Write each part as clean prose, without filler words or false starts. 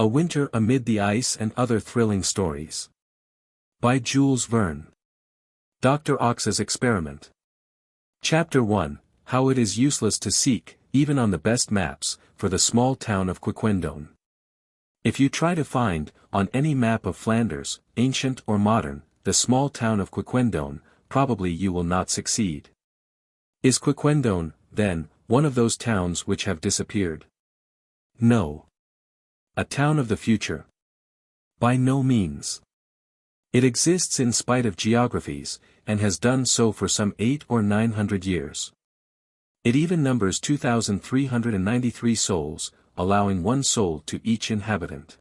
A Winter Amid the Ice and Other Thrilling Stories. By Jules Verne. Dr. Ox's Experiment. Chapter 1, How It Is Useless to Seek, even on the best maps, for the small town of Quiquendone. If you try to find, on any map of Flanders, ancient or modern, the small town of Quiquendone, probably you will not succeed. Is Quiquendone, then, one of those towns which have disappeared? No. A town of the future? By no means. It exists in spite of geographies, and has done so for some 800 or 900 years. It even numbers 2,393 souls, allowing one soul to each inhabitant.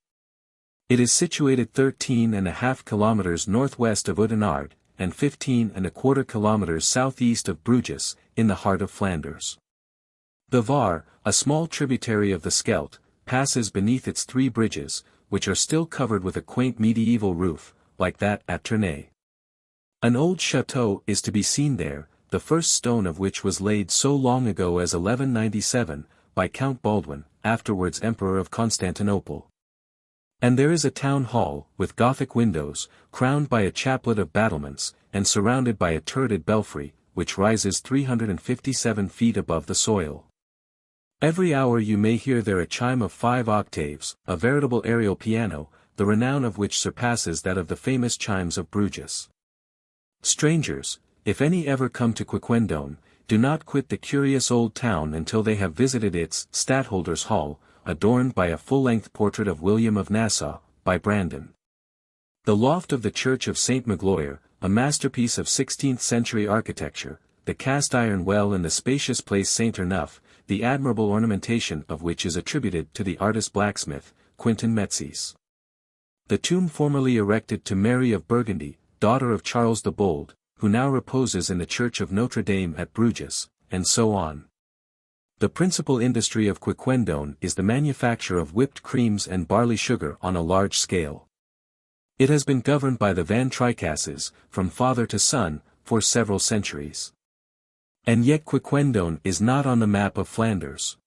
It is situated 13.5 kilometers northwest of Oudenaarde, and 15.25 kilometers southeast of Bruges, in the heart of Flanders. The Var, a small tributary of the Scheldt, passes beneath its 3 bridges, which are still covered with a quaint medieval roof, like that at Tournai. An old chateau is to be seen there, the first stone of which was laid so long ago as 1197, by Count Baldwin, afterwards Emperor of Constantinople. And there is a town hall, with Gothic windows, crowned by a chaplet of battlements, and surrounded by a turreted belfry, which rises 357 feet above the soil. Every hour you may hear there a chime of 5 octaves, a veritable aerial piano, the renown of which surpasses that of the famous chimes of Bruges. Strangers, if any ever come to Quiquendone, do not quit the curious old town until they have visited its Stadtholder's Hall, adorned by a full-length portrait of William of Nassau, by Brandon. The loft of the Church of St. Magloire, a masterpiece of 16th-century architecture, the cast-iron well in the spacious place St. Ernuph, the admirable ornamentation of which is attributed to the artist blacksmith, Quentin Metzys. The tomb formerly erected to Mary of Burgundy, daughter of Charles the Bold, who now reposes in the church of Notre Dame at Bruges, and so on. The principal industry of Quiquendone is the manufacture of whipped creams and barley sugar on a large scale. It has been governed by the Van Tricasses, from father to son, for several centuries. And yet Quiquendone is not on the map of Flanders.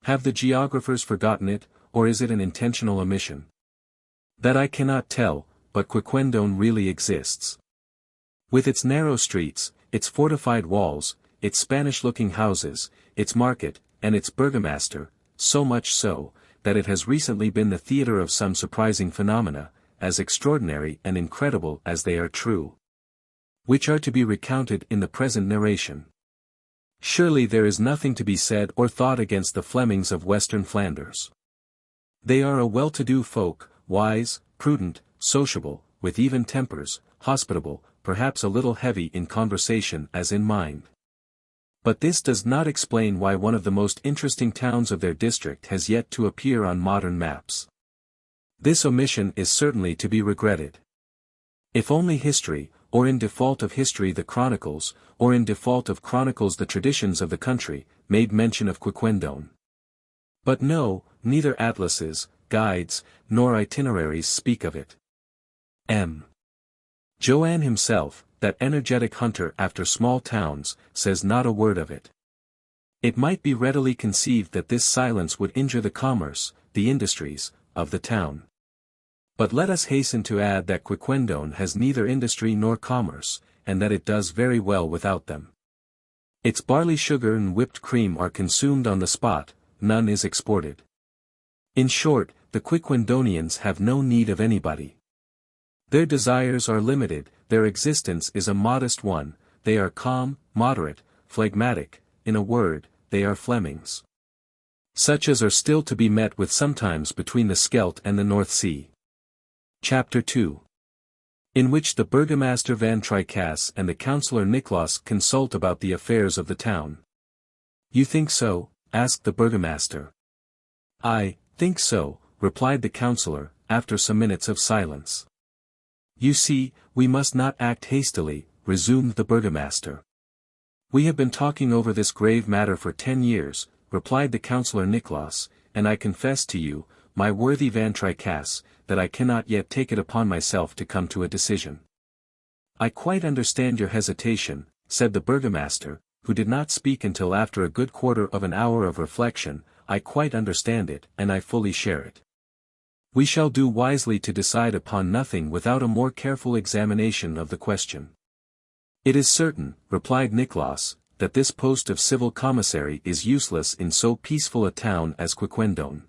Have the geographers forgotten it, or is it an intentional omission? That I cannot tell, but Quiquendone really exists. With its narrow streets, its fortified walls, its Spanish-looking houses, its market, and its burgomaster, so much so, that it has recently been the theatre of some surprising phenomena, as extraordinary and incredible as they are true, which are to be recounted in the present narration. Surely there is nothing to be said or thought against the Flemings of Western Flanders. They are a well-to-do folk, wise, prudent, sociable, with even tempers, hospitable, perhaps a little heavy in conversation as in mind. But this does not explain why one of the most interesting towns of their district has yet to appear on modern maps. This omission is certainly to be regretted. If only history, or in default of history the chronicles, or in default of chronicles the traditions of the country, made mention of Quiquendone. But no, neither atlases, guides, nor itineraries speak of it. M. Joanne himself, that energetic hunter after small towns, says not a word of it. It might be readily conceived that this silence would injure the commerce, the industries, of the town. But let us hasten to add that Quiquendone has neither industry nor commerce, and that it does very well without them. Its barley sugar and whipped cream are consumed on the spot, none is exported. In short, the Quiquendonians have no need of anybody. Their desires are limited, their existence is a modest one, they are calm, moderate, phlegmatic, in a word, they are Flemings. Such as are still to be met with sometimes between the Scheldt and the North Sea. Chapter 2. In which the Burgomaster Van Tricasse and the Councillor Nicklaus consult about the affairs of the town. You think so? Asked the Burgomaster. I think so, replied the councillor, after some minutes of silence. You see, we must not act hastily, resumed the Burgomaster. We have been talking over this grave matter for 10 years, replied the Councillor Nicklaus, and I confess to you, my worthy Van Tricasse, that I cannot yet take it upon myself to come to a decision. I quite understand your hesitation, said the Burgomaster, who did not speak until after a good quarter of an hour of reflection. I quite understand it, and I fully share it. We shall do wisely to decide upon nothing without a more careful examination of the question. It is certain, replied Nicholas, that this post of civil commissary is useless in so peaceful a town as Quiquendone.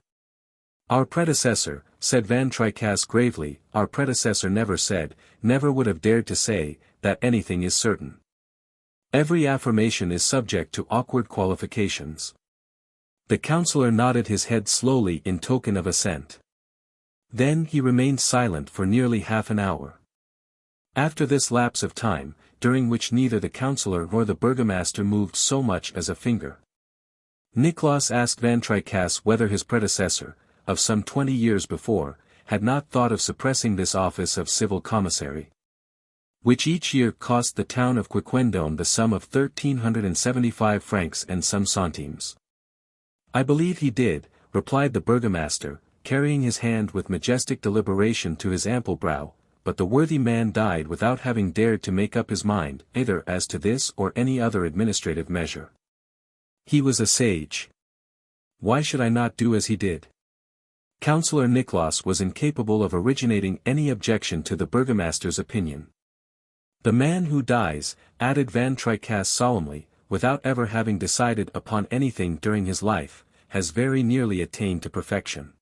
Our predecessor, said Van Tricasse gravely, our predecessor never said, never would have dared to say, that anything is certain. Every affirmation is subject to awkward qualifications. The counsellor nodded his head slowly in token of assent. Then he remained silent for nearly half an hour. After this lapse of time, during which neither the counsellor nor the burgomaster moved so much as a finger, Nicholas asked Van Tricasse whether his predecessor, of some 20 years before, had not thought of suppressing this office of civil commissary, which each year cost the town of Quiquendone the sum of 1,375 francs and some centimes. I believe he did, replied the burgomaster, carrying his hand with majestic deliberation to his ample brow, but the worthy man died without having dared to make up his mind either as to this or any other administrative measure. He was a sage. Why should I not do as he did? Councillor Nicholas was incapable of originating any objection to the burgomaster's opinion. The man who dies, added Van Tricasse solemnly, without ever having decided upon anything during his life, has very nearly attained to perfection.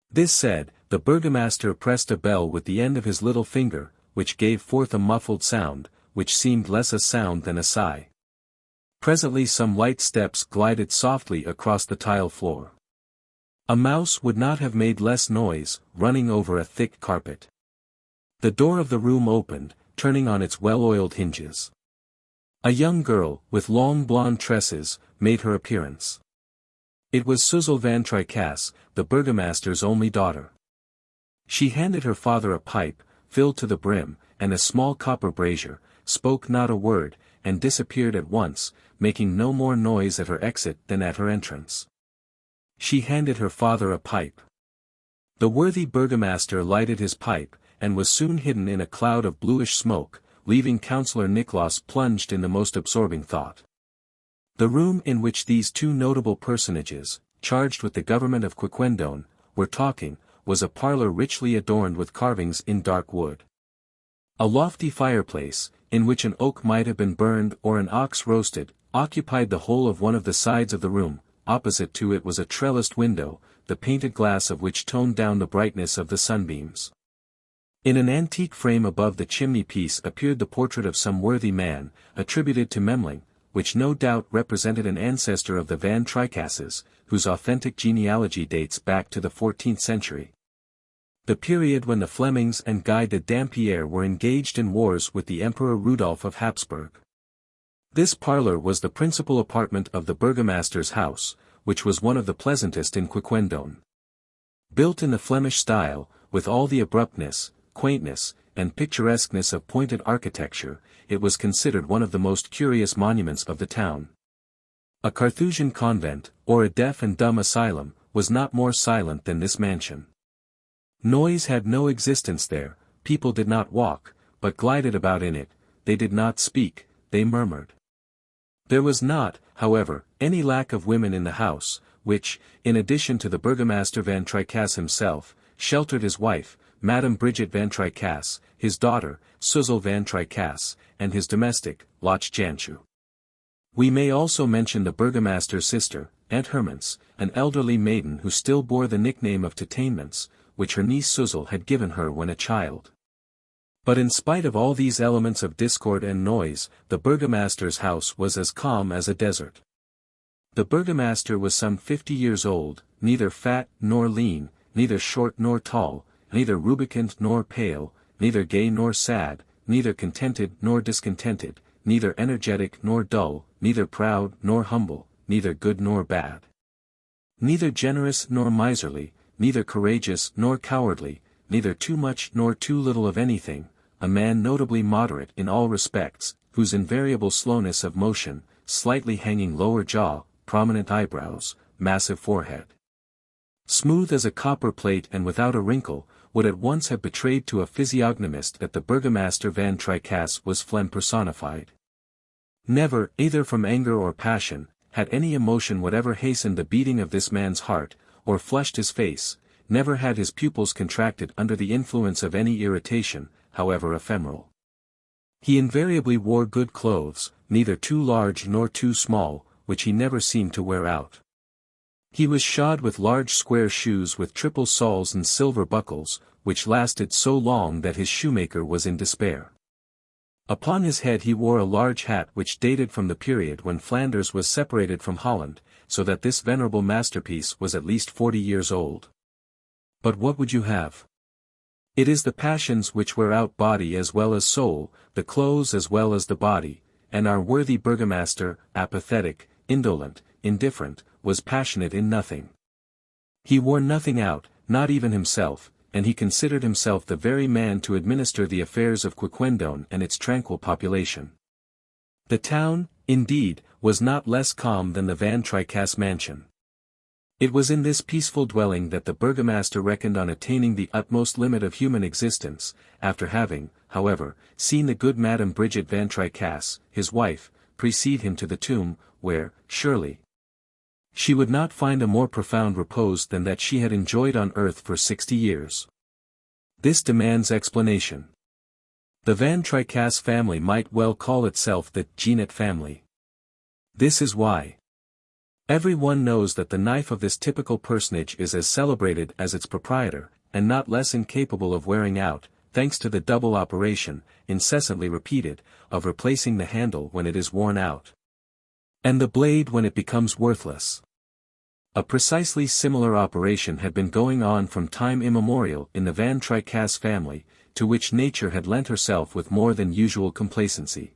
This said, the burgomaster pressed a bell with the end of his little finger, which gave forth a muffled sound, which seemed less a sound than a sigh. Presently some light steps glided softly across the tile floor. A mouse would not have made less noise, running over a thick carpet. The door of the room opened, turning on its well-oiled hinges. A young girl, with long blonde tresses, made her appearance. It was Suzel Van Tricasse, the burgomaster's only daughter. She handed her father a pipe, filled to the brim, and a small copper brazier, spoke not a word, and disappeared at once, making no more noise at her exit than at her entrance. She handed her father a pipe. The worthy burgomaster lighted his pipe, and was soon hidden in a cloud of bluish smoke, leaving Councillor Nicholas plunged in the most absorbing thought. The room in which these two notable personages, charged with the government of Quiquendone, were talking, was a parlour richly adorned with carvings in dark wood. A lofty fireplace, in which an oak might have been burned or an ox roasted, occupied the whole of one of the sides of the room. Opposite to it was a trellised window, the painted glass of which toned down the brightness of the sunbeams. In an antique frame above the chimney-piece appeared the portrait of some worthy man, attributed to Memling, which no doubt represented an ancestor of the Van Tricasses, whose authentic genealogy dates back to the 14th century. The period when the Flemings and Guy de Dampierre were engaged in wars with the Emperor Rudolph of Habsburg. This parlour was the principal apartment of the burgomaster's house, which was one of the pleasantest in Quiquendone. Built in the Flemish style, with all the abruptness, quaintness, and picturesqueness of pointed architecture, it was considered one of the most curious monuments of the town. A Carthusian convent, or a deaf and dumb asylum, was not more silent than this mansion. Noise had no existence there, people did not walk, but glided about in it, they did not speak, they murmured. There was not, however, any lack of women in the house, which, in addition to the burgomaster Van Tricasse himself, sheltered his wife, Madame Brigitte Van Tricasse, his daughter, Suzel Van Tricasse, and his domestic, Loch Janchu. We may also mention the burgomaster's sister, Aunt Hermance, an elderly maiden who still bore the nickname of Tatanements, which her niece Suzel had given her when a child. But in spite of all these elements of discord and noise, the burgomaster's house was as calm as a desert. The burgomaster was some 50 years old, neither fat nor lean, neither short nor tall, neither rubicund nor pale, neither gay nor sad, neither contented nor discontented, neither energetic nor dull, neither proud nor humble, neither good nor bad. Neither generous nor miserly, neither courageous nor cowardly, neither too much nor too little of anything, a man notably moderate in all respects, whose invariable slowness of motion, slightly hanging lower jaw, prominent eyebrows, massive forehead, smooth as a copper plate and without a wrinkle, would at once have betrayed to a physiognomist that the burgomaster Van Tricasse was phlegm personified. Never, either from anger or passion, had any emotion whatever hastened the beating of this man's heart, or flushed his face, never had his pupils contracted under the influence of any irritation, however ephemeral. He invariably wore good clothes, neither too large nor too small, which he never seemed to wear out. He was shod with large square shoes with triple soles and silver buckles, which lasted so long that his shoemaker was in despair. Upon his head he wore a large hat which dated from the period when Flanders was separated from Holland, so that this venerable masterpiece was at least 40 years old. But what would you have? It is the passions which wear out body as well as soul, the clothes as well as the body, and our worthy burgomaster, apathetic, indolent, indifferent, was passionate in nothing. He wore nothing out, not even himself, and he considered himself the very man to administer the affairs of Quiquendone and its tranquil population. The town, indeed, was not less calm than the Van Tricasse mansion. It was in this peaceful dwelling that the burgomaster reckoned on attaining the utmost limit of human existence, after having, however, seen the good Madame Bridget Van Tricasse, his wife, precede him to the tomb, where, surely, she would not find a more profound repose than that she had enjoyed on earth for 60 years. This demands explanation. The Van Tricasse family might well call itself the Genet family. This is why. Every one knows that the knife of this typical personage is as celebrated as its proprietor, and not less incapable of wearing out, thanks to the double operation, incessantly repeated, of replacing the handle when it is worn out, and the blade when it becomes worthless. A precisely similar operation had been going on from time immemorial in the Van Tricasse family, to which nature had lent herself with more than usual complacency.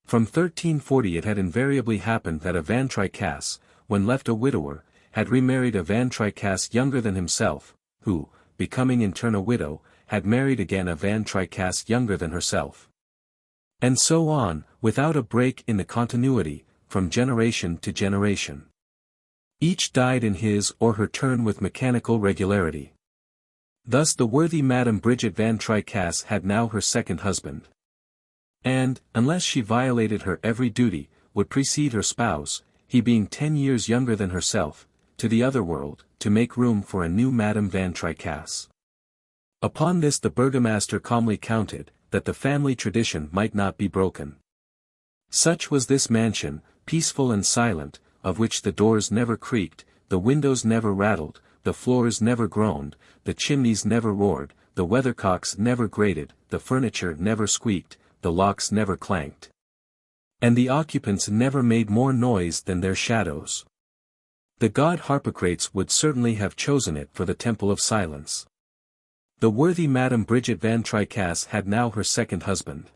From 1340 it had invariably happened that a Van Tricasse, when left a widower, had remarried a Van Tricasse younger than himself, who, becoming in turn a widow, had married again a Van Tricasse younger than herself. And so on, without a break in the continuity, from generation to generation. Each died in his or her turn with mechanical regularity. Thus the worthy Madame Bridget Van Tricasse had now her second husband. And, unless she violated her every duty, would precede her spouse, he being 10 years younger than herself, to the other world, to make room for a new Madame Van Tricasse. Upon this the burgomaster calmly counted, that the family tradition might not be broken. Such was this mansion, peaceful and silent, of which the doors never creaked, the windows never rattled, the floors never groaned, the chimneys never roared, the weathercocks never grated, the furniture never squeaked, the locks never clanked, and the occupants never made more noise than their shadows. The god Harpocrates would certainly have chosen it for the temple of silence. The worthy Madame Bridget Van Tricasse had now her second husband.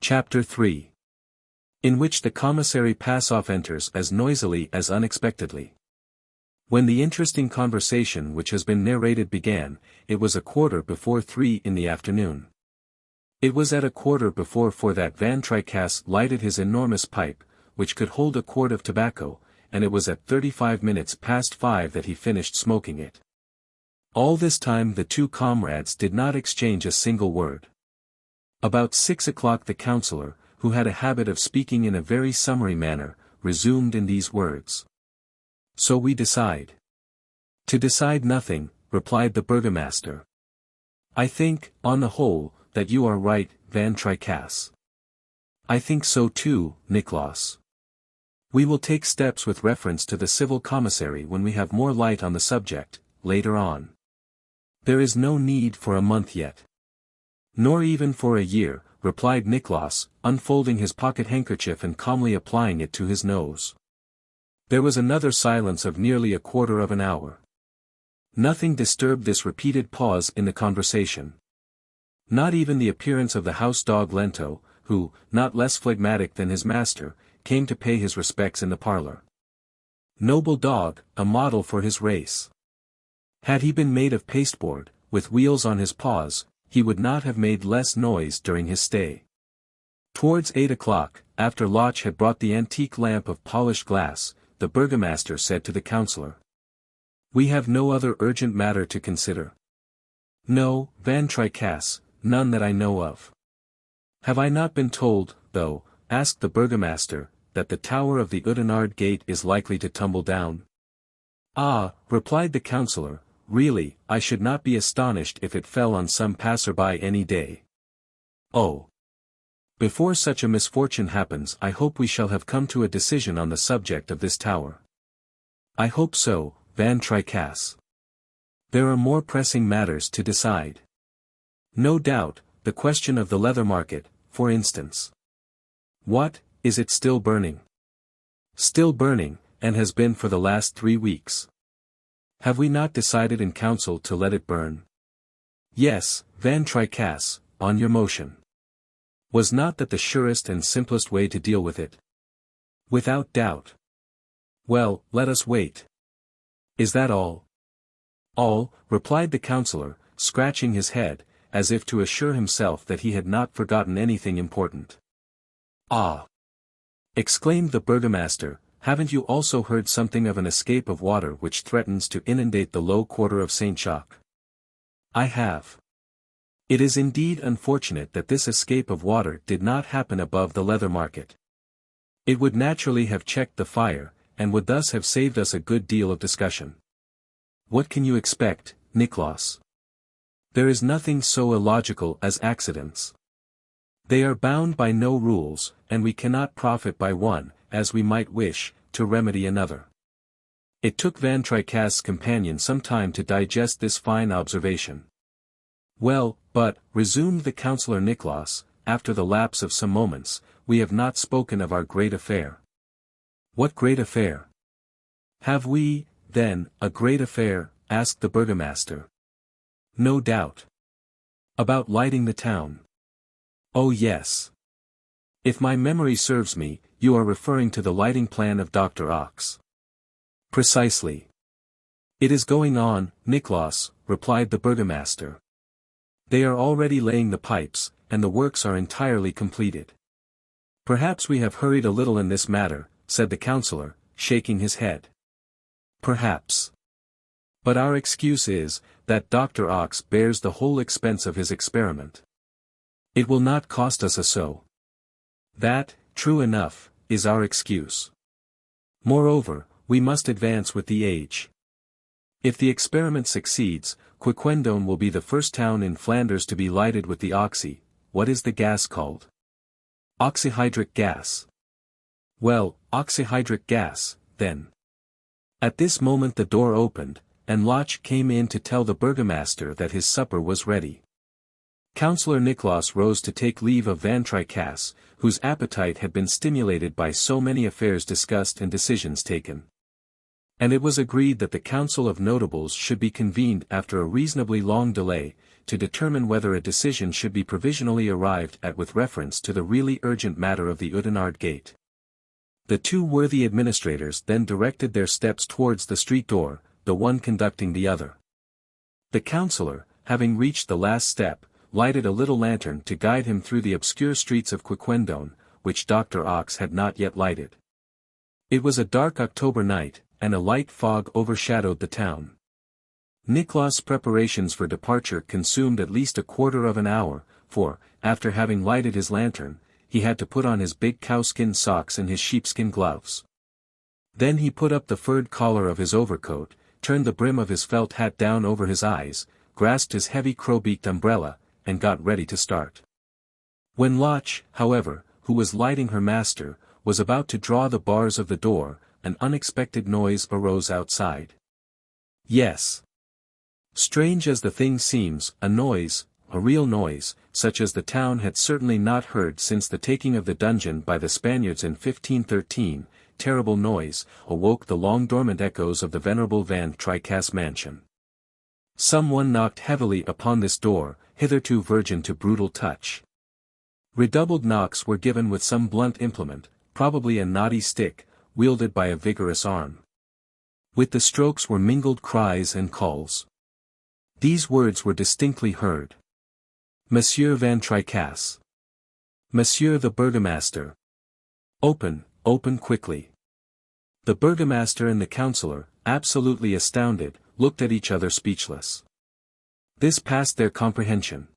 Chapter 3. In which the commissary Passoff enters as noisily as unexpectedly. When the interesting conversation which has been narrated began, it was 3:15 in the afternoon. It was at 4:15 that Van Tricasse lighted his enormous pipe, which could hold a quart of tobacco, and it was at 5:35 that he finished smoking it. All this time the two comrades did not exchange a single word. About 6 o'clock the councillor, who had a habit of speaking in a very summary manner, resumed in these words. "So we decide." "To decide nothing," replied the burgomaster. "I think, on the whole, that you are right, Van Tricasse." "I think so too, Nicholas. We will take steps with reference to the civil commissary when we have more light on the subject, later on. There is no need for a month yet." "Nor even for a year," replied Nicholas, unfolding his pocket handkerchief and calmly applying it to his nose. There was another silence of nearly a quarter of an hour. Nothing disturbed this repeated pause in the conversation. Not even the appearance of the house dog Lento, who, not less phlegmatic than his master, came to pay his respects in the parlor. Noble dog, a model for his race. Had he been made of pasteboard, with wheels on his paws, he would not have made less noise during his stay. Towards 8 o'clock, after Loch had brought the antique lamp of polished glass, the burgomaster said to the councillor, "We have no other urgent matter to consider." "No, Van Tricasse, none that I know of." "Have I not been told, though," asked the burgomaster, "that the tower of the Oudenarde gate is likely to tumble down?" "Ah," replied the councillor, really, I should not be astonished if it fell on some passerby any day. Oh! Before such a misfortune happens, I hope we shall have come to a decision on the subject of this tower. I hope so, Van Tricasse. There are more pressing matters to decide. No doubt, the question of the leather market, for instance. What, is it still burning? Still burning, and has been for the last 3 weeks. Have we not decided in council to let it burn? Yes, Van Tricasse, on your motion. Was not that the surest and simplest way to deal with it? Without doubt. Well, let us wait. Is that all? All, replied the councillor, scratching his head, as if to assure himself that he had not forgotten anything important. Ah! Exclaimed the burgomaster, haven't you also heard something of an escape of water which threatens to inundate the low quarter of Saint-Jacques? I have. It is indeed unfortunate that this escape of water did not happen above the leather market. It would naturally have checked the fire, and would thus have saved us a good deal of discussion. What can you expect, Nicholas? There is nothing so illogical as accidents. They are bound by no rules, and we cannot profit by one, as we might wish, to remedy another. It took Van Tricasse's companion some time to digest this fine observation. Well, but, resumed the councillor Nicholas, after the lapse of some moments, we have not spoken of our great affair. What great affair? Have we, then, a great affair? Asked the burgomaster. No doubt. About lighting the town. Oh yes. If my memory serves me, you are referring to the lighting plan of Dr. Ox. Precisely. It is going on, Nicholas, replied the burgomaster. They are already laying the pipes, and the works are entirely completed. Perhaps we have hurried a little in this matter, said the councillor, shaking his head. Perhaps. But our excuse is, that Dr. Ox bears the whole expense of his experiment. It will not cost us a sou. That, true enough, is our excuse. Moreover, we must advance with the age. If the experiment succeeds, Quiquendone will be the first town in Flanders to be lighted with the what is the gas called? Oxyhydric gas. Well, oxyhydric gas, then. At this moment the door opened, and Locke came in to tell the burgomaster that his supper was ready. Councillor Nicholas rose to take leave of Van Tricasse, whose appetite had been stimulated by so many affairs discussed and decisions taken. And it was agreed that the Council of Notables should be convened after a reasonably long delay, to determine whether a decision should be provisionally arrived at with reference to the really urgent matter of the Oudenarde gate. The two worthy administrators then directed their steps towards the street door, the one conducting the other. The councillor, having reached the last step, lighted a little lantern to guide him through the obscure streets of Quiquendone, which Dr. Ox had not yet lighted. It was a dark October night, and a light fog overshadowed the town. Nicholas' preparations for departure consumed at least a quarter of an hour, for, after having lighted his lantern, he had to put on his big cowskin socks and his sheepskin gloves. Then he put up the furred collar of his overcoat, turned the brim of his felt hat down over his eyes, grasped his heavy crow-beaked umbrella, and got ready to start. When Locke, however, who was lighting her master, was about to draw the bars of the door, an unexpected noise arose outside. Yes. Strange as the thing seems, a noise, a real noise, such as the town had certainly not heard since the taking of the dungeon by the Spaniards in 1513, terrible noise, awoke the long-dormant echoes of the venerable Van Tricasse mansion. Some one knocked heavily upon this door, hitherto virgin to brutal touch. Redoubled knocks were given with some blunt implement, probably a knotty stick, wielded by a vigorous arm. With the strokes were mingled cries and calls. These words were distinctly heard. Monsieur Van Tricasse. Monsieur the burgomaster. Open, open quickly. The burgomaster and the councillor, absolutely astounded, looked at each other speechless. This passed their comprehension.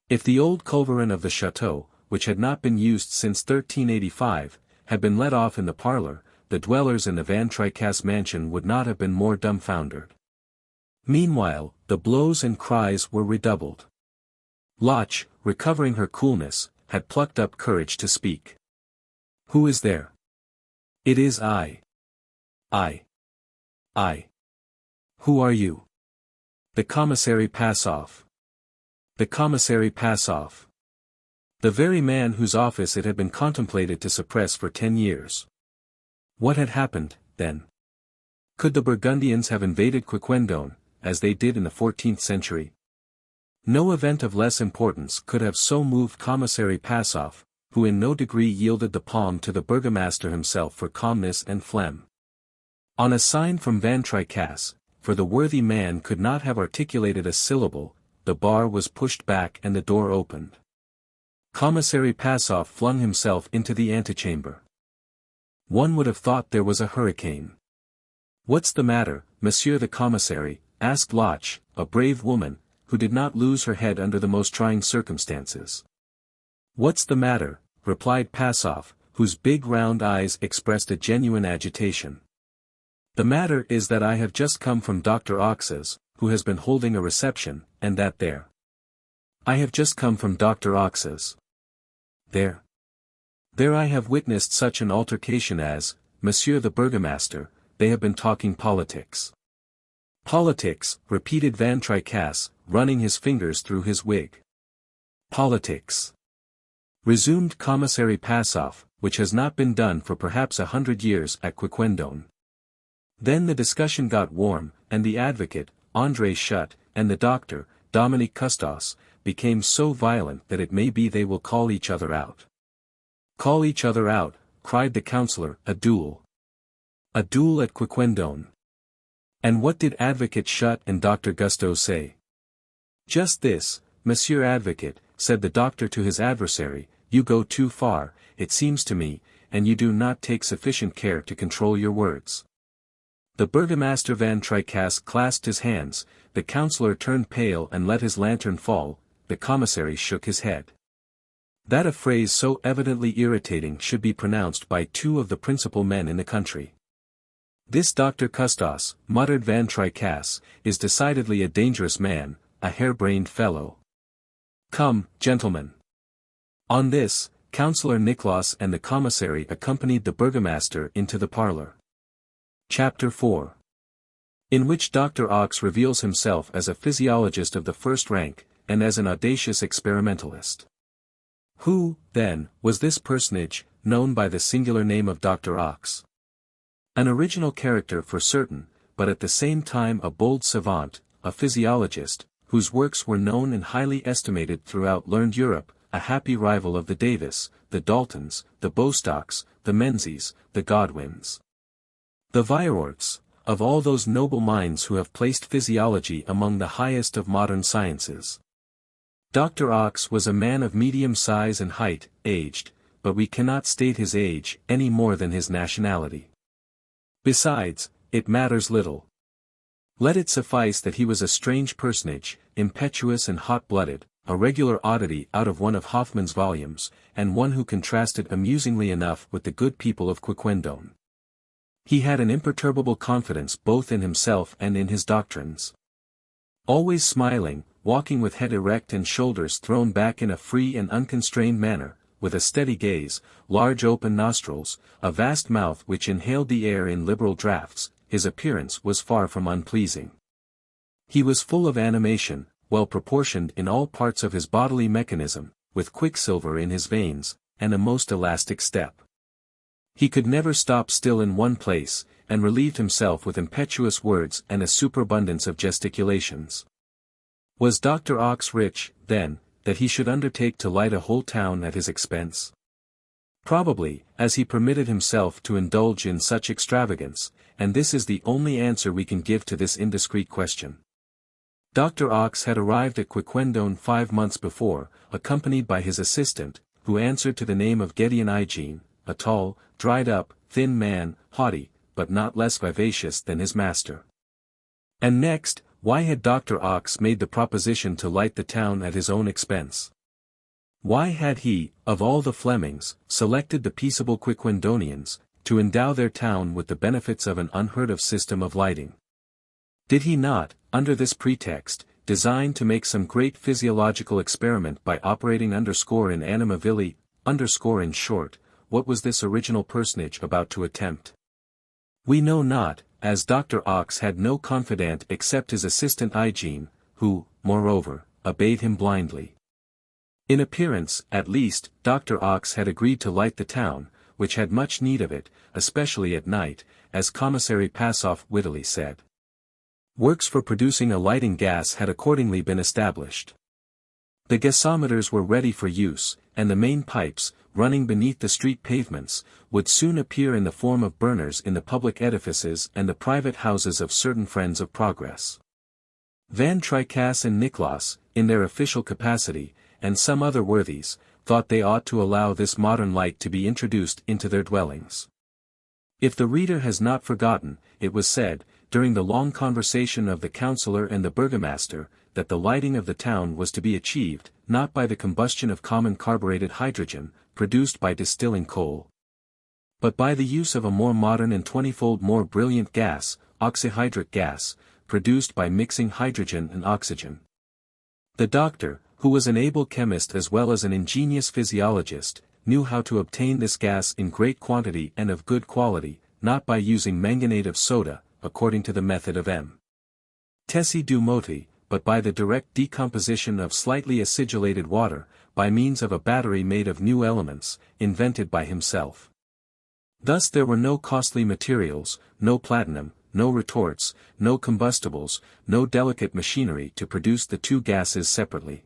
If the old culverin of the chateau, which had not been used since 1385, had been let off in the parlour, the dwellers in the Van Tricasse mansion would not have been more dumbfoundered. Meanwhile, the blows and cries were redoubled. Lotch, recovering her coolness, had plucked up courage to speak. "Who is there?" "It is I." "I. Who are you?" "The commissary Passoff." "The commissary Passoff." The very man whose office it had been contemplated to suppress for 10 years. What had happened, then? Could the Burgundians have invaded Quiquendone, as they did in the 14th century? No event of less importance could have so moved Commissary Passoff, who in no degree yielded the palm to the burgomaster himself for calmness and phlegm. On a sign from Van Tricasse, for the worthy man could not have articulated a syllable, the bar was pushed back and the door opened. Commissary Passoff flung himself into the antechamber. One would have thought there was a hurricane. "What's the matter, Monsieur the Commissary?" asked Lotch, a brave woman, who did not lose her head under the most trying circumstances. "What's the matter?" replied Passoff, whose big round eyes expressed a genuine agitation. "The matter is that I have just come from Dr. Ox's, who has been holding a reception, and that there. I have just come from Dr. Ox's. There. There I have witnessed such an altercation as, Monsieur the Burgomaster, they have been talking politics." "Politics," repeated Van Tricasse, running his fingers through his wig. "Politics," resumed Commissary Passoff, "which has not been done for perhaps 100 years at Quiquendone." Then the discussion got warm, and the advocate, André Schutt, and the doctor, Dominique Custos, became so violent that it may be they will call each other out. "Call each other out," cried the councillor, "a duel. A duel at Quiquendone." And what did Advocate Schutt and Dr. Gusteau say? "Just this, Monsieur Advocate," said the doctor to his adversary, "you go too far, it seems to me, and you do not take sufficient care to control your words." The burgomaster Van Tricasse clasped his hands, the councillor turned pale and let his lantern fall, the commissary shook his head. That a phrase so evidently irritating should be pronounced by two of the principal men in the country. "This Dr. Custos," muttered Van Tricasse, "is decidedly a dangerous man, a harebrained fellow. Come, gentlemen." On this, Councillor Nicholas and the commissary accompanied the burgomaster into the parlour. Chapter 4. In which Dr. Ox reveals himself as a physiologist of the first rank, and as an audacious experimentalist. Who, then, was this personage, known by the singular name of Dr. Ox? An original character for certain, but at the same time a bold savant, a physiologist, whose works were known and highly estimated throughout learned Europe, a happy rival of the Davis, the Daltons, the Bostocks, the Menzies, the Godwins, the Weierorts, of all those noble minds who have placed physiology among the highest of modern sciences. Dr. Ox was a man of medium size and height, aged, but we cannot state his age any more than his nationality. Besides, it matters little. Let it suffice that he was a strange personage, impetuous and hot-blooded, a regular oddity out of one of Hoffmann's volumes, and one who contrasted amusingly enough with the good people of Quiquendone. He had an imperturbable confidence both in himself and in his doctrines. Always smiling, walking with head erect and shoulders thrown back in a free and unconstrained manner, with a steady gaze, large open nostrils, a vast mouth which inhaled the air in liberal draughts, his appearance was far from unpleasing. He was full of animation, well proportioned in all parts of his bodily mechanism, with quicksilver in his veins, and a most elastic step. He could never stop still in one place, and relieved himself with impetuous words and a superabundance of gesticulations. Was Dr. Ox rich, then, that he should undertake to light a whole town at his expense? Probably, as he permitted himself to indulge in such extravagance, and this is the only answer we can give to this indiscreet question. Dr. Ox had arrived at Quiquendone 5 months before, accompanied by his assistant, who answered to the name of Gédéon Hygiene, a tall, dried-up, thin man, haughty, but not less vivacious than his master. And next, why had Dr. Ox made the proposition to light the town at his own expense? Why had he, of all the Flemings, selected the peaceable Quiquendonians, to endow their town with the benefits of an unheard-of system of lighting? Did he not, under this pretext, designed to make some great physiological experiment by operating underscore in anima vili, underscore in short, what was this original personage about to attempt? We know not, as Dr. Ox had no confidant except his assistant Hygiene, who, moreover, obeyed him blindly. In appearance, at least, Dr. Ox had agreed to light the town, which had much need of it, especially at night, as Commissary Passoff wittily said. Works for producing a lighting gas had accordingly been established. The gasometers were ready for use, and the main pipes, running beneath the street pavements, would soon appear in the form of burners in the public edifices and the private houses of certain friends of progress. Van Tricasse and Niklas, in their official capacity, and some other worthies, thought they ought to allow this modern light to be introduced into their dwellings. If the reader has not forgotten, it was said, during the long conversation of the councillor and the burgomaster, that the lighting of the town was to be achieved, not by the combustion of common carbureted hydrogen, produced by distilling coal, but by the use of a more modern and 20-fold more brilliant gas, oxyhydric gas, produced by mixing hydrogen and oxygen. The doctor, who was an able chemist as well as an ingenious physiologist, knew how to obtain this gas in great quantity and of good quality, not by using manganate of soda, according to the method of M. Tessie du Moti, but by the direct decomposition of slightly acidulated water, by means of a battery made of new elements, invented by himself. Thus there were no costly materials, no platinum, no retorts, no combustibles, no delicate machinery to produce the two gases separately.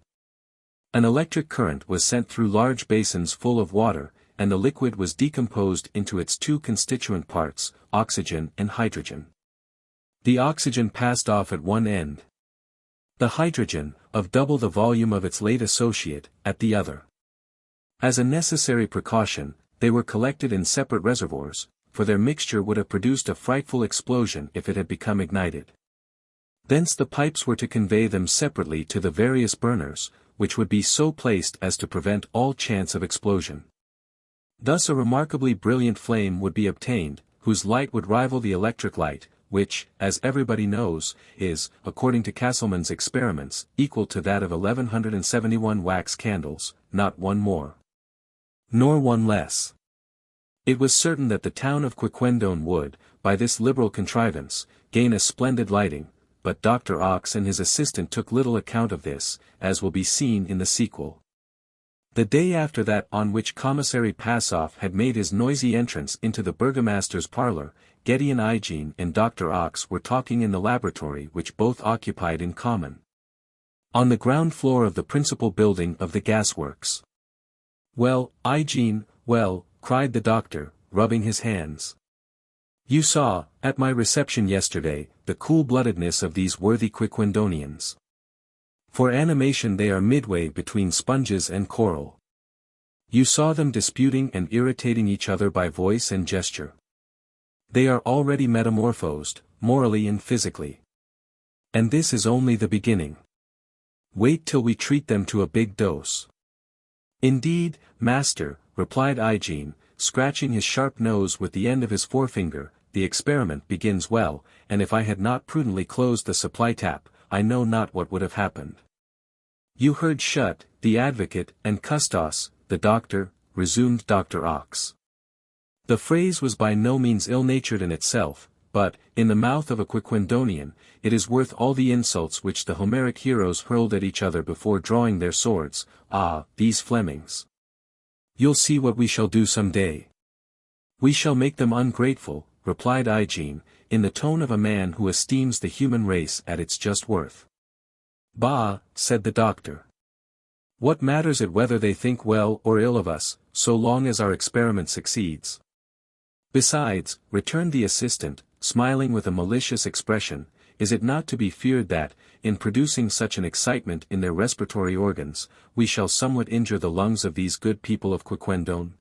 An electric current was sent through large basins full of water, and the liquid was decomposed into its two constituent parts, oxygen and hydrogen. The oxygen passed off at one end. The hydrogen, of double the volume of its late associate, at the other. As a necessary precaution, they were collected in separate reservoirs, for their mixture would have produced a frightful explosion if it had become ignited. Thence the pipes were to convey them separately to the various burners, which would be so placed as to prevent all chance of explosion. Thus a remarkably brilliant flame would be obtained, whose light would rival the electric light, which, as everybody knows, is, according to Castleman's experiments, equal to that of 1171 wax candles, not one more, nor one less. It was certain that the town of Quiquendone would, by this liberal contrivance, gain a splendid lighting, but Dr. Ox and his assistant took little account of this, as will be seen in the sequel. The day after that on which Commissary Passoff had made his noisy entrance into the burgomaster's parlour, Gideon Hygiene and Dr. Ox were talking in the laboratory which both occupied in common, on the ground floor of the principal building of the gasworks. "Well, Hygiene, well," cried the doctor, rubbing his hands. "You saw, at my reception yesterday, the cool-bloodedness of these worthy Quiquendonians. For animation they are midway between sponges and coral. You saw them disputing and irritating each other by voice and gesture. They are already metamorphosed, morally and physically. And this is only the beginning. Wait till we treat them to a big dose." "Indeed, master," replied Hygiene, scratching his sharp nose with the end of his forefinger, "the experiment begins well, and if I had not prudently closed the supply tap, I know not what would have happened." "You heard Schutt, the advocate, and Custos, the doctor," resumed Dr. Ox. The phrase was by no means ill-natured in itself, but, in the mouth of a Quiquendonian, it is worth all the insults which the Homeric heroes hurled at each other before drawing their swords. "Ah, these Flemings! You'll see what we shall do some day." "We shall make them ungrateful," replied Hygiene, in the tone of a man who esteems the human race at its just worth. "Bah," said the doctor. "What matters it whether they think well or ill of us, so long as our experiment succeeds?" "Besides," returned the assistant, smiling with a malicious expression, "is it not to be feared that, in producing such an excitement in their respiratory organs, we shall somewhat injure the lungs of these good people of Quiquendone?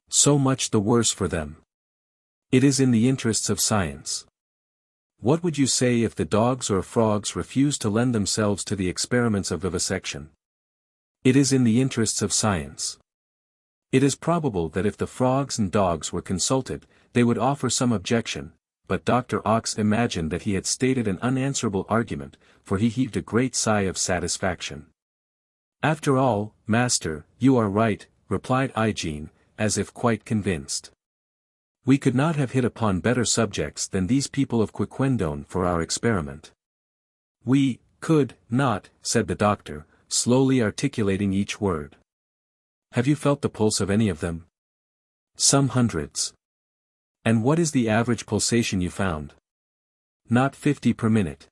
So much the worse for them. It is in the interests of science. What would you say if the dogs or frogs refused to lend themselves to the experiments of vivisection? It is in the interests of science. It is probable that if the frogs and dogs were consulted, they would offer some objection, but Dr. Ox imagined that he had stated an unanswerable argument, for he heaved a great sigh of satisfaction. "After all, master, you are right," replied Hygiene, as if quite convinced. "We could not have hit upon better subjects than these people of Quiquendone for our experiment." "We could not," said the doctor, slowly articulating each word. "Have you felt the pulse of any of them?" "Some hundreds." "And what is the average pulsation you found?" "Not 50 per minute."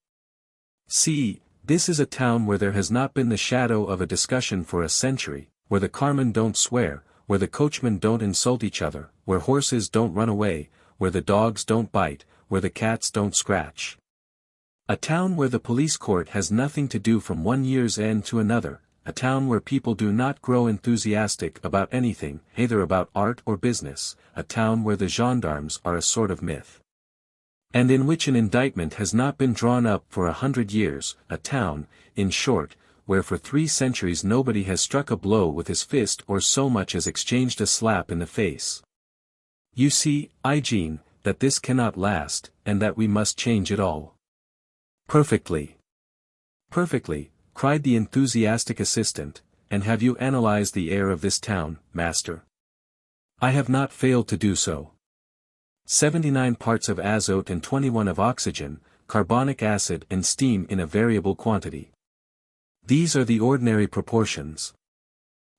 "See, this is a town where there has not been the shadow of a discussion for a century, where the carmen don't swear, where the coachmen don't insult each other, where horses don't run away, where the dogs don't bite, where the cats don't scratch. A town where the police court has nothing to do from one year's end to another, a town where people do not grow enthusiastic about anything, either about art or business, a town where the gendarmes are a sort of myth. And in which an indictment has not been drawn up for 100 years, a town, in short, where for 3 centuries nobody has struck a blow with his fist or so much as exchanged a slap in the face. You see, Hygiene, that this cannot last, and that we must change it all." "Perfectly. Perfectly," cried the enthusiastic assistant, "and have you analyzed the air of this town, master?" "I have not failed to do so. 79 parts of azote and 21 of oxygen, carbonic acid and steam in a variable quantity. These are the ordinary proportions."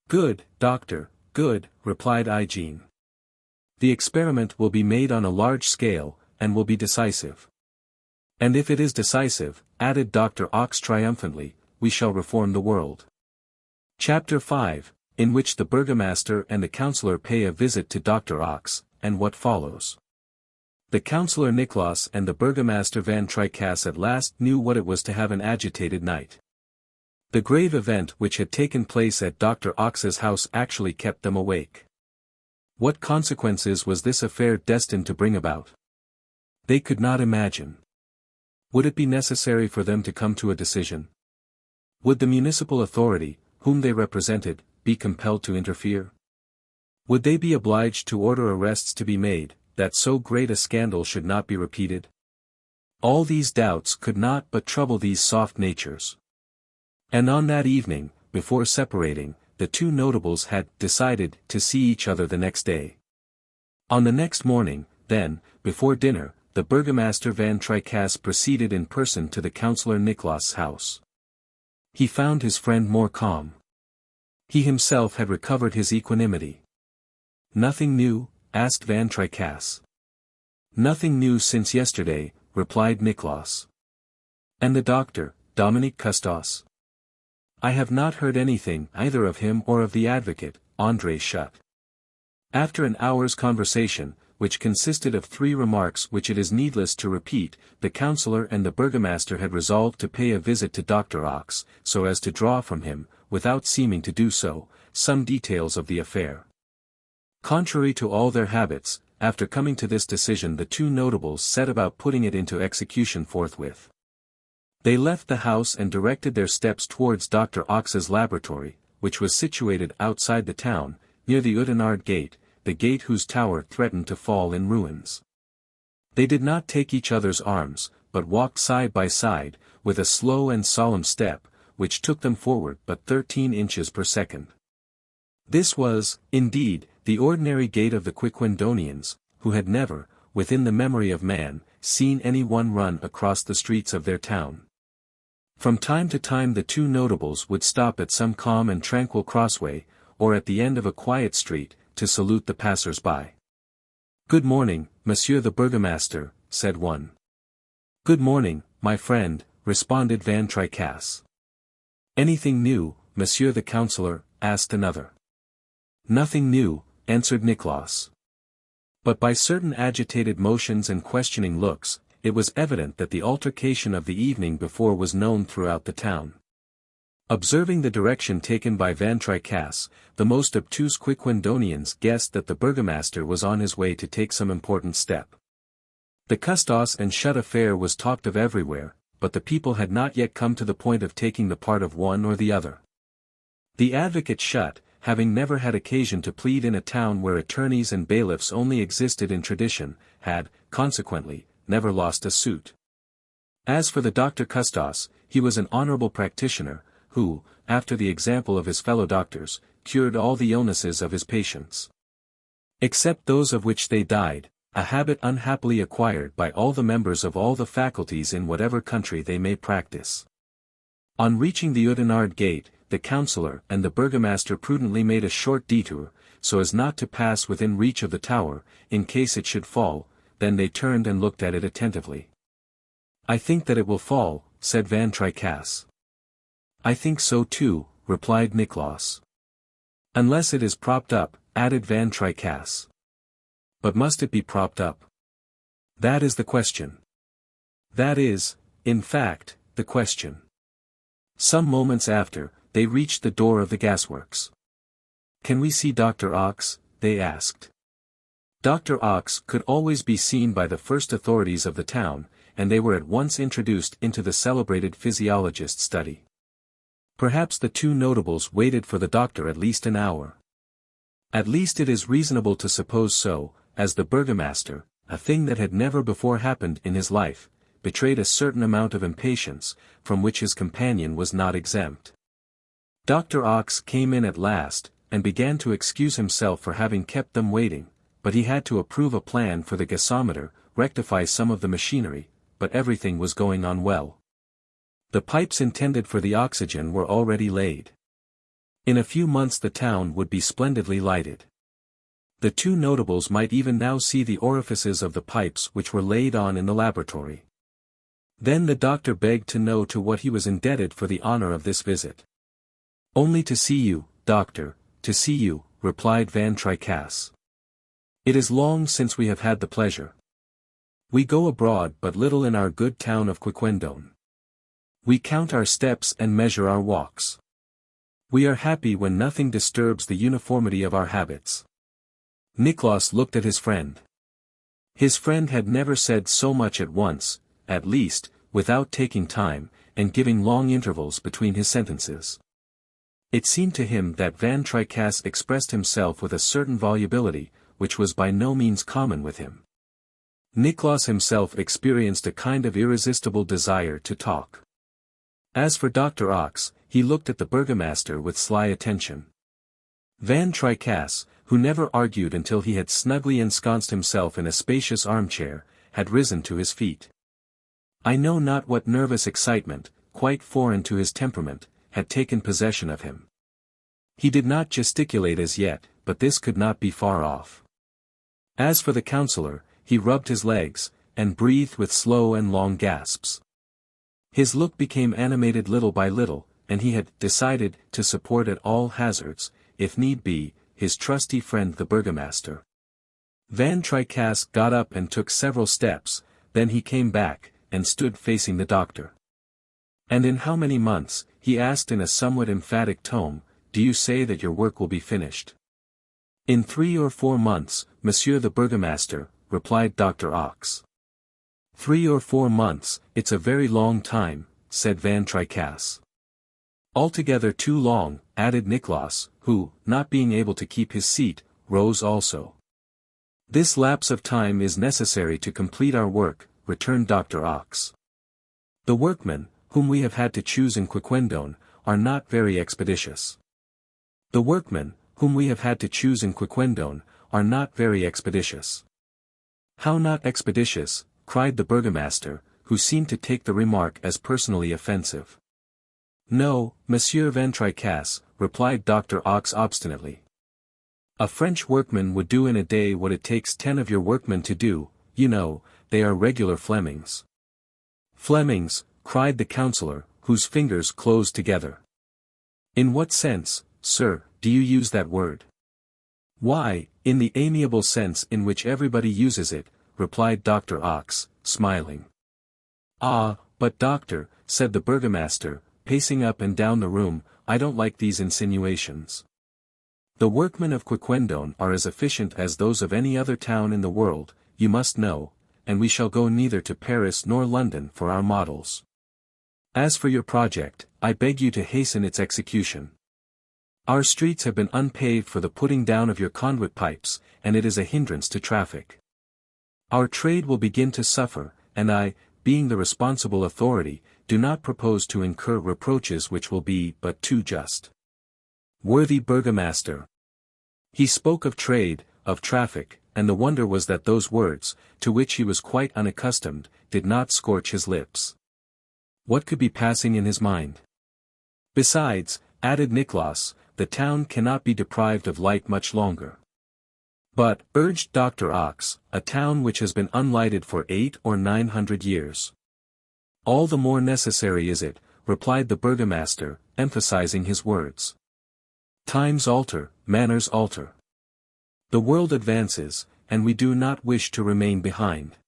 "Good, doctor, good," replied Hygiene. "The experiment will be made on a large scale, and will be decisive." "And if it is decisive," added Dr. Ox triumphantly, "we shall reform the world." Chapter 5, in which the burgomaster and the councillor pay a visit to Dr. Ox, and what follows. The councillor Nicholas and the burgomaster Van Tricasse at last knew what it was to have an agitated night. The grave event which had taken place at Dr. Ox's house actually kept them awake. What consequences was this affair destined to bring about? They could not imagine. Would it be necessary for them to come to a decision? Would the municipal authority, whom they represented, be compelled to interfere? Would they be obliged to order arrests to be made, that so great a scandal should not be repeated? All these doubts could not but trouble these soft natures. And on that evening, before separating, the 2 notables had decided to see each other the next day. On the next morning, then, before dinner, the burgomaster Van Tricasse proceeded in person to the councillor Nicholas' house. He found his friend more calm. He himself had recovered his equanimity. "Nothing new?" asked Van Tricasse. "Nothing new since yesterday," replied Nicholas. "And the doctor, Dominique Custos?" "I have not heard anything either of him or of the advocate," André shut. After an hour's conversation, which consisted of 3 remarks which it is needless to repeat, the councillor and the burgomaster had resolved to pay a visit to Dr. Ox, so as to draw from him, without seeming to do so, some details of the affair. Contrary to all their habits, after coming to this decision the 2 notables set about putting it into execution forthwith. They left the house and directed their steps towards Dr. Ox's laboratory, which was situated outside the town, near the Oudenarde gate, the gate whose tower threatened to fall in ruins. They did not take each other's arms, but walked side by side, with a slow and solemn step, which took them forward but 13 inches per second. This was, indeed, the ordinary gait of the Quiquendonians, who had never, within the memory of man, seen any one run across the streets of their town. From time to time the 2 notables would stop at some calm and tranquil crossway, or at the end of a quiet street, to salute the passers-by. "Good morning, Monsieur the Burgomaster," said one. "Good morning, my friend," responded Van Tricasse. "Anything new, Monsieur the Councillor?" asked another. "Nothing new," answered Nicholas. But by certain agitated motions and questioning looks, it was evident that the altercation of the evening before was known throughout the town. Observing the direction taken by Van Tricasse, the most obtuse Quiquendonians guessed that the burgomaster was on his way to take some important step. The Custos and Shut affair was talked of everywhere, but the people had not yet come to the point of taking the part of one or the other. The advocate Shut, having never had occasion to plead in a town where attorneys and bailiffs only existed in tradition, had, consequently, never lost a suit. As for the Dr. Custos, he was an honorable practitioner, who, after the example of his fellow doctors, cured all the illnesses of his patients. Except those of which they died, a habit unhappily acquired by all the members of all the faculties in whatever country they may practice. On reaching the Oudenarde gate, the councillor and the burgomaster prudently made a short detour, so as not to pass within reach of the tower, in case it should fall. Then they turned and looked at it attentively. "I think that it will fall," said Van Tricasse. "I think so too," replied Nicholas. "Unless it is propped up," added Van Tricasse. "But must it be propped up? That is the question. That is, in fact, the question." Some moments after, they reached the door of the gasworks. "Can we see Dr. Ox?" they asked. Dr. Ox could always be seen by the first authorities of the town, and they were at once introduced into the celebrated physiologist's study. Perhaps the two notables waited for the doctor at least an hour. At least it is reasonable to suppose so, as the burgomaster, a thing that had never before happened in his life, betrayed a certain amount of impatience, from which his companion was not exempt. Dr. Ox came in at last, and began to excuse himself for having kept them waiting, but he had to approve a plan for the gasometer, rectify some of the machinery, but everything was going on well. The pipes intended for the oxygen were already laid. In a few months the town would be splendidly lighted. The two notables might even now see the orifices of the pipes which were laid on in the laboratory. Then the doctor begged to know to what he was indebted for the honor of this visit. "Only to see you, doctor, to see you," replied Van Tricasse. "It is long since we have had the pleasure. We go abroad but little in our good town of Quiquendone. We count our steps and measure our walks. We are happy when nothing disturbs the uniformity of our habits." Nicholas looked at his friend. His friend had never said so much at once, at least, without taking time, and giving long intervals between his sentences. It seemed to him that Van Tricasse expressed himself with a certain volubility, which was by no means common with him. Nicholas himself experienced a kind of irresistible desire to talk. As for Dr. Ox, he looked at the burgomaster with sly attention. Van Tricasse, who never argued until he had snugly ensconced himself in a spacious armchair, had risen to his feet. I know not what nervous excitement, quite foreign to his temperament, had taken possession of him. He did not gesticulate as yet, but this could not be far off. As for the councillor, he rubbed his legs, and breathed with slow and long gasps. His look became animated little by little, and he had decided to support at all hazards, if need be, his trusty friend the burgomaster. Van Tricasse got up and took several steps, then he came back, and stood facing the doctor. "And in how many months," he asked in a somewhat emphatic tone, "do you say that your work will be finished?" "In 3 or 4 months, Monsieur the Burgomaster," replied Dr. Ox. 3 or 4 months, it's a very long time," said Van Tricasse. "Altogether too long," added Nicholas, who, not being able to keep his seat, rose also. "This lapse of time is necessary to complete our work," returned Dr. Ox. "The workmen, whom we have had to choose in Quiquendone, are not very expeditious. The workmen, whom we have had to choose in Quiquendone, are not very expeditious." "How not expeditious?" cried the burgomaster, who seemed to take the remark as personally offensive. "No, Monsieur Van Tricasse," replied Dr. Ox obstinately. "A French workman would do in a day what it takes 10 of your workmen to do, you know, they are regular Flemings." "Flemings," cried the councillor, whose fingers closed together. "In what sense, sir, do you use that word?" "Why, in the amiable sense in which everybody uses it," replied Dr. Ox, smiling. "Ah, but doctor," said the burgomaster, pacing up and down the room, "I don't like these insinuations. The workmen of Quiquendone are as efficient as those of any other town in the world, you must know, and we shall go neither to Paris nor London for our models. As for your project, I beg you to hasten its execution. Our streets have been unpaved for the putting down of your conduit pipes, and it is a hindrance to traffic. Our trade will begin to suffer, and I, being the responsible authority, do not propose to incur reproaches which will be but too just. Worthy Burgomaster. He spoke of trade, of traffic, and the wonder was that those words, to which he was quite unaccustomed, did not scorch his lips. What could be passing in his mind? Besides, added Nicholas, the town cannot be deprived of light much longer. But, urged Dr. Ox, a town which has been unlighted for 800 or 900 years. All the more necessary is it, replied the burgomaster, emphasizing his words. Times alter, manners alter. The world advances, and we do not wish to remain behind.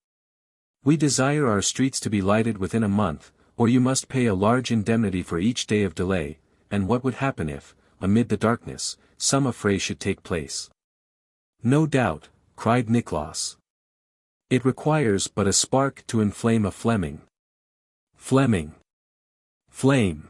We desire our streets to be lighted within a month, or you must pay a large indemnity for each day of delay, and what would happen if, amid the darkness, some affray should take place? No doubt, cried Nicholas. It requires but a spark to inflame a Fleming. Fleming. Flame.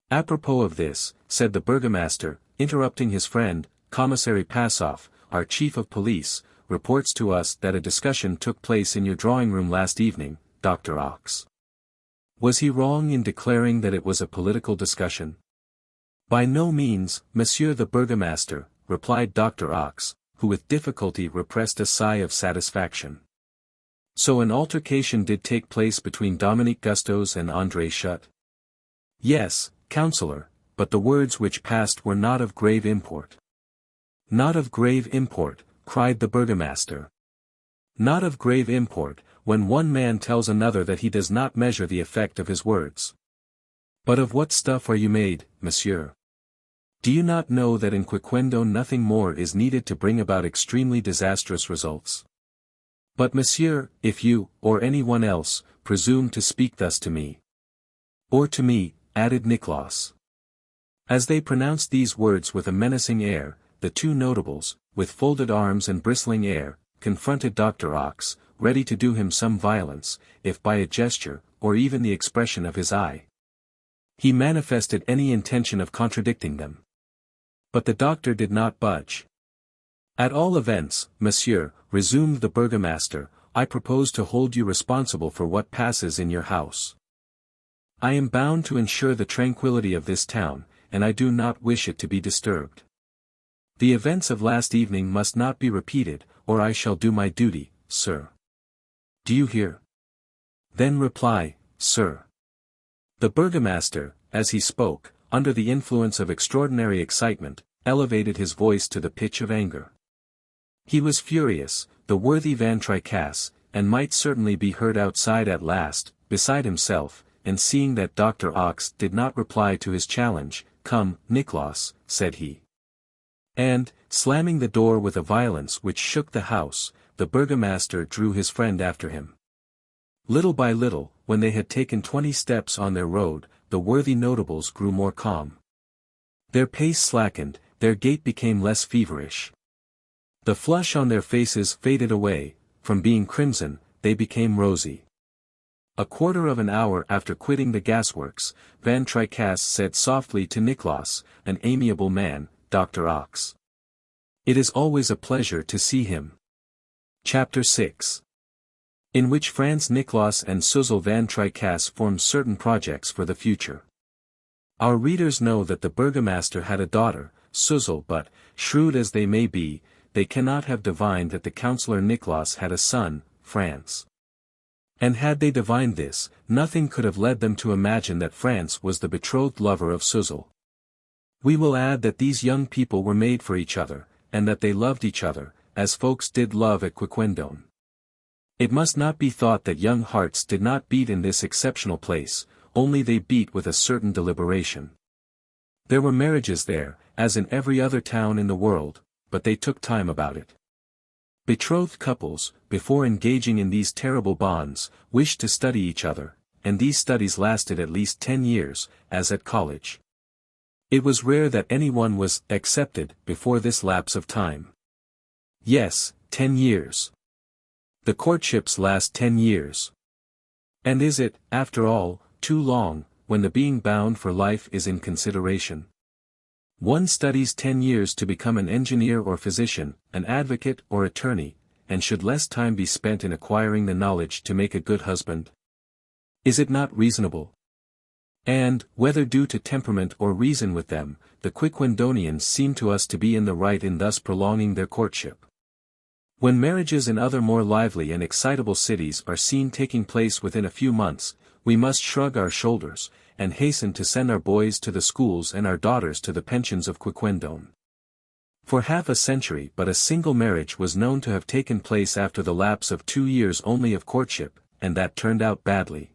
Apropos of this, said the burgomaster, interrupting his friend, Commissary Passoff, our chief of police, reports to us that a discussion took place in your drawing-room last evening, Dr. Ox. Was he wrong in declaring that it was a political discussion? By no means, Monsieur the Burgomaster, replied Dr. Ox, who with difficulty repressed a sigh of satisfaction. So an altercation did take place between Dominique Gustos and André Schutt? Yes, Councillor, but the words which passed were not of grave import. Not of grave import, cried the burgomaster. Not of grave import, when one man tells another that he does not measure the effect of his words. But of what stuff are you made, monsieur? Do you not know that in Quiquendone nothing more is needed to bring about extremely disastrous results? But monsieur, if you, or any one else, presume to speak thus to me. Or to me, added Nicholas. As they pronounced these words with a menacing air, the two notables, with folded arms and bristling air, confronted Dr. Ox, ready to do him some violence, if by a gesture, or even the expression of his eye, he manifested any intention of contradicting them. But the doctor did not budge. At all events, monsieur, resumed the burgomaster, I propose to hold you responsible for what passes in your house. I am bound to ensure the tranquility of this town, and I do not wish it to be disturbed. The events of last evening must not be repeated, or I shall do my duty, sir. Do you hear? Then reply, sir. The burgomaster, as he spoke, under the influence of extraordinary excitement, elevated his voice to the pitch of anger. He was furious, the worthy Van Tricasse, and might certainly be heard outside at last, beside himself, and seeing that Dr. Ox did not reply to his challenge, "Come, Nicholas," said he. And, slamming the door with a violence which shook the house, the burgomaster drew his friend after him. Little by little, when they had taken 20 steps on their road, the worthy notables grew more calm. Their pace slackened, their gait became less feverish. The flush on their faces faded away, from being crimson, they became rosy. A quarter of an hour after quitting the gasworks, Van Tricasse said softly to Nicholas, an amiable man, Dr. Ox. It is always a pleasure to see him. Chapter 6. In which Franz Nicholas and Suzel Van Tricasse form certain projects for the future. Our readers know that the burgomaster had a daughter, Suzel, but, shrewd as they may be, they cannot have divined that the councillor Nicholas had a son, Franz. And had they divined this, nothing could have led them to imagine that Franz was the betrothed lover of Suzel. We will add that these young people were made for each other, and that they loved each other, as folks did love at Quiquendone. It must not be thought that young hearts did not beat in this exceptional place, only they beat with a certain deliberation. There were marriages there, as in every other town in the world, but they took time about it. Betrothed couples, before engaging in these terrible bonds, wished to study each other, and these studies lasted at least 10 years, as at college. It was rare that anyone was accepted before this lapse of time. Yes, 10 years. The courtships last 10 years. And is it, after all, too long, when the being bound for life is in consideration? One studies 10 years to become an engineer or physician, an advocate or attorney, and should less time be spent in acquiring the knowledge to make a good husband? Is it not reasonable? And, whether due to temperament or reason with them, the Quiquendonians seem to us to be in the right in thus prolonging their courtship. When marriages in other more lively and excitable cities are seen taking place within a few months, we must shrug our shoulders, and hasten to send our boys to the schools and our daughters to the pensions of Quiquendone. For half a century but a single marriage was known to have taken place after the lapse of 2 years only of courtship, and that turned out badly.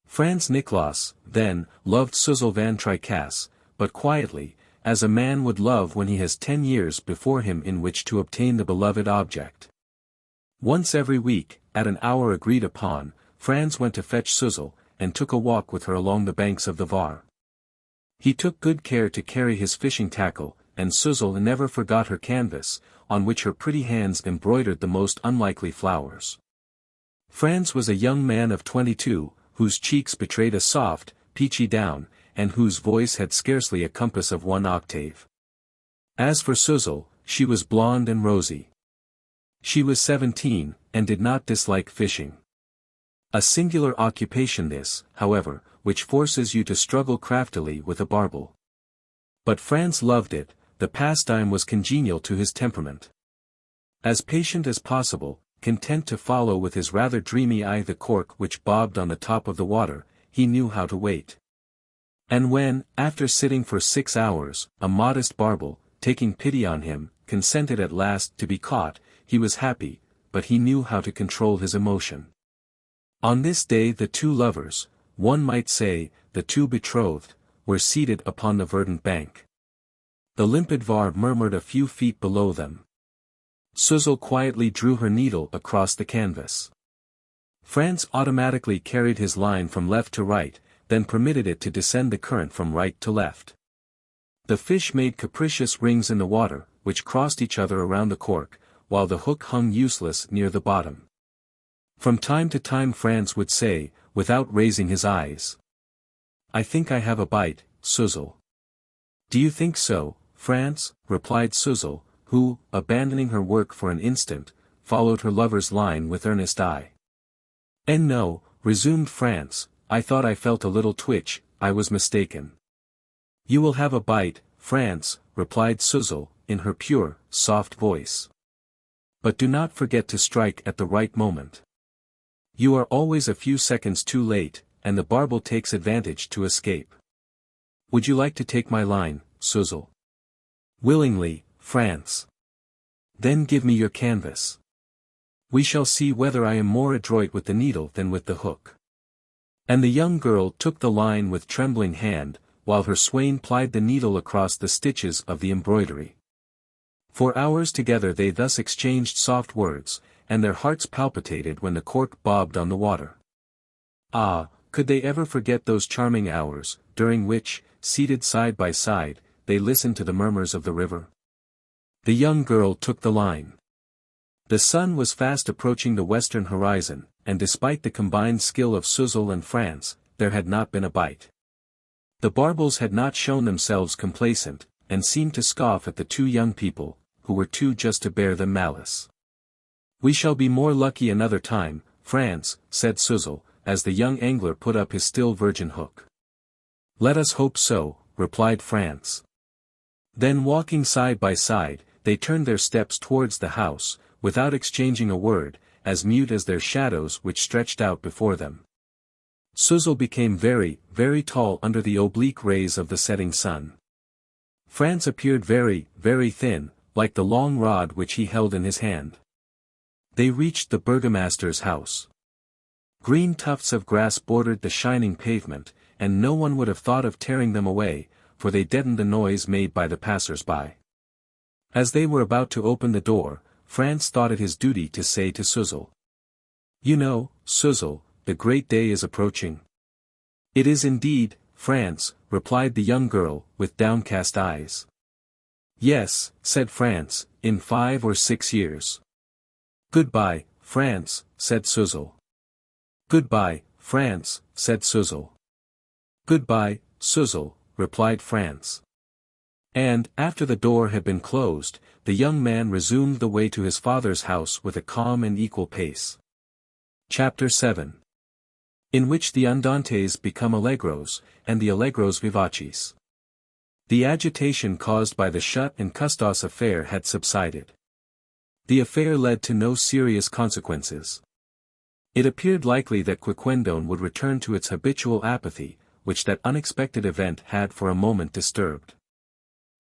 Franz Niklaus, then, loved Suzel van Tricasse, but quietly, as a man would love when he has 10 years before him in which to obtain the beloved object. Once every week, at an hour agreed upon, Franz went to fetch Suzel, and took a walk with her along the banks of the Var. He took good care to carry his fishing tackle, and Suzel never forgot her canvas, on which her pretty hands embroidered the most unlikely flowers. Franz was a young man of 22, whose cheeks betrayed a soft, peachy down, and whose voice had scarcely a compass of 1 octave. As for Suzel, she was blonde and rosy. She was 17, and did not dislike fishing. A singular occupation this, however, which forces you to struggle craftily with a barbel. But Franz loved it, the pastime was congenial to his temperament. As patient as possible, content to follow with his rather dreamy eye the cork which bobbed on the top of the water, he knew how to wait. And when, after sitting for 6 hours, a modest barbel, taking pity on him, consented at last to be caught, he was happy, but he knew how to control his emotion. On this day the two lovers, one might say, the two betrothed, were seated upon the verdant bank. The limpid Var murmured a few feet below them. Suzel quietly drew her needle across the canvas. Franz automatically carried his line from left to right, then permitted it to descend the current from right to left. The fish made capricious rings in the water, which crossed each other around the cork, while the hook hung useless near the bottom. From time to time Franz would say, without raising his eyes, "I think I have a bite, Suzel." "Do you think so, Franz?" replied Suzel, who, abandoning her work for an instant, followed her lover's line with earnest eye. "And no," resumed Franz, "I thought I felt a little twitch, I was mistaken." "You will have a bite, Franz," replied Suzel, in her pure, soft voice. "But do not forget to strike at the right moment. You are always a few seconds too late, and the barbel takes advantage to escape. Would you like to take my line, Suzel?" "Willingly, Franz." "Then give me your canvas. We shall see whether I am more adroit with the needle than with the hook." And the young girl took the line with trembling hand, while her swain plied the needle across the stitches of the embroidery. For hours together they thus exchanged soft words, and their hearts palpitated when the cork bobbed on the water. Ah, could they ever forget those charming hours, during which, seated side by side, they listened to the murmurs of the river? The young girl took the line. The sun was fast approaching the western horizon, and despite the combined skill of Suzel and Franz, there had not been a bite. The barbels had not shown themselves complacent, and seemed to scoff at the two young people, who were too just to bear them malice. "We shall be more lucky another time, Franz," said Suzel, as the young angler put up his still virgin hook. "Let us hope so," replied Franz. Then walking side by side, they turned their steps towards the house, without exchanging a word, as mute as their shadows which stretched out before them. Suzel became very, very tall under the oblique rays of the setting sun. Franz appeared very, very thin, like the long rod which he held in his hand. They reached the burgomaster's house. Green tufts of grass bordered the shining pavement, and no one would have thought of tearing them away, for they deadened the noise made by the passers-by. As they were about to open the door, Franz thought it his duty to say to Suzel, "You know, Suzel, the great day is approaching." "It is indeed, Franz," replied the young girl, with downcast eyes. "Yes," said Franz, "in 5 or 6 years." "Goodbye, Franz," said Suzel. "Goodbye, Franz," said Suzel. "Goodbye, Suzel," replied Franz. And, after the door had been closed, the young man resumed the way to his father's house with a calm and equal pace. Chapter 7. In which the Andantes become Allegros, and the Allegros Vivaces. The agitation caused by the Shut and Custos affair had subsided. The affair led to no serious consequences. It appeared likely that Quiquendone would return to its habitual apathy, which that unexpected event had for a moment disturbed.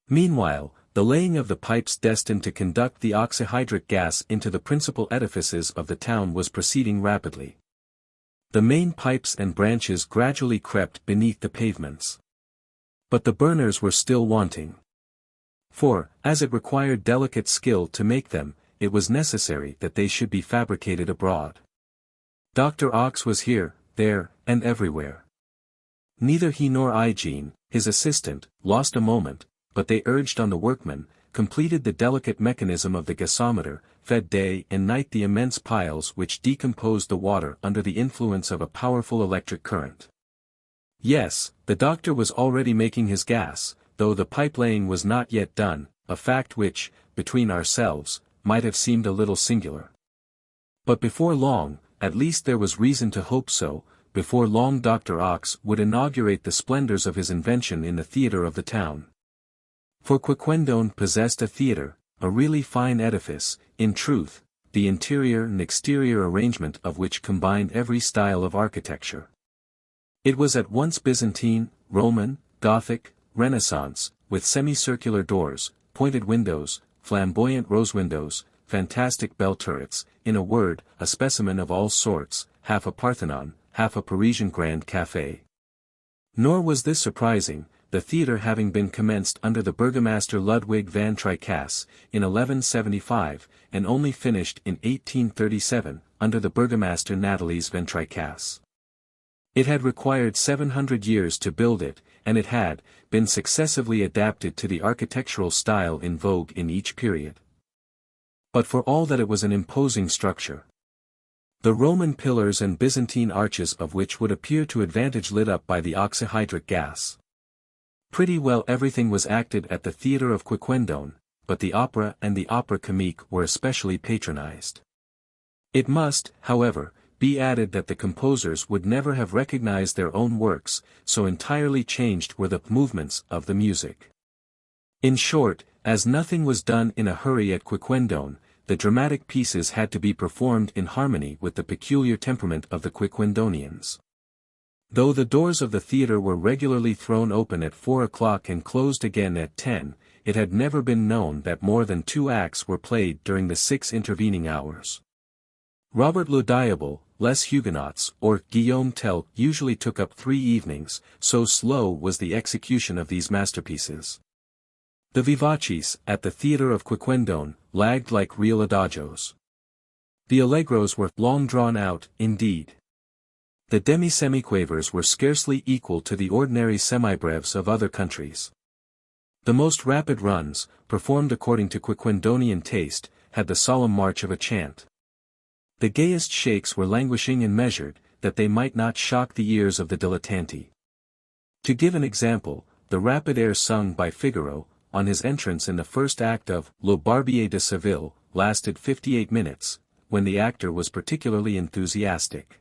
Meanwhile, the laying of the pipes destined to conduct the oxyhydric gas into the principal edifices of the town was proceeding rapidly. The main pipes and branches gradually crept beneath the pavements. But the burners were still wanting. For, as it required delicate skill to make them, it was necessary that they should be fabricated abroad. Dr. Ox was here, there, and everywhere. Neither he nor Ygene, his assistant, lost a moment, but they urged on the workmen, completed the delicate mechanism of the gasometer, fed day and night the immense piles which decomposed the water under the influence of a powerful electric current. Yes, the doctor was already making his gas, though the pipe-laying was not yet done, a fact which, between ourselves, might have seemed a little singular. But before long, at least there was reason to hope so, before long Dr. Ox would inaugurate the splendors of his invention in the theatre of the town. For Quiquendone possessed a theatre, a really fine edifice, in truth, the interior and exterior arrangement of which combined every style of architecture. It was at once Byzantine, Roman, Gothic, Renaissance, with semicircular doors, pointed windows, flamboyant rose windows, fantastic bell turrets, in a word, a specimen of all sorts, half a Parthenon, half a Parisian Grand Café. Nor was this surprising, the theatre having been commenced under the burgomaster Ludwig van Tricasse, in 1175, and only finished in 1837, under the burgomaster Nathalie's van Tricasse. It had required 700 years to build it, and it had been successively adapted to the architectural style in vogue in each period. But for all that it was an imposing structure. The Roman pillars and Byzantine arches of which would appear to advantage lit up by the oxyhydric gas. Pretty well everything was acted at the theatre of Quiquendone, but the opera and the opera comique were especially patronized. It must, however, be added that the composers would never have recognized their own works, so entirely changed were the movements of the music. In short, as nothing was done in a hurry at Quiquendone, the dramatic pieces had to be performed in harmony with the peculiar temperament of the Quiquendonians. Though the doors of the theatre were regularly thrown open at 4 o'clock and closed again at 10, it had never been known that more than 2 acts were played during the 6 intervening hours. Robert le Diable, Les Huguenots, or Guillaume Tell usually took up 3 evenings, so slow was the execution of these masterpieces. The Vivaces, at the theatre of Quiquendone, lagged like real adagios. The Allegros were long drawn out, indeed. The demi-semiquavers were scarcely equal to the ordinary semibreves of other countries. The most rapid runs, performed according to Quiquendonian taste, had the solemn march of a chant. The gayest shakes were languishing and measured, that they might not shock the ears of the dilettanti. To give an example, the rapid air sung by Figaro, on his entrance in the first act of Le Barbier de Seville, lasted 58 minutes, when the actor was particularly enthusiastic.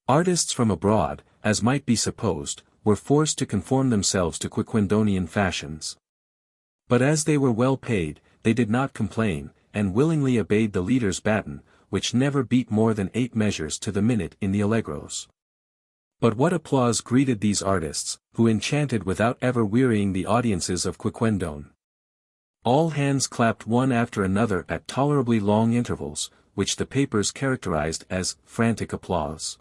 Artists from abroad, as might be supposed, were forced to conform themselves to Quiquendonian fashions. But as they were well paid, they did not complain, and willingly obeyed the leader's baton, which never beat more than 8 measures to the minute in the Allegros. But what applause greeted these artists, who enchanted without ever wearying the audiences of Quiquendone. All hands clapped one after another at tolerably long intervals, which the papers characterized as frantic applause.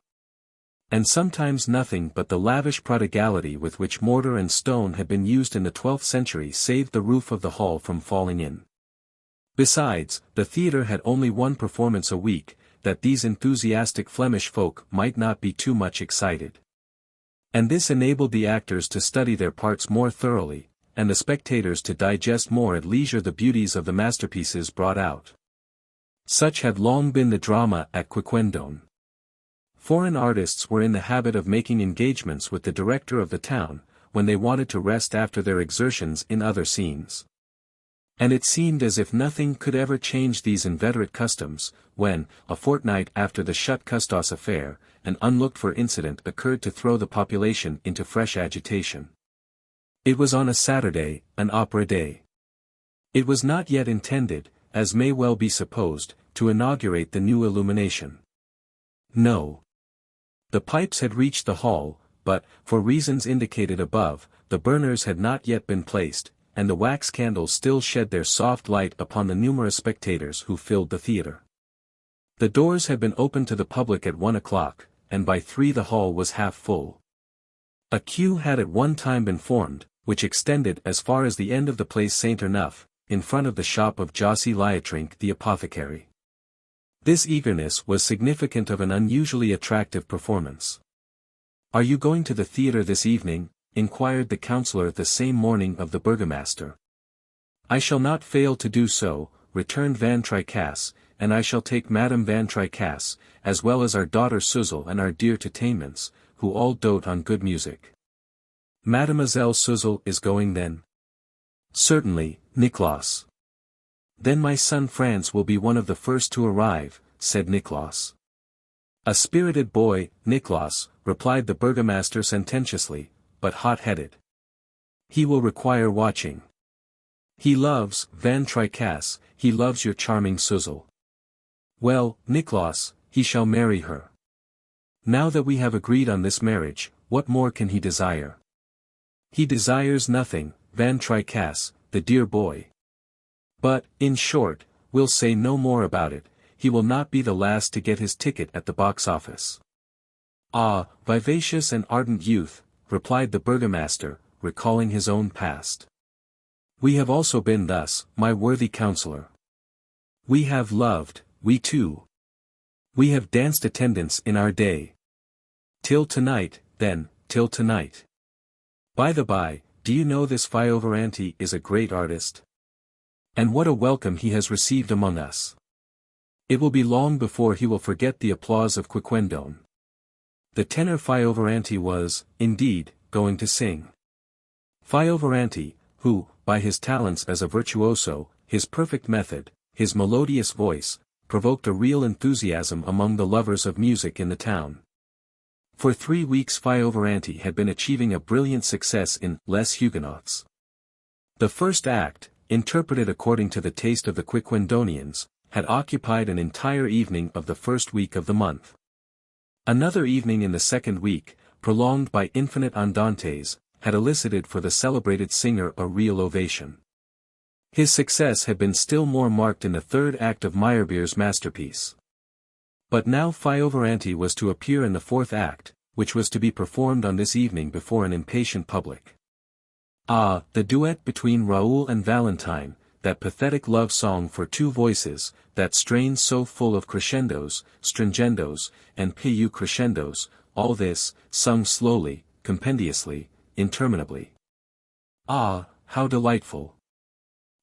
And sometimes nothing but the lavish prodigality with which mortar and stone had been used in the 12th century saved the roof of the hall from falling in. Besides, the theatre had only 1 performance a week, that these enthusiastic Flemish folk might not be too much excited. And this enabled the actors to study their parts more thoroughly, and the spectators to digest more at leisure the beauties of the masterpieces brought out. Such had long been the drama at Quiquendone. Foreign artists were in the habit of making engagements with the director of the town, when they wanted to rest after their exertions in other scenes. And it seemed as if nothing could ever change these inveterate customs, when, a fortnight after the Chute Custos affair, an unlooked-for incident occurred to throw the population into fresh agitation. It was on a Saturday, an opera day. It was not yet intended, as may well be supposed, to inaugurate the new illumination. No. The pipes had reached the hall, but, for reasons indicated above, the burners had not yet been placed, and the wax candles still shed their soft light upon the numerous spectators who filled the theatre. The doors had been opened to the public at 1 o'clock, and by 3 the hall was half full. A queue had at one time been formed, which extended as far as the end of the Place Saint-Ernest, in front of the shop of Josy Liatrink the apothecary. This eagerness was significant of an unusually attractive performance. "Are you going to the theatre this evening?" inquired the councillor the same morning of the burgomaster. "I shall not fail to do so," returned Van Tricasse, "and I shall take Madame Van Tricasse, as well as our daughter Suzel and our dear Titanements, who all dote on good music." "Mademoiselle Suzel is going then?" "Certainly, Nicolas." "Then my son France will be one of the first to arrive," said Nicolas. "A spirited boy, Nicolas," replied the burgomaster sententiously, but hot-headed. "He will require watching. He loves, Van Tricasse, he loves your charming Suzel. Well, Nicolas, he shall marry her. Now that we have agreed on this marriage, what more can he desire? He desires nothing, Van Tricasse, the dear boy. But, in short, we'll say no more about it, he will not be the last to get his ticket at the box office." "Ah, vivacious and ardent youth," replied the burgomaster, recalling his own past. "We have also been thus, my worthy counsellor. We have loved, we too. We have danced attendance in our day. Till tonight, then, till tonight. By the by, do you know this Fiovaranti is a great artist? And what a welcome he has received among us. It will be long before he will forget the applause of Quiquendone." The tenor Fiovaranti was, indeed, going to sing. Fiovaranti, who, by his talents as a virtuoso, his perfect method, his melodious voice, provoked a real enthusiasm among the lovers of music in the town. For 3 weeks Fiovaranti had been achieving a brilliant success in Les Huguenots. The first act, interpreted according to the taste of the Quiquendonians, had occupied an entire evening of the first week of the month. Another evening in the second week, prolonged by infinite andantes, had elicited for the celebrated singer a real ovation. His success had been still more marked in the third act of Meyerbeer's masterpiece. But now Fiovaranti was to appear in the fourth act, which was to be performed on this evening before an impatient public. Ah, the duet between Raoul and Valentine, that pathetic love song for 2 voices, that strain so full of crescendos, stringendos, and piu crescendos, all this, sung slowly, compendiously, interminably. Ah, how delightful!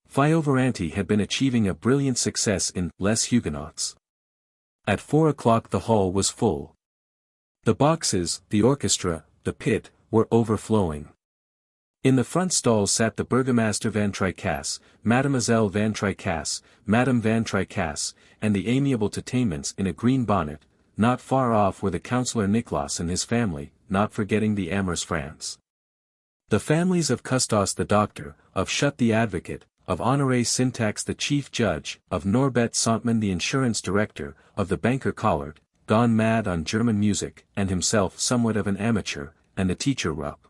Fiovaranti had been achieving a brilliant success in Les Huguenots. At 4 o'clock the hall was full. The boxes, the orchestra, the pit, were overflowing. In the front stall sat the burgomaster Van Tricasse, Mademoiselle Van Tricasse, Madame Van Tricasse, and the amiable Titanements in a green bonnet. Not far off were the councillor Nicolas and his family, not forgetting the amorous France. The families of Custos the doctor, of Chute the advocate, of Honoré Syntax the chief judge, of Norbert Sontman the insurance director, of the banker Collard, gone mad on German music, and himself somewhat of an amateur, and the teacher Rupp.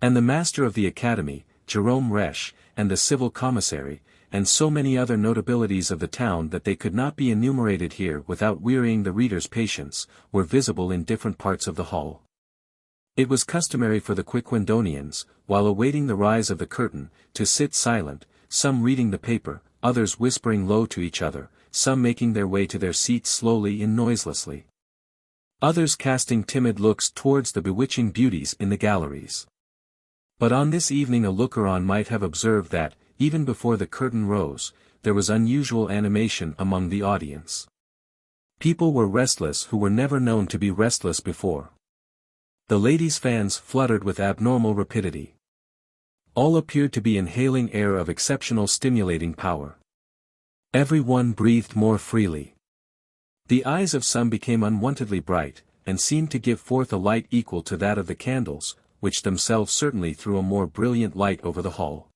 And the master of the academy, Jerome Resch, and the civil commissary, and so many other notabilities of the town that they could not be enumerated here without wearying the reader's patience, were visible in different parts of the hall. It was customary for the Quiquendonians, while awaiting the rise of the curtain, to sit silent, some reading the paper, others whispering low to each other, some making their way to their seats slowly and noiselessly. Others casting timid looks towards the bewitching beauties in the galleries. But on this evening a looker-on might have observed that, even before the curtain rose, there was unusual animation among the audience. People were restless who were never known to be restless before. The ladies' fans fluttered with abnormal rapidity. All appeared to be inhaling air of exceptional stimulating power. Every one breathed more freely. The eyes of some became unwontedly bright, and seemed to give forth a light equal to that of the candles, which themselves certainly threw a more brilliant light over the hall.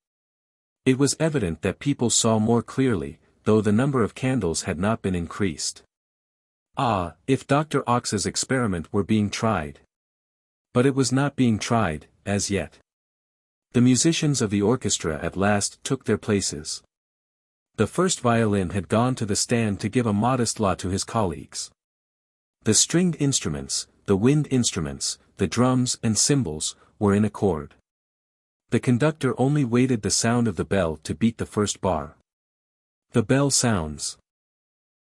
It was evident that people saw more clearly, though the number of candles had not been increased. Ah, if Dr. Ox's experiment were being tried! But it was not being tried, as yet. The musicians of the orchestra at last took their places. The first violin had gone to the stand to give a modest la to his colleagues. The stringed instruments, the wind instruments, the drums and cymbals, were in accord. The conductor only waited the sound of the bell to beat the first bar. The bell sounds.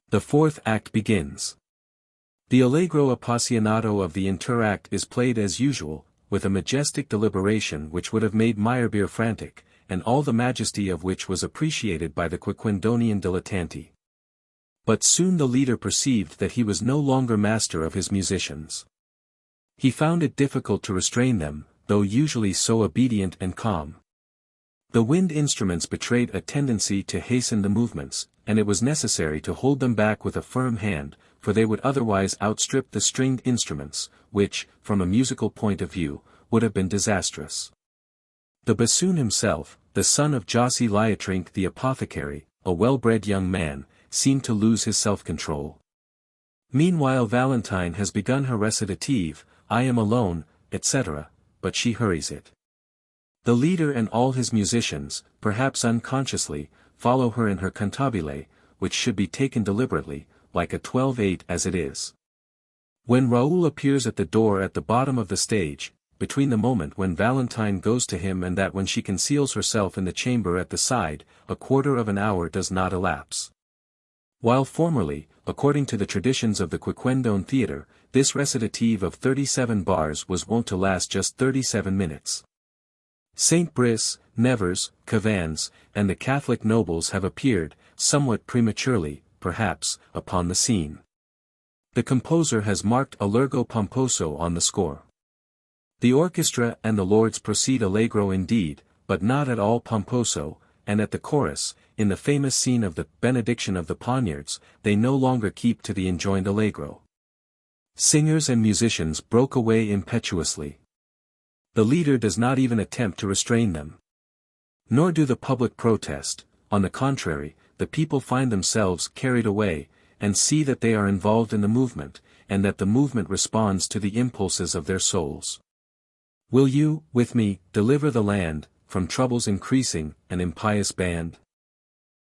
The fourth act begins. The Allegro appassionato of the interact is played as usual, with a majestic deliberation which would have made Meyerbeer frantic, and all the majesty of which was appreciated by the Quiquendonian dilettanti. But soon the leader perceived that he was no longer master of his musicians. He found it difficult to restrain them, though usually so obedient and calm. The wind instruments betrayed a tendency to hasten the movements, and it was necessary to hold them back with a firm hand, for they would otherwise outstrip the stringed instruments, which, from a musical point of view, would have been disastrous. The bassoon himself, the son of Jossi Liatrink the apothecary, a well-bred young man, seemed to lose his self-control. Meanwhile Valentine has begun her recitative, I am alone, etc., but she hurries it. The leader and all his musicians, perhaps unconsciously, follow her in her cantabile, which should be taken deliberately, like a 12/8 as it is. When Raoul appears at the door at the bottom of the stage, between the moment when Valentine goes to him and that when she conceals herself in the chamber at the side, a quarter of an hour does not elapse. While formerly, according to the traditions of the Quiquendone theatre, this recitative of 37 bars was wont to last just 37 minutes. Saint Brice, Nevers, Cavans, and the Catholic nobles have appeared, somewhat prematurely, perhaps, upon the scene. The composer has marked Allegro pomposo on the score. The orchestra and the lords proceed allegro indeed, but not at all pomposo, and at the chorus, in the famous scene of the benediction of the poniards, they no longer keep to the enjoined allegro. Singers and musicians broke away impetuously. The leader does not even attempt to restrain them. Nor do the public protest, on the contrary, the people find themselves carried away, and see that they are involved in the movement, and that the movement responds to the impulses of their souls. Will you, with me, deliver the land, from troubles increasing, an impious band?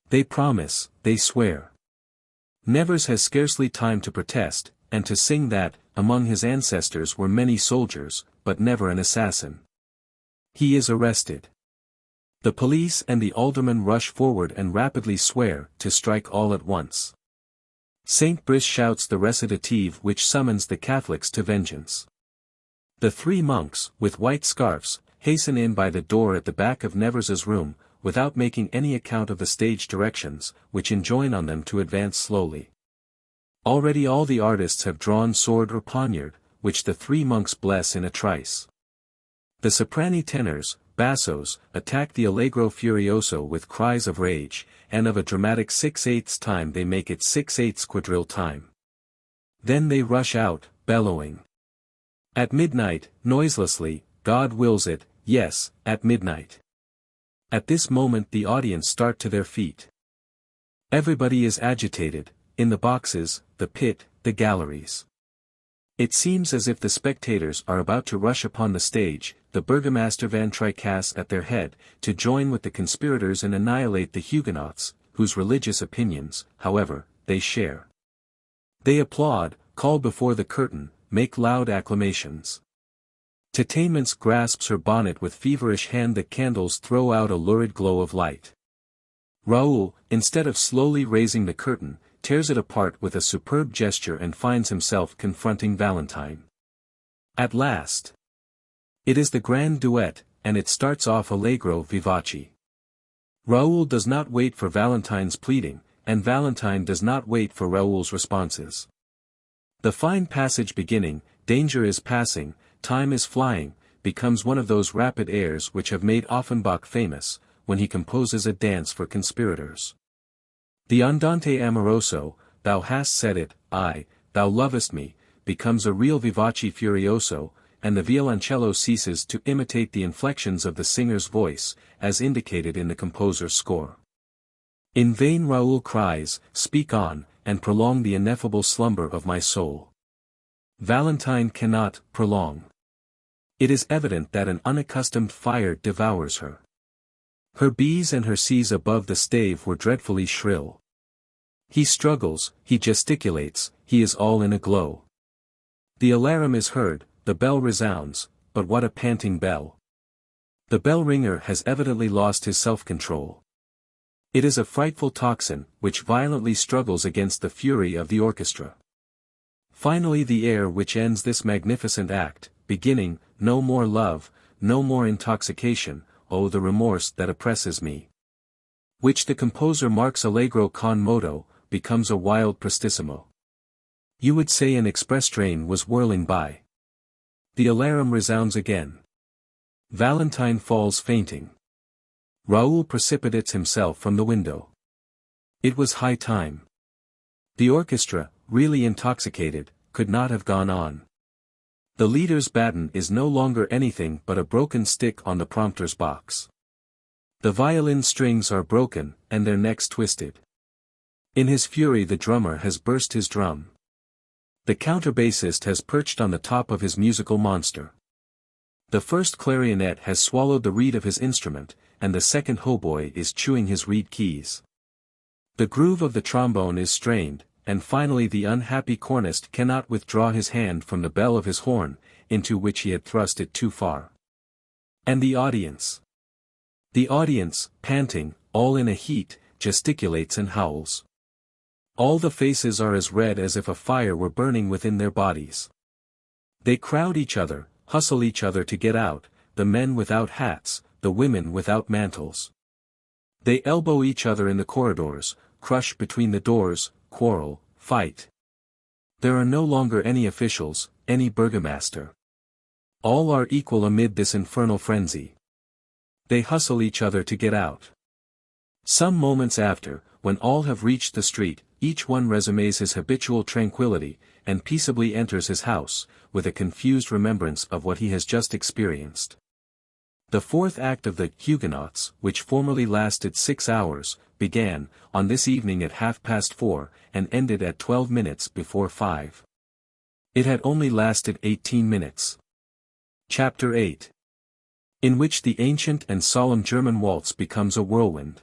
They promise, they swear. Nevers has scarcely time to protest, and to sing that, among his ancestors were many soldiers, but never an assassin. He is arrested. The police and the aldermen rush forward and rapidly swear, to strike all at once. Saint Brice shouts the recitative which summons the Catholics to vengeance. The three monks, with white scarfs, hasten in by the door at the back of Nevers's room, without making any account of the stage directions, which enjoin on them to advance slowly. Already all the artists have drawn sword or poniard, which the three monks bless in a trice. The soprani tenors, bassos, attack the allegro furioso with cries of rage, and of a dramatic 6/8 time they make it 6/8 quadrille time. Then they rush out, bellowing. At midnight, noiselessly, God wills it, yes, at midnight. At this moment the audience start to their feet. Everybody is agitated, in the boxes, the pit, the galleries. It seems as if the spectators are about to rush upon the stage, the Burgomaster Van Tricasse at their head, to join with the conspirators and annihilate the Huguenots, whose religious opinions, however, they share. They applaud, call before the curtain, make loud acclamations. Titanements grasps her bonnet with feverish hand, the candles throw out a lurid glow of light. Raoul, instead of slowly raising the curtain, tears it apart with a superb gesture and finds himself confronting Valentine. At last. It is the grand duet, and it starts off allegro vivace. Raoul does not wait for Valentine's pleading, and Valentine does not wait for Raoul's responses. The fine passage beginning, danger is passing, Time is Flying, becomes one of those rapid airs which have made Offenbach famous, when he composes a dance for conspirators. The Andante Amoroso, Thou hast said it, Thou lovest me, becomes a real vivace furioso, and the violoncello ceases to imitate the inflections of the singer's voice, as indicated in the composer's score. In vain Raoul cries, Speak on, and prolong the ineffable slumber of my soul. Valentine cannot prolong. It is evident that an unaccustomed fire devours her. Her B's and her C's above the stave were dreadfully shrill. He struggles, he gesticulates, he is all in a glow. The alarum is heard, the bell resounds, but what a panting bell. The bell-ringer has evidently lost his self-control. It is a frightful tocsin, which violently struggles against the fury of the orchestra. Finally the air which ends this magnificent act, beginning, No more love, no more intoxication, oh the remorse that oppresses me, which the composer marks allegro con moto, becomes a wild prestissimo. You would say an express train was whirling by. The alarum resounds again. Valentine falls fainting. Raoul precipitates himself from the window. It was high time. The orchestra, really intoxicated, could not have gone on. The leader's baton is no longer anything but a broken stick on the prompter's box. The violin strings are broken, and their necks twisted. In his fury the drummer has burst his drum. The counterbassist has perched on the top of his musical monster. The first clarionet has swallowed the reed of his instrument, and the second hautboy is chewing his reed keys. The groove of the trombone is strained, and finally the unhappy cornist cannot withdraw his hand from the bell of his horn, into which he had thrust it too far. And the audience? The audience, panting, all in a heat, gesticulates and howls. All the faces are as red as if a fire were burning within their bodies. They crowd each other, hustle each other to get out, the men without hats, the women without mantles. They elbow each other in the corridors, crush between the doors, quarrel, fight. There are no longer any officials, any burgomaster. All are equal amid this infernal frenzy. They hustle each other to get out. Some moments after, when all have reached the street, each one resumes his habitual tranquility, and peaceably enters his house, with a confused remembrance of what he has just experienced. The fourth act of the Huguenots, which formerly lasted 6 hours, began, on this evening at 4:30, and ended at 12 minutes before 5. It had only lasted 18 minutes. Chapter 8. In which the ancient and solemn German waltz becomes a whirlwind.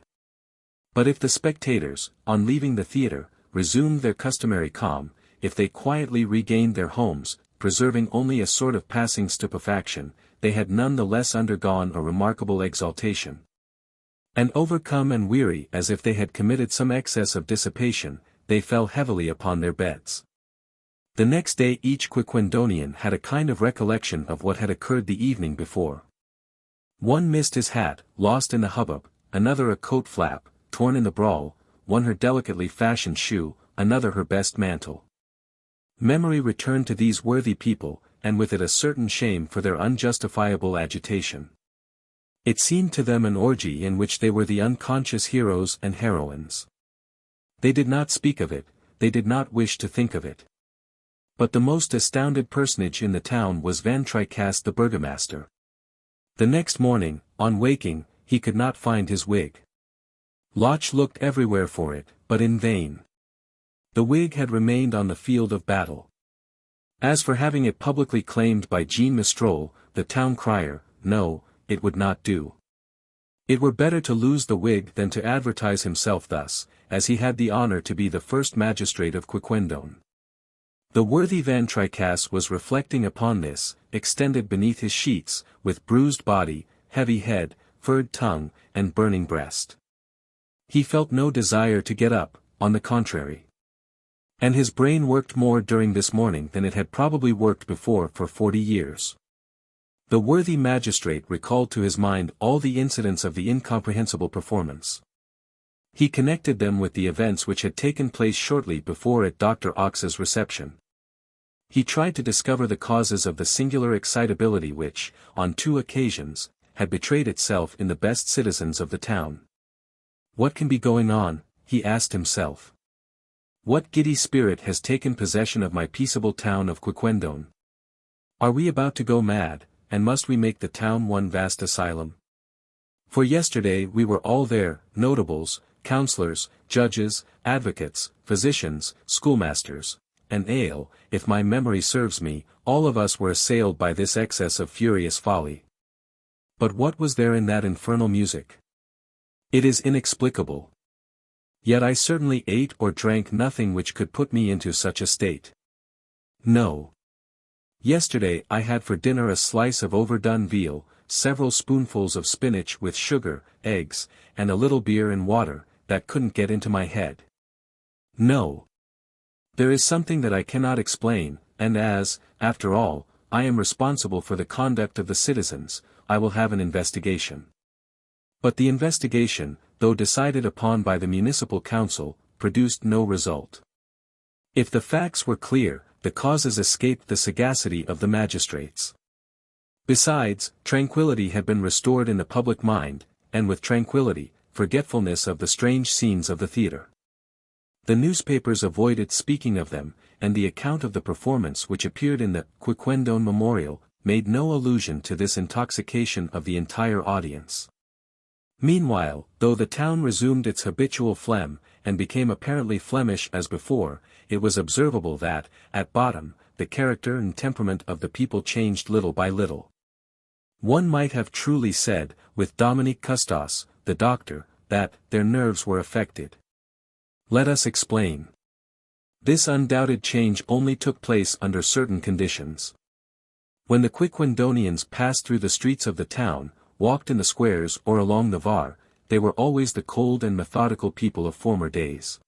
But if the spectators, on leaving the theatre, resumed their customary calm, if they quietly regained their homes, preserving only a sort of passing stupefaction, they had none the less undergone a remarkable exaltation. And overcome and weary as if they had committed some excess of dissipation, they fell heavily upon their beds. The next day each Quiquendonian had a kind of recollection of what had occurred the evening before. One missed his hat, lost in the hubbub, another a coat flap, torn in the brawl, one her delicately fashioned shoe, another her best mantle. Memory returned to these worthy people, and with it a certain shame for their unjustifiable agitation. It seemed to them an orgy in which they were the unconscious heroes and heroines. They did not speak of it, they did not wish to think of it. But the most astounded personage in the town was Van Tricasse the burgomaster. The next morning, on waking, he could not find his wig. Locke looked everywhere for it, but in vain. The wig had remained on the field of battle. As for having it publicly claimed by Jean Mistrol, the town crier, no, it would not do. It were better to lose the wig than to advertise himself thus, as he had the honor to be the first magistrate of Quiquendone. The worthy Van Tricasse was reflecting upon this, extended beneath his sheets, with bruised body, heavy head, furred tongue, and burning breast. He felt no desire to get up, on the contrary. And his brain worked more during this morning than it had probably worked before for 40 years. The worthy magistrate recalled to his mind all the incidents of the incomprehensible performance. He connected them with the events which had taken place shortly before at Dr. Ox's reception. He tried to discover the causes of the singular excitability which, on 2 occasions, had betrayed itself in the best citizens of the town. What can be going on, he asked himself. What giddy spirit has taken possession of my peaceable town of Quiquendone? Are we about to go mad, and must we make the town one vast asylum? For yesterday we were all there, notables, councillors, judges, advocates, physicians, schoolmasters, and if my memory serves me, all of us were assailed by this excess of furious folly. But what was there in that infernal music? It is inexplicable. Yet I certainly ate or drank nothing which could put me into such a state. No. Yesterday I had for dinner a slice of overdone veal, several spoonfuls of spinach with sugar, eggs, and a little beer and water, that couldn't get into my head. No. There is something that I cannot explain, and as, after all, I am responsible for the conduct of the citizens, I will have an investigation. But the investigation, though decided upon by the municipal council, produced no result. If the facts were clear, the causes escaped the sagacity of the magistrates. Besides, tranquility had been restored in the public mind, and with tranquility, forgetfulness of the strange scenes of the theatre. The newspapers avoided speaking of them, and the account of the performance which appeared in the Quiquendone Memorial, made no allusion to this intoxication of the entire audience. Meanwhile, though the town resumed its habitual phlegm, and became apparently Flemish as before, it was observable that, at bottom, the character and temperament of the people changed little by little. One might have truly said, with Dominique Custos, the doctor, that their nerves were affected. Let us explain. This undoubted change only took place under certain conditions. When the Quiquendonians passed through the streets of the town, walked in the squares or along the Var, they were always the cold and methodical people of former days.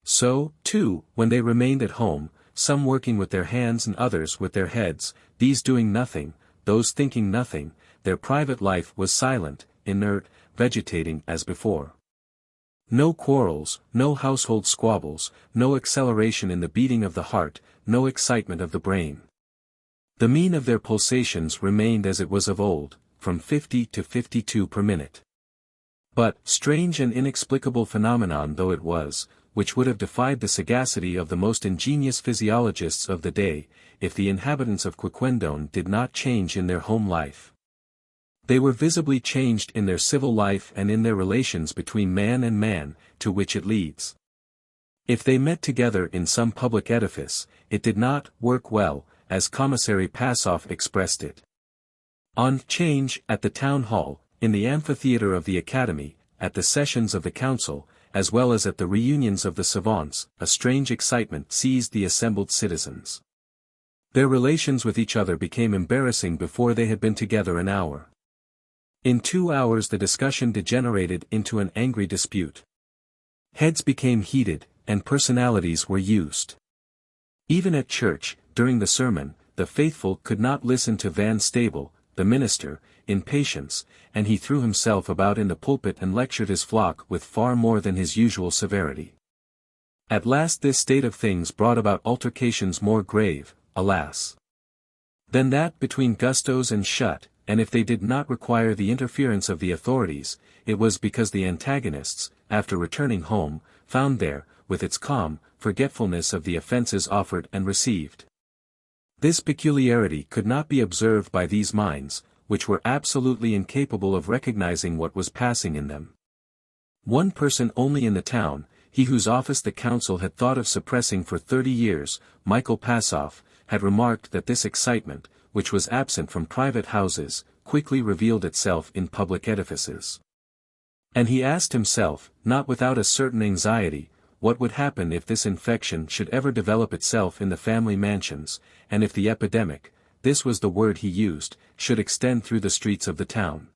So, too, when they remained at home, some working with their hands and others with their heads, these doing nothing, those thinking nothing, their private life was silent, inert, vegetating as before. No quarrels, no household squabbles, no acceleration in the beating of the heart, no excitement of the brain. The mean of their pulsations remained as it was of old, from 50 to 52 per minute. But, strange and inexplicable phenomenon though it was, which would have defied the sagacity of the most ingenious physiologists of the day, if the inhabitants of Quiquendone did not change in their home life. They were visibly changed in their civil life and in their relations between man and man, to which it leads. If they met together in some public edifice, it did not work well, as Commissary Passoff expressed it. On change, at the town hall, in the amphitheatre of the academy, at the sessions of the council, as well as at the reunions of the savants, a strange excitement seized the assembled citizens. Their relations with each other became embarrassing before they had been together an hour. In 2 hours the discussion degenerated into an angry dispute. Heads became heated, and personalities were used. Even at church, during the sermon, the faithful could not listen to Van Stabel, the minister, in patience, and he threw himself about in the pulpit and lectured his flock with far more than his usual severity. At last this state of things brought about altercations more grave, alas, than that between Gustos and Schutt, and if they did not require the interference of the authorities, it was because the antagonists, after returning home, found there, with its calm, forgetfulness of the offences offered and received. This peculiarity could not be observed by these minds, which were absolutely incapable of recognizing what was passing in them. One person only in the town, he whose office the council had thought of suppressing for 30 years, Michael Passoff, had remarked that this excitement, which was absent from private houses, quickly revealed itself in public edifices. And he asked himself, not without a certain anxiety, what would happen if this infection should ever develop itself in the family mansions, and if the epidemic, this was the word he used, should extend through the streets of the town.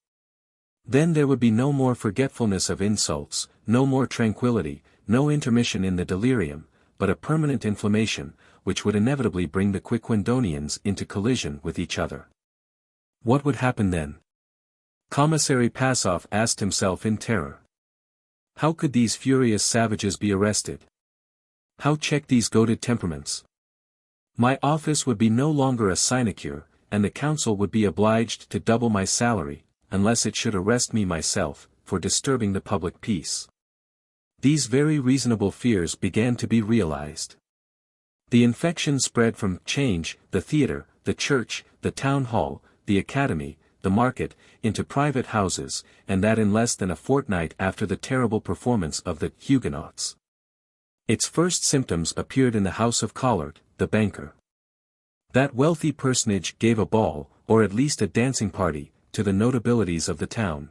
Then there would be no more forgetfulness of insults, no more tranquility, no intermission in the delirium, but a permanent inflammation, which would inevitably bring the Quiquendonians into collision with each other. What would happen then? Commissary Passoff asked himself in terror. How could these furious savages be arrested? How check these goaded temperaments? My office would be no longer a sinecure, and the council would be obliged to double my salary, unless it should arrest me myself, for disturbing the public peace. These very reasonable fears began to be realized. The infection spread from change, the theatre, the church, the town hall, the academy, the market, into private houses, and that in less than a fortnight after the terrible performance of the Huguenots. Its first symptoms appeared in the house of Collard, the banker. That wealthy personage gave a ball, or at least a dancing party, to the notabilities of the town.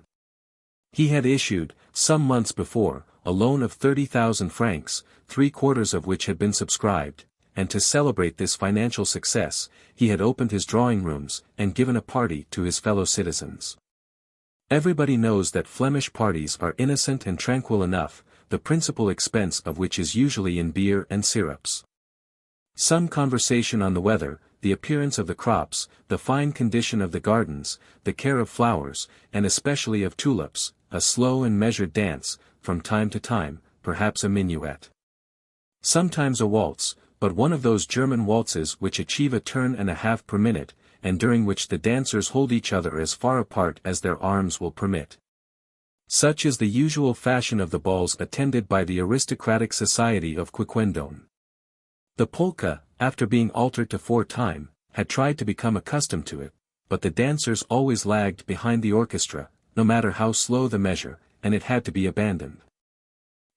He had issued, some months before, a loan of 30,000 francs, 3/4 of which had been subscribed, and to celebrate this financial success, he had opened his drawing rooms, and given a party to his fellow citizens. Everybody knows that Flemish parties are innocent and tranquil enough, the principal expense of which is usually in beer and syrups. Some conversation on the weather, the appearance of the crops, the fine condition of the gardens, the care of flowers, and especially of tulips, a slow and measured dance, from time to time, perhaps a minuet. Sometimes a waltz, but one of those German waltzes which achieve a turn and a half per minute, and during which the dancers hold each other as far apart as their arms will permit. Such is the usual fashion of the balls attended by the aristocratic society of Quiquendone. The polka, after being altered to 4/time, had tried to become accustomed to it, but the dancers always lagged behind the orchestra, no matter how slow the measure, and it had to be abandoned.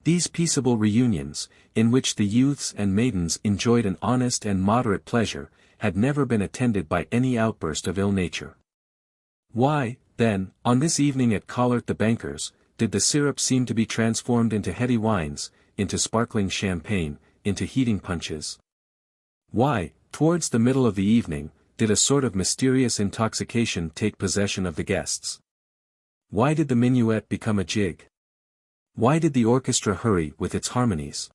These peaceable reunions, in which the youths and maidens enjoyed an honest and moderate pleasure, had never been attended by any outburst of ill nature. Why, then, on this evening at Collard the banker's, did the syrup seem to be transformed into heady wines, into sparkling champagne, into heating punches? Why, towards the middle of the evening, did a sort of mysterious intoxication take possession of the guests? Why did the minuet become a jig? Why did the orchestra hurry with its harmonies?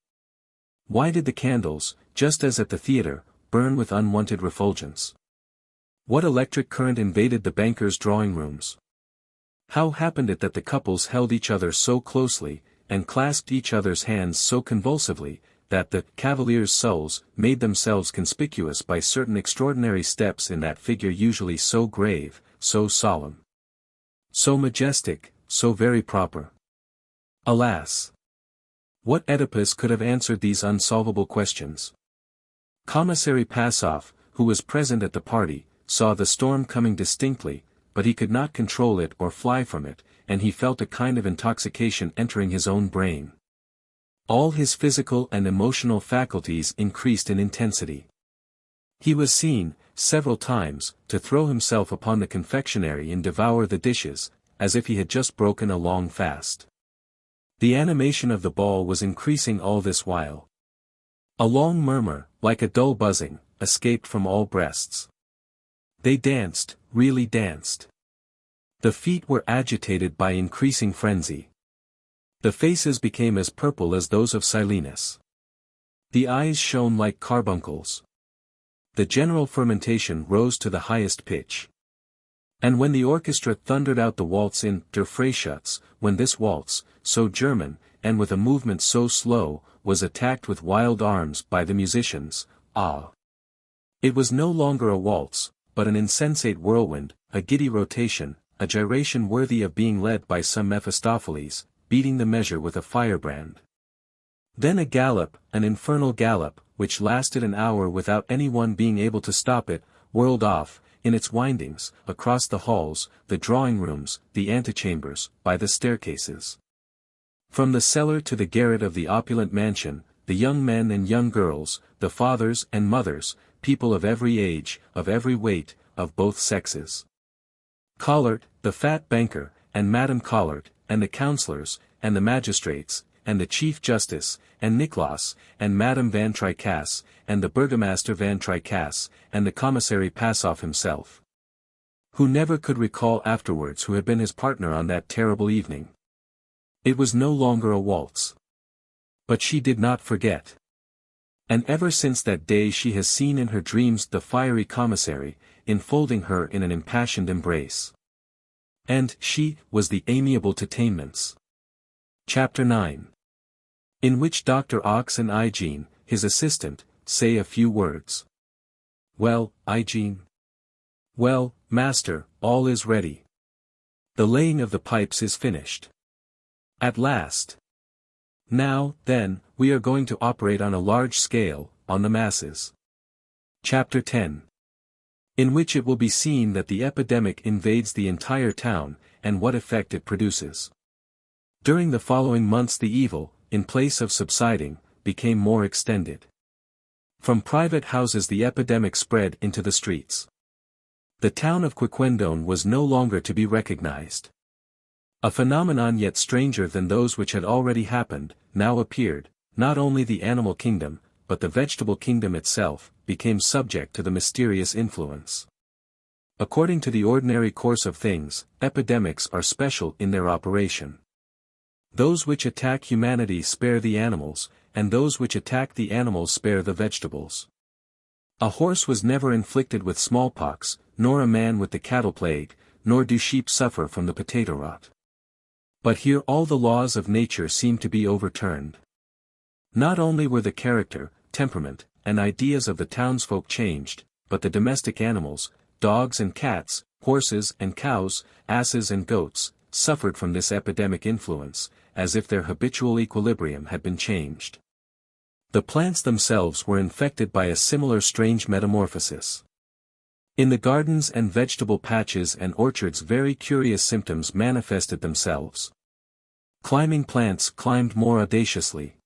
Why did the candles, just as at the theatre, burn with unwonted refulgence? What electric current invaded the banker's drawing rooms? How happened it that the couples held each other so closely, and clasped each other's hands so convulsively, that the cavaliers' souls made themselves conspicuous by certain extraordinary steps in that figure usually so grave, so solemn, so majestic, so very proper? Alas! What Oedipus could have answered these unsolvable questions? Commissary Passoff, who was present at the party, saw the storm coming distinctly, but he could not control it or fly from it, and he felt a kind of intoxication entering his own brain. All his physical and emotional faculties increased in intensity. He was seen, several times, to throw himself upon the confectionery and devour the dishes, as if he had just broken a long fast. The animation of the ball was increasing all this while. A long murmur, like a dull buzzing, escaped from all breasts. They danced, really danced. The feet were agitated by increasing frenzy. The faces became as purple as those of Silenus. The eyes shone like carbuncles. The general fermentation rose to the highest pitch. And when the orchestra thundered out the waltz in Der Freischütz, when this waltz, so German, and with a movement so slow, was attacked with wild arms by the musicians, ah! It was no longer a waltz, but an insensate whirlwind, a giddy rotation, a gyration worthy of being led by some Mephistopheles, beating the measure with a firebrand. Then a gallop, an infernal gallop, which lasted an hour without anyone being able to stop it, whirled off, in its windings, across the halls, the drawing rooms, the antechambers, by the staircases. From the cellar to the garret of the opulent mansion, the young men and young girls, the fathers and mothers, people of every age, of every weight, of both sexes. Collard, the fat banker, and Madame Collard, and the councillors, and the magistrates, and the Chief Justice, and Nicholas, and Madame Van Tricasse, and the Burgomaster Van Tricasse, and the Commissary Passoff himself. Who never could recall afterwards who had been his partner on that terrible evening. It was no longer a waltz. But she did not forget. And ever since that day she has seen in her dreams the fiery commissary, enfolding her in an impassioned embrace. And she was the amiable Titanements. Chapter 9. In which Dr. Ox and Igene, his assistant, say a few words. Well, Eugene? Well, master, all is ready. The laying of the pipes is finished. At last. Now, then, we are going to operate on a large scale, on the masses. Chapter 10. In which it will be seen that the epidemic invades the entire town, and what effect it produces. During the following months the evil, in place of subsiding, became more extended. From private houses the epidemic spread into the streets. The town of Quiquendone was no longer to be recognized. A phenomenon yet stranger than those which had already happened, now appeared. Not only the animal kingdom, but the vegetable kingdom itself, became subject to the mysterious influence. According to the ordinary course of things, epidemics are special in their operation. Those which attack humanity spare the animals, and those which attack the animals spare the vegetables. A horse was never inflicted with smallpox, nor a man with the cattle plague, nor do sheep suffer from the potato rot. But here all the laws of nature seem to be overturned. Not only were the character, temperament, and ideas of the townsfolk changed, but the domestic animals, dogs and cats, horses and cows, asses and goats, suffered from this epidemic influence, as if their habitual equilibrium had been changed. The plants themselves were infected by a similar strange metamorphosis. In the gardens and vegetable patches and orchards very curious symptoms manifested themselves. Climbing plants climbed more audaciously.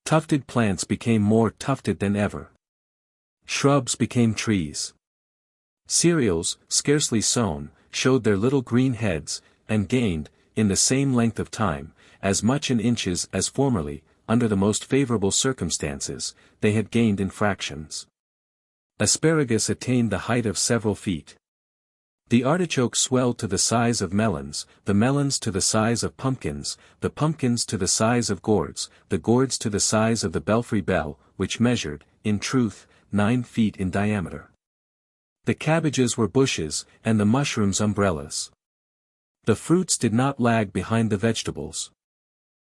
Tufted plants became more tufted than ever. Shrubs became trees. Cereals, scarcely sown, showed their little green heads, and gained, in the same length of time, as much in inches as formerly. Under the most favorable circumstances, they had gained in fractions. Asparagus attained the height of several feet. The artichoke swelled to the size of melons, the melons to the size of pumpkins, the pumpkins to the size of gourds, the gourds to the size of the belfry bell, which measured, in truth, 9 feet in diameter. The cabbages were bushes, and the mushrooms umbrellas. The fruits did not lag behind the vegetables.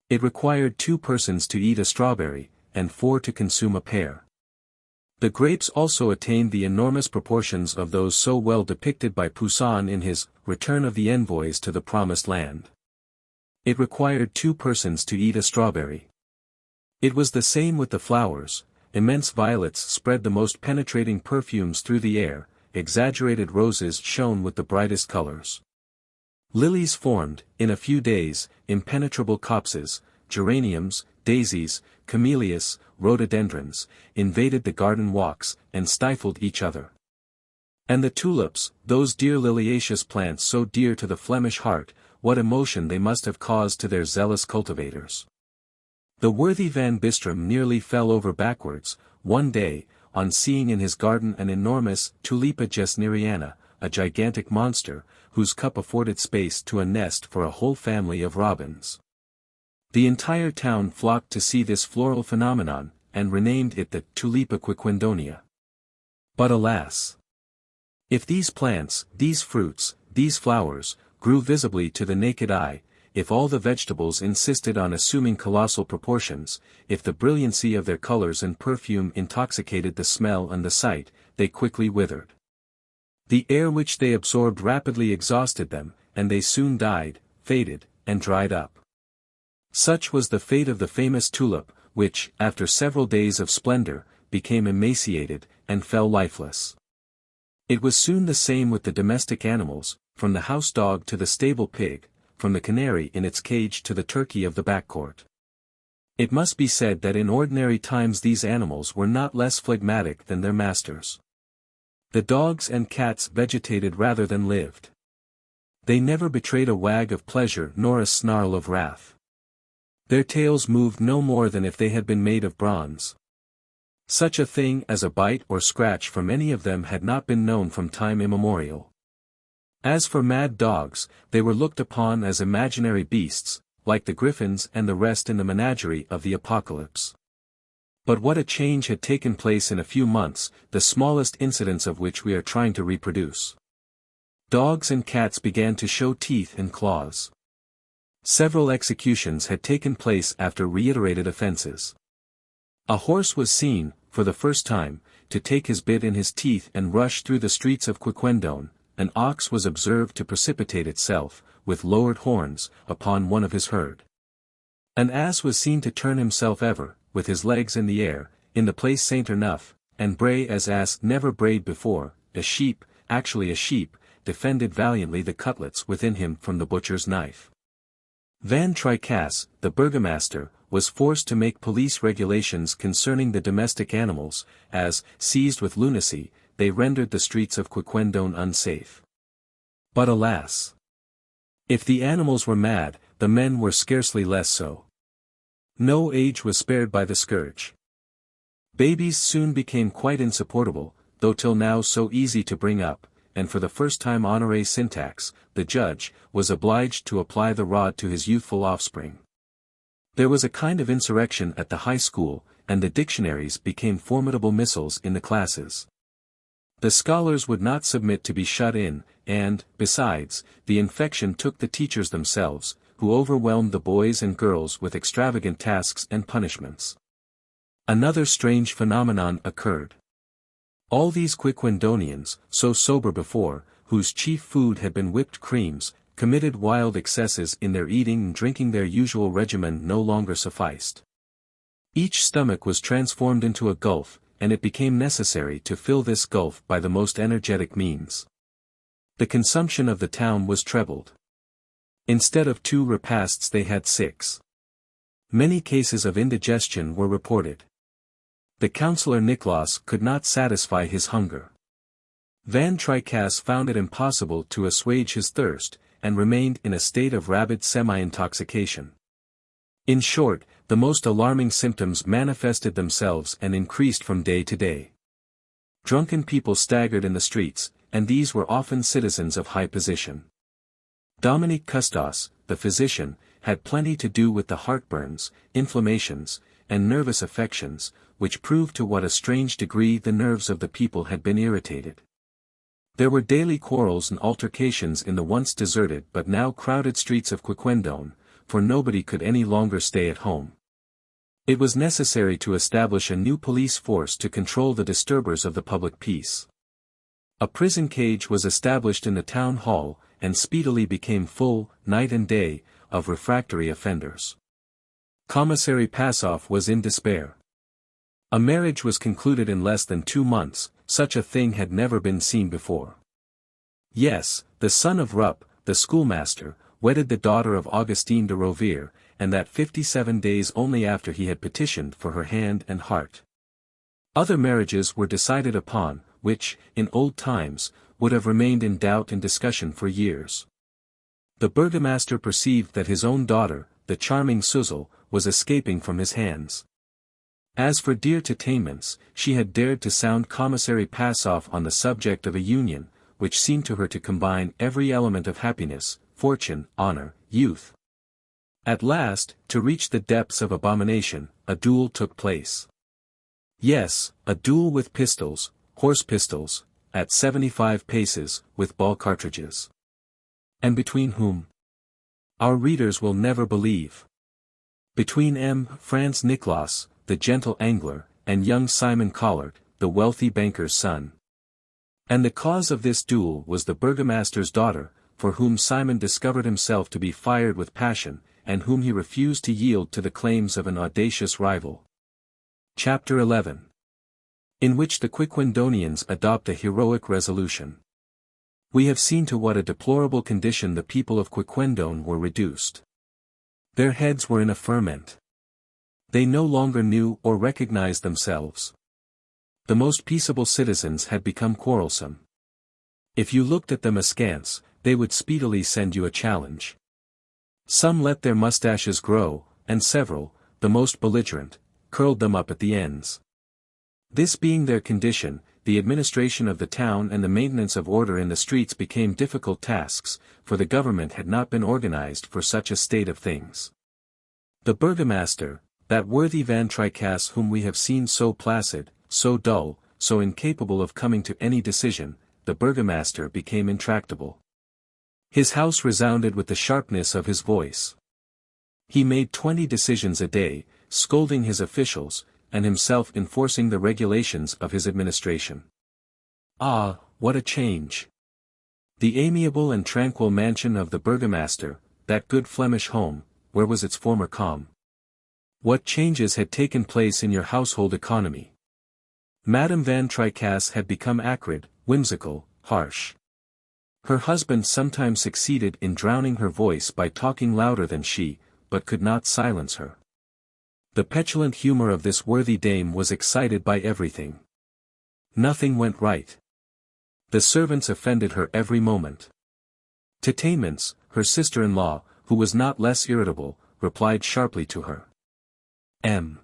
It required 2 persons to eat a strawberry, and 4 to consume a pear. The grapes also attained the enormous proportions of those so well depicted by Poussin in his Return of the Envoys to the Promised Land. It required 2 persons to eat a strawberry. It was the same with the flowers. Immense violets spread the most penetrating perfumes through the air, exaggerated roses shone with the brightest colors. Lilies formed, in a few days, impenetrable copses, geraniums, daisies, camellias, rhododendrons, invaded the garden walks, and stifled each other. And the tulips, those dear liliaceous plants so dear to the Flemish heart, what emotion they must have caused to their zealous cultivators. The worthy Van Bistrom nearly fell over backwards, one day, on seeing in his garden an enormous Tulipa gesneriana, a gigantic monster, whose cup afforded space to a nest for a whole family of robins. The entire town flocked to see this floral phenomenon, and renamed it the Tulipa quiquendonia. But alas! If these plants, these fruits, these flowers, grew visibly to the naked eye, if all the vegetables insisted on assuming colossal proportions, if the brilliancy of their colors and perfume intoxicated the smell and the sight, they quickly withered. The air which they absorbed rapidly exhausted them, and they soon died, faded, and dried up. Such was the fate of the famous tulip, which, after several days of splendor, became emaciated, and fell lifeless. It was soon the same with the domestic animals, from the house dog to the stable pig, from the canary in its cage to the turkey of the backcourt. It must be said that in ordinary times these animals were not less phlegmatic than their masters. The dogs and cats vegetated rather than lived. They never betrayed a wag of pleasure nor a snarl of wrath. Their tails moved no more than if they had been made of bronze. Such a thing as a bite or scratch from any of them had not been known from time immemorial. As for mad dogs, they were looked upon as imaginary beasts, like the griffins and the rest in the menagerie of the apocalypse. But what a change had taken place in a few months, the smallest incidents of which we are trying to reproduce. Dogs and cats began to show teeth and claws. Several executions had taken place after reiterated offenses. A horse was seen, for the first time, to take his bit in his teeth and rush through the streets of Quiquendone, an ox was observed to precipitate itself, with lowered horns, upon one of his herd. An ass was seen to turn himself ever, with his legs in the air, in the place Saint Enough, and bray as ass never brayed before. A sheep, actually a sheep, defended valiantly the cutlets within him from the butcher's knife. Van Tricasse, the burgomaster, was forced to make police regulations concerning the domestic animals, as, seized with lunacy, they rendered the streets of Quiquendone unsafe. But alas! If the animals were mad, the men were scarcely less so. No age was spared by the scourge. Babies soon became quite insupportable, though till now so easy to bring up, and for the first time Honoré Syntax, the judge, was obliged to apply the rod to his youthful offspring. There was a kind of insurrection at the high school, and the dictionaries became formidable missiles in the classes. The scholars would not submit to be shut in, and, besides, the infection took the teachers themselves, who overwhelmed the boys and girls with extravagant tasks and punishments. Another strange phenomenon occurred. All these Quiquendonians, so sober before, whose chief food had been whipped creams, committed wild excesses in their eating and drinking. Their usual regimen no longer sufficed. Each stomach was transformed into a gulf, and it became necessary to fill this gulf by the most energetic means. The consumption of the town was trebled. Instead of 2 repasts they had 6. Many cases of indigestion were reported. The councillor Nicholas could not satisfy his hunger. Van Tricasse found it impossible to assuage his thirst, and remained in a state of rabid semi-intoxication. In short, the most alarming symptoms manifested themselves and increased from day to day. Drunken people staggered in the streets, and these were often citizens of high position. Dominique Custos, the physician, had plenty to do with the heartburns, inflammations, and nervous affections, which proved to what a strange degree the nerves of the people had been irritated. There were daily quarrels and altercations in the once deserted but now crowded streets of Quiquendone, for nobody could any longer stay at home. It was necessary to establish a new police force to control the disturbers of the public peace. A prison cage was established in the town hall, and speedily became full, night and day, of refractory offenders. Commissary Passoff was in despair. A marriage was concluded in less than 2 months. Such a thing had never been seen before. Yes, the son of Rupp, the schoolmaster, wedded the daughter of Augustine de Rovere, and that 57 days only after he had petitioned for her hand and heart. Other marriages were decided upon, which, in old times, would have remained in doubt and discussion for years. The burgomaster perceived that his own daughter, the charming Suzel, was escaping from his hands. As for dear Tetainments, she had dared to sound Commissary Passoff on the subject of a union, which seemed to her to combine every element of happiness, fortune, honor, youth. At last, to reach the depths of abomination, a duel took place. Yes, a duel with pistols, horse pistols, at 75 paces, with ball cartridges. And between whom? Our readers will never believe. Between M. Franz Nicholas, the gentle angler, and young Simon Collard, the wealthy banker's son. And the cause of this duel was the burgomaster's daughter, for whom Simon discovered himself to be fired with passion, and whom he refused to yield to the claims of an audacious rival. Chapter 11. In which the Quiquendonians adopt a heroic resolution. We have seen to what a deplorable condition the people of Quiquendone were reduced. Their heads were in a ferment. They no longer knew or recognized themselves. The most peaceable citizens had become quarrelsome. If you looked at them askance, they would speedily send you a challenge. Some let their mustaches grow, and several, the most belligerent, curled them up at the ends. This being their condition, the administration of the town and the maintenance of order in the streets became difficult tasks, for the government had not been organized for such a state of things. The burgomaster, that worthy Van Tricasse whom we have seen so placid, so dull, so incapable of coming to any decision, the burgomaster became intractable. His house resounded with the sharpness of his voice. He made 20 decisions a day, scolding his officials, and himself enforcing the regulations of his administration. Ah, what a change! The amiable and tranquil mansion of the burgomaster, that good Flemish home, where was its former calm? What changes had taken place in your household economy? Madame Van Tricasse had become acrid, whimsical, harsh. Her husband sometimes succeeded in drowning her voice by talking louder than she, but could not silence her. The petulant humor of this worthy dame was excited by everything. Nothing went right. The servants offended her every moment. Tetaments, her sister-in-law, who was not less irritable, replied sharply to her. M.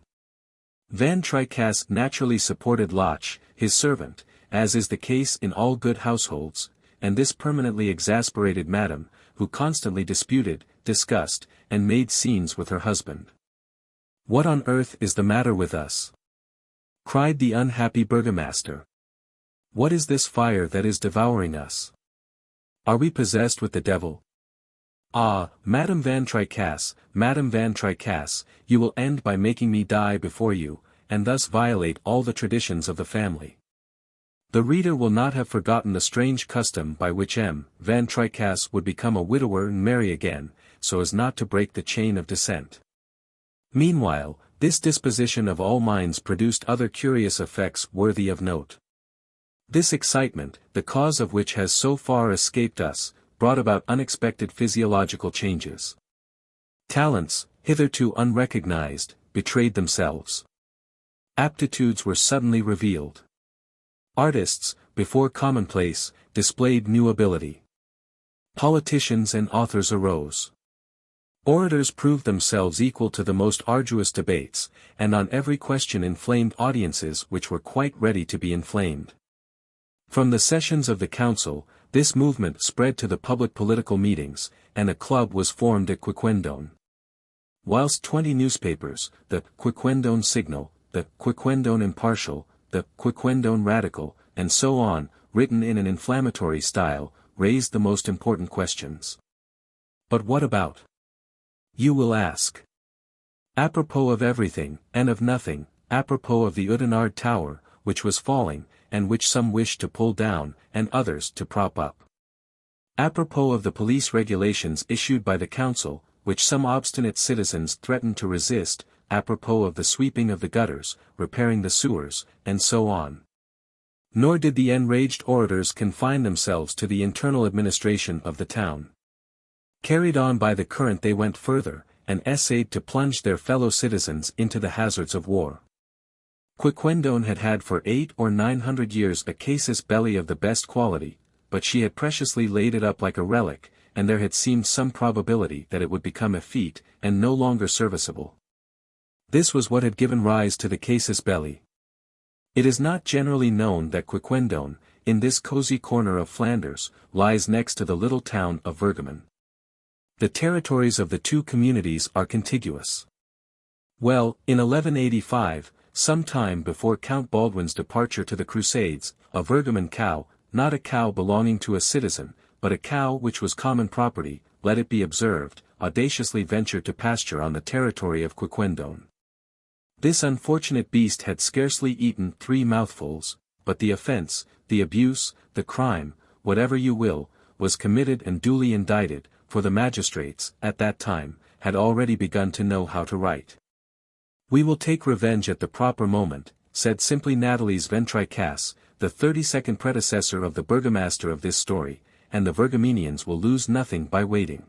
Van Tricasse naturally supported Lach, his servant, as is the case in all good households, and this permanently exasperated Madame, who constantly disputed, discussed, and made scenes with her husband. "What on earth is the matter with us?" cried the unhappy burgomaster. "What is this fire that is devouring us? Are we possessed with the devil? Ah, Madame Van Tricasse, you will end by making me die before you, and thus violate all the traditions of the family." The reader will not have forgotten the strange custom by which M. Van Tricasse would become a widower and marry again, so as not to break the chain of descent. Meanwhile, this disposition of all minds produced other curious effects worthy of note. This excitement, the cause of which has so far escaped us, brought about unexpected physiological changes. Talents, hitherto unrecognized, betrayed themselves. Aptitudes were suddenly revealed. Artists, before commonplace, displayed new ability. Politicians and authors arose. Orators proved themselves equal to the most arduous debates, and on every question inflamed audiences which were quite ready to be inflamed. From the sessions of the council, this movement spread to the public political meetings, and a club was formed at Quiquendone. Whilst 20 newspapers, the Quiquendone Signal, the Quiquendone Impartial, the Quiquendone Radical, and so on, written in an inflammatory style, raised the most important questions. But what about? You will ask. Apropos of everything, and of nothing, apropos of the Oudenarde Tower, which was falling, and which some wished to pull down, and others to prop up. Apropos of the police regulations issued by the council, which some obstinate citizens threatened to resist, apropos of the sweeping of the gutters, repairing the sewers, and so on. Nor did the enraged orators confine themselves to the internal administration of the town. Carried on by the current, they went further, and essayed to plunge their fellow citizens into the hazards of war. Quiquendone had had for 800 or 900 years a casus belli of the best quality, but she had preciously laid it up like a relic, and there had seemed some probability that it would become effete, and no longer serviceable. This was what had given rise to the casus belli. It is not generally known that Quiquendone, in this cozy corner of Flanders, lies next to the little town of Vergamen. The territories of the two communities are contiguous. Well, in 1185, some time before Count Baldwin's departure to the Crusades, a Vergamen cow, not a cow belonging to a citizen, but a cow which was common property, let it be observed, audaciously ventured to pasture on the territory of Quiquendone. This unfortunate beast had scarcely eaten 3 mouthfuls, but the offense, the abuse, the crime, whatever you will, was committed and duly indicted, for the magistrates, at that time, had already begun to know how to write. "We will take revenge at the proper moment," said simply Nathalie's Van Tricasse, the 32nd predecessor of the burgomaster of this story, "and the Vergamenians will lose nothing by waiting."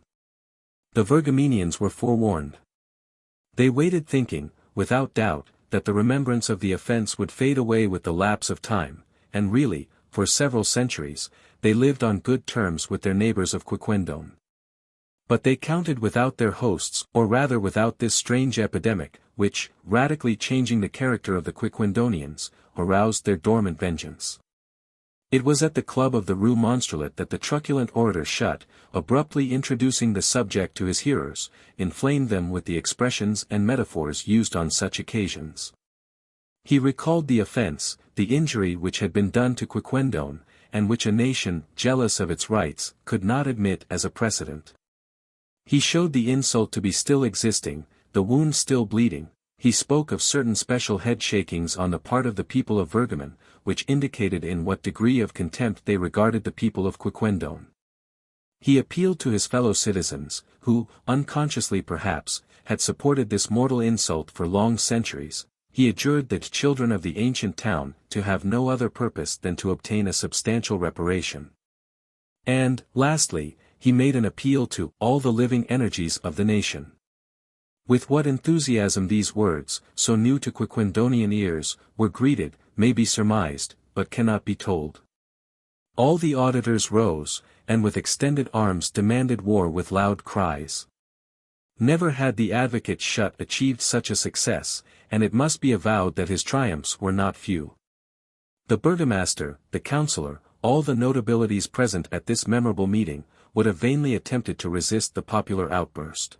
The Vergamenians were forewarned. They waited thinking, without doubt, that the remembrance of the offense would fade away with the lapse of time, and really, for several centuries, they lived on good terms with their neighbors of Quiquendone. But they counted without their hosts, or rather without this strange epidemic, which, radically changing the character of the Quiquendonians, aroused their dormant vengeance. It was at the club of the Rue Monstrelet that the truculent orator shut, abruptly introducing the subject to his hearers, inflamed them with the expressions and metaphors used on such occasions. He recalled the offense, the injury which had been done to Quiquendone, and which a nation, jealous of its rights, could not admit as a precedent. He showed the insult to be still existing, the wound still bleeding. he spoke of certain special head-shakings on the part of the people of Vergamen, which indicated in what degree of contempt they regarded the people of Quiquendone. He appealed to his fellow citizens, who, unconsciously perhaps, had supported this mortal insult for long centuries. He adjured the children of the ancient town to have no other purpose than to obtain a substantial reparation. And, lastly, he made an appeal to all the living energies of the nation. With what enthusiasm these words, so new to Quiquendonian ears, were greeted, may be surmised, but cannot be told. All the auditors rose, and with extended arms demanded war with loud cries. Never had the advocate Shut achieved such a success, and it must be avowed that his triumphs were not few. The burgomaster, the councillor, all the notabilities present at this memorable meeting, would have vainly attempted to resist the popular outburst.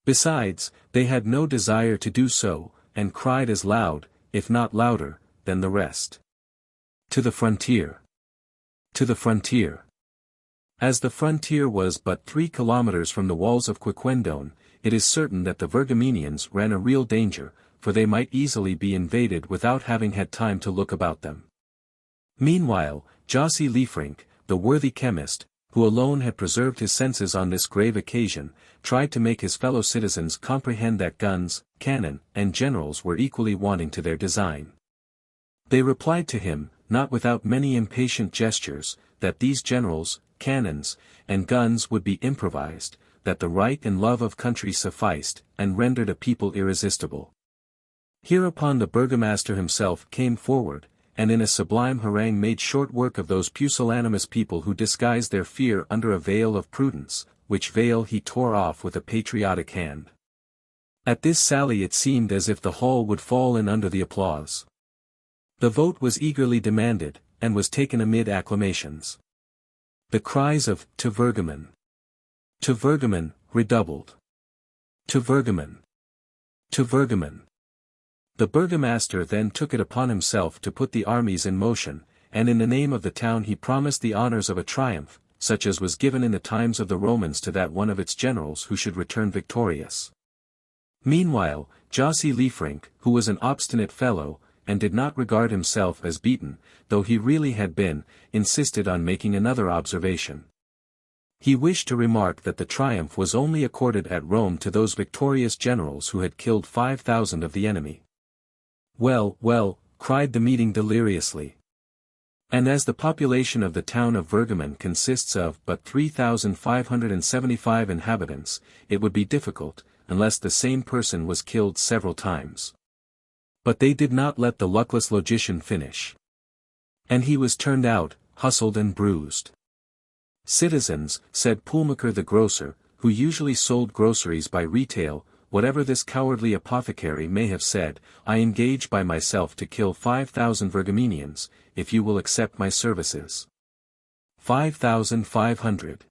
Besides, they had no desire to do so, and cried as loud, if not louder, than the rest. To the frontier! To the frontier! As the frontier was but 3 kilometers from the walls of Quiquendone, it is certain that the Vergamenians ran a real danger, for they might easily be invaded without having had time to look about them. Meanwhile, Josy Liefrink, the worthy chemist, who alone had preserved his senses on this grave occasion, tried to make his fellow citizens comprehend that guns, cannon, and generals were equally wanting to their design. They replied to him, not without many impatient gestures, that these generals, cannons, and guns would be improvised, that the right and love of country sufficed, and rendered a people irresistible. Hereupon the burgomaster himself came forward, and in a sublime harangue made short work of those pusillanimous people who disguised their fear under a veil of prudence, which veil he tore off with a patriotic hand. At this sally it seemed as if the hall would fall in under the applause. The vote was eagerly demanded, and was taken amid acclamations. The cries of "To Vergamen! To Vergamen!" redoubled. To Vergamen! To Vergamen! The burgomaster then took it upon himself to put the armies in motion, and in the name of the town he promised the honors of a triumph, such as was given in the times of the Romans to that one of its generals who should return victorious. Meanwhile, Josy Liefrink, who was an obstinate fellow, and did not regard himself as beaten, though he really had been, insisted on making another observation. He wished to remark that the triumph was only accorded at Rome to those victorious generals who had killed 5,000 of the enemy. Well, well, cried the meeting deliriously. And as the population of the town of Vergamen consists of but 3,575 inhabitants, it would be difficult, unless the same person was killed several times. But they did not let the luckless logician finish. And he was turned out, hustled and bruised. Citizens, said Poulmaker the grocer, who usually sold groceries by retail, whatever this cowardly apothecary may have said, I engage by myself to kill 5,000 Vergamenians, if you will accept my services. 5,500.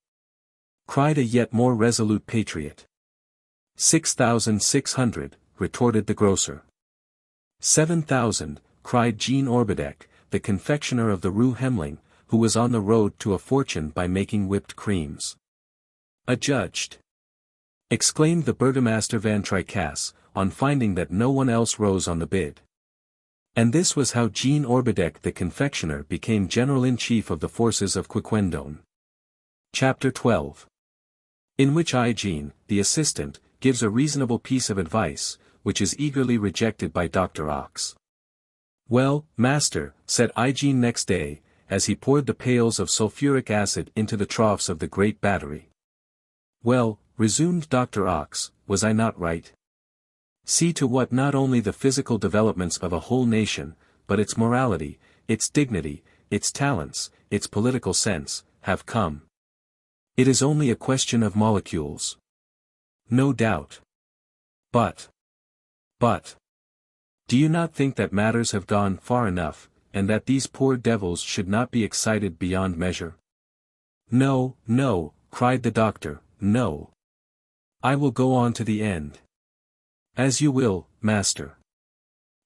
Cried a yet more resolute patriot. 6,600, retorted the grocer. 7,000, cried Jean Orbideck, the confectioner of the Rue Hemling, who was on the road to a fortune by making whipped creams. Adjudged. Exclaimed the burgomaster Van Tricasse, on finding that no one else rose on the bid. And this was how Jean Orbideck the confectioner became general-in-chief of the forces of Quiquendone. Chapter 12. In which Jean, the assistant, gives a reasonable piece of advice, which is eagerly rejected by Dr. Ox. Well, master, said Jean next day, as he poured the pails of sulfuric acid into the troughs of the great battery. Well, resumed Dr. Ox, was I not right? See to what not only the physical developments of a whole nation, but its morality, its dignity, its talents, its political sense, have come. It is only a question of molecules. No doubt. But, do you not think that matters have gone far enough, and that these poor devils should not be excited beyond measure? No, no, cried the doctor, no. I will go on to the end. As you will, master.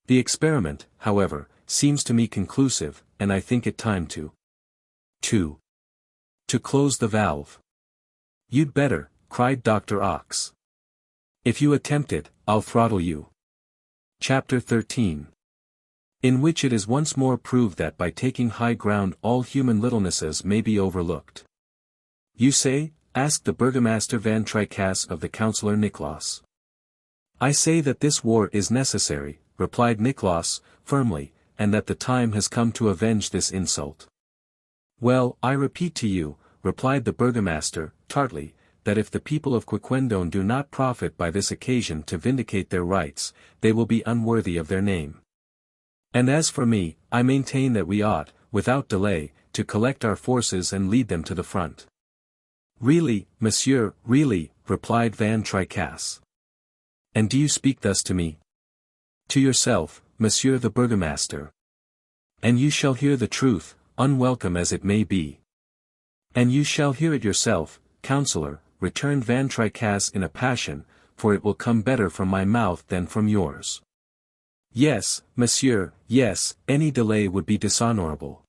The experiment, however, seems to me conclusive, and I think it time to close the valve. You'd better, cried Dr. Ox. If you attempt it, I'll throttle you. Chapter 13. In which it is once more proved that by taking high ground all human littlenesses may be overlooked. You say? Asked the Burgomaster Van Tricasse of the Councillor Nicholas. I say that this war is necessary, replied Nicholas, firmly, and that the time has come to avenge this insult. Well, I repeat to you, replied the Burgomaster, tartly, that if the people of Quiquendone do not profit by this occasion to vindicate their rights, they will be unworthy of their name. And as for me, I maintain that we ought, without delay, to collect our forces and lead them to the front. Really, monsieur, really, replied Van Tricasse. And do you speak thus to me? To yourself, monsieur the Burgomaster. And you shall hear the truth, unwelcome as it may be. And you shall hear it yourself, counsellor, returned Van Tricasse in a passion, for it will come better from my mouth than from yours. Yes, monsieur, yes, any delay would be dishonourable.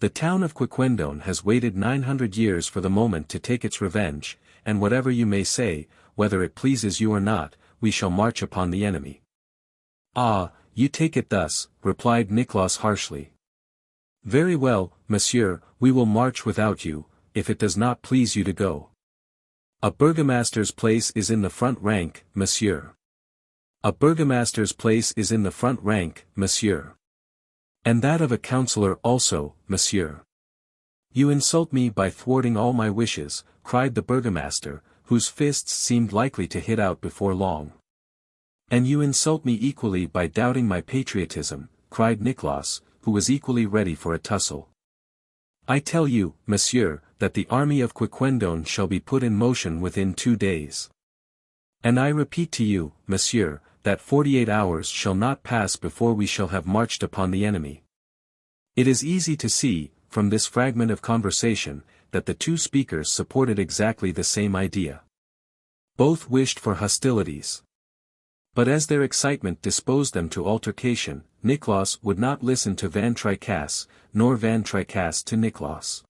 The town of Quiquendone has waited 900 years for the moment to take its revenge, and whatever you may say, whether it pleases you or not, we shall march upon the enemy. Ah, you take it thus, replied Nicholas harshly. Very well, monsieur, we will march without you, if it does not please you to go. A burgomaster's place is in the front rank, monsieur. A burgomaster's place is in the front rank, monsieur. And that of a councillor also, monsieur. You insult me by thwarting all my wishes, cried the burgomaster, whose fists seemed likely to hit out before long. And you insult me equally by doubting my patriotism, cried Nicholas, who was equally ready for a tussle. I tell you, monsieur, that the army of Quiquendone shall be put in motion within 2 days. And I repeat to you, monsieur, that 48 hours shall not pass before we shall have marched upon the enemy. It is easy to see, from this fragment of conversation, that the two speakers supported exactly the same idea. Both wished for hostilities. But as their excitement disposed them to altercation, Nicholas would not listen to Van Tricasse, nor Van Tricasse to Nicholas.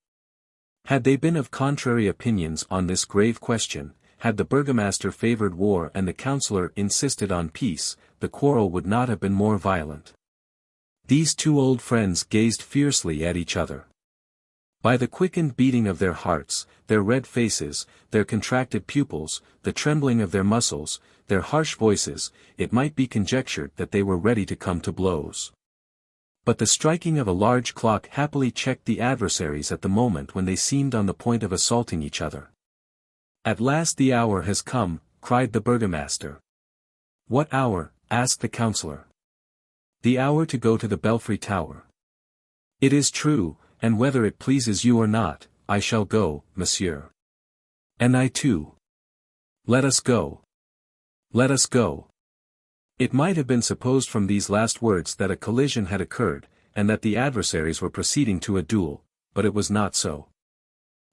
Had they been of contrary opinions on this grave question, had the burgomaster favoured war and the councillor insisted on peace, the quarrel would not have been more violent. These two old friends gazed fiercely at each other. By the quickened beating of their hearts, their red faces, their contracted pupils, the trembling of their muscles, their harsh voices, it might be conjectured that they were ready to come to blows. But the striking of a large clock happily checked the adversaries at the moment when they seemed on the point of assaulting each other. At last the hour has come, cried the burgomaster. What hour? Asked the councillor. The hour to go to the belfry tower. It is true, and whether it pleases you or not, I shall go, monsieur. And I too. Let us go. Let us go. It might have been supposed from these last words that a collision had occurred, and that the adversaries were proceeding to a duel, but it was not so.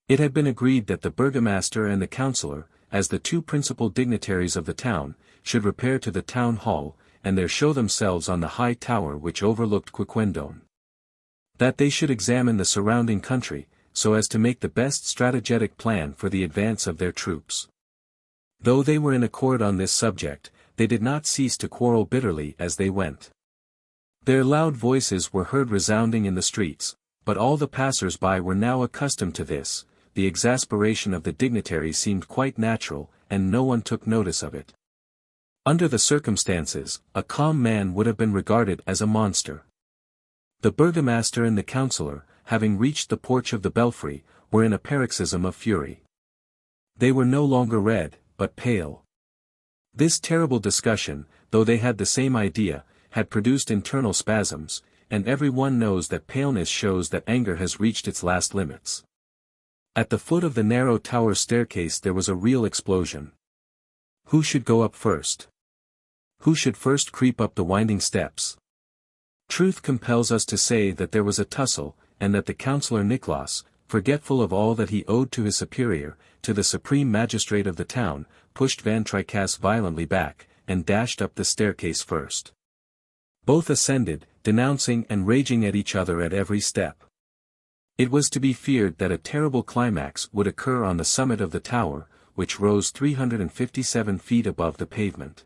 It had been agreed that the burgomaster and the councillor, as the two principal dignitaries of the town, should repair to the town hall, and there show themselves on the high tower which overlooked Quiquendone. That they should examine the surrounding country, so as to make the best strategetic plan for the advance of their troops. Though they were in accord on this subject, they did not cease to quarrel bitterly as they went. Their loud voices were heard resounding in the streets, but all the passers-by were now accustomed to this. The exasperation of the dignitaries seemed quite natural, and no one took notice of it. Under the circumstances, a calm man would have been regarded as a monster. The burgomaster and the councillor, having reached the porch of the belfry, were in a paroxysm of fury. They were no longer red, but pale. This terrible discussion, though they had the same idea, had produced internal spasms, and every one knows that paleness shows that anger has reached its last limits. At the foot of the narrow tower staircase there was a real explosion. Who should go up first? Who should first creep up the winding steps? Truth compels us to say that there was a tussle, and that the councillor Nicholas, forgetful of all that he owed to his superior, to the supreme magistrate of the town, pushed Van Tricasse violently back, and dashed up the staircase first. Both ascended, denouncing and raging at each other at every step. It was to be feared that a terrible climax would occur on the summit of the tower, which rose 357 feet above the pavement.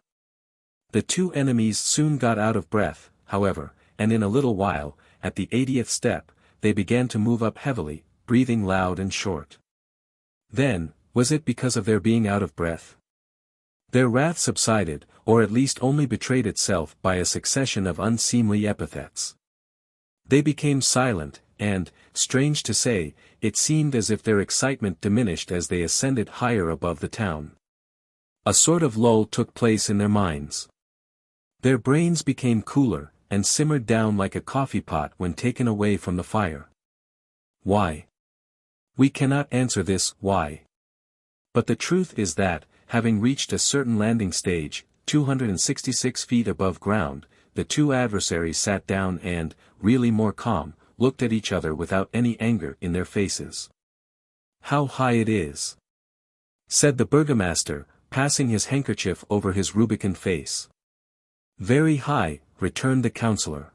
The two enemies soon got out of breath, however, and in a little while, at the 80th step, they began to move up heavily, breathing loud and short. Then, was it because of their being out of breath? Their wrath subsided, or at least only betrayed itself by a succession of unseemly epithets. They became silent, and, strange to say, it seemed as if their excitement diminished as they ascended higher above the town. A sort of lull took place in their minds. Their brains became cooler, and simmered down like a coffee pot when taken away from the fire. Why? We cannot answer this why. But the truth is that, having reached a certain landing stage, 266 feet above ground, the two adversaries sat down and, really more calm, looked at each other without any anger in their faces. "How high it is!" said the burgomaster, passing his handkerchief over his rubicund face. "Very high," returned the councillor.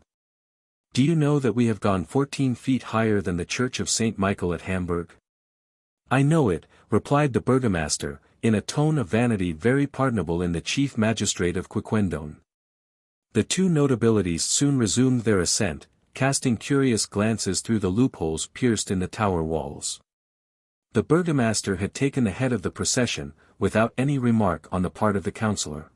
"Do you know that we have gone 14 feet higher than the church of St. Michael at Hamburg?" "I know it," replied the burgomaster, in a tone of vanity very pardonable in the chief magistrate of Quiquendone. The two notabilities soon resumed their ascent, casting curious glances through the loopholes pierced in the tower walls. The burgomaster had taken the head of the procession, without any remark on the part of the councillor.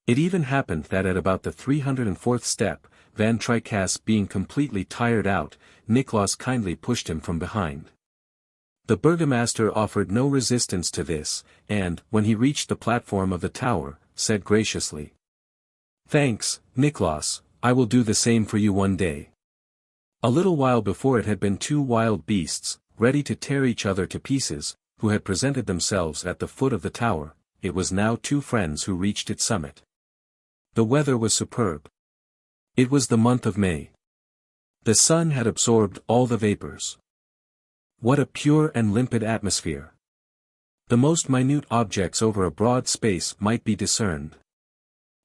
It even happened that at about the 304th step, Van Tricasse being completely tired out, Nicholas kindly pushed him from behind. The burgomaster offered no resistance to this, and, when he reached the platform of the tower, said graciously, "Thanks, Nicholas, I will do the same for you one day." A little while before it had been two wild beasts, ready to tear each other to pieces, who had presented themselves at the foot of the tower. It was now two friends who reached its summit. The weather was superb. It was the month of May. The sun had absorbed all the vapors. What a pure and limpid atmosphere! The most minute objects over a broad space might be discerned.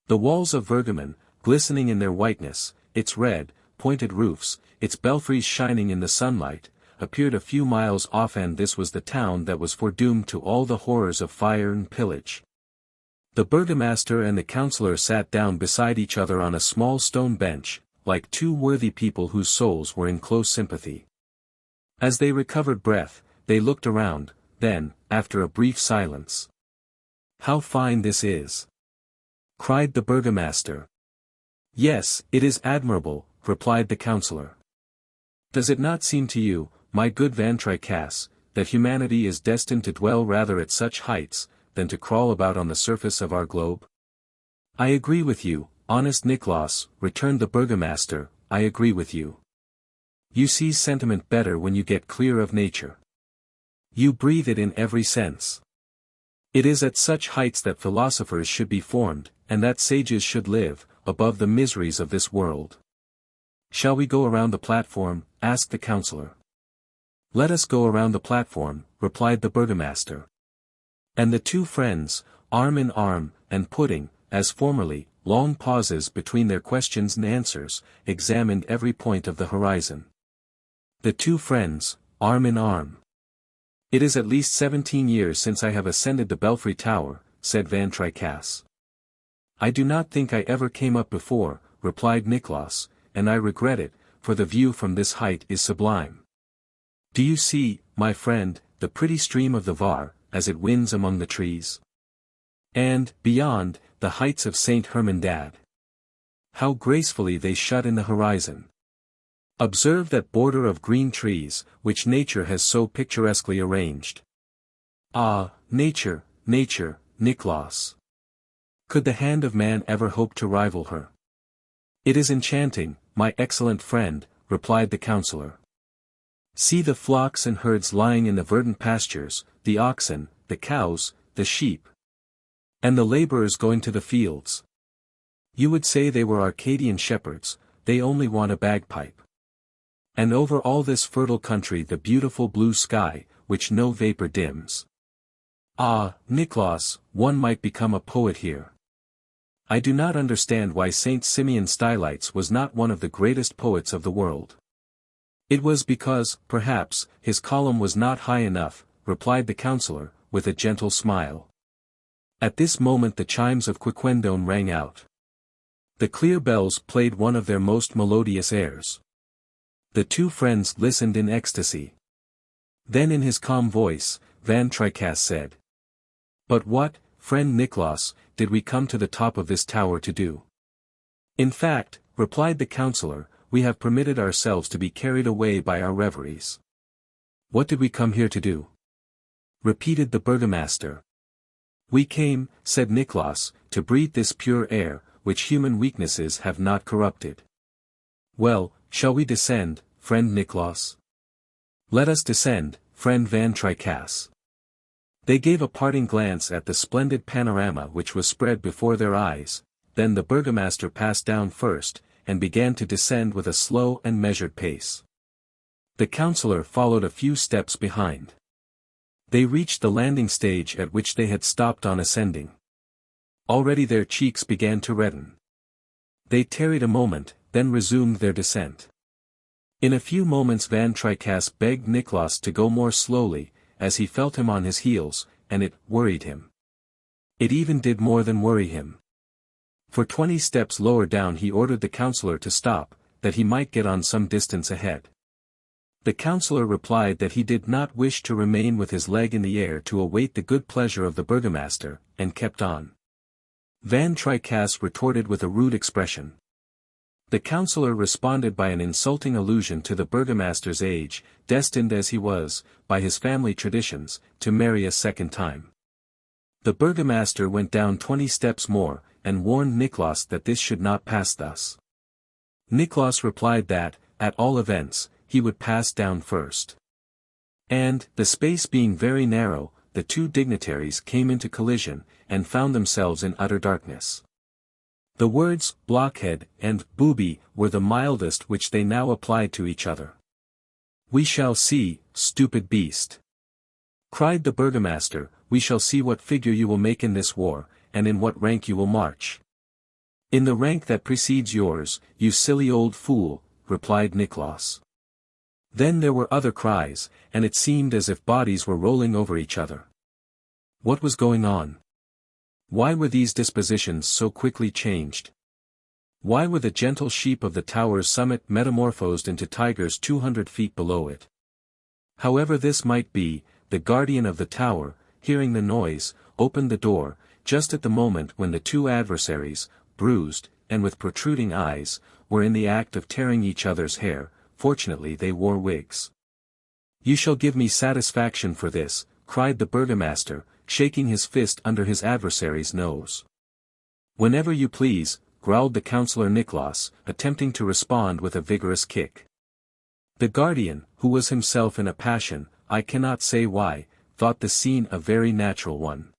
The walls of Virgamen, glistening in their whiteness, its red, pointed roofs, its belfries shining in the sunlight, appeared a few miles off, and this was the town that was foredoomed to all the horrors of fire and pillage. The burgomaster and the councillor sat down beside each other on a small stone bench, like two worthy people whose souls were in close sympathy. As they recovered breath, they looked around, then, after a brief silence, "How fine this is!" cried the burgomaster. "Yes, it is admirable," replied the councillor. "Does it not seem to you, my good Van Tricasse, that humanity is destined to dwell rather at such heights, than to crawl about on the surface of our globe?" "I agree with you, honest Nicholas," returned the burgomaster, "I agree with you. You see sentiment better when you get clear of nature. You breathe it in every sense. It is at such heights that philosophers should be formed, and that sages should live, above the miseries of this world." "Shall we go around the platform?" asked the councillor. "Let us go around the platform," replied the burgomaster. And the two friends, arm in arm, and putting, as formerly, long pauses between their questions and answers, examined every point of the horizon. The two friends, arm in arm. "It is at least 17 years since I have ascended the Belfry Tower," said Van Tricasse. "I do not think I ever came up before," replied Nicholas, "and I regret it, for the view from this height is sublime. Do you see, my friend, the pretty stream of the Var, as it winds among the trees? And, beyond, the heights of St. Hermandad. How gracefully they shut in the horizon. Observe that border of green trees, which nature has so picturesquely arranged. Ah, nature, nature, Nicholas! Could the hand of man ever hope to rival her?" "It is enchanting, my excellent friend," replied the councillor. "See the flocks and herds lying in the verdant pastures, the oxen, the cows, the sheep. And the labourers going to the fields. You would say they were Arcadian shepherds, they only want a bagpipe. And over all this fertile country the beautiful blue sky, which no vapour dims. Ah, Nicholas, one might become a poet here. I do not understand why Saint Simeon Stylites was not one of the greatest poets of the world." "It was because, perhaps, his column was not high enough," replied the councillor, with a gentle smile. At this moment the chimes of Quiquendone rang out. The clear bells played one of their most melodious airs. The two friends listened in ecstasy. Then in his calm voice, Van Tricasse said, "But what, friend Nicholas, did we come to the top of this tower to do?" "In fact," replied the counsellor, "we have permitted ourselves to be carried away by our reveries." "What did we come here to do?" repeated the burgomaster. "We came," said Nicholas, "to breathe this pure air, which human weaknesses have not corrupted." "Well, shall we descend, friend Nicholas?" "Let us descend, friend Van Tricasse." They gave a parting glance at the splendid panorama which was spread before their eyes, then the burgomaster passed down first, and began to descend with a slow and measured pace. The counsellor followed a few steps behind. They reached the landing stage at which they had stopped on ascending. Already their cheeks began to redden. They tarried a moment, then resumed their descent. In a few moments Van Tricasse begged Nicholas to go more slowly, as he felt him on his heels, and it worried him. It even did more than worry him. For 20 steps lower down he ordered the counsellor to stop, that he might get on some distance ahead. The counsellor replied that he did not wish to remain with his leg in the air to await the good pleasure of the burgomaster, and kept on. Van Tricasse retorted with a rude expression. The counsellor responded by an insulting allusion to the burgomaster's age, destined as he was, by his family traditions, to marry a second time. The burgomaster went down 20 steps more, and warned Nicholas that this should not pass thus. Nicholas replied that, at all events, he would pass down first. And, the space being very narrow, the two dignitaries came into collision, and found themselves in utter darkness. The words, blockhead, and booby, were the mildest which they now applied to each other. "We shall see, stupid beast!" cried the burgomaster, "we shall see what figure you will make in this war, and in what rank you will march." "In the rank that precedes yours, you silly old fool," replied Nicholas. Then there were other cries, and it seemed as if bodies were rolling over each other. What was going on? Why were these dispositions so quickly changed? Why were the gentle sheep of the tower's summit metamorphosed into tigers 200 feet below it? However this might be, the guardian of the tower, hearing the noise, opened the door, just at the moment when the two adversaries, bruised, and with protruding eyes, were in the act of tearing each other's hair. Fortunately they wore wigs. "You shall give me satisfaction for this," cried the burgomaster, shaking his fist under his adversary's nose. "Whenever you please," growled the counsellor Nicholas, attempting to respond with a vigorous kick. The guardian, who was himself in a passion, I cannot say why, thought the scene a very natural one.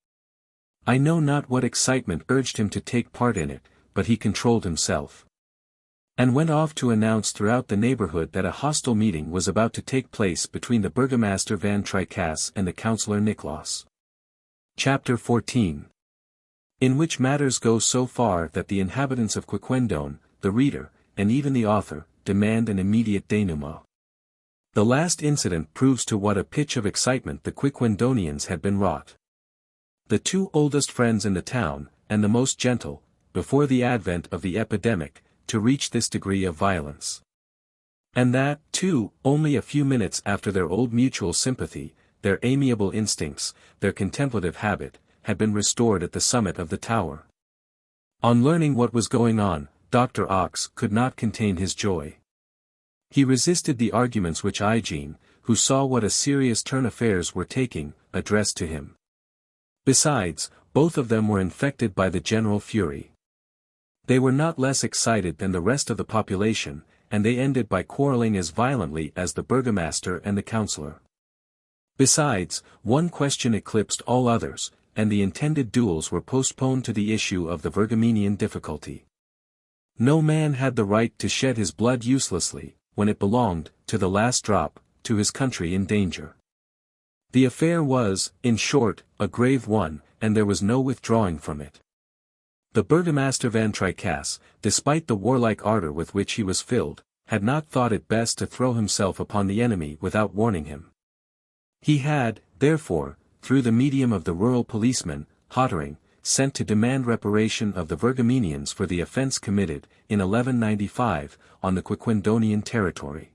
I know not what excitement urged him to take part in it, but he controlled himself. And went off to announce throughout the neighbourhood that a hostile meeting was about to take place between the burgomaster Van Tricasse and the counsellor Nicholas. Chapter 14. In which matters go so far that the inhabitants of Quiquendone, the reader, and even the author, demand an immediate denouement. The last incident proves to what a pitch of excitement the Quiquendonians had been wrought. The two oldest friends in the town, and the most gentle, before the advent of the epidemic, to reach this degree of violence. And that, too, only a few minutes after their old mutual sympathy, their amiable instincts, their contemplative habit, had been restored at the summit of the tower. On learning what was going on, Dr. Ox could not contain his joy. He resisted the arguments which Hygiene, who saw what a serious turn affairs were taking, addressed to him. Besides, both of them were infected by the general fury. They were not less excited than the rest of the population, and they ended by quarrelling as violently as the burgomaster and the counsellor. Besides, one question eclipsed all others, and the intended duels were postponed to the issue of the Virgamenian difficulty. No man had the right to shed his blood uselessly, when it belonged, to the last drop, to his country in danger. The affair was, in short, a grave one, and there was no withdrawing from it. The burgomaster Van Tricasse, despite the warlike ardor with which he was filled, had not thought it best to throw himself upon the enemy without warning him. He had, therefore, through the medium of the rural policeman, Hottering, sent to demand reparation of the Virgamenians for the offense committed, in 1195, on the Quiquendonian territory.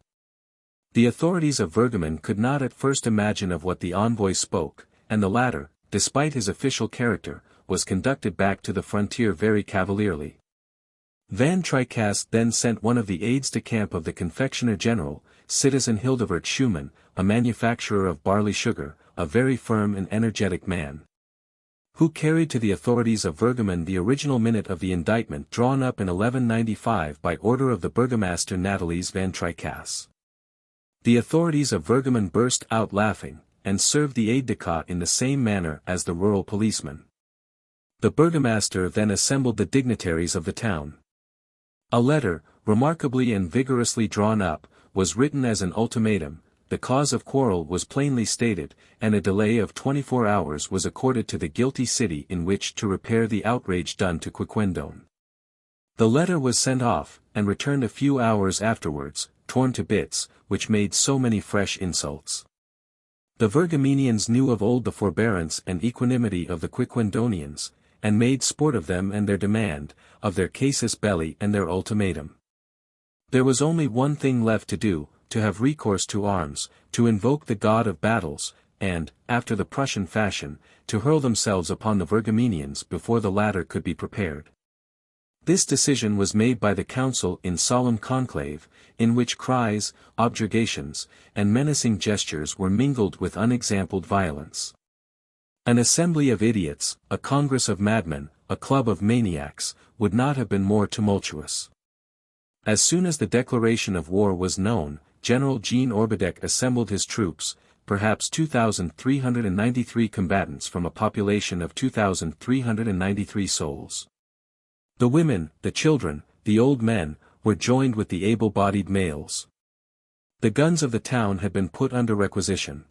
The authorities of Virgamen could not at first imagine of what the envoy spoke, and the latter, despite his official character, was conducted back to the frontier very cavalierly. Van Tricasse then sent one of the aides-de-camp of the confectioner general, citizen Hildevert Schumann, a manufacturer of barley sugar, a very firm and energetic man, who carried to the authorities of Virgamen the original minute of the indictment drawn up in 1195 by order of the burgomaster Nathalie's Van Tricasse. The authorities of Virgamen burst out laughing, and served the aide-de-camp in the same manner as the rural policeman. The burgomaster then assembled the dignitaries of the town. A letter, remarkably and vigorously drawn up, was written as an ultimatum, the cause of quarrel was plainly stated, and a delay of 24 hours was accorded to the guilty city in which to repair the outrage done to Quiquendone. The letter was sent off, and returned a few hours afterwards, torn to bits, which made so many fresh insults. The Virgamenians knew of old the forbearance and equanimity of the Quiquendonians, and made sport of them and their demand, of their casus belli and their ultimatum. There was only one thing left to do, to have recourse to arms, to invoke the god of battles, and, after the Prussian fashion, to hurl themselves upon the Virgamenians before the latter could be prepared. This decision was made by the council in solemn conclave, in which cries, objurgations, and menacing gestures were mingled with unexampled violence. An assembly of idiots, a congress of madmen, a club of maniacs, would not have been more tumultuous. As soon as the declaration of war was known, General Jean Orbideck assembled his troops, perhaps 2,393 combatants from a population of 2,393 souls. The women, the children, the old men, were joined with the able-bodied males. The guns of the town had been put under requisition.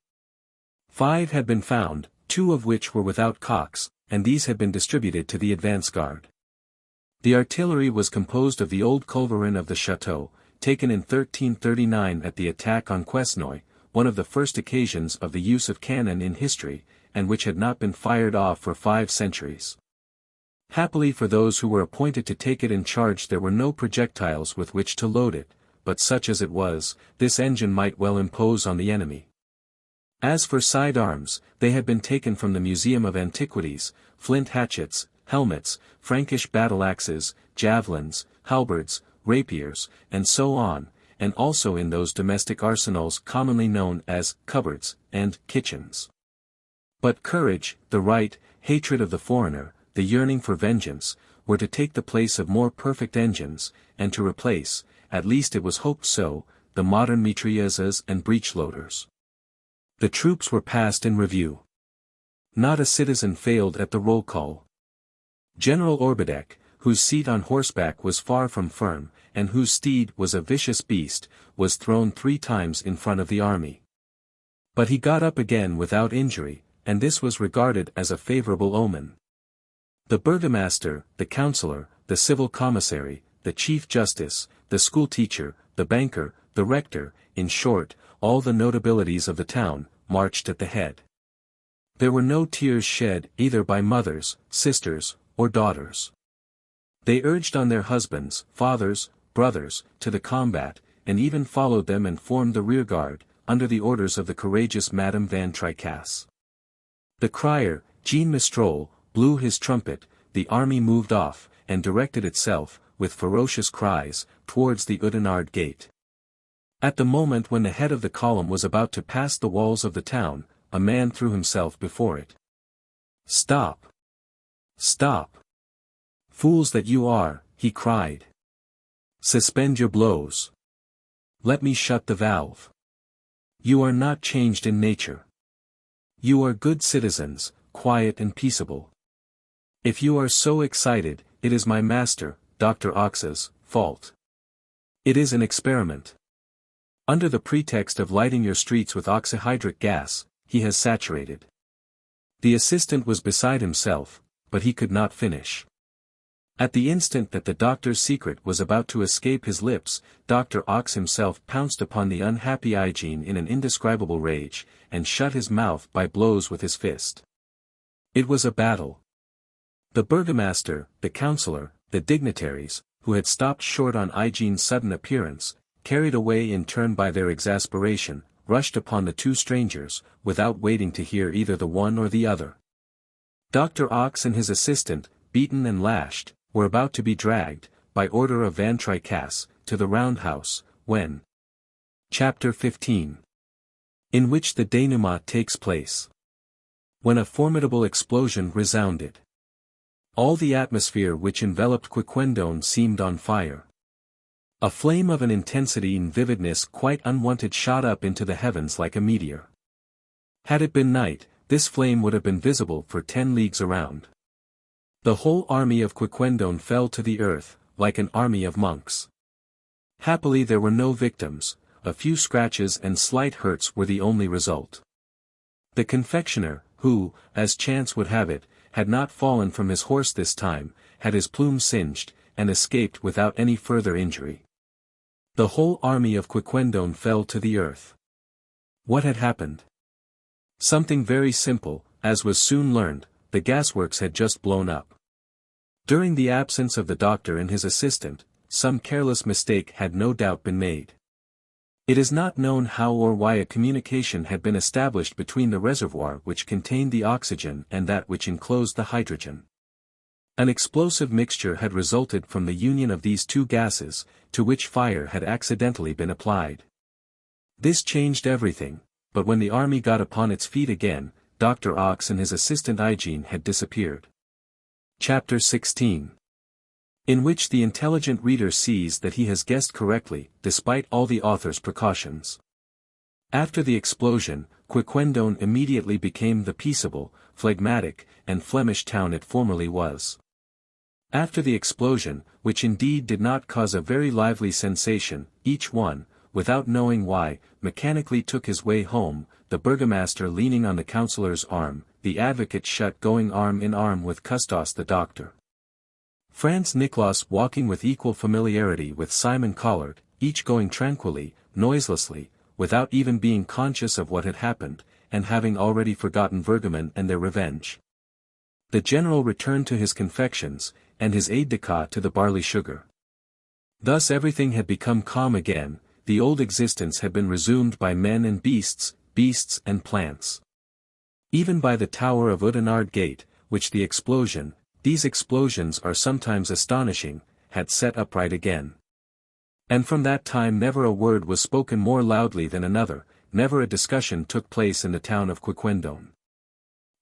5 had been found, 2 of which were without cocks, and these had been distributed to the advance guard. The artillery was composed of the old culverin of the chateau, taken in 1339 at the attack on Quesnoy, one of the first occasions of the use of cannon in history, and which had not been fired off for 5 centuries. Happily for those who were appointed to take it in charge there were no projectiles with which to load it, but such as it was, this engine might well impose on the enemy. As for side arms, they had been taken from the Museum of Antiquities, flint hatchets, helmets, Frankish battle-axes, javelins, halberds, rapiers, and so on, and also in those domestic arsenals commonly known as cupboards and kitchens. But courage, the right, hatred of the foreigner, the yearning for vengeance, were to take the place of more perfect engines, and to replace, at least it was hoped so, the modern mitrailleuses and breech-loaders. The troops were passed in review. Not a citizen failed at the roll call. General Orbideck, whose seat on horseback was far from firm, and whose steed was a vicious beast, was thrown 3 times in front of the army. But he got up again without injury, and this was regarded as a favorable omen. The burgomaster, the councillor, the civil commissary, the chief justice, the school teacher, the banker, the rector, in short, all the notabilities of the town, marched at the head. There were no tears shed either by mothers, sisters, or daughters. They urged on their husbands, fathers, brothers, to the combat, and even followed them and formed the rearguard, under the orders of the courageous Madame Van Tricasse. The crier, Jean Mistrol, blew his trumpet, the army moved off, and directed itself, with ferocious cries, towards the Oudenarde gate. At the moment when the head of the column was about to pass the walls of the town, a man threw himself before it. "Stop! Stop! Fools that you are," he cried. "Suspend your blows. Let me shut the valve. You are not changed in nature. You are good citizens, quiet and peaceable. If you are so excited, it is my master, Dr. Ox's, fault. It is an experiment. Under the pretext of lighting your streets with oxyhydric gas, he has saturated." The assistant was beside himself, but he could not finish. At the instant that the doctor's secret was about to escape his lips, Dr. Ox himself pounced upon the unhappy Hygiene in an indescribable rage, and shut his mouth by blows with his fist. It was a battle. The burgomaster, the councillor, the dignitaries, who had stopped short on Igene's sudden appearance, carried away in turn by their exasperation, rushed upon the two strangers, without waiting to hear either the one or the other. Dr. Ox and his assistant, beaten and lashed, were about to be dragged, by order of Van Tricasse, to the roundhouse, when. Chapter 15. In which the denouement takes place. When a formidable explosion resounded. All the atmosphere which enveloped Quiquendone seemed on fire. A flame of an intensity and vividness quite unwonted shot up into the heavens like a meteor. Had it been night, this flame would have been visible for 10 leagues around. The whole army of Quiquendone fell to the earth, like an army of monks. Happily there were no victims, a few scratches and slight hurts were the only result. The confectioner, who, as chance would have it, had not fallen from his horse this time, had his plume singed, and escaped without any further injury. The whole army of Quiquendone fell to the earth. What had happened? Something very simple, as was soon learned, the gasworks had just blown up. During the absence of the doctor and his assistant, some careless mistake had no doubt been made. It is not known how or why a communication had been established between the reservoir which contained the oxygen and that which enclosed the hydrogen. An explosive mixture had resulted from the union of these two gases, to which fire had accidentally been applied. This changed everything, but when the army got upon its feet again, Dr. Ox and his assistant Igene had disappeared. Chapter 16. In which the intelligent reader sees that he has guessed correctly, despite all the author's precautions. After the explosion, Quiquendone immediately became the peaceable, phlegmatic, and Flemish town it formerly was. After the explosion, which indeed did not cause a very lively sensation, each one, without knowing why, mechanically took his way home, the burgomaster leaning on the councillor's arm, the advocate shut going arm in arm with Custos the doctor. Franz Niklaus walking with equal familiarity with Simon Collard, each going tranquilly, noiselessly, without even being conscious of what had happened, and having already forgotten Vergamen and their revenge. The general returned to his confections, and his aide-de-camp to the barley sugar. Thus everything had become calm again, the old existence had been resumed by men and beasts, beasts and plants. Even by the tower of Oudenarde Gate, which these explosions are sometimes astonishing, had set upright again. And from that time never a word was spoken more loudly than another, never a discussion took place in the town of Quiquendone.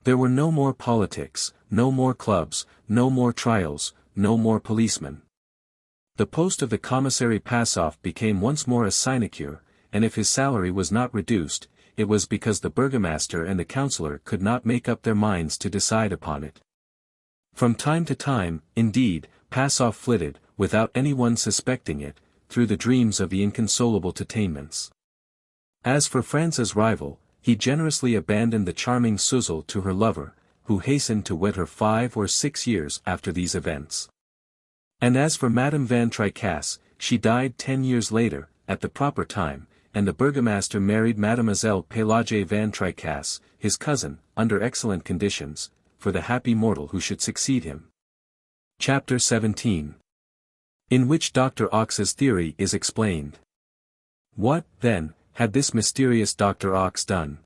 There were no more politics, no more clubs, no more trials, no more policemen. The post of the commissary Passoff became once more a sinecure, and if his salary was not reduced, it was because the burgomaster and the councillor could not make up their minds to decide upon it. From time to time, indeed, Passoff flitted, without anyone suspecting it, through the dreams of the inconsolable Tatanements. As for Franz's rival, he generously abandoned the charming Suzel to her lover, who hastened to wed her 5 or 6 years after these events. And as for Madame Van Tricasse, she died 10 years later, at the proper time, and the burgomaster married Mademoiselle Pelagie Van Tricasse, his cousin, under excellent conditions, for the happy mortal who should succeed him. Chapter 17. In which Dr. Ox's theory is explained. What, then, had this mysterious Dr. Ox done?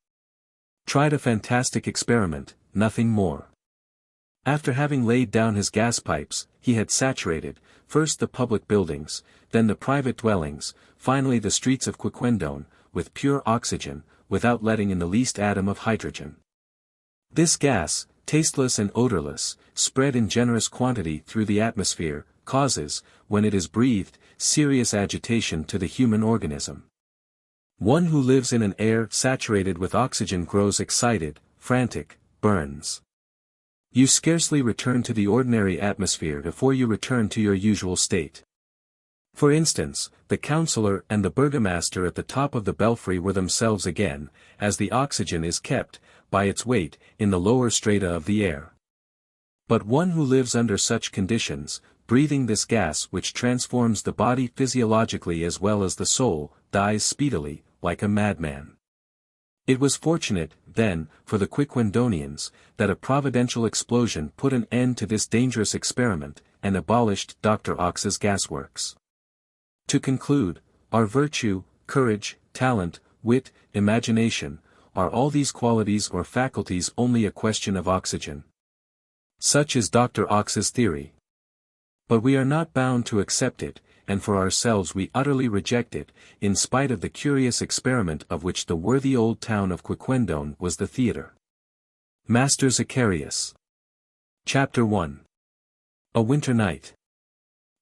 Tried a fantastic experiment, nothing more. After having laid down his gas pipes, he had saturated, first the public buildings, then the private dwellings, finally the streets of Quiquendone, with pure oxygen, without letting in the least atom of hydrogen. This gas, tasteless and odorless, spread in generous quantity through the atmosphere, causes, when it is breathed, serious agitation to the human organism. One who lives in an air saturated with oxygen grows excited, frantic, burns. You scarcely return to the ordinary atmosphere before you return to your usual state. For instance, the councillor and the burgomaster at the top of the belfry were themselves again, as the oxygen is kept, by its weight, in the lower strata of the air. But one who lives under such conditions, breathing this gas which transforms the body physiologically as well as the soul, dies speedily, like a madman. It was fortunate, then, for the Quiquendonians, that a providential explosion put an end to this dangerous experiment, and abolished Dr. Ox's gasworks. To conclude, are virtue, courage, talent, wit, imagination, are all these qualities or faculties only a question of oxygen? Such is Dr. Ox's theory. But we are not bound to accept it, and for ourselves we utterly reject it, in spite of the curious experiment of which the worthy old town of Quiquendone was the theatre. Master Zacharias. Chapter 1. A Winter Night.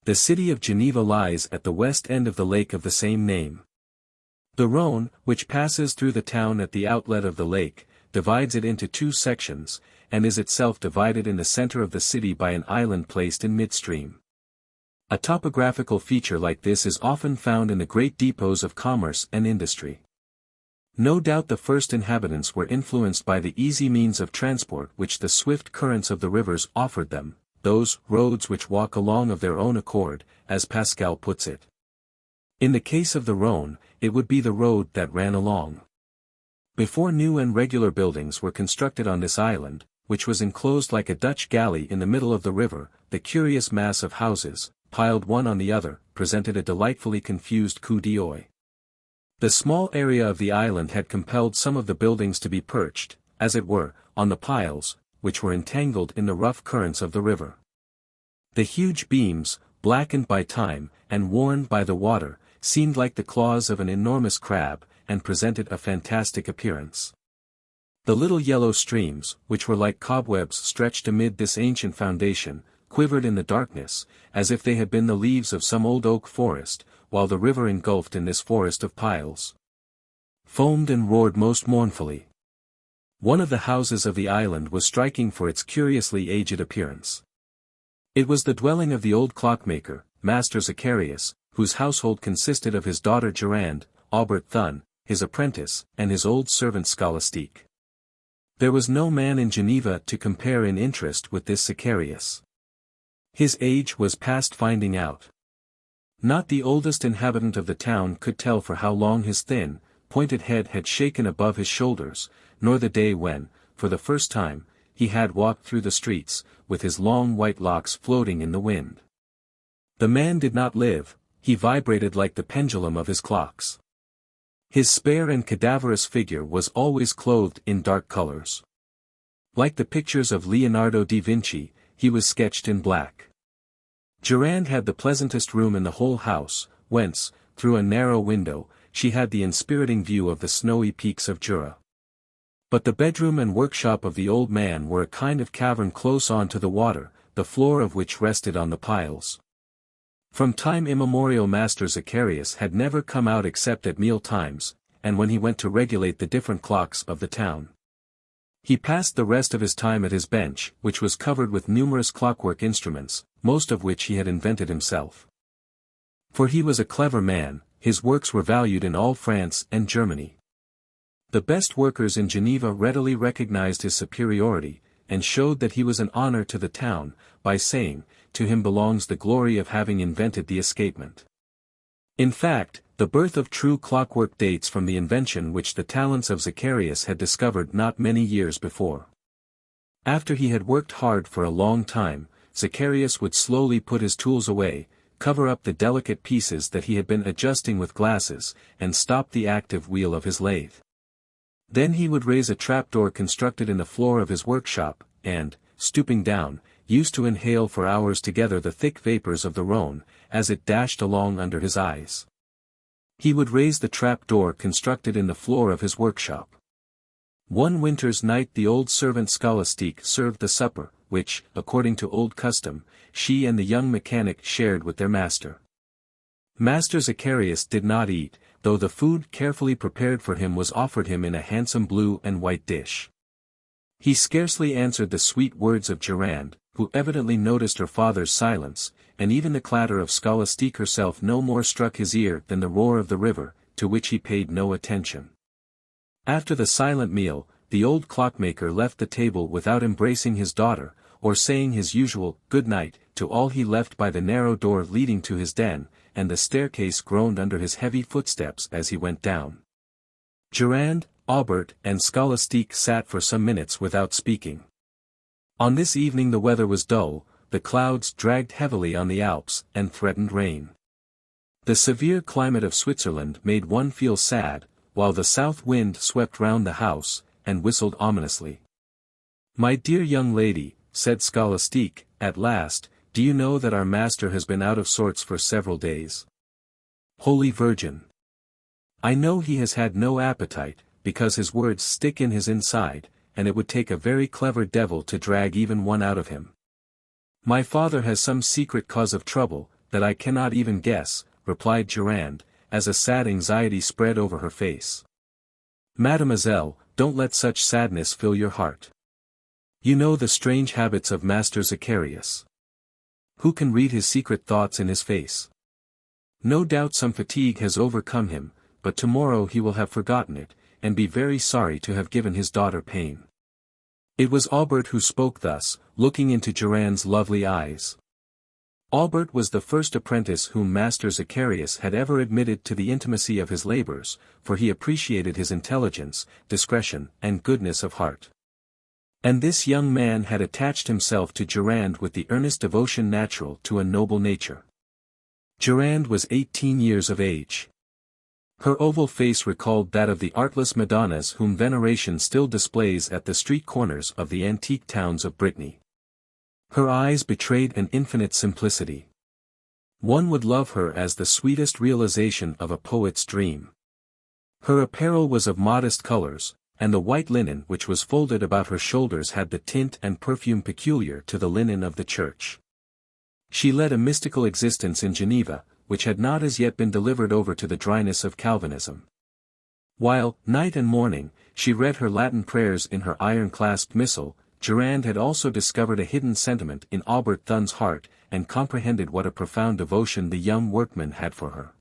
The city of Geneva lies at the west end of the lake of the same name. The Rhône, which passes through the town at the outlet of the lake, divides it into two sections, and is itself divided in the center of the city by an island placed in midstream. A topographical feature like this is often found in the great depots of commerce and industry. No doubt the first inhabitants were influenced by the easy means of transport which the swift currents of the rivers offered them, those roads which walk along of their own accord, as Pascal puts it. In the case of the Rhône, it would be the road that ran along. Before new and regular buildings were constructed on this island, which was enclosed like a Dutch galley in the middle of the river, the curious mass of houses, piled one on the other, presented a delightfully confused coup d'oeil. The small area of the island had compelled some of the buildings to be perched, as it were, on the piles, which were entangled in the rough currents of the river. The huge beams, blackened by time, and worn by the water, seemed like the claws of an enormous crab, and presented a fantastic appearance. The little yellow streams, which were like cobwebs stretched amid this ancient foundation, quivered in the darkness, as if they had been the leaves of some old oak forest, while the river engulfed in this forest of piles foamed and roared most mournfully. One of the houses of the island was striking for its curiously aged appearance. It was the dwelling of the old clockmaker, Master Zacharias, whose household consisted of his daughter Gerande, Aubert Thun, his apprentice, and his old servant Scholastique. There was no man in Geneva to compare in interest with this Zacharias. His age was past finding out. Not the oldest inhabitant of the town could tell for how long his thin, pointed head had shaken above his shoulders, nor the day when, for the first time, he had walked through the streets, with his long white locks floating in the wind. The man did not live, he vibrated like the pendulum of his clocks. His spare and cadaverous figure was always clothed in dark colors. Like the pictures of Leonardo da Vinci, he was sketched in black. Gerande had the pleasantest room in the whole house, whence, through a narrow window, she had the inspiriting view of the snowy peaks of Jura. But the bedroom and workshop of the old man were a kind of cavern close on to the water, the floor of which rested on the piles. From time immemorial Master Zacharias had never come out except at meal times, and when he went to regulate the different clocks of the town. He passed the rest of his time at his bench, which was covered with numerous clockwork instruments, most of which he had invented himself. For he was a clever man, his works were valued in all France and Germany. The best workers in Geneva readily recognized his superiority, and showed that he was an honor to the town, by saying, "To him belongs the glory of having invented the escapement." In fact, the birth of true clockwork dates from the invention which the talents of Zacharias had discovered not many years before. After he had worked hard for a long time, Zacharias would slowly put his tools away, cover up the delicate pieces that he had been adjusting with glasses, and stop the active wheel of his lathe. Then he would raise a trapdoor constructed in the floor of his workshop, and, stooping down, used to inhale for hours together the thick vapors of the Rhône, as it dashed along under his eyes. He would raise the trap-door constructed in the floor of his workshop. One winter's night the old servant Scholastique served the supper, which, according to old custom, she and the young mechanic shared with their master. Master Zacharias did not eat, though the food carefully prepared for him was offered him in a handsome blue and white dish. He scarcely answered the sweet words of Gerande, who evidently noticed her father's silence, and even the clatter of Scholastique herself no more struck his ear than the roar of the river, to which he paid no attention. After the silent meal, the old clockmaker left the table without embracing his daughter, or saying his usual "good night" to all. He left by the narrow door leading to his den, and the staircase groaned under his heavy footsteps as he went down. Gerande, Aubert and Scholastique sat for some minutes without speaking. On this evening the weather was dull, the clouds dragged heavily on the Alps and threatened rain. The severe climate of Switzerland made one feel sad, while the south wind swept round the house, and whistled ominously. "My dear young lady," said Scholastique, at last, "do you know that our master has been out of sorts for several days? Holy Virgin! I know he has had no appetite, because his words stick in his inside, and it would take a very clever devil to drag even one out of him. My father has some secret cause of trouble, that I cannot even guess," replied Durand, as a sad anxiety spread over her face. "Mademoiselle, don't let such sadness fill your heart. You know the strange habits of Master Zacharias. Who can read his secret thoughts in his face? No doubt some fatigue has overcome him, but tomorrow he will have forgotten it, and be very sorry to have given his daughter pain." It was Aubert who spoke thus, looking into Durand's lovely eyes. Aubert was the first apprentice whom Master Zacharias had ever admitted to the intimacy of his labors, for he appreciated his intelligence, discretion, and goodness of heart. And this young man had attached himself to Durand with the earnest devotion natural to a noble nature. Durand was 18 years of age. Her oval face recalled that of the artless Madonnas whom veneration still displays at the street corners of the antique towns of Brittany. Her eyes betrayed an infinite simplicity. One would love her as the sweetest realization of a poet's dream. Her apparel was of modest colors, and the white linen which was folded about her shoulders had the tint and perfume peculiar to the linen of the church. She led a mystical existence in Geneva, which had not as yet been delivered over to the dryness of Calvinism. While, night and morning, she read her Latin prayers in her iron-clasped missal, Durand had also discovered a hidden sentiment in Aubert Thun's heart, and comprehended what a profound devotion the young workman had for her.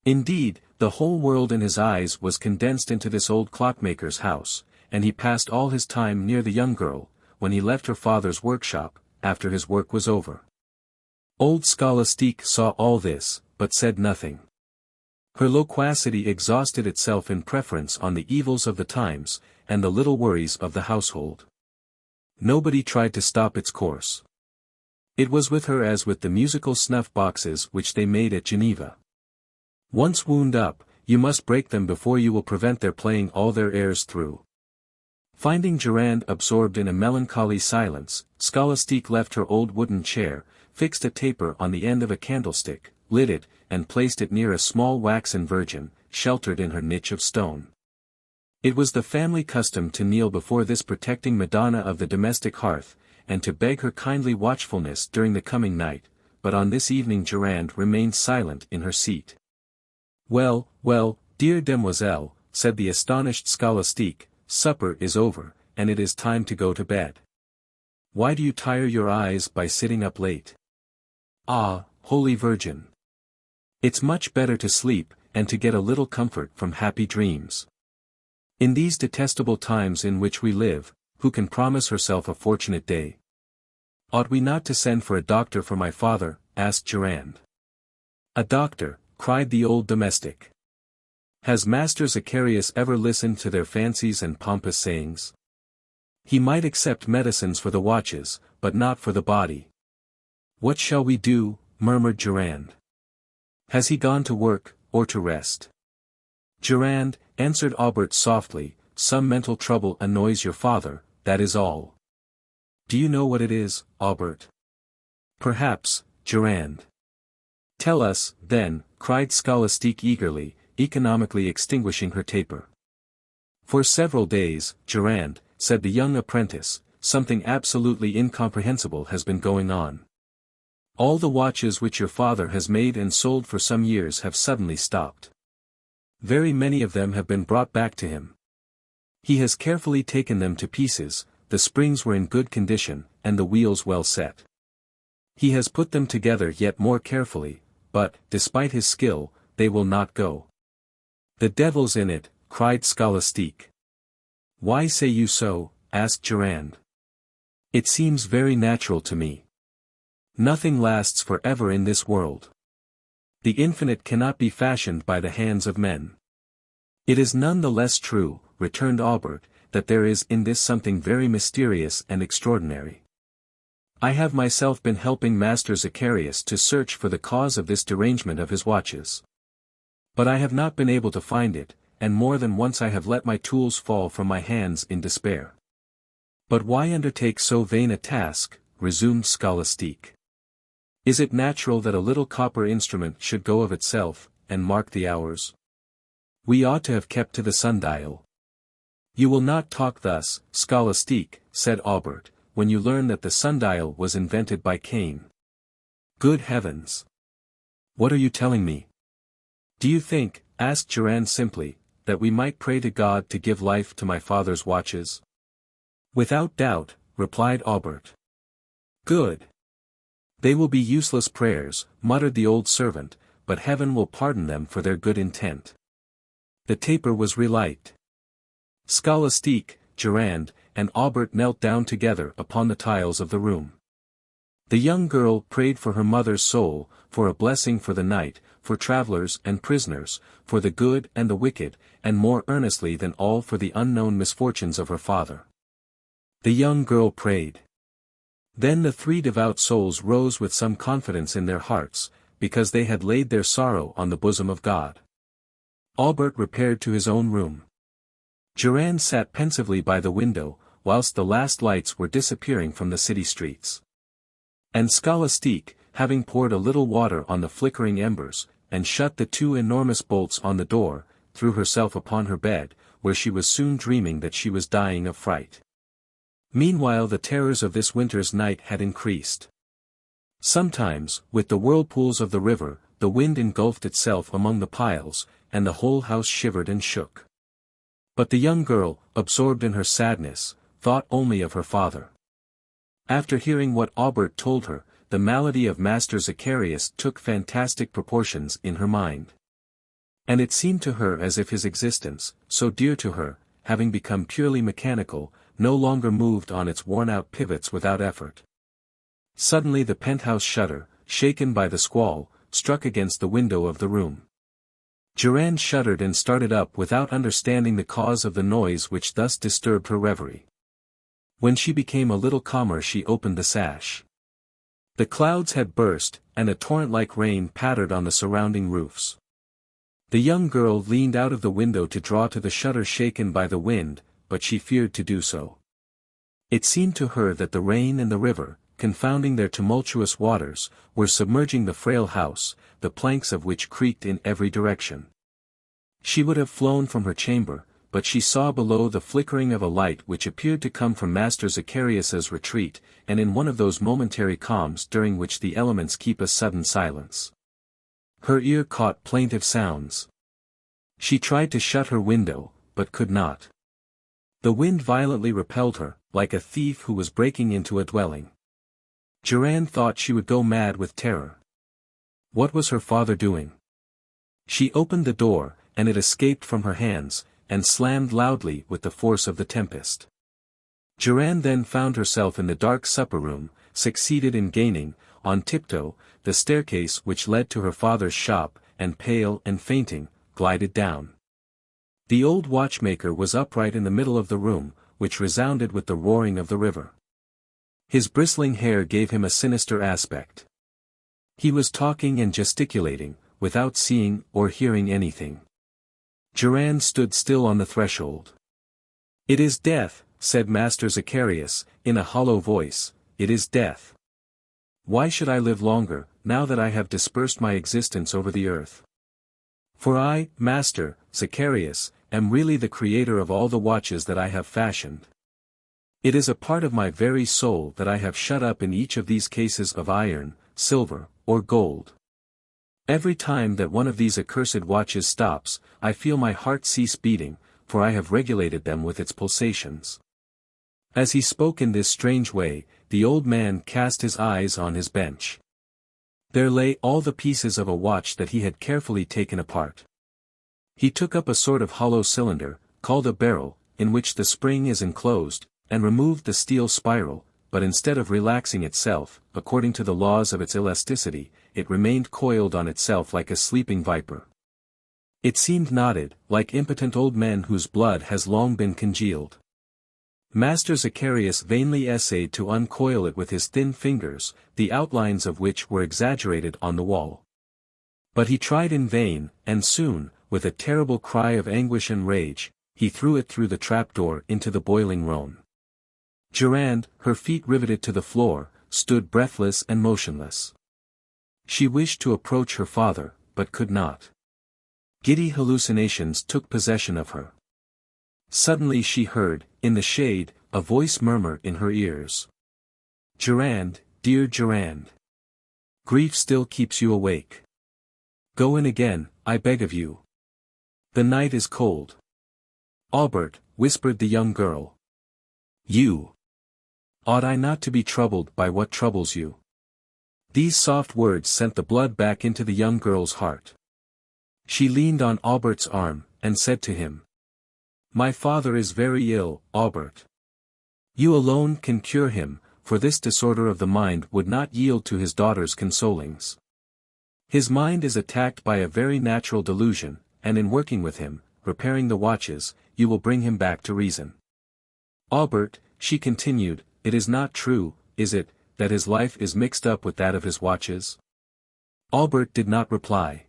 Indeed, the whole world in his eyes was condensed into this old clockmaker's house, and he passed all his time near the young girl, when he left her father's workshop, after his work was over. Old Scholastique saw all this, but said nothing. Her loquacity exhausted itself in preference on the evils of the times, and the little worries of the household. Nobody tried to stop its course. It was with her as with the musical snuff-boxes which they made at Geneva. Once wound up, you must break them before you will prevent their playing all their airs through. Finding Durand absorbed in a melancholy silence, Scholastique left her old wooden chair, fixed a taper on the end of a candlestick, lit it, and placed it near a small waxen Virgin, sheltered in her niche of stone. It was the family custom to kneel before this protecting Madonna of the domestic hearth, and to beg her kindly watchfulness during the coming night, but on this evening Durand remained silent in her seat. "Well, well, dear demoiselle," said the astonished Scholastique, "supper is over, and it is time to go to bed. Why do you tire your eyes by sitting up late? Ah, Holy Virgin! It's much better to sleep, and to get a little comfort from happy dreams. In these detestable times in which we live, who can promise herself a fortunate day?" "Ought we not to send for a doctor for my father?" asked Durand. "A doctor," cried the old domestic. "Has Master Zacharias ever listened to their fancies and pompous sayings? He might accept medicines for the watches, but not for the body." "What shall we do?" murmured Durand. "Has he gone to work, or to rest?" "Durand," answered Aubert softly, "some mental trouble annoys your father, that is all." "Do you know what it is, Aubert?" "Perhaps, Durand." "Tell us, then," cried Scholastique eagerly, economically extinguishing her taper. "For several days, Durand," said the young apprentice, "something absolutely incomprehensible has been going on. All the watches which your father has made and sold for some years have suddenly stopped. Very many of them have been brought back to him. He has carefully taken them to pieces, the springs were in good condition, and the wheels well set. He has put them together yet more carefully, but, despite his skill, they will not go." "The devil's in it," cried Scholastique. "Why say you so?" asked Durand. "It seems very natural to me. Nothing lasts for ever in this world. The infinite cannot be fashioned by the hands of men. It is none the less true, returned Albert, that there is in this something very mysterious and extraordinary. I have myself been helping Master Zacharias to search for the cause of this derangement of his watches. But I have not been able to find it, and more than once I have let my tools fall from my hands in despair. But why undertake so vain a task, resumed Scholastique. Is it natural that a little copper instrument should go of itself, and mark the hours? We ought to have kept to the sundial. You will not talk thus, Scholastique, said Albert, when you learn that the sundial was invented by Cain. Good heavens! What are you telling me? Do you think, asked Durand simply, that we might pray to God to give life to my father's watches? Without doubt, replied Albert. Good. They will be useless prayers, muttered the old servant, but heaven will pardon them for their good intent. The taper was relight. Scholastique, Durand, and Albert knelt down together upon the tiles of the room. The young girl prayed for her mother's soul, for a blessing for the night, for travelers and prisoners, for the good and the wicked, and more earnestly than all for the unknown misfortunes of her father. The young girl prayed. Then the three devout souls rose with some confidence in their hearts, because they had laid their sorrow on the bosom of God. Albert repaired to his own room. Durand sat pensively by the window, whilst the last lights were disappearing from the city streets. And Scholastique, having poured a little water on the flickering embers, and shut the two enormous bolts on the door, threw herself upon her bed, where she was soon dreaming that she was dying of fright. Meanwhile the terrors of this winter's night had increased. Sometimes, with the whirlpools of the river, the wind engulfed itself among the piles, and the whole house shivered and shook. But the young girl, absorbed in her sadness, thought only of her father. After hearing what Albert told her, the malady of Master Zacharias took fantastic proportions in her mind. And it seemed to her as if his existence, so dear to her, having become purely mechanical, no longer moved on its worn-out pivots without effort. Suddenly the penthouse shutter, shaken by the squall, struck against the window of the room. Durand shuddered and started up without understanding the cause of the noise which thus disturbed her reverie. When she became a little calmer she opened the sash. The clouds had burst, and a torrent-like rain pattered on the surrounding roofs. The young girl leaned out of the window to draw to the shutter shaken by the wind, but she feared to do so. It seemed to her that the rain and the river, confounding their tumultuous waters, were submerging the frail house, the planks of which creaked in every direction. She would have flown from her chamber, but she saw below the flickering of a light which appeared to come from Master Zacharias's retreat, and in one of those momentary calms during which the elements keep a sudden silence. Her ear caught plaintive sounds. She tried to shut her window, but could not. The wind violently repelled her, like a thief who was breaking into a dwelling. Durand thought she would go mad with terror. What was her father doing? She opened the door, and it escaped from her hands, and slammed loudly with the force of the tempest. Durand then found herself in the dark supper-room, succeeded in gaining, on tiptoe, the staircase which led to her father's shop, and pale and fainting, glided down. The old watchmaker was upright in the middle of the room, which resounded with the roaring of the river. His bristling hair gave him a sinister aspect. He was talking and gesticulating, without seeing or hearing anything. Durand stood still on the threshold. "It is death," said Master Zacharias, in a hollow voice, "it is death. Why should I live longer, now that I have dispersed my existence over the earth? For I, Master Zacharias, am really the creator of all the watches that I have fashioned. It is a part of my very soul that I have shut up in each of these cases of iron, silver, or gold. Every time that one of these accursed watches stops, I feel my heart cease beating, for I have regulated them with its pulsations." As he spoke in this strange way, the old man cast his eyes on his bench. There lay all the pieces of a watch that he had carefully taken apart. He took up a sort of hollow cylinder, called a barrel, in which the spring is enclosed, and removed the steel spiral, but instead of relaxing itself, according to the laws of its elasticity, it remained coiled on itself like a sleeping viper. It seemed knotted, like impotent old men whose blood has long been congealed. Master Zacharias vainly essayed to uncoil it with his thin fingers, the outlines of which were exaggerated on the wall. But he tried in vain, and soon, with a terrible cry of anguish and rage, he threw it through the trapdoor into the boiling Rhone. Durande, her feet riveted to the floor, stood breathless and motionless. She wished to approach her father, but could not. Giddy hallucinations took possession of her. Suddenly she heard, in the shade, a voice murmur in her ears. "Durande, dear Durande. Grief still keeps you awake. Go in again, I beg of you. The night is cold." "Albert," whispered the young girl. "You. Ought I not to be troubled by what troubles you?" These soft words sent the blood back into the young girl's heart. She leaned on Albert's arm, and said to him, "My father is very ill, Albert. You alone can cure him, for this disorder of the mind would not yield to his daughter's consolings. His mind is attacked by a very natural delusion, and in working with him, repairing the watches, you will bring him back to reason. Albert," she continued, "it is not true, is it, that his life is mixed up with that of his watches?" Albert did not reply.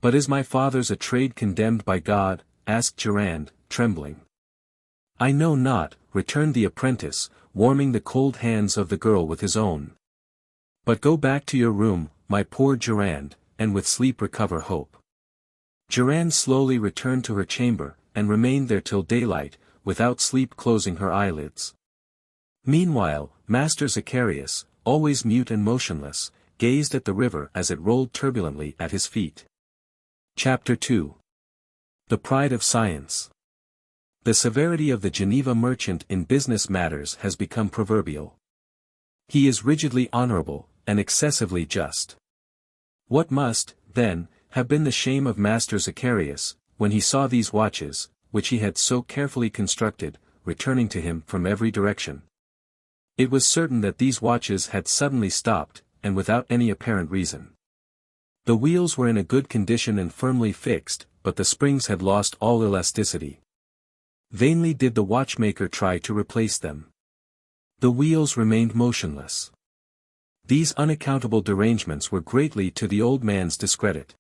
"But is my father's a trade condemned by God?" asked Durande, trembling. "I know not," returned the apprentice, warming the cold hands of the girl with his own. "But go back to your room, my poor Durande, and with sleep recover hope." Durande slowly returned to her chamber, and remained there till daylight, without sleep closing her eyelids. Meanwhile, Master Zacharias, always mute and motionless, gazed at the river as it rolled turbulently at his feet. Chapter 2. The Pride of Science. The severity of the Geneva merchant in business matters has become proverbial. He is rigidly honorable, and excessively just. What must, then, have been the shame of Master Zacharias, when he saw these watches, which he had so carefully constructed, returning to him from every direction? It was certain that these watches had suddenly stopped, and without any apparent reason. The wheels were in a good condition and firmly fixed, but the springs had lost all elasticity. Vainly did the watchmaker try to replace them. The wheels remained motionless. These unaccountable derangements were greatly to the old man's discredit.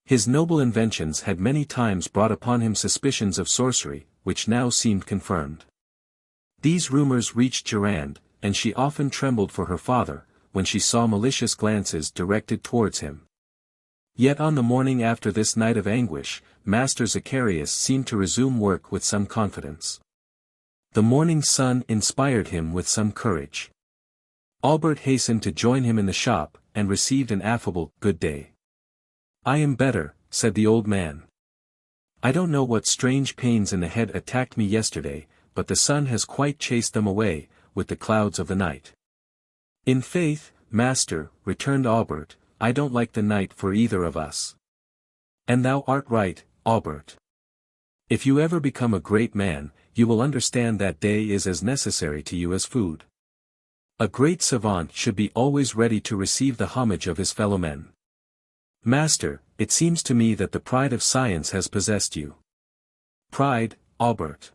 His noble inventions had many times brought upon him suspicions of sorcery, which now seemed confirmed. These rumors reached Durande, and she often trembled for her father, when she saw malicious glances directed towards him. Yet on the morning after this night of anguish, Master Zacharias seemed to resume work with some confidence. The morning sun inspired him with some courage. Albert hastened to join him in the shop, and received an affable "good day." "I am better," said the old man. "I don't know what strange pains in the head attacked me yesterday, but the sun has quite chased them away, with the clouds of the night." "In faith, master," returned Albert, "I don't like the night for either of us." "And thou art right, Albert. If you ever become a great man, you will understand that day is as necessary to you as food. A great savant should be always ready to receive the homage of his fellow-men. Master, it seems to me that the pride of science has possessed you." "Pride, Albert.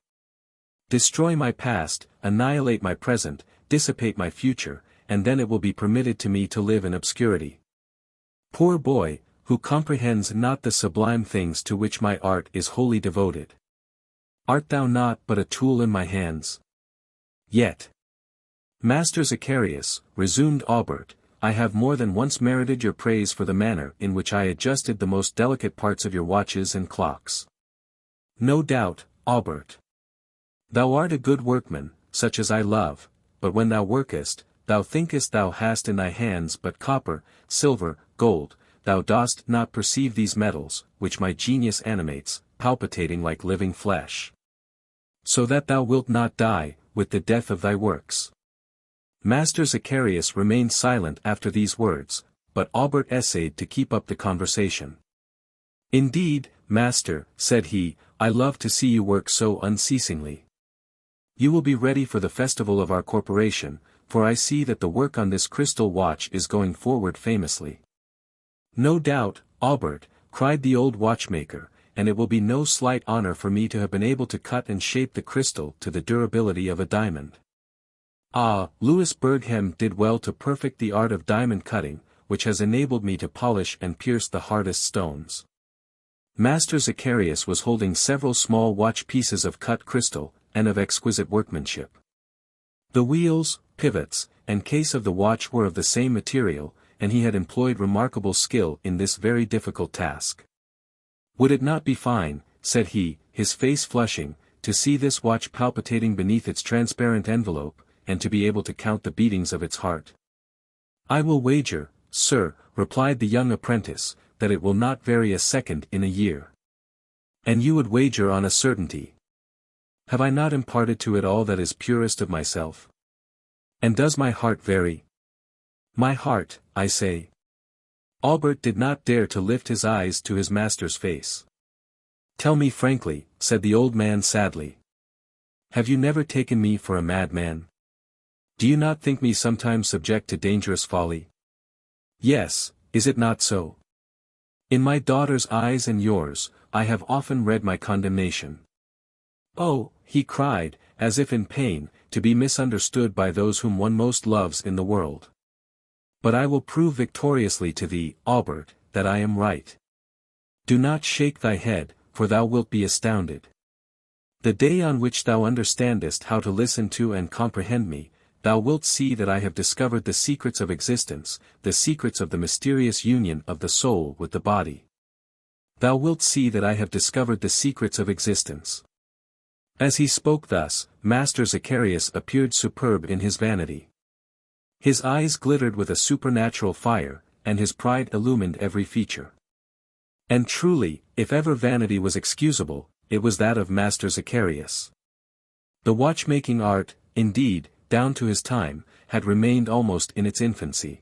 Destroy my past, annihilate my present, dissipate my future, and then it will be permitted to me to live in obscurity. Poor boy, who comprehends not the sublime things to which my art is wholly devoted. Art thou not but a tool in my hands? Yet, Master Zacharias, resumed Albert, I have more than once merited your praise for the manner in which I adjusted the most delicate parts of your watches and clocks. No doubt, Albert. Thou art a good workman, such as I love, but when thou workest, thou thinkest thou hast in thy hands but copper, silver, gold, thou dost not perceive these metals, which my genius animates, palpitating like living flesh. So that thou wilt not die, with the death of thy works. Master Zacharias remained silent after these words, but Albert essayed to keep up the conversation. Indeed, master, said he, I love to see you work so unceasingly. You will be ready for the festival of our corporation, for I see that the work on this crystal watch is going forward famously. No doubt, Albert, cried the old watchmaker, and it will be no slight honor for me to have been able to cut and shape the crystal to the durability of a diamond. Ah, Louis Berghem did well to perfect the art of diamond cutting, which has enabled me to polish and pierce the hardest stones. Master Zacharias was holding several small watch pieces of cut crystal, and of exquisite workmanship. The wheels, pivots, and case of the watch were of the same material, and he had employed remarkable skill in this very difficult task. "Would it not be fine," said he, his face flushing, "to see this watch palpitating beneath its transparent envelope, and to be able to count the beatings of its heart?" "I will wager, sir," replied the young apprentice, "that it will not vary a second in a year." "And you would wager on a certainty? Have I not imparted to it all that is purest of myself? And does my heart vary? My heart, I say." Albert did not dare to lift his eyes to his master's face. "Tell me frankly," said the old man sadly. "Have you never taken me for a madman? Do you not think me sometimes subject to dangerous folly? Yes, is it not so? In my daughter's eyes and yours, I have often read my condemnation. Oh," he cried, as if in pain, "to be misunderstood by those whom one most loves in the world. But I will prove victoriously to thee, Albert, that I am right. Do not shake thy head, for thou wilt be astounded. The day on which thou understandest how to listen to and comprehend me, thou wilt see that I have discovered the secrets of existence, the secrets of the mysterious union of the soul with the body. Thou wilt see that I have discovered the secrets of existence." As he spoke thus, Master Zacharias appeared superb in his vanity. His eyes glittered with a supernatural fire, and his pride illumined every feature. And truly, if ever vanity was excusable, it was that of Master Zacharias. The watchmaking art, indeed, down to his time, had remained almost in its infancy.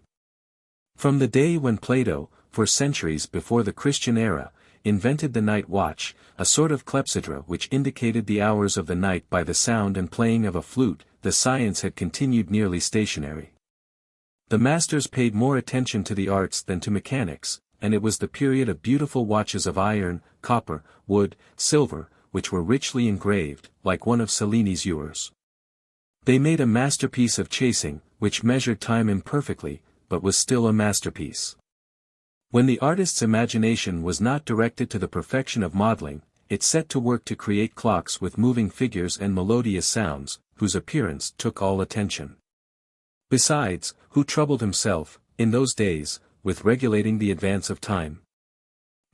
From the day when Plato, for centuries before the Christian era, invented the night watch, a sort of clepsydra which indicated the hours of the night by the sound and playing of a flute, the science had continued nearly stationary. The masters paid more attention to the arts than to mechanics, and it was the period of beautiful watches of iron, copper, wood, silver, which were richly engraved, like one of Cellini's ewers. They made a masterpiece of chasing, which measured time imperfectly, but was still a masterpiece. When the artist's imagination was not directed to the perfection of modeling, it set to work to create clocks with moving figures and melodious sounds, whose appearance took all attention. Besides, who troubled himself, in those days, with regulating the advance of time?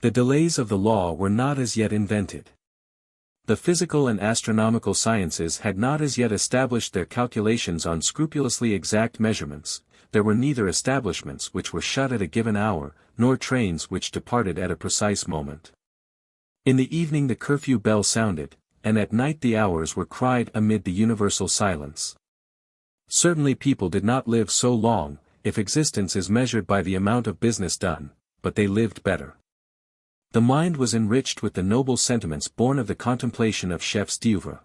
The delays of the law were not as yet invented. The physical and astronomical sciences had not as yet established their calculations on scrupulously exact measurements. There were neither establishments which were shut at a given hour, nor trains which departed at a precise moment. In the evening the curfew bell sounded, and at night the hours were cried amid the universal silence. Certainly people did not live so long, if existence is measured by the amount of business done, but they lived better. The mind was enriched with the noble sentiments born of the contemplation of chefs d'oeuvre.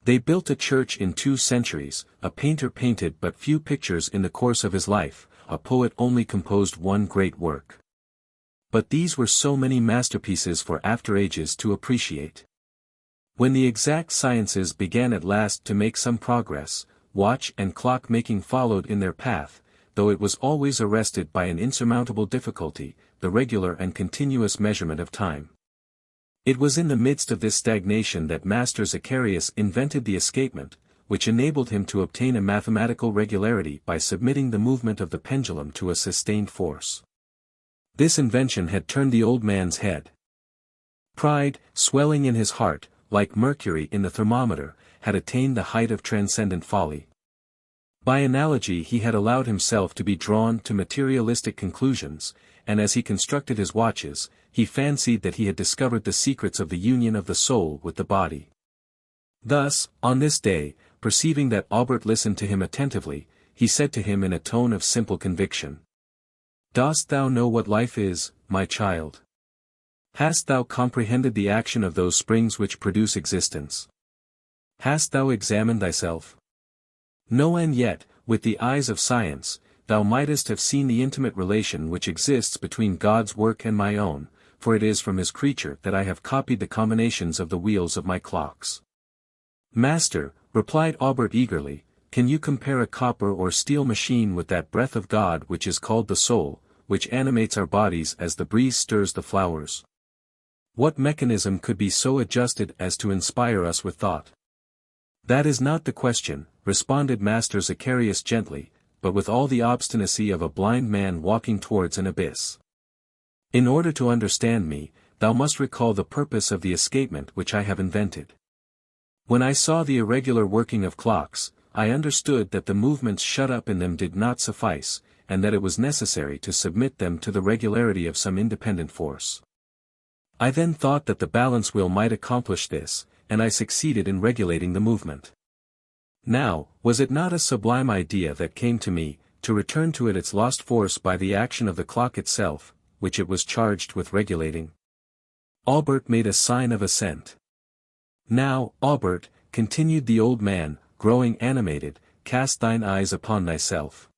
They built a church in 2 centuries, a painter painted but few pictures in the course of his life, a poet only composed one great work. But these were so many masterpieces for after ages to appreciate. When the exact sciences began at last to make some progress, watch and clock making followed in their path, though it was always arrested by an insurmountable difficulty, the regular and continuous measurement of time. It was in the midst of this stagnation that Master Zacharias invented the escapement, which enabled him to obtain a mathematical regularity by submitting the movement of the pendulum to a sustained force. This invention had turned the old man's head. Pride, swelling in his heart, like mercury in the thermometer, had attained the height of transcendent folly. By analogy he had allowed himself to be drawn to materialistic conclusions, and as he constructed his watches, he fancied that he had discovered the secrets of the union of the soul with the body. Thus, on this day, perceiving that Albert listened to him attentively, he said to him in a tone of simple conviction, "Dost thou know what life is, my child? Hast thou comprehended the action of those springs which produce existence? Hast thou examined thyself? No, and yet, with the eyes of science, thou mightest have seen the intimate relation which exists between God's work and my own, for it is from his creature that I have copied the combinations of the wheels of my clocks. Master, replied Aubert eagerly, can you compare a copper or steel machine with that breath of God which is called the soul, which animates our bodies as the breeze stirs the flowers? What mechanism could be so adjusted as to inspire us with thought? That is not the question, responded Master Zacharias gently, but with all the obstinacy of a blind man walking towards an abyss. In order to understand me, thou must recall the purpose of the escapement which I have invented. When I saw the irregular working of clocks, I understood that the movements shut up in them did not suffice, and that it was necessary to submit them to the regularity of some independent force. I then thought that the balance wheel might accomplish this, and I succeeded in regulating the movement. Now, was it not a sublime idea that came to me, to return to it its lost force by the action of the clock itself, which it was charged with regulating? Aubert made a sign of assent. Now, Aubert, continued the old man, growing animated, cast thine eyes upon thyself.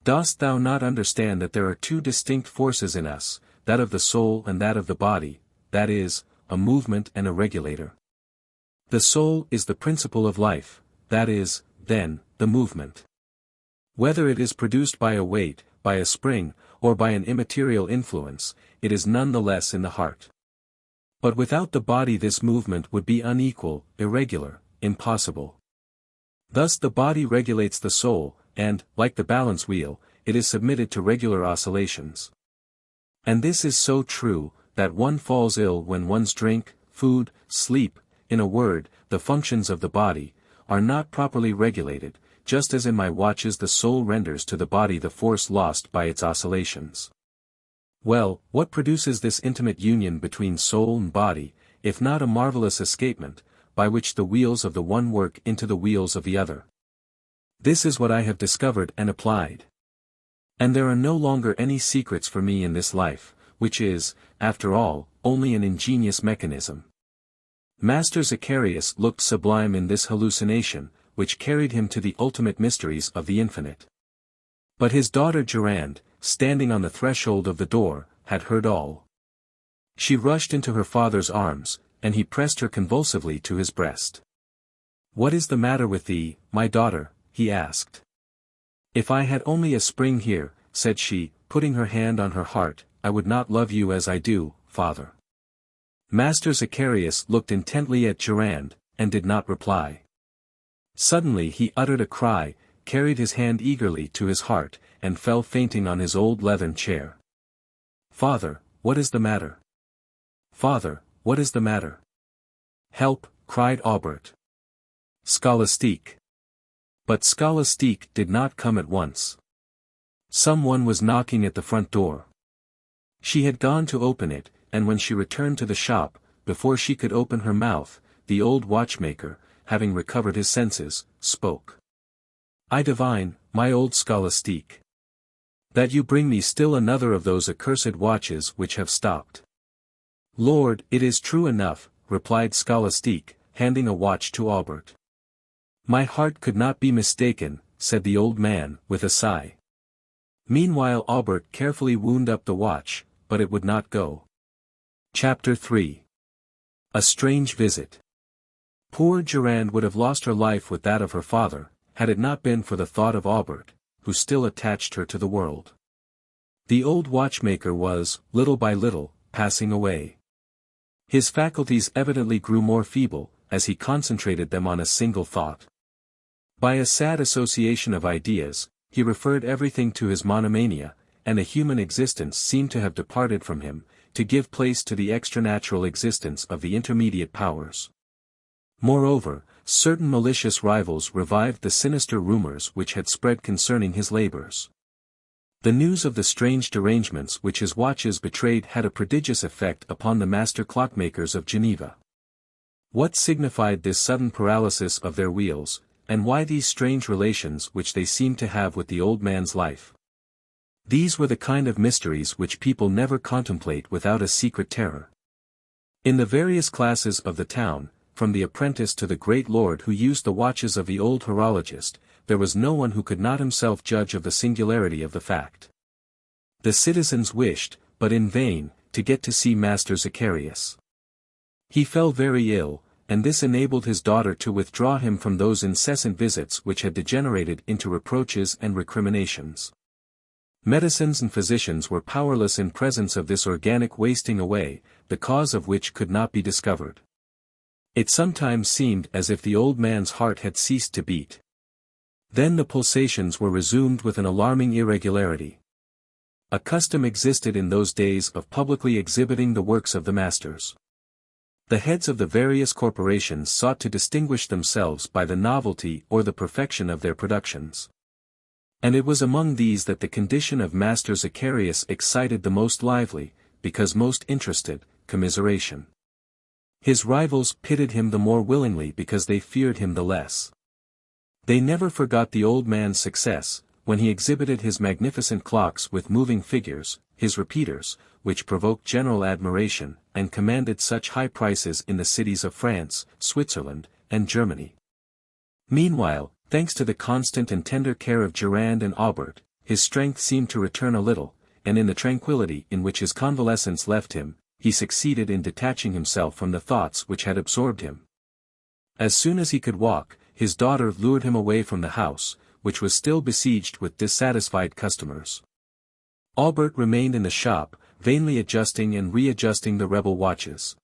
Dost thou not understand that there are two distinct forces in us, that of the soul and that of the body, that is, a movement and a regulator? The soul is the principle of life, that is, then, the movement. Whether it is produced by a weight, by a spring, or by an immaterial influence, it is none the less in the heart. But without the body this movement would be unequal, irregular, impossible. Thus the body regulates the soul, and, like the balance wheel, it is submitted to regular oscillations. And this is so true, that one falls ill when one's drink, food, sleep, in a word, the functions of the body, are not properly regulated, just as in my watches the soul renders to the body the force lost by its oscillations. Well, what produces this intimate union between soul and body, if not a marvelous escapement, by which the wheels of the one work into the wheels of the other? This is what I have discovered and applied. And there are no longer any secrets for me in this life, which is, after all, only an ingenious mechanism. Master Zacharias looked sublime in this hallucination, which carried him to the ultimate mysteries of the infinite. But his daughter Durand, standing on the threshold of the door, had heard all. She rushed into her father's arms, and he pressed her convulsively to his breast. "What is the matter with thee, my daughter?" he asked. "If I had only a spring here," said she, putting her hand on her heart, "I would not love you as I do, father." Master Zacharias looked intently at Durand, and did not reply. Suddenly he uttered a cry, carried his hand eagerly to his heart, and fell fainting on his old leathern chair. "Father, what is the matter? Father, what is the matter?" "Help!" cried Aubert. "Scholastique." But Scholastique did not come at once. Someone was knocking at the front door. She had gone to open it, and when she returned to the shop, before she could open her mouth, the old watchmaker, having recovered his senses, spoke. "I divine, my old Scholastique, that you bring me still another of those accursed watches which have stopped." "Lord, it is true enough," replied Scholastique, handing a watch to Aubert. "My heart could not be mistaken," said the old man, with a sigh. Meanwhile Aubert carefully wound up the watch, but it would not go. Chapter 3. A Strange Visit. Poor Durand would have lost her life with that of her father, had it not been for the thought of Aubert, who still attached her to the world. The old watchmaker was, little by little, passing away. His faculties evidently grew more feeble, as he concentrated them on a single thought. By a sad association of ideas, he referred everything to his monomania, and a human existence seemed to have departed from him, to give place to the extranatural existence of the intermediate powers. Moreover, certain malicious rivals revived the sinister rumors which had spread concerning his labors. The news of the strange derangements which his watches betrayed had a prodigious effect upon the master clockmakers of Geneva. What signified this sudden paralysis of their wheels, and why these strange relations which they seemed to have with the old man's life? These were the kind of mysteries which people never contemplate without a secret terror. In the various classes of the town, from the apprentice to the great lord who used the watches of the old horologist, there was no one who could not himself judge of the singularity of the fact. The citizens wished, but in vain, to get to see Master Zacharias. He fell very ill, and this enabled his daughter to withdraw him from those incessant visits which had degenerated into reproaches and recriminations. Medicines and physicians were powerless in presence of this organic wasting away, the cause of which could not be discovered. It sometimes seemed as if the old man's heart had ceased to beat. Then the pulsations were resumed with an alarming irregularity. A custom existed in those days of publicly exhibiting the works of the masters. The heads of the various corporations sought to distinguish themselves by the novelty or the perfection of their productions. And it was among these that the condition of Master Zacharias excited the most lively, because most interested, commiseration. His rivals pitied him the more willingly because they feared him the less. They never forgot the old man's success, when he exhibited his magnificent clocks with moving figures, his repeaters, which provoked general admiration, and commanded such high prices in the cities of France, Switzerland, and Germany. Meanwhile, thanks to the constant and tender care of Durand and Aubert, his strength seemed to return a little, and in the tranquillity in which his convalescence left him, he succeeded in detaching himself from the thoughts which had absorbed him. As soon as he could walk, his daughter lured him away from the house, which was still besieged with dissatisfied customers. Aubert remained in the shop, vainly adjusting and readjusting the rebel watches.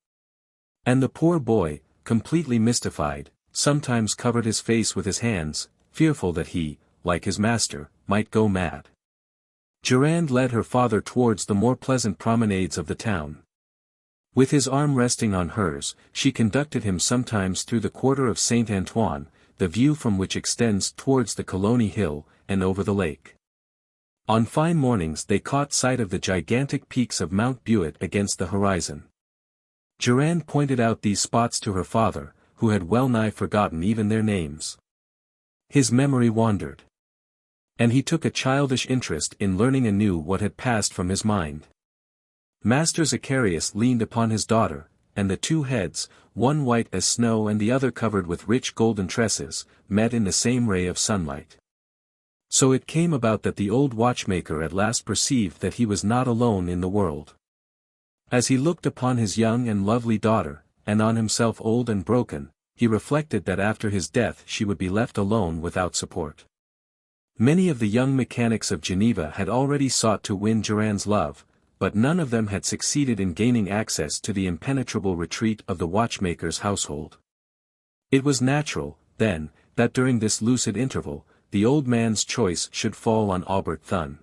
And the poor boy, completely mystified, sometimes covered his face with his hands, fearful that he, like his master, might go mad. Durand led her father towards the more pleasant promenades of the town. With his arm resting on hers, she conducted him sometimes through the quarter of Saint Antoine, the view from which extends towards the Colony Hill, and over the lake. On fine mornings they caught sight of the gigantic peaks of Mount Buet against the horizon. Durand pointed out these spots to her father, who had well nigh forgotten even their names. His memory wandered. And he took a childish interest in learning anew what had passed from his mind. Master Zacharias leaned upon his daughter, and the two heads, one white as snow and the other covered with rich golden tresses, met in the same ray of sunlight. So it came about that the old watchmaker at last perceived that he was not alone in the world. As he looked upon his young and lovely daughter, and on himself old and broken, he reflected that after his death she would be left alone without support. Many of the young mechanics of Geneva had already sought to win Durand's love, but none of them had succeeded in gaining access to the impenetrable retreat of the watchmaker's household. It was natural, then, that during this lucid interval, the old man's choice should fall on Aubert Thun.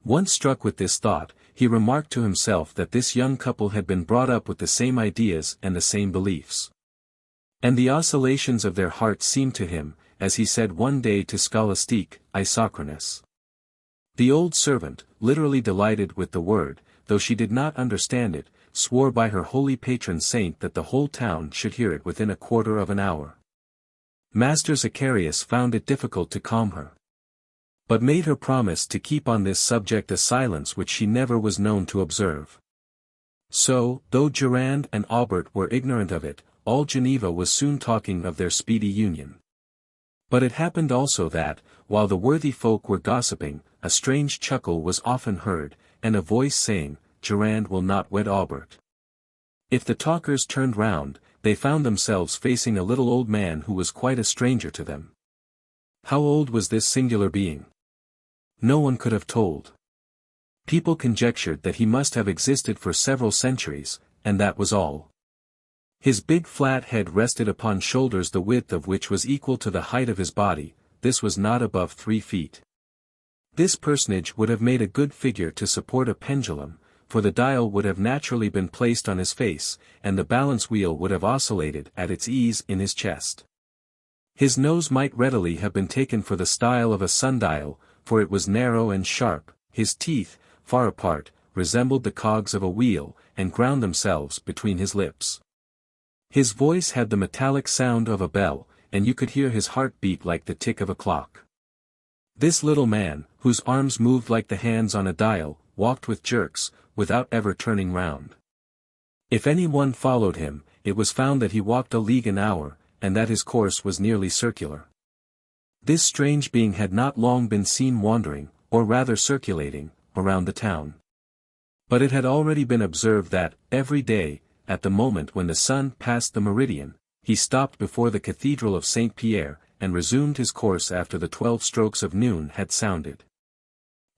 Once struck with this thought, he remarked to himself that this young couple had been brought up with the same ideas and the same beliefs. And the oscillations of their hearts seemed to him, as he said one day to Scholastique, Isocronus. The old servant, literally delighted with the word, though she did not understand it, swore by her holy patron saint that the whole town should hear it within a quarter of an hour. Master Zacharias found it difficult to calm her, but made her promise to keep on this subject a silence which she never was known to observe. So, though Durand and Aubert were ignorant of it, all Geneva was soon talking of their speedy union. But it happened also that, while the worthy folk were gossiping, a strange chuckle was often heard, and a voice saying, "Durand will not wed Aubert." If the talkers turned round, they found themselves facing a little old man who was quite a stranger to them. How old was this singular being? No one could have told. People conjectured that he must have existed for several centuries, and that was all. His big flat head rested upon shoulders the width of which was equal to the height of his body. This was not above 3 feet. This personage would have made a good figure to support a pendulum, for the dial would have naturally been placed on his face, and the balance wheel would have oscillated at its ease in his chest. His nose might readily have been taken for the style of a sundial, for it was narrow and sharp. His teeth, far apart, resembled the cogs of a wheel, and ground themselves between his lips. His voice had the metallic sound of a bell, and you could hear his heart beat like the tick of a clock. This little man, whose arms moved like the hands on a dial, walked with jerks, without ever turning round. If any one followed him, it was found that he walked a league an hour, and that his course was nearly circular. This strange being had not long been seen wandering, or rather circulating, around the town. But it had already been observed that, every day, at the moment when the sun passed the meridian, he stopped before the Cathedral of St. Pierre, and resumed his course after the 12 strokes of noon had sounded.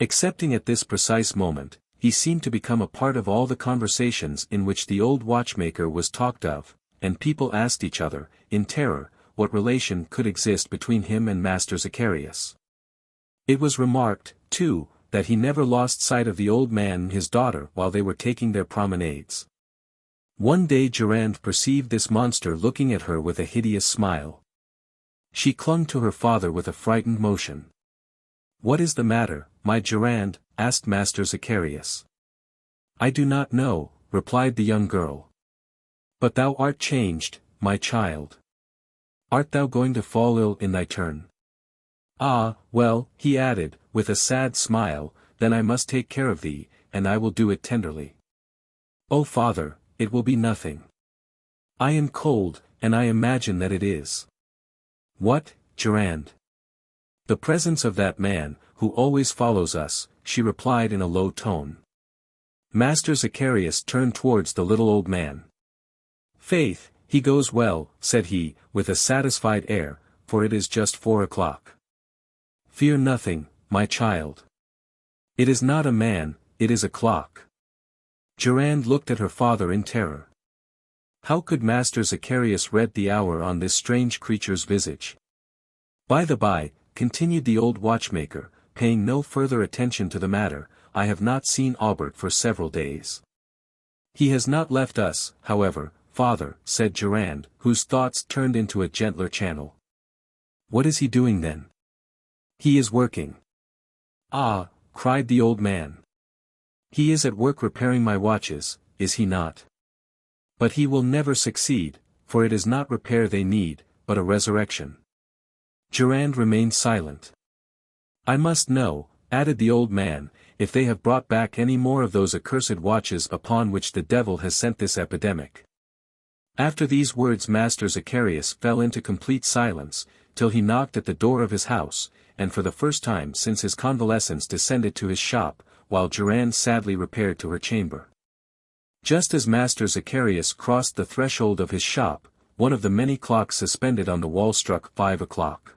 Excepting at this precise moment, he seemed to become a part of all the conversations in which the old watchmaker was talked of, and people asked each other, in terror, what relation could exist between him and Master Zacharias. It was remarked, too, that he never lost sight of the old man and his daughter while they were taking their promenades. One day Durand perceived this monster looking at her with a hideous smile. She clung to her father with a frightened motion. "What is the matter, my Durand?" asked Master Zacharias. "I do not know," replied the young girl. "But thou art changed, my child. Art thou going to fall ill in thy turn?" "Ah, well," he added, with a sad smile, "then I must take care of thee, and I will do it tenderly." "Oh father, it will be nothing. I am cold, and I imagine that it is." "What, Durand?" "The presence of that man, who always follows us," she replied in a low tone. Master Zacharias turned towards the little old man. "Faith, he goes well," said he, with a satisfied air, "for it is just 4 o'clock. Fear nothing, my child. It is not a man, it is a clock." Durand looked at her father in terror. How could Master Zacharias read the hour on this strange creature's visage? "By the by," continued the old watchmaker, paying no further attention to the matter, "I have not seen Albert for several days." "He has not left us, however, father," said Durand, whose thoughts turned into a gentler channel. "What is he doing then?" "He is working." "Ah," cried the old man. "He is at work repairing my watches, is he not? But he will never succeed, for it is not repair they need, but a resurrection." Durand remained silent. "I must know," added the old man, "if they have brought back any more of those accursed watches upon which the devil has sent this epidemic." After these words Master Zacharias fell into complete silence, till he knocked at the door of his house, and for the first time since his convalescence descended to his shop, while Durand sadly repaired to her chamber. Just as Master Zacharias crossed the threshold of his shop, one of the many clocks suspended on the wall struck 5 o'clock.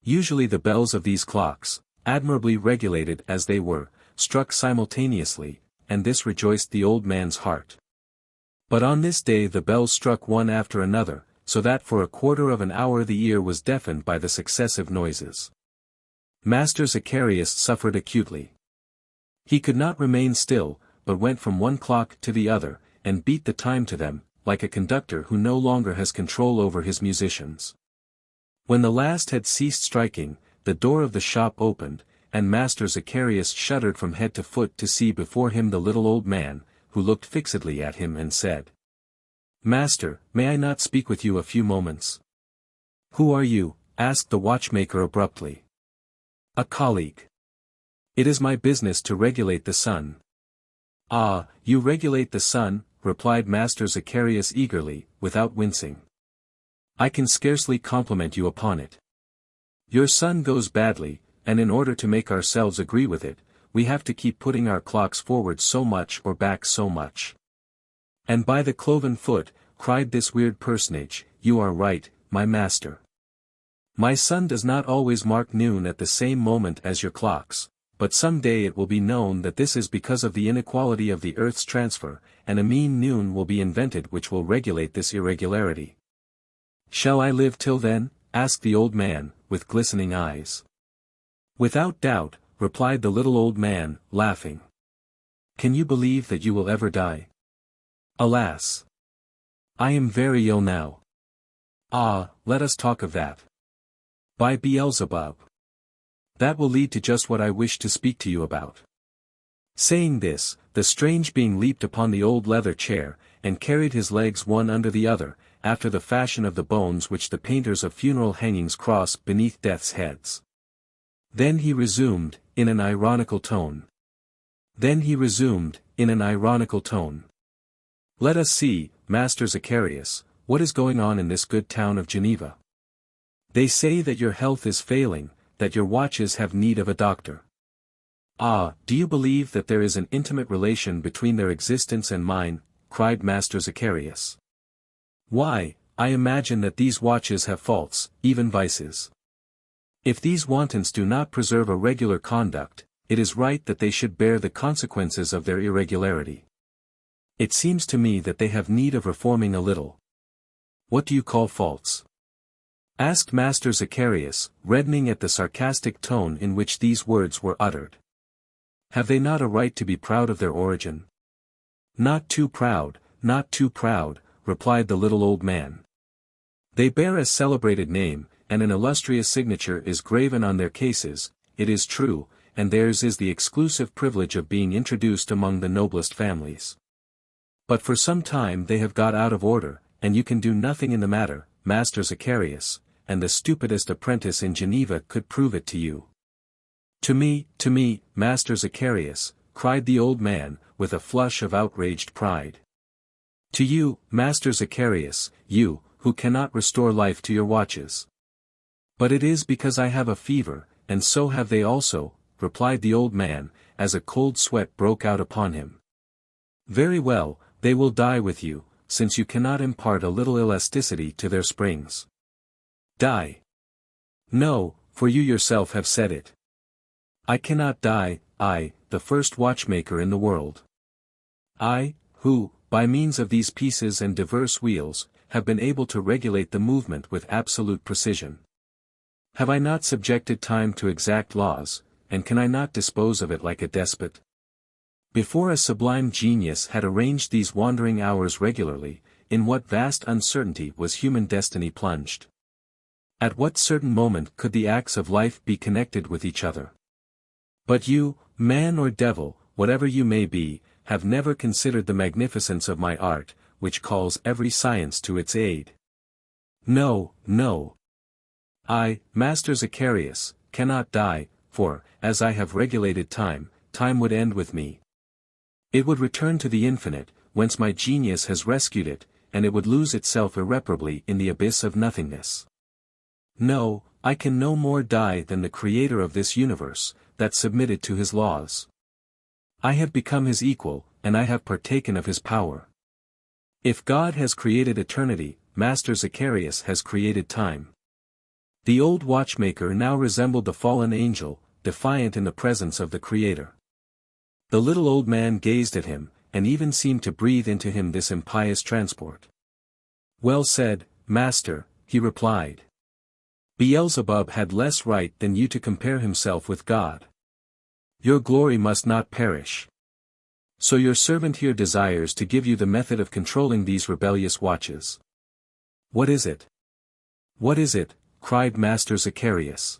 Usually the bells of these clocks, admirably regulated as they were, struck simultaneously, and this rejoiced the old man's heart. But on this day the bells struck one after another, so that for a quarter of an hour the ear was deafened by the successive noises. Master Zacharias suffered acutely. He could not remain still, but went from one clock to the other, and beat the time to them, like a conductor who no longer has control over his musicians. When the last had ceased striking, the door of the shop opened, and Master Zacharias shuddered from head to foot to see before him the little old man, who looked fixedly at him and said, "Master, may I not speak with you a few moments?" "Who are you?" asked the watchmaker abruptly. "A colleague. It is my business to regulate the sun." "Ah, you regulate the sun," replied Master Zacharias eagerly, without wincing. "I can scarcely compliment you upon it. Your sun goes badly, and in order to make ourselves agree with it, we have to keep putting our clocks forward so much or back so much." "And by the cloven foot," cried this weird personage, "you are right, my master. My sun does not always mark noon at the same moment as your clocks, but some day it will be known that this is because of the inequality of the earth's transfer, and a mean noon will be invented which will regulate this irregularity." "Shall I live till then?" asked the old man, with glistening eyes. "Without doubt," replied the little old man, laughing. "Can you believe that you will ever die?" "Alas! I am very ill now." "Ah, let us talk of that." "By Beelzebub! That will lead to just what I wish to speak to you about." Saying this, the strange being leaped upon the old leather chair, and carried his legs one under the other, after the fashion of the bones which the painters of funeral hangings cross beneath death's heads. Then he resumed, in an ironical tone. "Let us see, Master Zacharias, what is going on in this good town of Geneva. They say that your health is failing, that your watches have need of a doctor." "Ah, do you believe that there is an intimate relation between their existence and mine?" cried Master Zacharias. "Why, I imagine that these watches have faults, even vices. If these wantons do not preserve a regular conduct, it is right that they should bear the consequences of their irregularity. It seems to me that they have need of reforming a little." "What do you call faults?" asked Master Zacharias, reddening at the sarcastic tone in which these words were uttered. "Have they not a right to be proud of their origin?" "Not too proud, not too proud," replied the little old man. "They bear a celebrated name, and an illustrious signature is graven on their cases, it is true, and theirs is the exclusive privilege of being introduced among the noblest families. But for some time they have got out of order, and you can do nothing in the matter, Master Zacharias, and the stupidest apprentice in Geneva could prove it to you." To me, Master Zacharias," cried the old man, with a flush of outraged pride. "To you, Master Zacharias, you, who cannot restore life to your watches." "But it is because I have a fever, and so have they also," replied the old man, as a cold sweat broke out upon him. "Very well, they will die with you, since you cannot impart a little elasticity to their springs." "Die? No, for you yourself have said it. I cannot die, I, the first watchmaker in the world. I, who, by means of these pieces and diverse wheels, have been able to regulate the movement with absolute precision. Have I not subjected time to exact laws, and can I not dispose of it like a despot? Before a sublime genius had arranged these wandering hours regularly, in what vast uncertainty was human destiny plunged? At what certain moment could the acts of life be connected with each other? But you, man or devil, whatever you may be, have never considered the magnificence of my art, which calls every science to its aid. No, no. I, Master Zacharias, cannot die, for, as I have regulated time, time would end with me. It would return to the infinite, whence my genius has rescued it, and it would lose itself irreparably in the abyss of nothingness. No, I can no more die than the creator of this universe, that submitted to his laws. I have become his equal, and I have partaken of his power. If God has created eternity, Master Zacharias has created time." The old watchmaker now resembled the fallen angel, defiant in the presence of the Creator. The little old man gazed at him, and even seemed to breathe into him this impious transport. "Well said, Master," he replied. "Beelzebub had less right than you to compare himself with God. Your glory must not perish. So your servant here desires to give you the method of controlling these rebellious watches." "What is it? What is it?" cried Master Zacharias.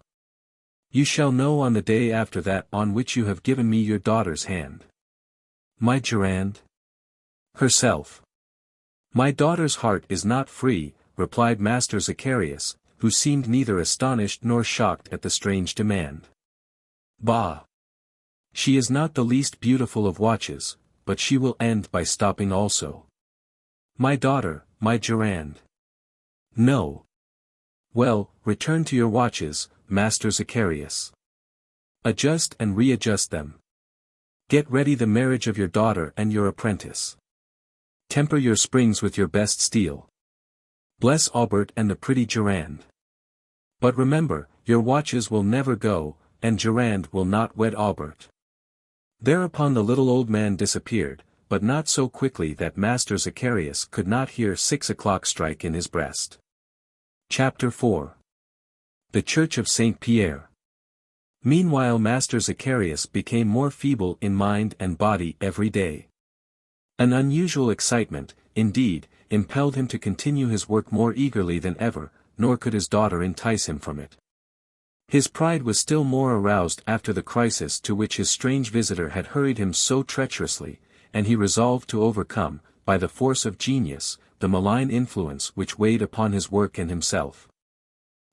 "You shall know on the day after that on which you have given me your daughter's hand." "My Durand?" "Herself." "My daughter's heart is not free," replied Master Zacharias, who seemed neither astonished nor shocked at the strange demand. "Bah! She is not the least beautiful of watches, but she will end by stopping also." "My daughter, my Durand." "No." "Well, return to your watches, Master Zacharias. Adjust and readjust them. Get ready the marriage of your daughter and your apprentice. Temper your springs with your best steel. Bless Albert and the pretty Durand. But remember, your watches will never go, and Durand will not wed Albert." Thereupon the little old man disappeared, but not so quickly that Master Zacharias could not hear 6 o'clock strike in his breast. Chapter 4. The Church of Saint Pierre. Meanwhile Master Zacharias became more feeble in mind and body every day. An unusual excitement, indeed, impelled him to continue his work more eagerly than ever, nor could his daughter entice him from it. His pride was still more aroused after the crisis to which his strange visitor had hurried him so treacherously, and he resolved to overcome, by the force of genius, the malign influence which weighed upon his work and himself.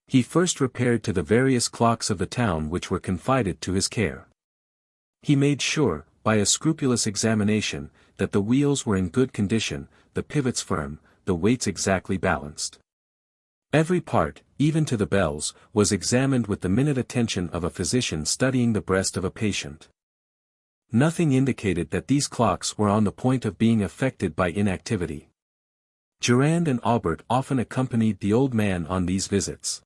He first repaired to the various clocks of the town which were confided to his care. He made sure, by a scrupulous examination, that the wheels were in good condition, the pivots firm, the weights exactly balanced. Every part, even to the bells, was examined with the minute attention of a physician studying the breast of a patient. Nothing indicated that these clocks were on the point of being affected by inactivity. Durand and Albert often accompanied the old man on these visits.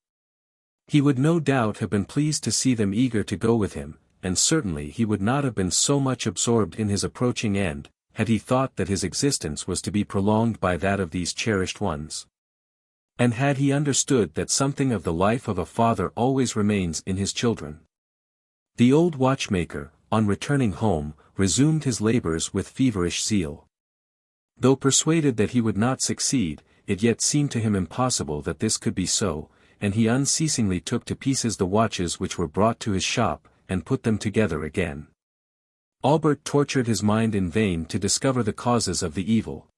He would no doubt have been pleased to see them eager to go with him, and certainly he would not have been so much absorbed in his approaching end, had he thought that his existence was to be prolonged by that of these cherished ones. And had he understood that something of the life of a father always remains in his children. The old watchmaker, on returning home, resumed his labors with feverish zeal. Though persuaded that he would not succeed, it yet seemed to him impossible that this could be so, and he unceasingly took to pieces the watches which were brought to his shop, and put them together again. Albert tortured his mind in vain to discover the causes of the evil.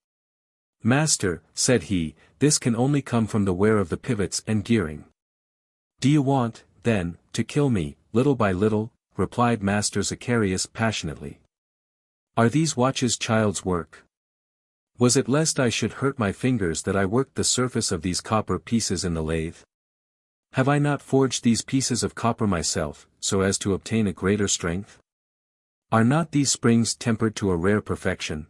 "Master," said he, "this can only come from the wear of the pivots and gearing." "Do you want, then, to kill me, little by little?" replied Master Zacharias passionately. "Are these watches child's work? Was it lest I should hurt my fingers that I worked the surface of these copper pieces in the lathe? Have I not forged these pieces of copper myself, so as to obtain a greater strength? Are not these springs tempered to a rare perfection?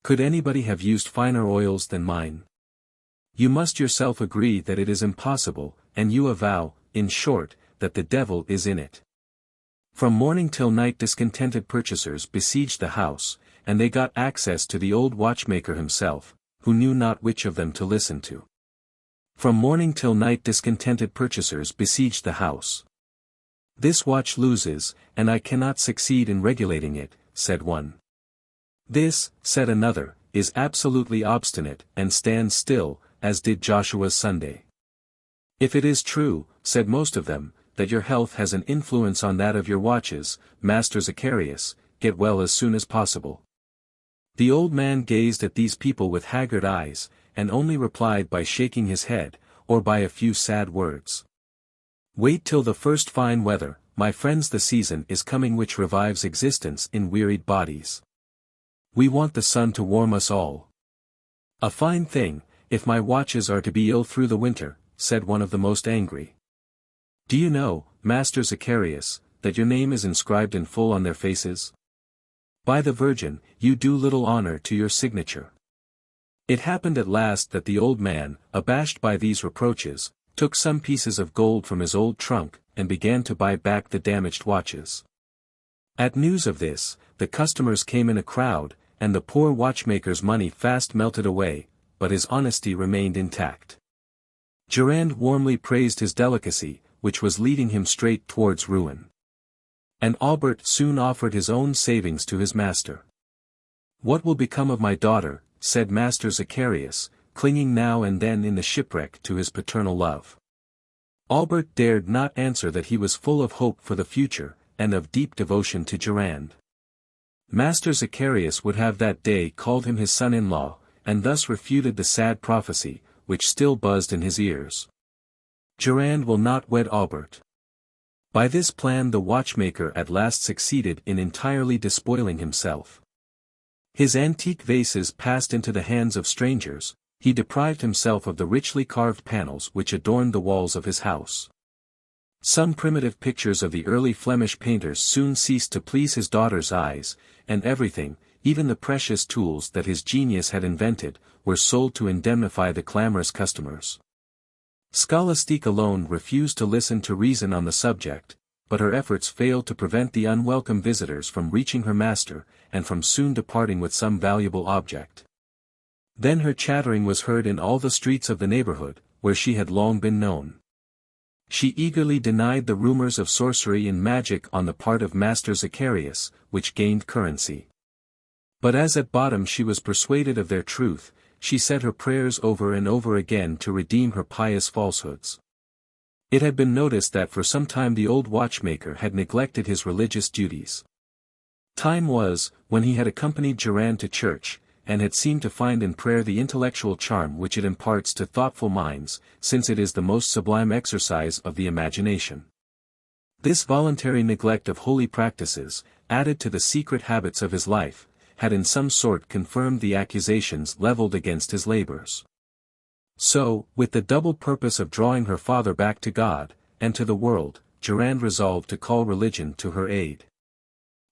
Could anybody have used finer oils than mine? You must yourself agree that it is impossible, and you avow, in short, that the devil is in it." From morning till night discontented purchasers besieged the house, and they got access to the old watchmaker himself, who knew not which of them to listen to. From morning till night discontented purchasers besieged the house. "This watch loses, and I cannot succeed in regulating it," said one. "This," said another, "is absolutely obstinate, and stands still, as did Joshua's Sunday." "If it is true," said most of them, "that your health has an influence on that of your watches, Master Zacharias, get well as soon as possible." The old man gazed at these people with haggard eyes, and only replied by shaking his head, or by a few sad words. "Wait till the first fine weather, my friends, the season is coming which revives existence in wearied bodies. We want the sun to warm us all." "A fine thing, if my watches are to be ill through the winter," said one of the most angry. "Do you know, Master Zacharias, that your name is inscribed in full on their faces? By the Virgin, you do little honor to your signature." It happened at last that the old man, abashed by these reproaches, took some pieces of gold from his old trunk, and began to buy back the damaged watches. At news of this, the customers came in a crowd, and the poor watchmaker's money fast melted away, but his honesty remained intact. Durand warmly praised his delicacy, which was leading him straight towards ruin. And Albert soon offered his own savings to his master. "What will become of my daughter?" said Master Zacharias, clinging now and then in the shipwreck to his paternal love. Albert dared not answer that he was full of hope for the future, and of deep devotion to Durand. Master Zacharias would have that day called him his son-in-law, and thus refuted the sad prophecy, which still buzzed in his ears. Durand will not wed Albert. By this plan the watchmaker at last succeeded in entirely despoiling himself. His antique vases passed into the hands of strangers, he deprived himself of the richly carved panels which adorned the walls of his house. Some primitive pictures of the early Flemish painters soon ceased to please his daughter's eyes, and everything, even the precious tools that his genius had invented, were sold to indemnify the clamorous customers. Scholastique alone refused to listen to reason on the subject, but her efforts failed to prevent the unwelcome visitors from reaching her master, and from soon departing with some valuable object. Then her chattering was heard in all the streets of the neighborhood, where she had long been known. She eagerly denied the rumors of sorcery and magic on the part of Master Zacharias, which gained currency. But as at bottom she was persuaded of their truth, she said her prayers over and over again to redeem her pious falsehoods. It had been noticed that for some time the old watchmaker had neglected his religious duties. Time was, when he had accompanied Durand to church, and had seemed to find in prayer the intellectual charm which it imparts to thoughtful minds, since it is the most sublime exercise of the imagination. This voluntary neglect of holy practices, added to the secret habits of his life, had in some sort confirmed the accusations leveled against his labors. So, with the double purpose of drawing her father back to God, and to the world, Durand resolved to call religion to her aid.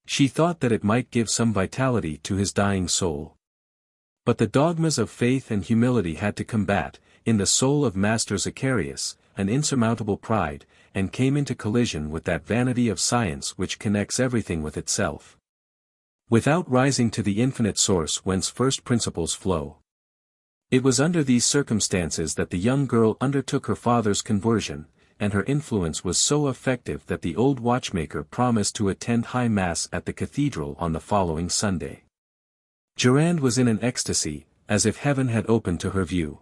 She thought that it might give some vitality to his dying soul. But the dogmas of faith and humility had to combat, in the soul of Master Zacharias, an insurmountable pride, and came into collision with that vanity of science which connects everything with itself, without rising to the infinite source whence first principles flow. It was under these circumstances that the young girl undertook her father's conversion, and her influence was so effective that the old watchmaker promised to attend High Mass at the cathedral on the following Sunday. Durand was in an ecstasy, as if heaven had opened to her view.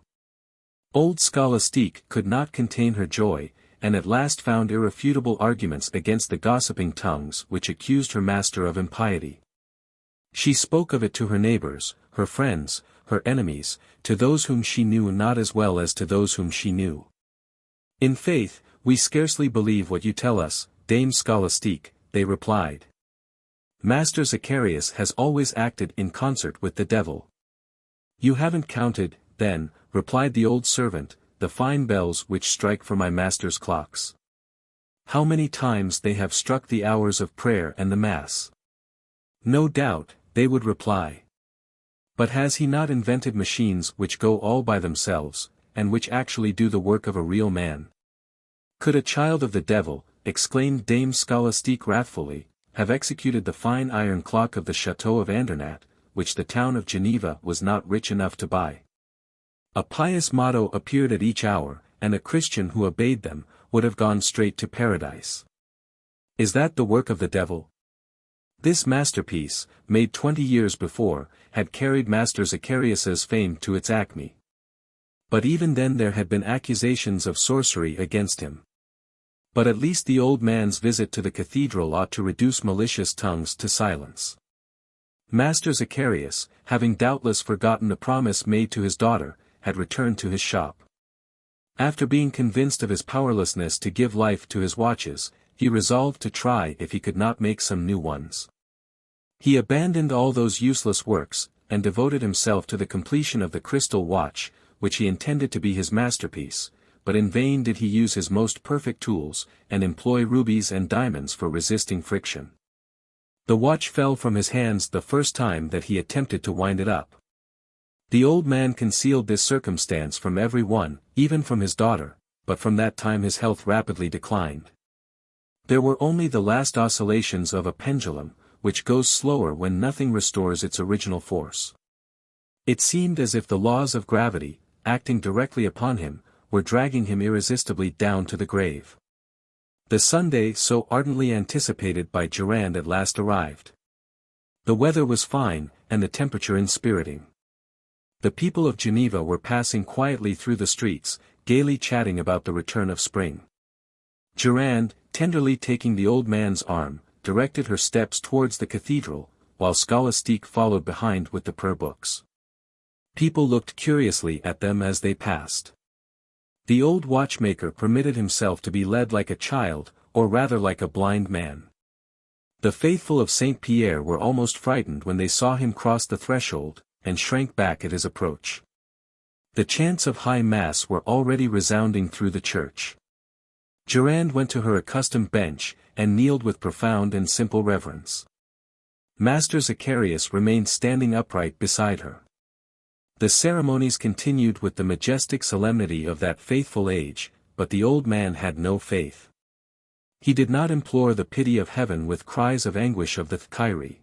Old Scholastique could not contain her joy, and at last found irrefutable arguments against the gossiping tongues which accused her master of impiety. She spoke of it to her neighbors, her friends, her enemies, to those whom she knew not as well as to those whom she knew. "In faith, we scarcely believe what you tell us, Dame Scholastique," they replied. "Master Zacharias has always acted in concert with the devil." "You haven't counted, then," replied the old servant, "the fine bells which strike for my master's clocks. How many times they have struck the hours of prayer and the Mass." "No doubt," they would reply. "But has he not invented machines which go all by themselves, and which actually do the work of a real man? Could a child of the devil," exclaimed Dame Scholastique wrathfully, "have executed the fine iron clock of the Chateau of Andernach, which the town of Geneva was not rich enough to buy? A pious motto appeared at each hour, and a Christian who obeyed them, would have gone straight to paradise. Is that the work of the devil?" This masterpiece, made 20 years before, had carried Master Zacharias's fame to its acme. But even then there had been accusations of sorcery against him. But at least the old man's visit to the cathedral ought to reduce malicious tongues to silence. Master Zacharias, having doubtless forgotten the promise made to his daughter, had returned to his shop. After being convinced of his powerlessness to give life to his watches, he resolved to try if he could not make some new ones. He abandoned all those useless works, and devoted himself to the completion of the crystal watch, which he intended to be his masterpiece, but in vain did he use his most perfect tools, and employ rubies and diamonds for resisting friction. The watch fell from his hands the first time that he attempted to wind it up. The old man concealed this circumstance from every one, even from his daughter, but from that time his health rapidly declined. There were only the last oscillations of a pendulum, which goes slower when nothing restores its original force. It seemed as if the laws of gravity, acting directly upon him, were dragging him irresistibly down to the grave. The Sunday so ardently anticipated by Durand at last arrived. The weather was fine, and the temperature inspiriting. The people of Geneva were passing quietly through the streets, gaily chatting about the return of spring. Durand, tenderly taking the old man's arm, directed her steps towards the cathedral, while Scholastique followed behind with the prayer books. People looked curiously at them as they passed. The old watchmaker permitted himself to be led like a child, or rather like a blind man. The faithful of Saint Pierre were almost frightened when they saw him cross the threshold, and shrank back at his approach. The chants of High Mass were already resounding through the church. Durand went to her accustomed bench, and kneeled with profound and simple reverence. Master Zacharias remained standing upright beside her. The ceremonies continued with the majestic solemnity of that faithful age, but the old man had no faith. He did not implore the pity of heaven with cries of anguish of the Kyrie.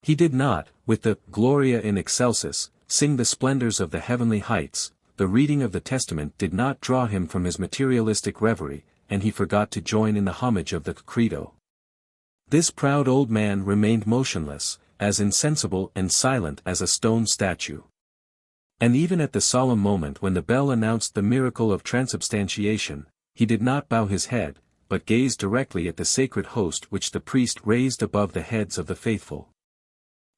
He did not, with the Gloria in Excelsis, sing the splendors of the heavenly heights. The reading of the Testament did not draw him from his materialistic reverie, and he forgot to join in the homage of the Credo. This proud old man remained motionless, as insensible and silent as a stone statue. And even at the solemn moment when the bell announced the miracle of transubstantiation, he did not bow his head, but gazed directly at the sacred host which the priest raised above the heads of the faithful.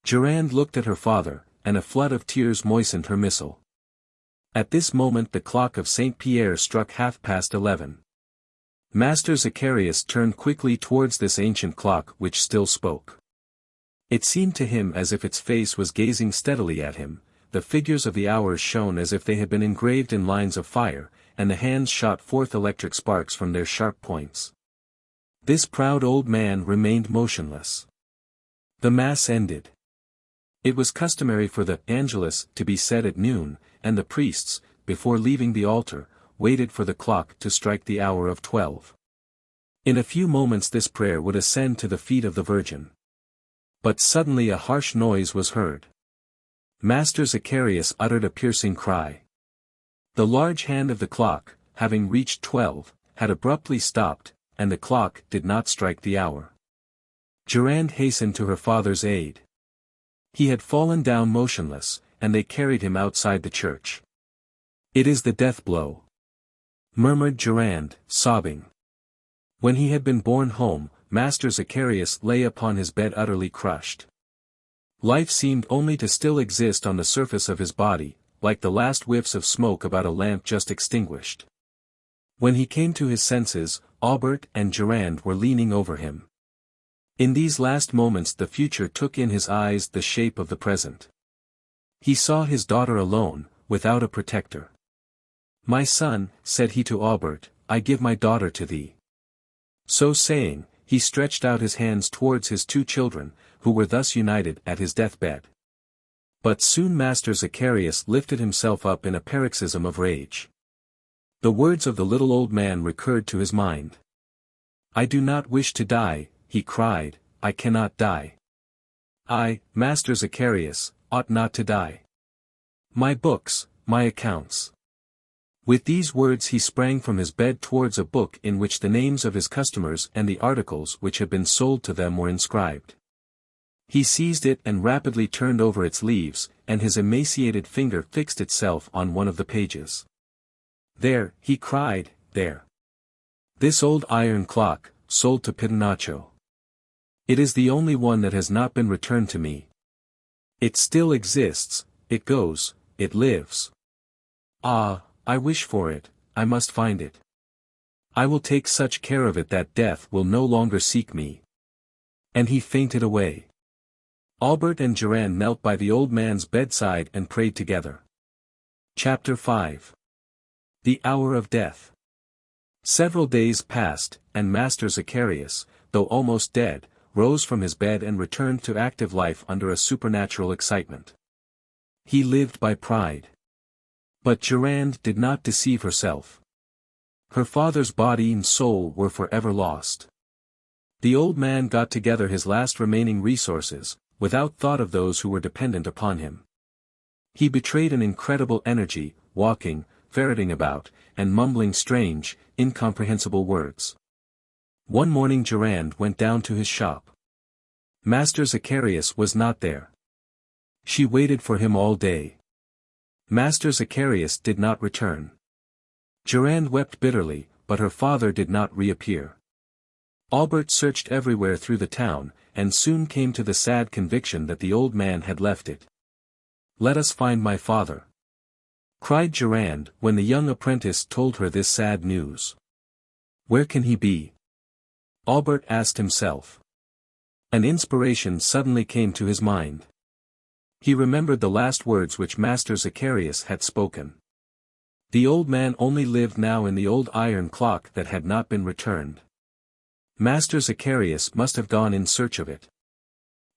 Durand looked at her father, and a flood of tears moistened her missal. At this moment the clock of Saint Pierre struck 11:30. Master Zacharias turned quickly towards this ancient clock which still spoke. It seemed to him as if its face was gazing steadily at him. The figures of the hours shone as if they had been engraved in lines of fire, and the hands shot forth electric sparks from their sharp points. This proud old man remained motionless. The Mass ended. It was customary for the Angelus to be said at noon, and the priests, before leaving the altar, waited for the clock to strike the hour of 12. In a few moments this prayer would ascend to the feet of the Virgin. But suddenly a harsh noise was heard. Master Zacharias uttered a piercing cry. The large hand of the clock, having reached 12, had abruptly stopped, and the clock did not strike the hour. Durand hastened to her father's aid. He had fallen down motionless, and they carried him outside the church. "It is the death blow," murmured Durand, sobbing. When he had been borne home, Master Zacharias lay upon his bed utterly crushed. Life seemed only to still exist on the surface of his body, like the last whiffs of smoke about a lamp just extinguished. When he came to his senses, Aubert and Durand were leaning over him. In these last moments the future took in his eyes the shape of the present. He saw his daughter alone, without a protector. "My son," said he to Aubert, "I give my daughter to thee." So saying, he stretched out his hands towards his two children, who were thus united at his deathbed. But soon Master Zacharias lifted himself up in a paroxysm of rage. The words of the little old man recurred to his mind. "I do not wish to die," he cried, "I cannot die. I, Master Zacharias, ought not to die. My books, my accounts." With these words he sprang from his bed towards a book in which the names of his customers and the articles which had been sold to them were inscribed. He seized it and rapidly turned over its leaves, and his emaciated finger fixed itself on one of the pages. "There," he cried, "there. This old iron clock, sold to Pitonaccio. It is the only one that has not been returned to me. It still exists, it goes, it lives. Ah, I wish for it, I must find it. I will take such care of it that death will no longer seek me." And he fainted away. Aubert and Durand knelt by the old man's bedside and prayed together. Chapter 5. The Hour of Death. Several days passed, and Master Zacharias, though almost dead, rose from his bed and returned to active life under a supernatural excitement. He lived by pride. But Durand did not deceive herself. Her father's body and soul were forever lost. The old man got together his last remaining resources, without thought of those who were dependent upon him. He betrayed an incredible energy, walking, ferreting about, and mumbling strange, incomprehensible words. One morning Durand went down to his shop. Master Zacharias was not there. She waited for him all day. Master Zacharias did not return. Durand wept bitterly, but her father did not reappear. Aubert searched everywhere through the town, and soon came to the sad conviction that the old man had left it. "Let us find my father," cried Durand, when the young apprentice told her this sad news. "Where can he be?" Aubert asked himself. An inspiration suddenly came to his mind. He remembered the last words which Master Zacharias had spoken. The old man only lived now in the old iron clock that had not been returned. Master Zacharias must have gone in search of it.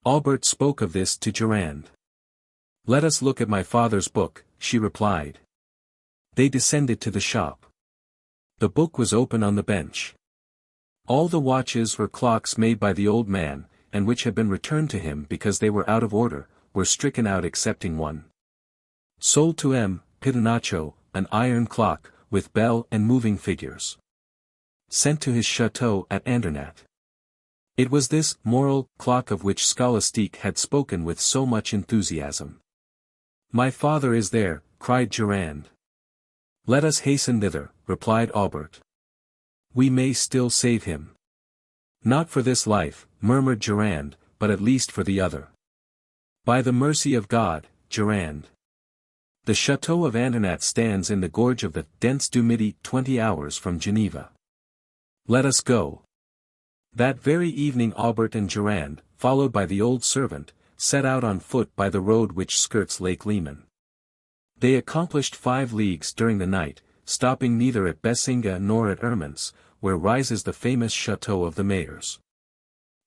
Aubert spoke of this to Durand. "Let us look at my father's book," she replied. They descended to the shop. The book was open on the bench. All the watches or clocks made by the old man, and which had been returned to him because they were out of order, were stricken out excepting one. "Sold to M. Pitonaccio, an iron clock, with bell and moving figures. Sent to his chateau at Andernach." It was this moral clock of which Scholastique had spoken with so much enthusiasm. "My father is there," cried Durand. "Let us hasten thither," replied Aubert. "We may still save him." "Not for this life," murmured Durand, "but at least for the other." "By the mercy of God, Durand." The chateau of Andernach stands in the gorge of the Dents du Midi 20 hours from Geneva. "Let us go." That very evening Aubert and Durand, followed by the old servant, set out on foot by the road which skirts Lake Leman. They accomplished 5 leagues during the night, stopping neither at Bessinga nor at Ermens, where rises the famous chateau of the Mayors.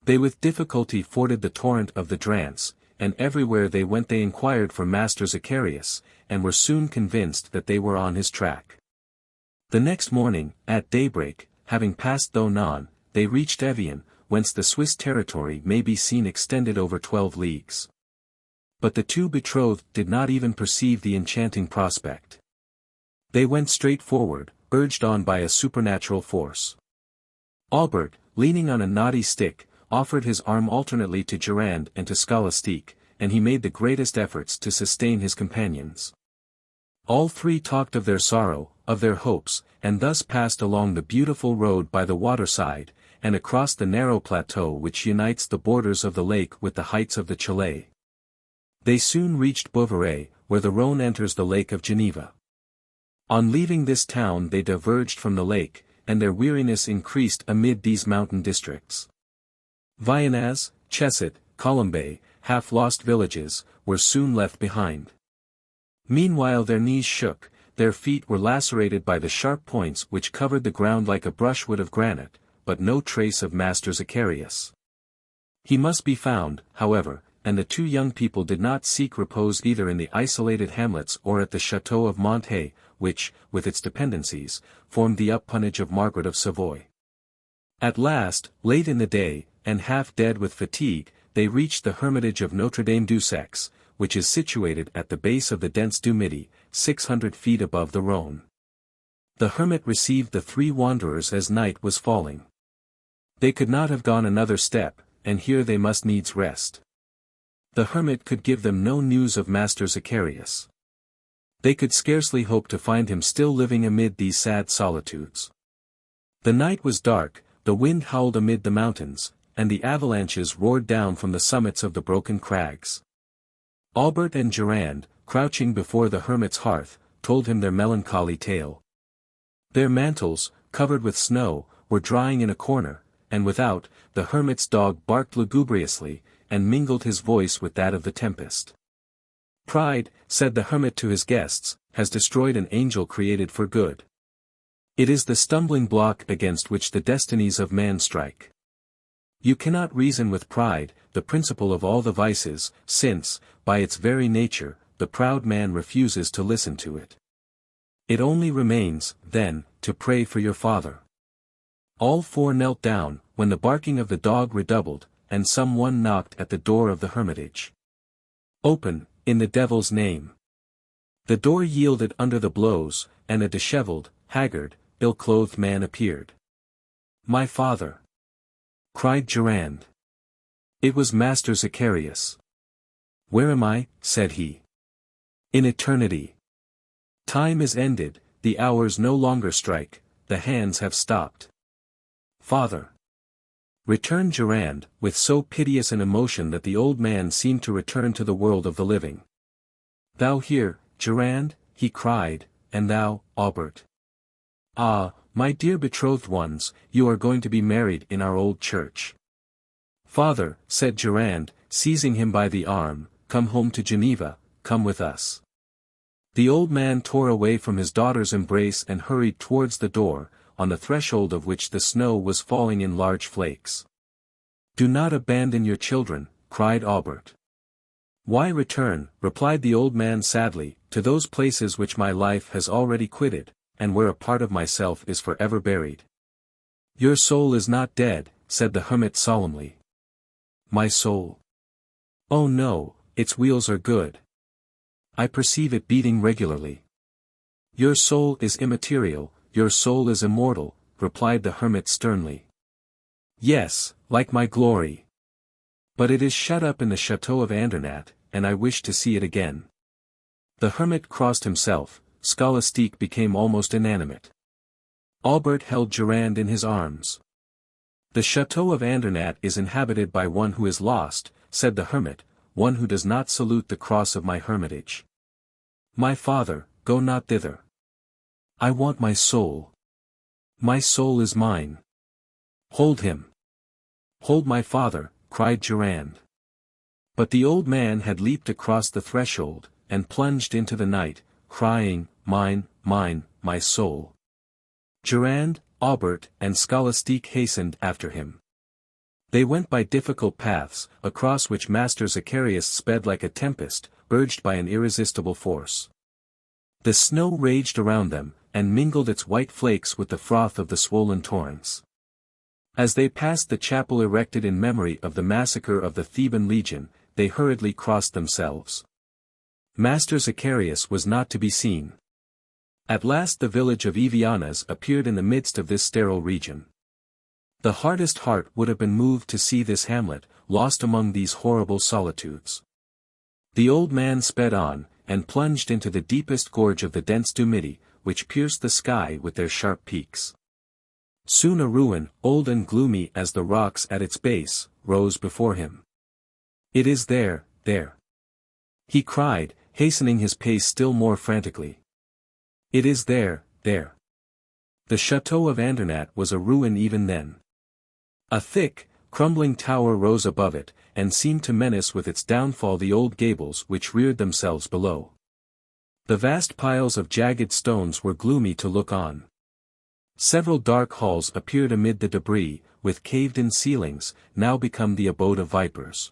They with difficulty forded the torrent of the Drance, and everywhere they went they inquired for Master Zacharias, and were soon convinced that they were on his track. The next morning, at daybreak, having passed Thonon, they reached Evian, whence the Swiss territory may be seen extended over 12 leagues. But the two betrothed did not even perceive the enchanting prospect. They went straight forward, urged on by a supernatural force. Albert, leaning on a knotty stick, offered his arm alternately to Durand and to Scholastique, and he made the greatest efforts to sustain his companions. All three talked of their sorrow, of their hopes, and thus passed along the beautiful road by the waterside, and across the narrow plateau which unites the borders of the lake with the heights of the Châlet. They soon reached Bouveret, where the Rhône enters the Lake of Geneva. On leaving this town they diverged from the lake, and their weariness increased amid these mountain districts. Viennaz, Chesset, Colombay, half-lost villages, were soon left behind. Meanwhile their knees shook, their feet were lacerated by the sharp points which covered the ground like a brushwood of granite, but no trace of Master Zacharias. He must be found, however, and the two young people did not seek repose either in the isolated hamlets or at the chateau of Monthey, which, with its dependencies, formed the appanage of Margaret of Savoy. At last, late in the day, and half dead with fatigue, they reached the hermitage of Notre Dame du Sex, which is situated at the base of the Dents du Midi, 600 feet above the Rhône. The hermit received the three wanderers as night was falling. They could not have gone another step, and here they must needs rest. The hermit could give them no news of Master Zacharias. They could scarcely hope to find him still living amid these sad solitudes. The night was dark, the wind howled amid the mountains, and the avalanches roared down from the summits of the broken crags. Albert and Durand, crouching before the hermit's hearth, told him their melancholy tale. Their mantles, covered with snow, were drying in a corner, and without, the hermit's dog barked lugubriously, and mingled his voice with that of the tempest. "Pride," said the hermit to his guests, "has destroyed an angel created for good. It is the stumbling block against which the destinies of man strike. You cannot reason with pride, the principal of all the vices, since, by its very nature, the proud man refuses to listen to it. It only remains, then, to pray for your father." All four knelt down, when the barking of the dog redoubled, and some one knocked at the door of the hermitage. "Open, in the devil's name." The door yielded under the blows, and a dishevelled, haggard, ill-clothed man appeared. "My father!" cried Durand. It was Master Zacharias. "Where am I?" said he. "In eternity. Time is ended, the hours no longer strike, the hands have stopped." "Father!" returned Durand, with so piteous an emotion that the old man seemed to return to the world of the living. "Thou here, Durand?" he cried, "and thou, Albert? Ah, my dear betrothed ones, you are going to be married in our old church." "Father," said Durand, seizing him by the arm, "come home to Geneva, come with us." The old man tore away from his daughter's embrace and hurried towards the door, on the threshold of which the snow was falling in large flakes. "Do not abandon your children," cried Albert. "Why return," replied the old man sadly, "to those places which my life has already quitted, and where a part of myself is forever buried?" "Your soul is not dead," said the hermit solemnly. "My soul? Oh no, its wheels are good. I perceive it beating regularly." "Your soul is immaterial, your soul is immortal," replied the hermit sternly. "Yes, like my glory. But it is shut up in the chateau of Andernat, and I wish to see it again." The hermit crossed himself, Scholastique became almost inanimate. Albert held Durand in his arms. "The chateau of Andernat is inhabited by one who is lost," said the hermit, "one who does not salute the cross of my hermitage. My father, go not thither. I want my soul. My soul is mine. Hold him. Hold my father," cried Durand. But the old man had leaped across the threshold, and plunged into the night, crying, "Mine, mine, my soul." Durand, Albert, and Scholastique hastened after him. They went by difficult paths, across which Master Zacharias sped like a tempest, urged by an irresistible force. The snow raged around them, and mingled its white flakes with the froth of the swollen torrents. As they passed the chapel erected in memory of the massacre of the Theban legion, they hurriedly crossed themselves. Master Zacharias was not to be seen. At last the village of Evianas appeared in the midst of this sterile region. The hardest heart would have been moved to see this hamlet, lost among these horrible solitudes. The old man sped on, and plunged into the deepest gorge of the dense Dumidi, which pierced the sky with their sharp peaks. Soon a ruin, old and gloomy as the rocks at its base, rose before him. "It is there, there!" he cried, hastening his pace still more frantically. "It is there, there!" The chateau of Andernach was a ruin even then. A thick, crumbling tower rose above it, and seemed to menace with its downfall the old gables which reared themselves below. The vast piles of jagged stones were gloomy to look on. Several dark halls appeared amid the debris, with caved-in ceilings, now become the abode of vipers.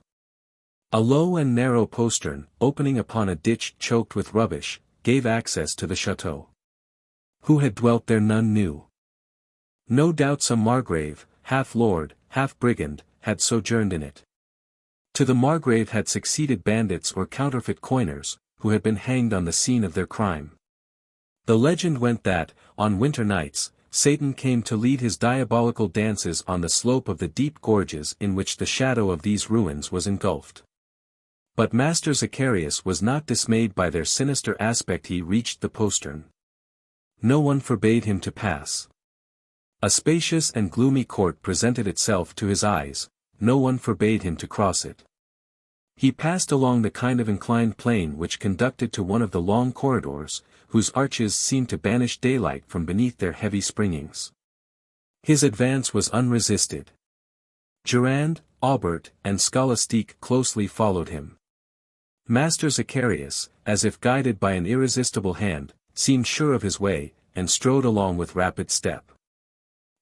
A low and narrow postern, opening upon a ditch choked with rubbish, gave access to the chateau. Who had dwelt there none knew. No doubt some margrave, half lord, half brigand, had sojourned in it. To the margrave had succeeded bandits or counterfeit coiners, who had been hanged on the scene of their crime. The legend went that, on winter nights, Satan came to lead his diabolical dances on the slope of the deep gorges in which the shadow of these ruins was engulfed. But Master Zacharias was not dismayed by their sinister aspect. He reached the postern. No one forbade him to pass. A spacious and gloomy court presented itself to his eyes, no one forbade him to cross it. He passed along the kind of inclined plane which conducted to one of the long corridors, whose arches seemed to banish daylight from beneath their heavy springings. His advance was unresisted. Durand, Aubert, and Scholastique closely followed him. Master Zacharias, as if guided by an irresistible hand, seemed sure of his way, and strode along with rapid step.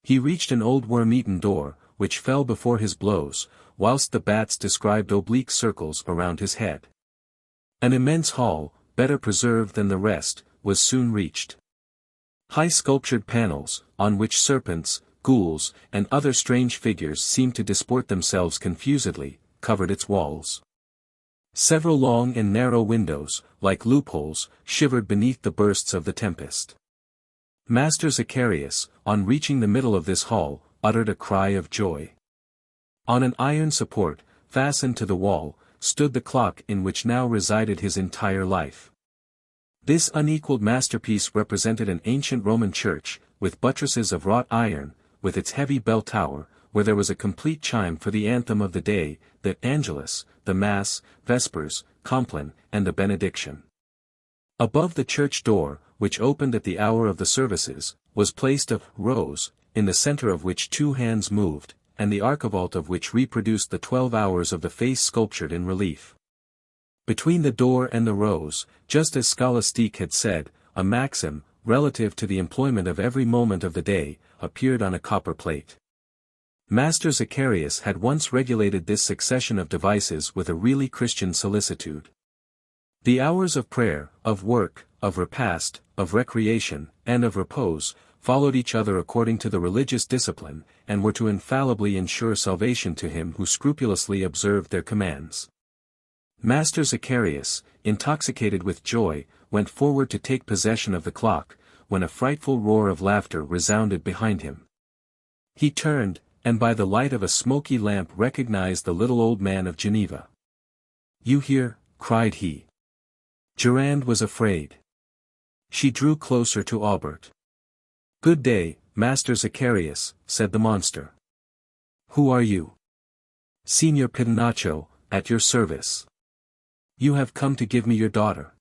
He reached an old worm-eaten door, which fell before his blows, whilst the bats described oblique circles around his head. An immense hall, better preserved than the rest, was soon reached. High sculptured panels, on which serpents, ghouls, and other strange figures seemed to disport themselves confusedly, covered its walls. Several long and narrow windows, like loopholes, shivered beneath the bursts of the tempest. Master Zacharias, on reaching the middle of this hall, uttered a cry of joy. On an iron support, fastened to the wall, stood the clock in which now resided his entire life. This unequaled masterpiece represented an ancient Roman church, with buttresses of wrought iron, with its heavy bell tower, where there was a complete chime for the anthem of the day, the Angelus, the Mass, Vespers, Compline, and the Benediction. Above the church door, which opened at the hour of the services, was placed a rose, in the center of which two hands moved, and the archivolt of which reproduced the 12 hours of the face sculptured in relief. Between the door and the rose, just as Scholastique had said, a maxim, relative to the employment of every moment of the day, appeared on a copper plate. Master Zacharias had once regulated this succession of devices with a really Christian solicitude. The hours of prayer, of work, of repast, of recreation, and of repose, followed each other according to the religious discipline, and were to infallibly ensure salvation to him who scrupulously observed their commands. Master Zacharias, intoxicated with joy, went forward to take possession of the clock, when a frightful roar of laughter resounded behind him. He turned, and by the light of a smoky lamp recognized the little old man of Geneva. "You here?" cried he. Durand was afraid. She drew closer to Aubert. "Good day, Master Zacharias," said the monster. "Who are you?" "Signor Pitonaccio, at your service." "You have come to give me your daughter."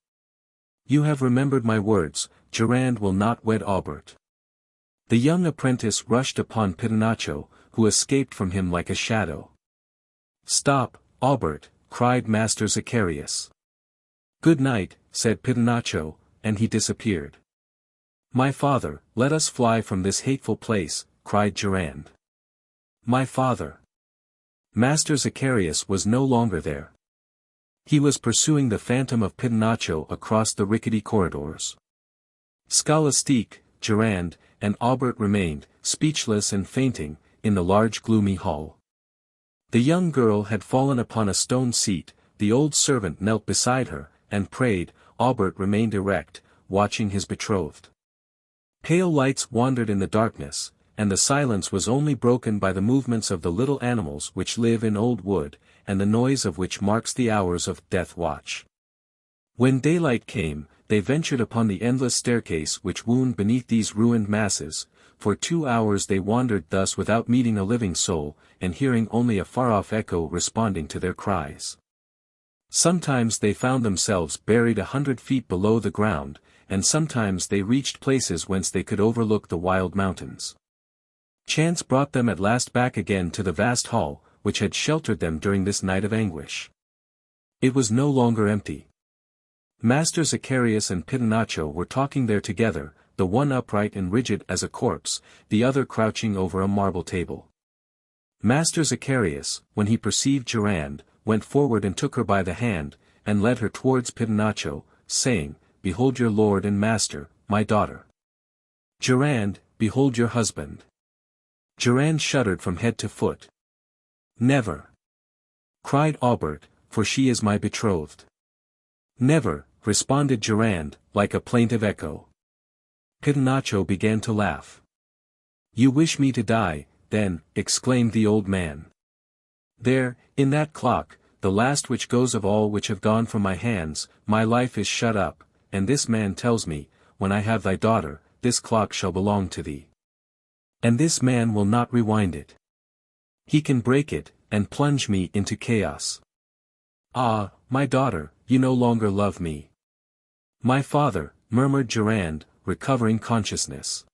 "You have remembered my words, Durand will not wed Aubert." The young apprentice rushed upon Pitonaccio, who escaped from him like a shadow. "Stop, Aubert," cried Master Zacharias. "Good night," said Pitonaccio, and he disappeared. "My father, let us fly from this hateful place," cried Durand. "My father." Master Zacharias was no longer there. He was pursuing the phantom of Pitonaccio across the rickety corridors. Scholastique, Durand, and Aubert remained, speechless and fainting, in the large gloomy hall. The young girl had fallen upon a stone seat, the old servant knelt beside her, and prayed. Aubert remained erect, watching his betrothed. Pale lights wandered in the darkness, and the silence was only broken by the movements of the little animals which live in old wood, and the noise of which marks the hours of death watch. When daylight came, they ventured upon the endless staircase which wound beneath these ruined masses. For 2 hours they wandered thus without meeting a living soul, and hearing only a far-off echo responding to their cries. Sometimes they found themselves buried 100 feet below the ground, and sometimes they reached places whence they could overlook the wild mountains. Chance brought them at last back again to the vast hall, which had sheltered them during this night of anguish. It was no longer empty. Master Zacharias and Pitonaccio were talking there together, the one upright and rigid as a corpse, the other crouching over a marble table. Master Zacharias, when he perceived Durand, went forward and took her by the hand, and led her towards Pitonaccio, saying, "Behold your lord and master, my daughter. Durand, behold your husband." Durand shuddered from head to foot. "Never!" cried Aubert, "for she is my betrothed." "Never," responded Durand, like a plaintive echo. Pitonaccio began to laugh. "You wish me to die, then," exclaimed the old man. "There, in that clock, the last which goes of all which have gone from my hands, my life is shut up, and this man tells me, when I have thy daughter, this clock shall belong to thee. And this man will not rewind it. He can break it, and plunge me into chaos. Ah, my daughter, you no longer love me." "My father," murmured Durand, recovering consciousness.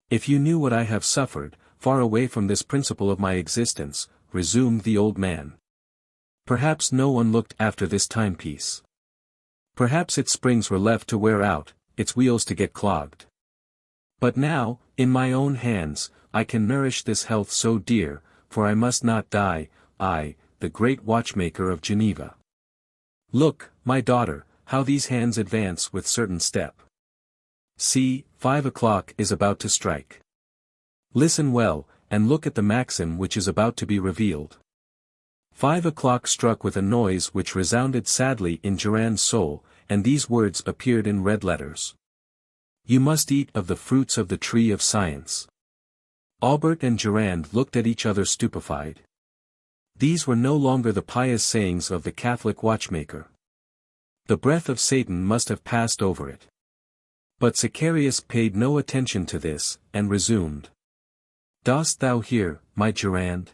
"If you knew what I have suffered, far away from this principle of my existence," resumed the old man. "Perhaps no one looked after this timepiece. Perhaps its springs were left to wear out, its wheels to get clogged. But now, in my own hands, I can nourish this health so dear, for I must not die, I, the great watchmaker of Geneva. Look, my daughter, how these hands advance with certain step. See, 5 o'clock is about to strike. Listen well, and look at the maxim which is about to be revealed." 5 o'clock struck with a noise which resounded sadly in Durand's soul, and these words appeared in red letters. "You must eat of the fruits of the tree of science." Aubert and Durand looked at each other stupefied. These were no longer the pious sayings of the Catholic watchmaker. The breath of Satan must have passed over it. But Zacharias paid no attention to this, and resumed. "Dost thou hear, my Durand?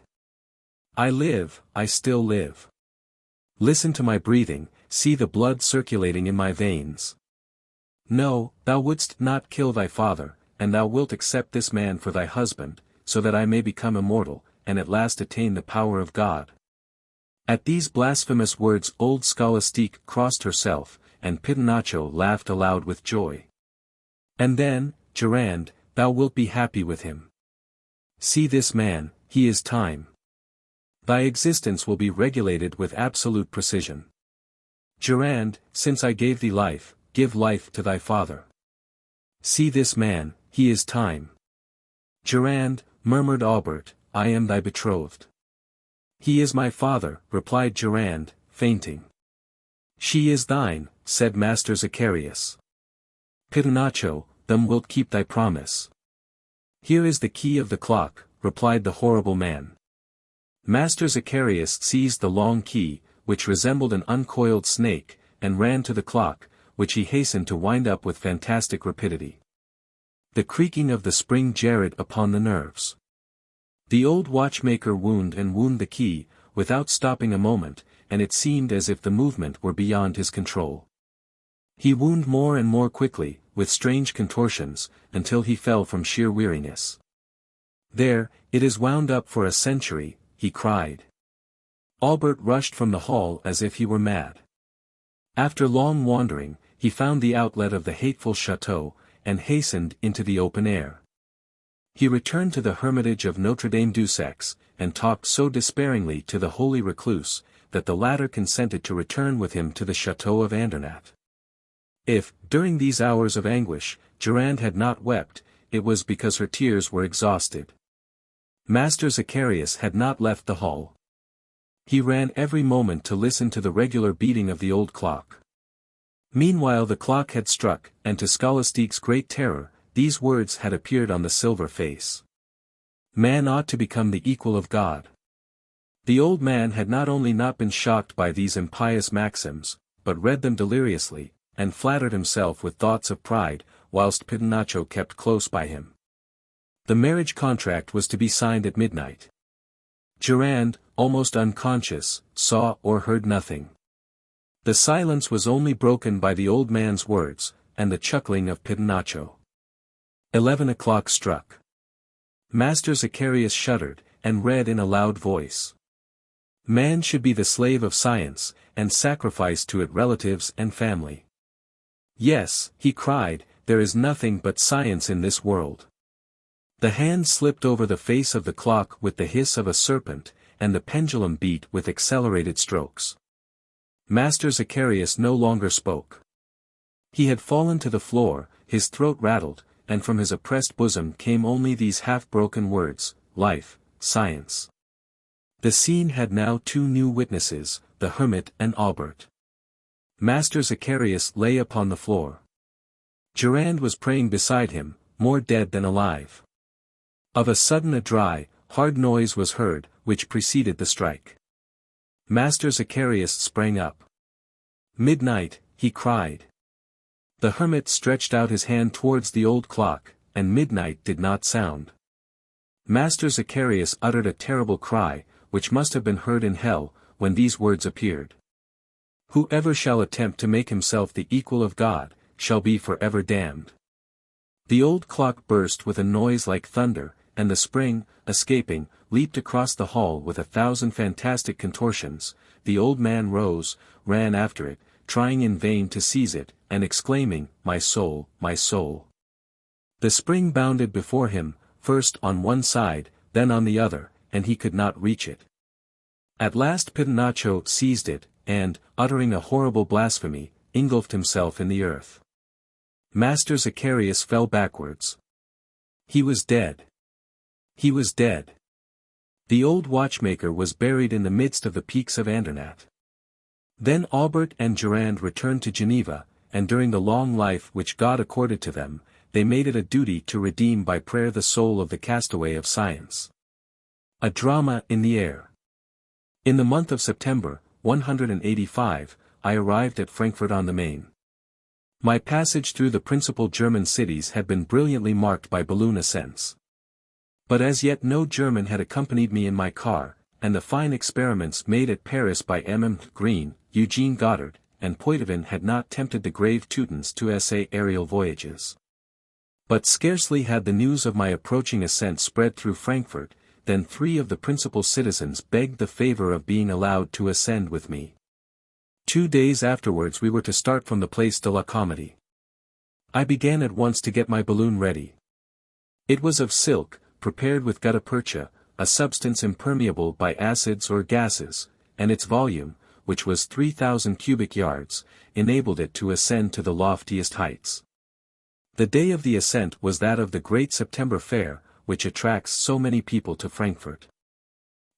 I live, I still live. Listen to my breathing, see the blood circulating in my veins. No, thou wouldst not kill thy father, and thou wilt accept this man for thy husband, so that I may become immortal, and at last attain the power of God." At these blasphemous words old Scholastique crossed herself, and Pitonaccio laughed aloud with joy. "And then, Durand, thou wilt be happy with him. See this man, he is time. Thy existence will be regulated with absolute precision. Durand, since I gave thee life, give life to thy father. See this man, he is time." "Durand," murmured Aubert, "I am thy betrothed." "He is my father," replied Durand, fainting. "She is thine," said Master Zacharias. "Pitonaccio, thou wilt keep thy promise." "Here is the key of the clock," replied the horrible man. Master Zacharias seized the long key, which resembled an uncoiled snake, and ran to the clock, which he hastened to wind up with fantastic rapidity. The creaking of the spring jarred upon the nerves. The old watchmaker wound the key, without stopping a moment, and it seemed as if the movement were beyond his control. He wound more and more quickly, with strange contortions, until he fell from sheer weariness. "There, it is wound up for a century," he cried. Aubert rushed from the hall as if he were mad. After long wandering, he found the outlet of the hateful chateau, and hastened into the open air. He returned to the hermitage of Notre Dame du Sex, and talked so despairingly to the holy recluse, that the latter consented to return with him to the chateau of Andernach. If, during these hours of anguish, Durand had not wept, it was because her tears were exhausted. Master Zacharias had not left the hall. He ran every moment to listen to the regular beating of the old clock. Meanwhile the clock had struck, and to Scholastique's great terror, these words had appeared on the silver face. Man ought to become the equal of God. The old man had not only not been shocked by these impious maxims, but read them deliriously, and flattered himself with thoughts of pride, whilst Pitonaccio kept close by him. The marriage contract was to be signed at midnight. Durand, almost unconscious, saw or heard nothing. The silence was only broken by the old man's words, and the chuckling of Pitonaccio. 11 o'clock struck. Master Zacharias shuddered, and read in a loud voice. Man should be the slave of science, and sacrifice to it relatives and family. Yes, he cried, there is nothing but science in this world. The hand slipped over the face of the clock with the hiss of a serpent, and the pendulum beat with accelerated strokes. Master Zacharias no longer spoke. He had fallen to the floor, his throat rattled, and from his oppressed bosom came only these half-broken words, life, science. The scene had now two new witnesses, the hermit and Aubert. Master Zacharias lay upon the floor. Durand was praying beside him, more dead than alive. Of a sudden a dry, hard noise was heard, which preceded the strike. Master Zacharias sprang up. Midnight, he cried. The hermit stretched out his hand towards the old clock, and midnight did not sound. Master Zacharias uttered a terrible cry, which must have been heard in hell, when these words appeared. Whoever shall attempt to make himself the equal of God, shall be forever damned. The old clock burst with a noise like thunder, and the spring, escaping, leaped across the hall with 1,000 fantastic contortions. The old man rose, ran after it, trying in vain to seize it, and exclaiming, my soul, my soul. The spring bounded before him, first on one side, then on the other, and he could not reach it. At last Pitonaccio seized it, and, uttering a horrible blasphemy, engulfed himself in the earth. Master Zacharias fell backwards. He was dead. He was dead. The old watchmaker was buried in the midst of the peaks of Andernach. Then Aubert and Durand returned to Geneva, and during the long life which God accorded to them, they made it a duty to redeem by prayer the soul of the castaway of science. A drama in the air. In the month of September, 185, I arrived at Frankfurt on the Main. My passage through the principal German cities had been brilliantly marked by balloon ascents. But as yet no German had accompanied me in my car, and the fine experiments made at Paris by M. Green, Eugene Goddard, and Poitevin had not tempted the grave Teutons to essay aerial voyages. But scarcely had the news of my approaching ascent spread through Frankfurt, then 3 of the principal citizens begged the favor of being allowed to ascend with me. 2 days afterwards we were to start from the Place de la Comédie. I began at once to get my balloon ready. It was of silk, prepared with gutta percha, a substance impermeable by acids or gases, and its volume, which was 3,000 cubic yards, enabled it to ascend to the loftiest heights. The day of the ascent was that of the great September fair, which attracts so many people to Frankfurt.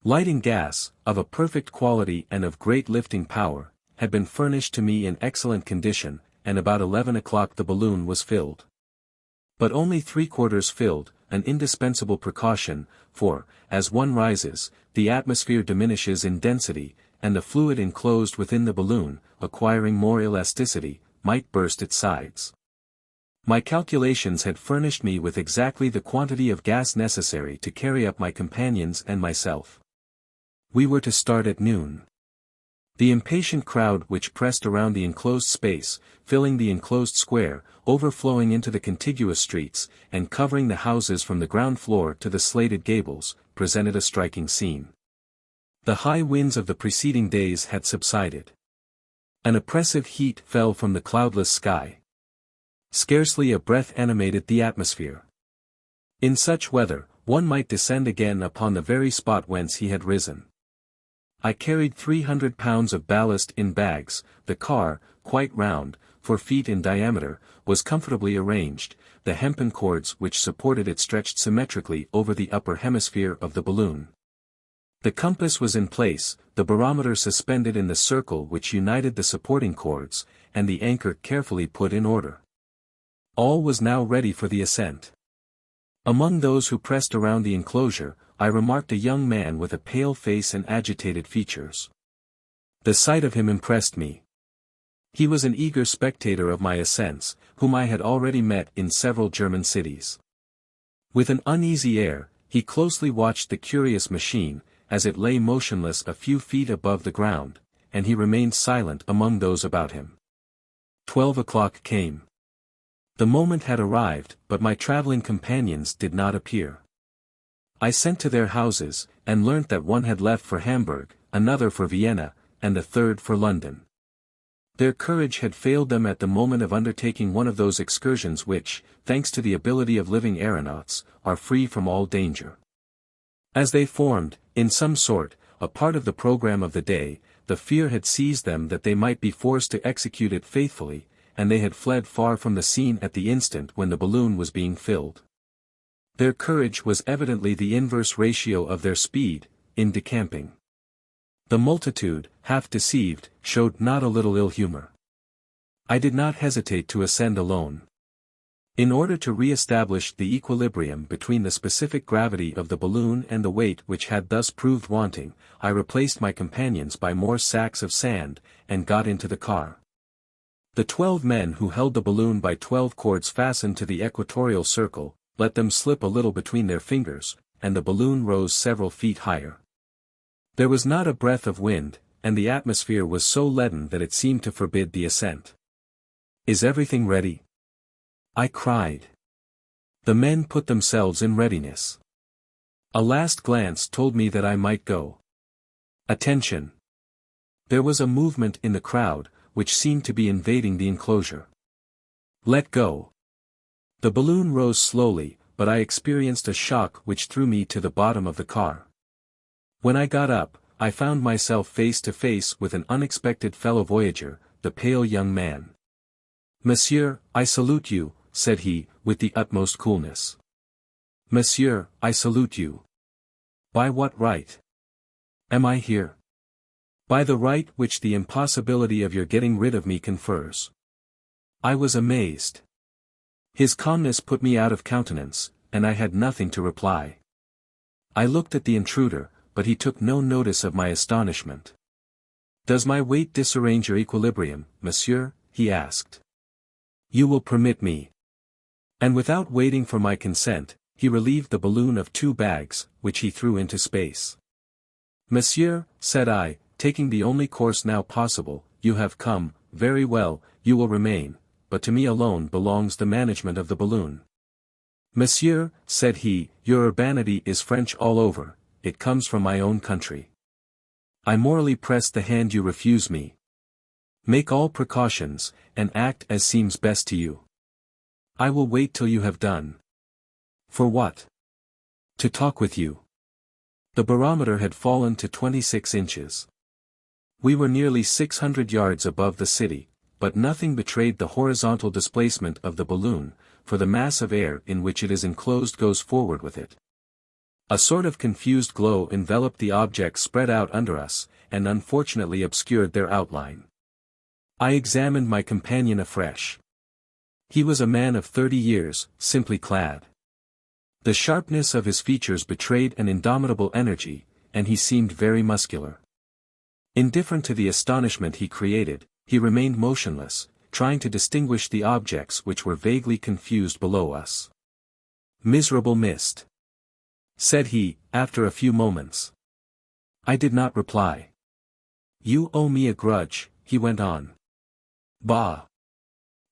Lighting gas, of a perfect quality and of great lifting power, had been furnished to me in excellent condition, and about 11 o'clock the balloon was filled. But only 3/4 filled, an indispensable precaution, for, as one rises, the atmosphere diminishes in density, and the fluid enclosed within the balloon, acquiring more elasticity, might burst its sides. My calculations had furnished me with exactly the quantity of gas necessary to carry up my companions and myself. We were to start at noon. The impatient crowd which pressed around the enclosed space, filling the enclosed square, overflowing into the contiguous streets, and covering the houses from the ground floor to the slated gables, presented a striking scene. The high winds of the preceding days had subsided. An oppressive heat fell from the cloudless sky. Scarcely a breath animated the atmosphere. In such weather, one might descend again upon the very spot whence he had risen. I carried 300 pounds of ballast in bags. The car, quite round, 4 feet in diameter, was comfortably arranged, the hempen cords which supported it stretched symmetrically over the upper hemisphere of the balloon. The compass was in place, the barometer suspended in the circle which united the supporting cords, and the anchor carefully put in order. All was now ready for the ascent. Among those who pressed around the enclosure, I remarked a young man with a pale face and agitated features. The sight of him impressed me. He was an eager spectator of my ascents, whom I had already met in several German cities. With an uneasy air, he closely watched the curious machine, as it lay motionless a few feet above the ground, and he remained silent among those about him. 12 o'clock came. The moment had arrived, but my traveling companions did not appear. I sent to their houses, and learnt that one had left for Hamburg, another for Vienna, and a third for London. Their courage had failed them at the moment of undertaking one of those excursions which, thanks to the ability of living aeronauts, are free from all danger. As they formed, in some sort, a part of the program of the day, the fear had seized them that they might be forced to execute it faithfully, and they had fled far from the scene at the instant when the balloon was being filled. Their courage was evidently the inverse ratio of their speed, in decamping. The multitude, half deceived, showed not a little ill humor. I did not hesitate to ascend alone. In order to re-establish the equilibrium between the specific gravity of the balloon and the weight which had thus proved wanting, I replaced my companions by more sacks of sand, and got into the car. The 12 men who held the balloon by 12 cords fastened to the equatorial circle, let them slip a little between their fingers, and the balloon rose several feet higher. There was not a breath of wind, and the atmosphere was so leaden that it seemed to forbid the ascent. "Is everything ready?" I cried. The men put themselves in readiness. A last glance told me that I might go. Attention! There was a movement in the crowd, which seemed to be invading the enclosure. Let go. The balloon rose slowly, but I experienced a shock which threw me to the bottom of the car. When I got up, I found myself face to face with an unexpected fellow voyager, the pale young man. "Monsieur, I salute you," said he, with the utmost coolness. "Monsieur, I salute you. By what right am I here?" "By the right which the impossibility of your getting rid of me confers." I was amazed. His calmness put me out of countenance, and I had nothing to reply. I looked at the intruder, but he took no notice of my astonishment. "Does my weight disarrange your equilibrium, monsieur?" he asked. "You will permit me." And without waiting for my consent, he relieved the balloon of 2 bags, which he threw into space. "Monsieur," said I, taking the only course now possible, "you have come, very well, you will remain, but to me alone belongs the management of the balloon." "Monsieur," said he, "your urbanity is French all over, it comes from my own country. I morally press the hand you refuse me. Make all precautions, and act as seems best to you. I will wait till you have done." "For what?" "To talk with you." The barometer had fallen to 26 inches. We were nearly 600 yards above the city, but nothing betrayed the horizontal displacement of the balloon, for the mass of air in which it is enclosed goes forward with it. A sort of confused glow enveloped the objects spread out under us, and unfortunately obscured their outline. I examined my companion afresh. He was a man of 30 years, simply clad. The sharpness of his features betrayed an indomitable energy, and he seemed very muscular. Indifferent to the astonishment he created, he remained motionless, trying to distinguish the objects which were vaguely confused below us. "Miserable mist," said he, after a few moments. I did not reply. "You owe me a grudge," he went on. "Bah!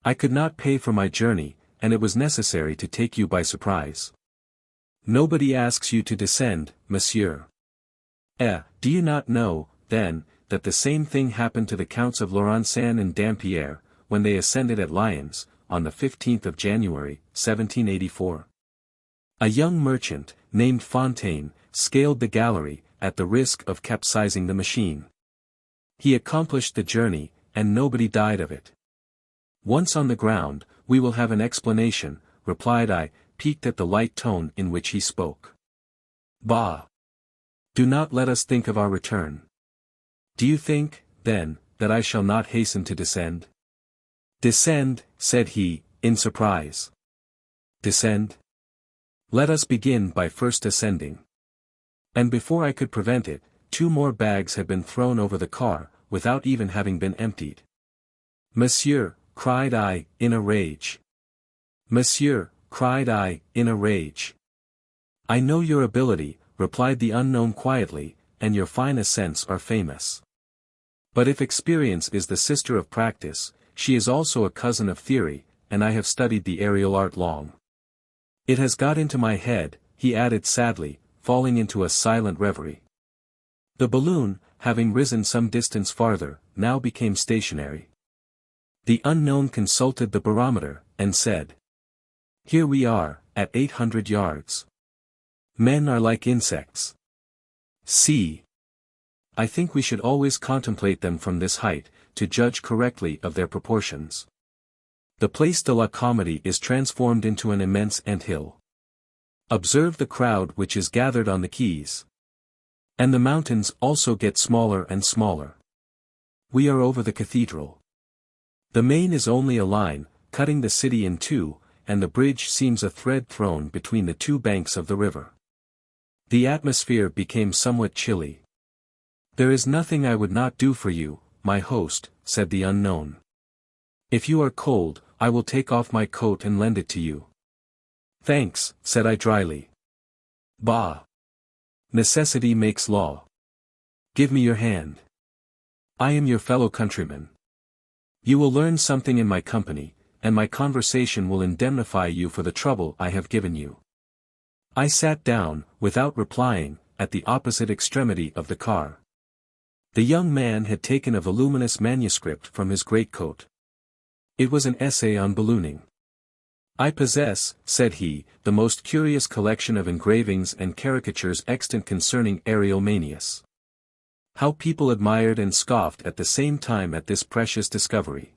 I could not pay for my journey, and it was necessary to take you by surprise. Nobody asks you to descend, monsieur. Do you not know, then, that the same thing happened to the Counts of Laurençon and Dampierre, when they ascended at Lyons, on the 15th of January, 1784? A young merchant, named Fontaine, scaled the gallery, at the risk of capsizing the machine. He accomplished the journey, and nobody died of it. Once on the ground, we will have an explanation, replied I, piqued at the light tone in which he spoke. Bah! Do not let us think of our return. Do you think, then, that I shall not hasten to descend? Descend, said he, in surprise. Descend? Let us begin by first ascending. And before I could prevent it, 2 more bags had been thrown over the car, without even having been emptied. Monsieur, cried I, in a rage. Monsieur, cried I, in a rage. I know your ability, replied the unknown quietly, and your fine ascents are famous. But if experience is the sister of practice, she is also a cousin of theory, and I have studied the aerial art long. It has got into my head, he added sadly, falling into a silent reverie. The balloon, having risen some distance farther, now became stationary. The unknown consulted the barometer, and said, "Here we are, at 800 yards. Men are like insects. See. I think we should always contemplate them from this height, to judge correctly of their proportions. The Place de la Comédie is transformed into an immense anthill. Observe the crowd which is gathered on the quays. And the mountains also get smaller and smaller. We are over the cathedral. The Main is only a line, cutting the city in 2, and the bridge seems a thread thrown between the 2 banks of the river. The atmosphere became somewhat chilly. There is nothing I would not do for you, my host, said the unknown. If you are cold, I will take off my coat and lend it to you. Thanks, said I dryly. Bah! Necessity makes law. Give me your hand. I am your fellow countryman. You will learn something in my company, and my conversation will indemnify you for the trouble I have given you. I sat down, without replying, at the opposite extremity of the car. The young man had taken a voluminous manuscript from his greatcoat. It was an essay on ballooning. I possess, said he, the most curious collection of engravings and caricatures extant concerning aerial manias. How people admired and scoffed at the same time at this precious discovery.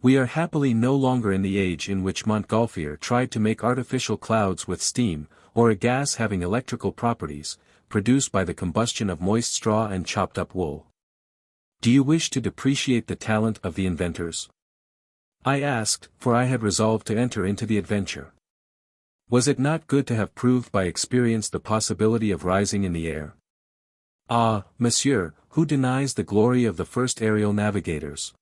We are happily no longer in the age in which Montgolfier tried to make artificial clouds with steam, or a gas having electrical properties, produced by the combustion of moist straw and chopped up wool. Do you wish to depreciate the talent of the inventors? I asked, for I had resolved to enter into the adventure. Was it not good to have proved by experience the possibility of rising in the air? Ah, monsieur, who denies the glory of the first aerial navigators?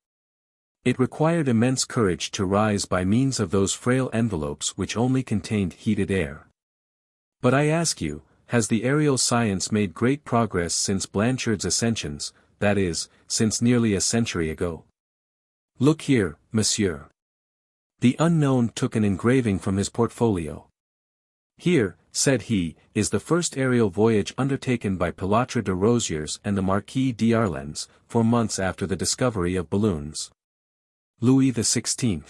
It required immense courage to rise by means of those frail envelopes which only contained heated air. But I ask you, has the aerial science made great progress since Blanchard's ascensions, that is, since nearly a century ago? Look here, monsieur. The unknown took an engraving from his portfolio. Here, said he, is the first aerial voyage undertaken by Pilatre de Rosiers and the Marquis d'Arlens, 4 months after the discovery of balloons. Louis XVI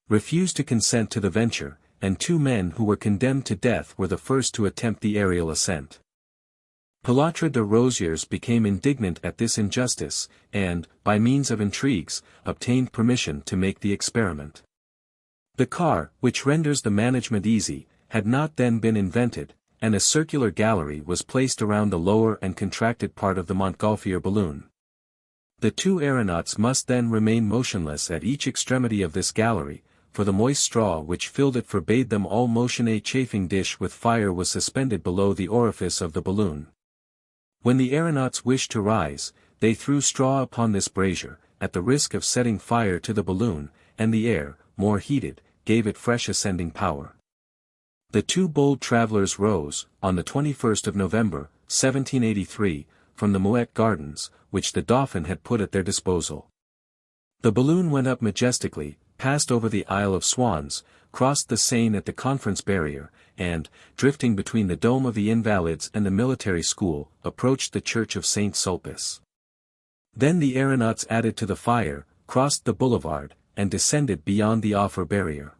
refused to consent to the venture, and 2 men who were condemned to death were the first to attempt the aerial ascent. Pilatre de Rosiers became indignant at this injustice, and, by means of intrigues, obtained permission to make the experiment. The car, which renders the management easy, had not then been invented, and a circular gallery was placed around the lower and contracted part of the Montgolfier balloon. The 2 aeronauts must then remain motionless at each extremity of this gallery, for the moist straw which filled it forbade them all motion. A chafing dish with fire was suspended below the orifice of the balloon. When the aeronauts wished to rise, they threw straw upon this brazier, at the risk of setting fire to the balloon, and the air, more heated, gave it fresh ascending power. The 2 bold travelers rose, on the 21st of November, 1783, from the Mouette Gardens, which the Dauphin had put at their disposal. The balloon went up majestically, passed over the Isle of Swans, crossed the Seine at the Conference Barrier, and, drifting between the Dome of the Invalids and the Military School, approached the Church of Saint Sulpice. Then the aeronauts added to the fire, crossed the boulevard, and descended beyond the Offer Barrier.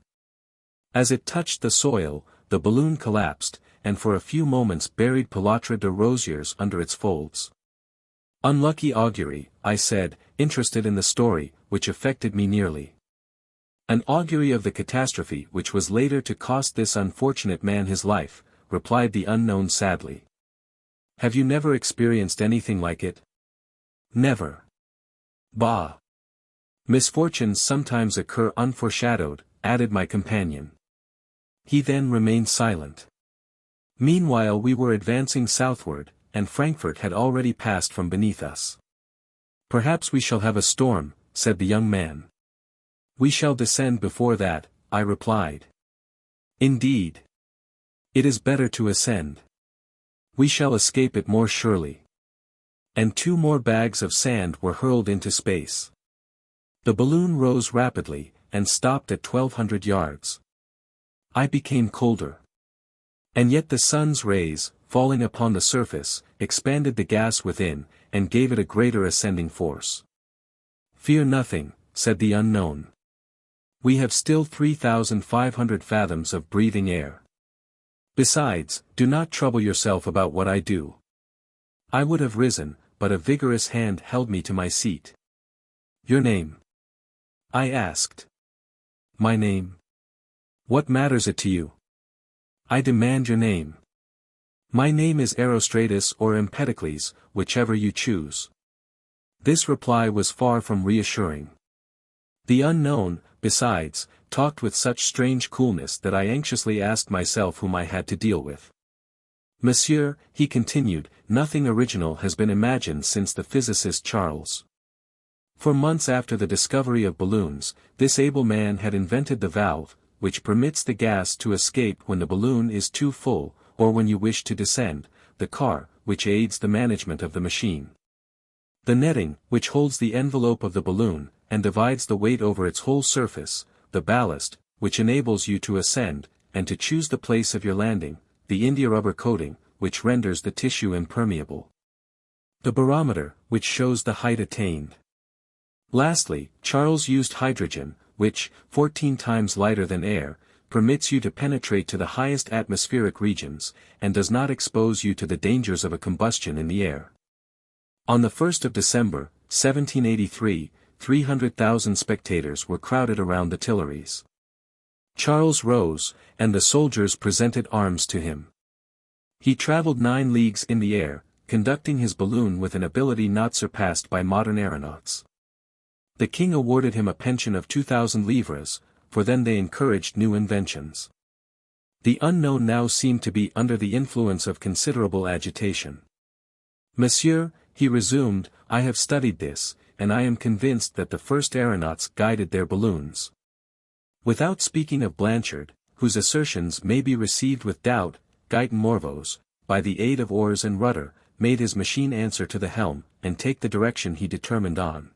As it touched the soil, the balloon collapsed, and for a few moments buried Pilatre de Rosiers under its folds. Unlucky augury, I said, interested in the story, which affected me nearly. An augury of the catastrophe which was later to cost this unfortunate man his life, replied the unknown sadly. Have you never experienced anything like it? Never. Bah! Misfortunes sometimes occur unforeshadowed, added my companion. He then remained silent. Meanwhile we were advancing southward, and Frankfurt had already passed from beneath us. Perhaps we shall have a storm, said the young man. We shall descend before that, I replied. Indeed. It is better to ascend. We shall escape it more surely. And 2 more bags of sand were hurled into space. The balloon rose rapidly, and stopped at 1,200 yards. I became colder. And yet the sun's rays, falling upon the surface, expanded the gas within, and gave it a greater ascending force. Fear nothing, said the unknown. We have still 3,500 fathoms of breathing air. Besides, do not trouble yourself about what I do. I would have risen, but a vigorous hand held me to my seat. Your name? I asked. My name? What matters it to you? I demand your name. My name is Erostratus or Empedocles, whichever you choose. This reply was far from reassuring. The unknown, besides, talked with such strange coolness that I anxiously asked myself whom I had to deal with. Monsieur, he continued, nothing original has been imagined since the physicist Charles. For months after the discovery of balloons, this able man had invented the valve, which permits the gas to escape when the balloon is too full, or when you wish to descend, the car, which aids the management of the machine. The netting, which holds the envelope of the balloon, and divides the weight over its whole surface, the ballast, which enables you to ascend, and to choose the place of your landing, the india rubber coating, which renders the tissue impermeable. The barometer, which shows the height attained. Lastly, Charles used hydrogen, which, 14 times lighter than air, permits you to penetrate to the highest atmospheric regions, and does not expose you to the dangers of a combustion in the air. On the 1st of December, 1783, 300,000 spectators were crowded around the Tuileries. Charles rose, and the soldiers presented arms to him. He traveled 9 leagues in the air, conducting his balloon with an ability not surpassed by modern aeronauts. The king awarded him a pension of 2,000 livres, for then they encouraged new inventions. The unknown now seemed to be under the influence of considerable agitation. Monsieur, he resumed, I have studied this, and I am convinced that the first aeronauts guided their balloons. Without speaking of Blanchard, whose assertions may be received with doubt, Guyton Morvos, by the aid of oars and rudder, made his machine answer to the helm, and take the direction he determined on.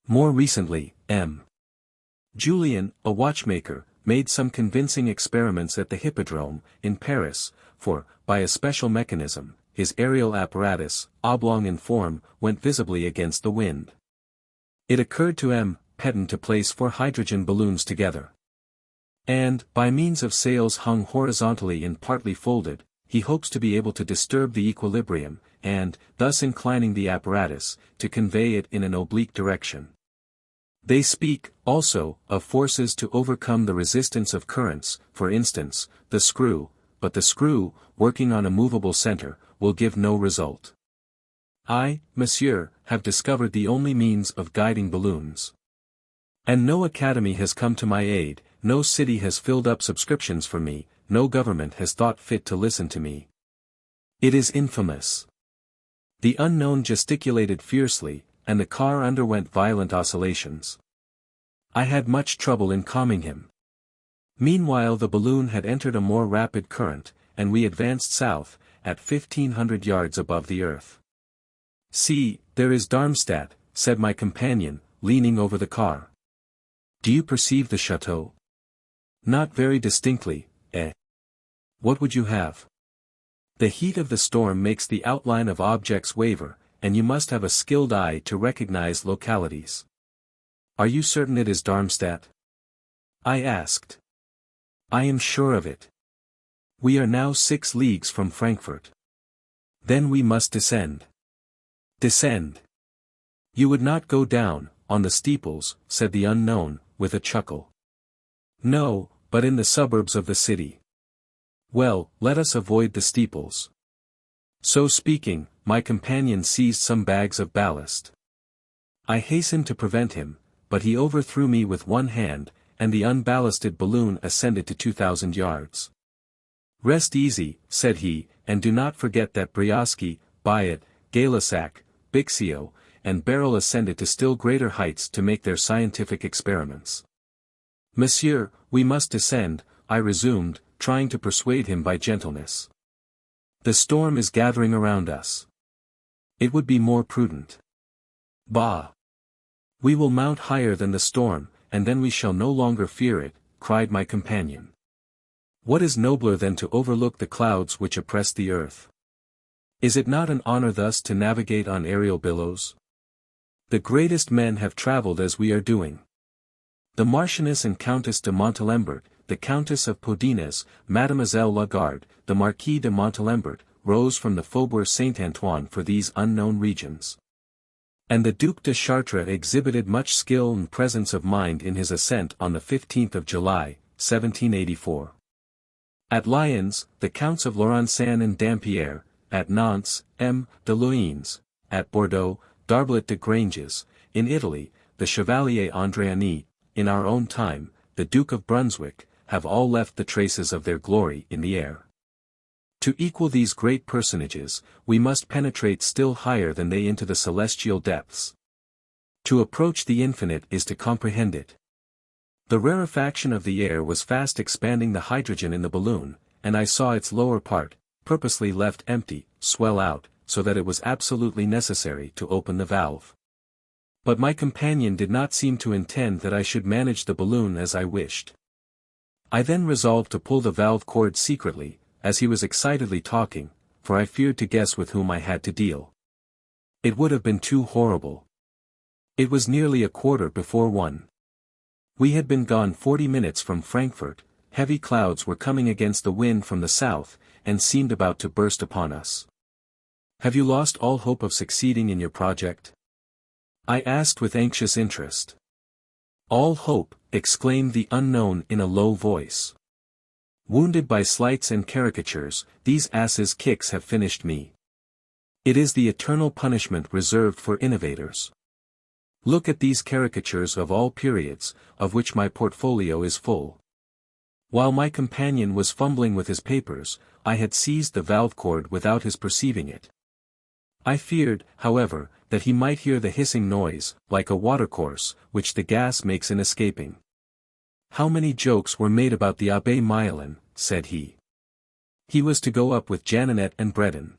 More recently, M. Julien, a watchmaker, made some convincing experiments at the Hippodrome, in Paris, for, by a special mechanism, his aerial apparatus, oblong in form, went visibly against the wind. It occurred to M. Pedon to place 4 hydrogen balloons together. And, by means of sails hung horizontally and partly folded, he hopes to be able to disturb the equilibrium, and, thus inclining the apparatus, to convey it in an oblique direction. They speak, also, of forces to overcome the resistance of currents, for instance, the screw, but the screw, working on a movable center, will give no result. I, monsieur, have discovered the only means of guiding balloons. And no academy has come to my aid, no city has filled up subscriptions for me, no government has thought fit to listen to me. It is infamous. The unknown gesticulated fiercely, and the car underwent violent oscillations. I had much trouble in calming him. Meanwhile the balloon had entered a more rapid current, and we advanced south, at 1,500 yards above the earth. See, there is Darmstadt, said my companion, leaning over the car. Do you perceive the chateau? Not very distinctly, eh? What would you have? The heat of the storm makes the outline of objects waver, and you must have a skilled eye to recognize localities. Are you certain it is Darmstadt? I asked. I am sure of it. We are now 6 leagues from Frankfurt. Then we must descend. Descend. You would not go down, on the steeples, said the unknown, with a chuckle. No, but in the suburbs of the city. Well, let us avoid the steeples. So speaking, my companion seized some bags of ballast. I hastened to prevent him, but he overthrew me with one hand, and the unballasted balloon ascended to 2,000 yards. Rest easy, said he, and do not forget that Brioschi, Biot, Gay-Lussac, Bixio, and Beryl ascended to still greater heights to make their scientific experiments. Monsieur, we must descend, I resumed, trying to persuade him by gentleness. The storm is gathering around us. It would be more prudent. Bah! We will mount higher than the storm, and then we shall no longer fear it, cried my companion. What is nobler than to overlook the clouds which oppress the earth? Is it not an honor thus to navigate on aerial billows? The greatest men have traveled as we are doing. The Marchioness and Countess de Montalembert, the Countess of Podines, Mademoiselle Lagarde, the Marquis de Montalembert, rose from the Faubourg Saint-Antoine for these unknown regions. And the Duc de Chartres exhibited much skill and presence of mind in his ascent on the 15th of July, 1784. At Lyons, the Counts of Laurensan and Dampierre, at Nantes, M. de Luynes, at Bordeaux, Darblet de Granges, in Italy, the Chevalier Andréani, in our own time, the Duke of Brunswick, have all left the traces of their glory in the air. To equal these great personages, we must penetrate still higher than they into the celestial depths. To approach the infinite is to comprehend it. The rarefaction of the air was fast expanding the hydrogen in the balloon, and I saw its lower part, purposely left empty, swell out, so that it was absolutely necessary to open the valve. But my companion did not seem to intend that I should manage the balloon as I wished. I then resolved to pull the valve cord secretly, as he was excitedly talking, for I feared to guess with whom I had to deal. It would have been too horrible. It was nearly 1:15. We had been gone 40 minutes from Frankfurt, heavy clouds were coming against the wind from the south, and seemed about to burst upon us. Have you lost all hope of succeeding in your project? I asked with anxious interest. All hope, exclaimed the unknown in a low voice. Wounded by slights and caricatures, these asses' kicks have finished me. It is the eternal punishment reserved for innovators. Look at these caricatures of all periods, of which my portfolio is full. While my companion was fumbling with his papers, I had seized the valve cord without his perceiving it. I feared, however, that he might hear the hissing noise, like a watercourse, which the gas makes in escaping. How many jokes were made about the Abbé Myelin, said he. He was to go up with Janinet and Bredon.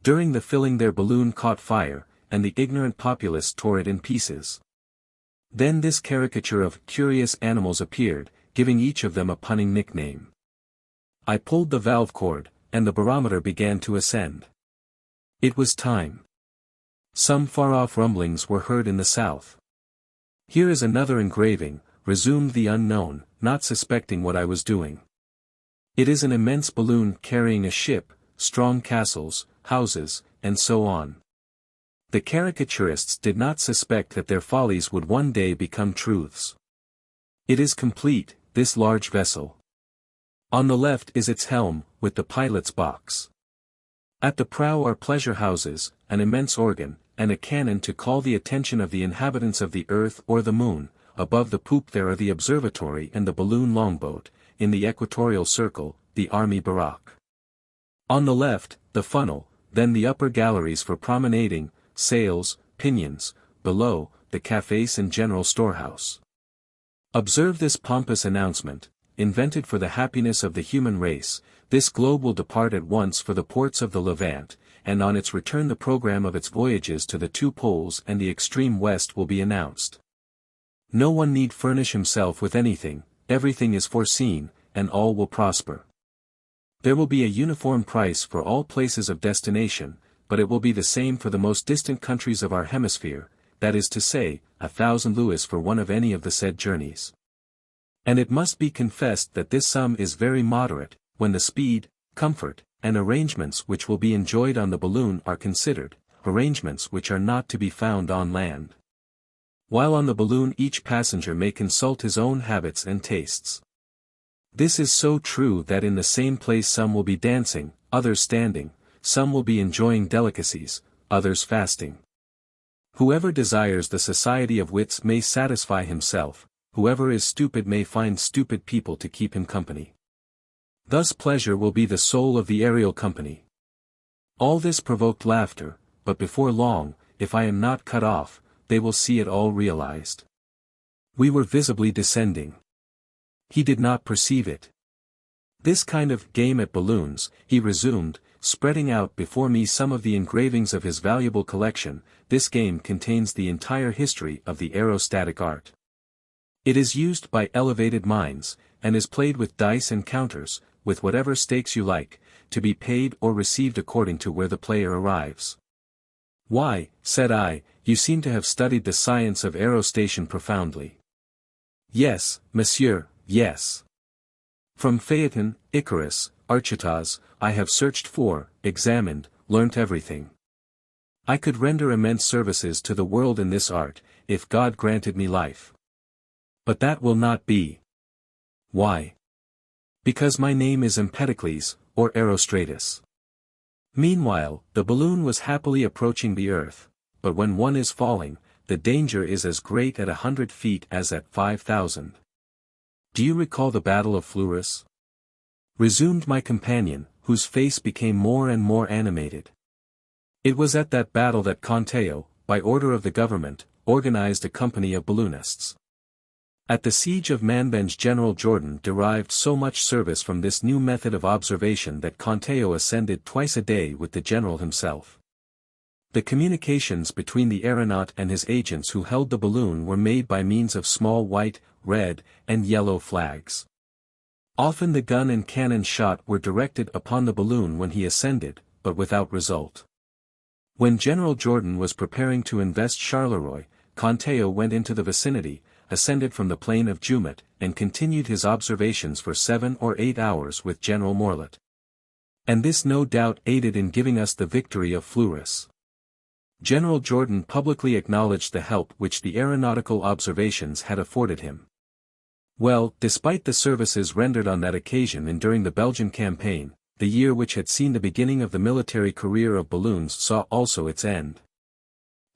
During the filling their balloon caught fire, and the ignorant populace tore it in pieces. Then this caricature of curious animals appeared, giving each of them a punning nickname. I pulled the valve cord, and the barometer began to ascend. It was time. Some far-off rumblings were heard in the south. Here is another engraving, resumed the unknown, not suspecting what I was doing. It is an immense balloon carrying a ship, strong castles, houses, and so on. The caricaturists did not suspect that their follies would one day become truths. It is complete, this large vessel. On the left is its helm, with the pilot's box. At the prow are pleasure houses, an immense organ, and a cannon to call the attention of the inhabitants of the earth or the moon. Above the poop there are the observatory and the balloon longboat, in the equatorial circle, the army barrack. On the left, the funnel, then the upper galleries for promenading, sails, pinions, below, the cafés and general storehouse. Observe this pompous announcement, invented for the happiness of the human race. This globe will depart at once for the ports of the Levant, and on its return the program of its voyages to the 2 poles and the extreme west will be announced. No one need furnish himself with anything, everything is foreseen, and all will prosper. There will be a uniform price for all places of destination, but it will be the same for the most distant countries of our hemisphere, that is to say, 1,000 louis for one of any of the said journeys. And it must be confessed that this sum is very moderate, when the speed, comfort, and arrangements which will be enjoyed on the balloon are considered, arrangements which are not to be found on land. While on the balloon each passenger may consult his own habits and tastes. This is so true that in the same place some will be dancing, others standing, some will be enjoying delicacies, others fasting. Whoever desires the society of wits may satisfy himself, whoever is stupid may find stupid people to keep him company. Thus pleasure will be the soul of the aerial company. All this provoked laughter, but before long, if I am not cut off, they will see it all realized. We were visibly descending. He did not perceive it. This kind of game at balloons, he resumed, spreading out before me some of the engravings of his valuable collection, this game contains the entire history of the aerostatic art. It is used by elevated minds, and is played with dice and counters, with whatever stakes you like, to be paid or received according to where the player arrives. Why, said I, you seem to have studied the science of aerostation profoundly. Yes, monsieur, yes. From Phaeton, Icarus, Archytas, I have searched for, examined, learnt everything. I could render immense services to the world in this art, if God granted me life. But that will not be. Why? Because my name is Empedocles, or Aerostratus. Meanwhile, the balloon was happily approaching the earth, but when one is falling, the danger is as great at 100 feet as at 5,000. Do you recall the Battle of Fleurus? Resumed my companion, whose face became more and more animated. It was at that battle that Conteo, by order of the government, organized a company of balloonists. At the siege of Manbenge General Jordan derived so much service from this new method of observation that Conteo ascended twice a day with the general himself. The communications between the aeronaut and his agents who held the balloon were made by means of small white, red, and yellow flags. Often the gun and cannon shot were directed upon the balloon when he ascended, but without result. When General Jordan was preparing to invest Charleroi, Conteo went into the vicinity, ascended from the plain of Jumet, and continued his observations for 7 or 8 hours with General Morlet. And this no doubt aided in giving us the victory of Fleurus. General Jordan publicly acknowledged the help which the aeronautical observations had afforded him. Well, despite the services rendered on that occasion and during the Belgian campaign, the year which had seen the beginning of the military career of balloons saw also its end.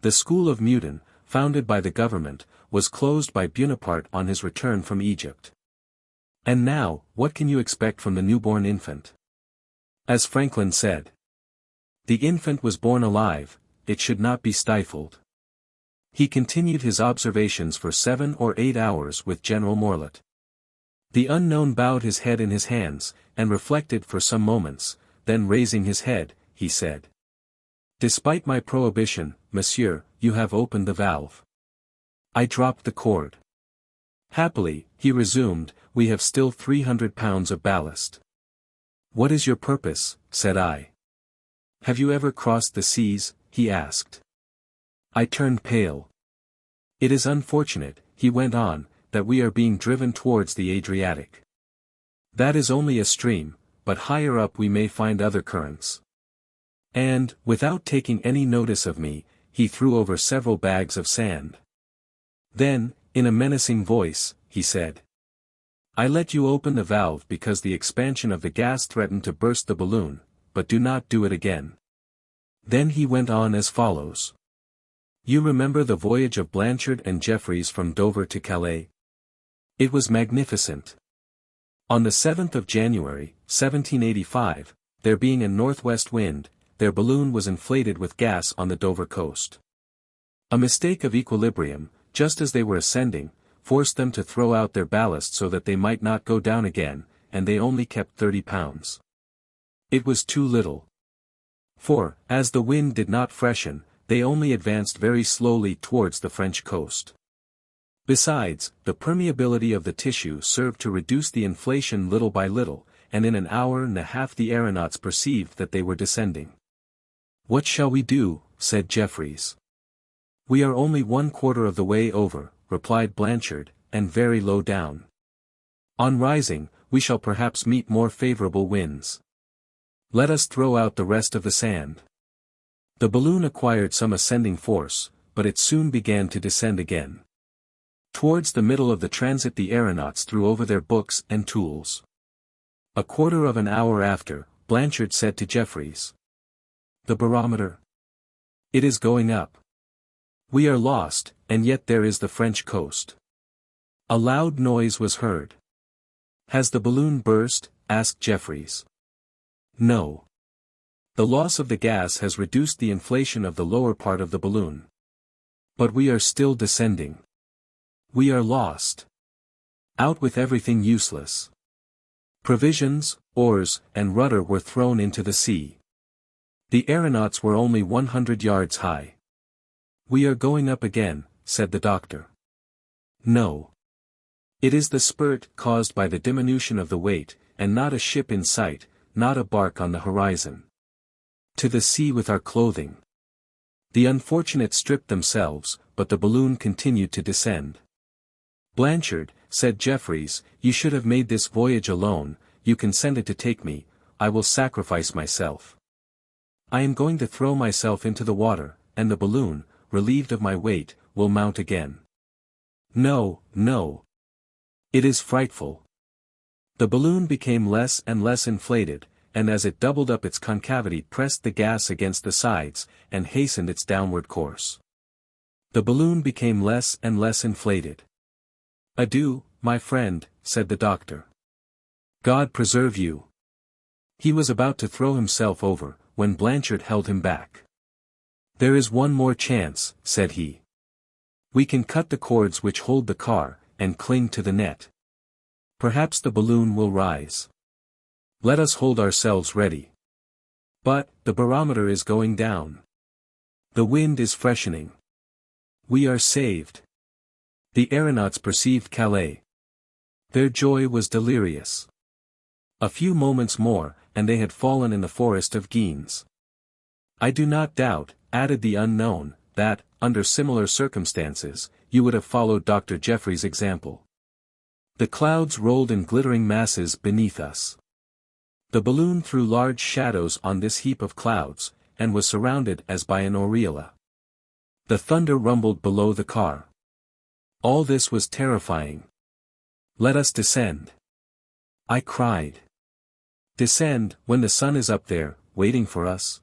The school of Meudon, founded by the government, was closed by Bonaparte on his return from Egypt. And now, what can you expect from the newborn infant? As Franklin said, the infant was born alive, it should not be stifled. He continued his observations for 7 or 8 hours with General Morlet. The unknown bowed his head in his hands, and reflected for some moments, then raising his head, he said, "Despite my prohibition, monsieur, you have opened the valve." I dropped the cord. "Happily," he resumed, "we have still 300 pounds of ballast." "What is your purpose?" said I. "Have you ever crossed the seas?" he asked. I turned pale. "It is unfortunate," he went on, "that we are being driven towards the Adriatic. That is only a stream, but higher up we may find other currents." And, without taking any notice of me, he threw over several bags of sand. Then, in a menacing voice, he said, "I let you open the valve because the expansion of the gas threatened to burst the balloon, but do not do it again." Then he went on as follows. "You remember the voyage of Blanchard and Jeffreys from Dover to Calais? It was magnificent. On the 7th of January, 1785, there being a northwest wind, their balloon was inflated with gas on the Dover coast. A mistake of equilibrium, just as they were ascending, forced them to throw out their ballast so that they might not go down again, and they only kept 30 pounds. It was too little. For, as the wind did not freshen, they only advanced very slowly towards the French coast. Besides, the permeability of the tissue served to reduce the inflation little by little, and in an hour and a half the aeronauts perceived that they were descending. "What shall we do?" said Jeffreys. "We are only 1/4 of the way over," replied Blanchard, "and very low down. On rising, we shall perhaps meet more favorable winds. Let us throw out the rest of the sand. The balloon acquired some ascending force, but it soon began to descend again. Towards the middle of the transit the aeronauts threw over their books and tools. A quarter of an hour after, Blanchard said to Jeffries, "The barometer. It is going up. We are lost, and yet there is the French coast." A loud noise was heard. "Has the balloon burst?" asked Jeffries. "No. The loss of the gas has reduced the inflation of the lower part of the balloon. But we are still descending. We are lost. Out with everything useless." Provisions, oars, and rudder were thrown into the sea. The aeronauts were only 100 yards high. "We are going up again," said the doctor. "No. It is the spurt caused by the diminution of the weight, and not a ship in sight, not a bark on the horizon. To the sea with our clothing." The unfortunates stripped themselves, but the balloon continued to descend. "Blanchard," said Jeffries, "you should have made this voyage alone. You consented to take me. I will sacrifice myself. I am going to throw myself into the water, and the balloon, relieved of my weight, will mount again." "No, no. It is frightful." The balloon became less and less inflated, and as it doubled up its concavity pressed the gas against the sides, and hastened its downward course. The balloon became less and less inflated. "Adieu, my friend," said the doctor. "God preserve you." He was about to throw himself over, when Blanchard held him back. "There is one more chance," said he. "We can cut the cords which hold the car, and cling to the net. Perhaps the balloon will rise. Let us hold ourselves ready. But, the barometer is going down. The wind is freshening. We are saved." The aeronauts perceived Calais. Their joy was delirious. A few moments more, and they had fallen in the forest of Guines. "I do not doubt," added the unknown, "that, under similar circumstances, you would have followed Dr. Jeffries' example." The clouds rolled in glittering masses beneath us. The balloon threw large shadows on this heap of clouds, and was surrounded as by an aureola. The thunder rumbled below the car. All this was terrifying. "Let us descend," I cried. "Descend, when the sun is up there, waiting for us?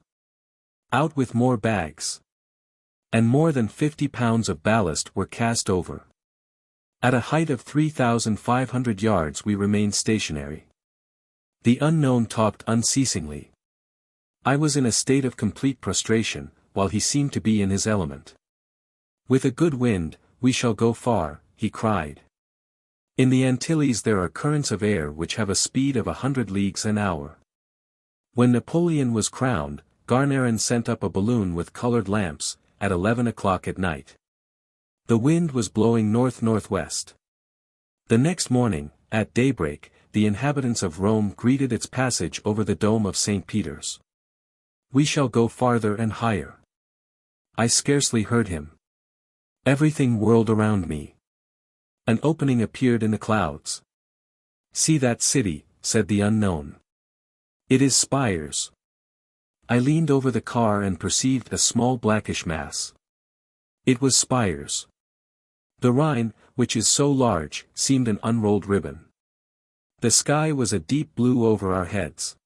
Out with more bags." And more than 50 pounds of ballast were cast over. At a height of 3,500 yards we remained stationary. The unknown talked unceasingly. I was in a state of complete prostration, while he seemed to be in his element. "With a good wind, we shall go far," he cried. "In the Antilles there are currents of air which have a speed of 100 leagues an hour. When Napoleon was crowned, Garnerin sent up a balloon with colored lamps, at 11 o'clock at night. The wind was blowing north-northwest. The next morning, at daybreak, the inhabitants of Rome greeted its passage over the dome of St. Peter's. "We shall go farther and higher." I scarcely heard him. Everything whirled around me. An opening appeared in the clouds. "See that city," said the unknown. "It is spires." I leaned over the car and perceived a small blackish mass. It was spires. The Rhine, which is so large, seemed an unrolled ribbon. The sky was a deep blue over our heads.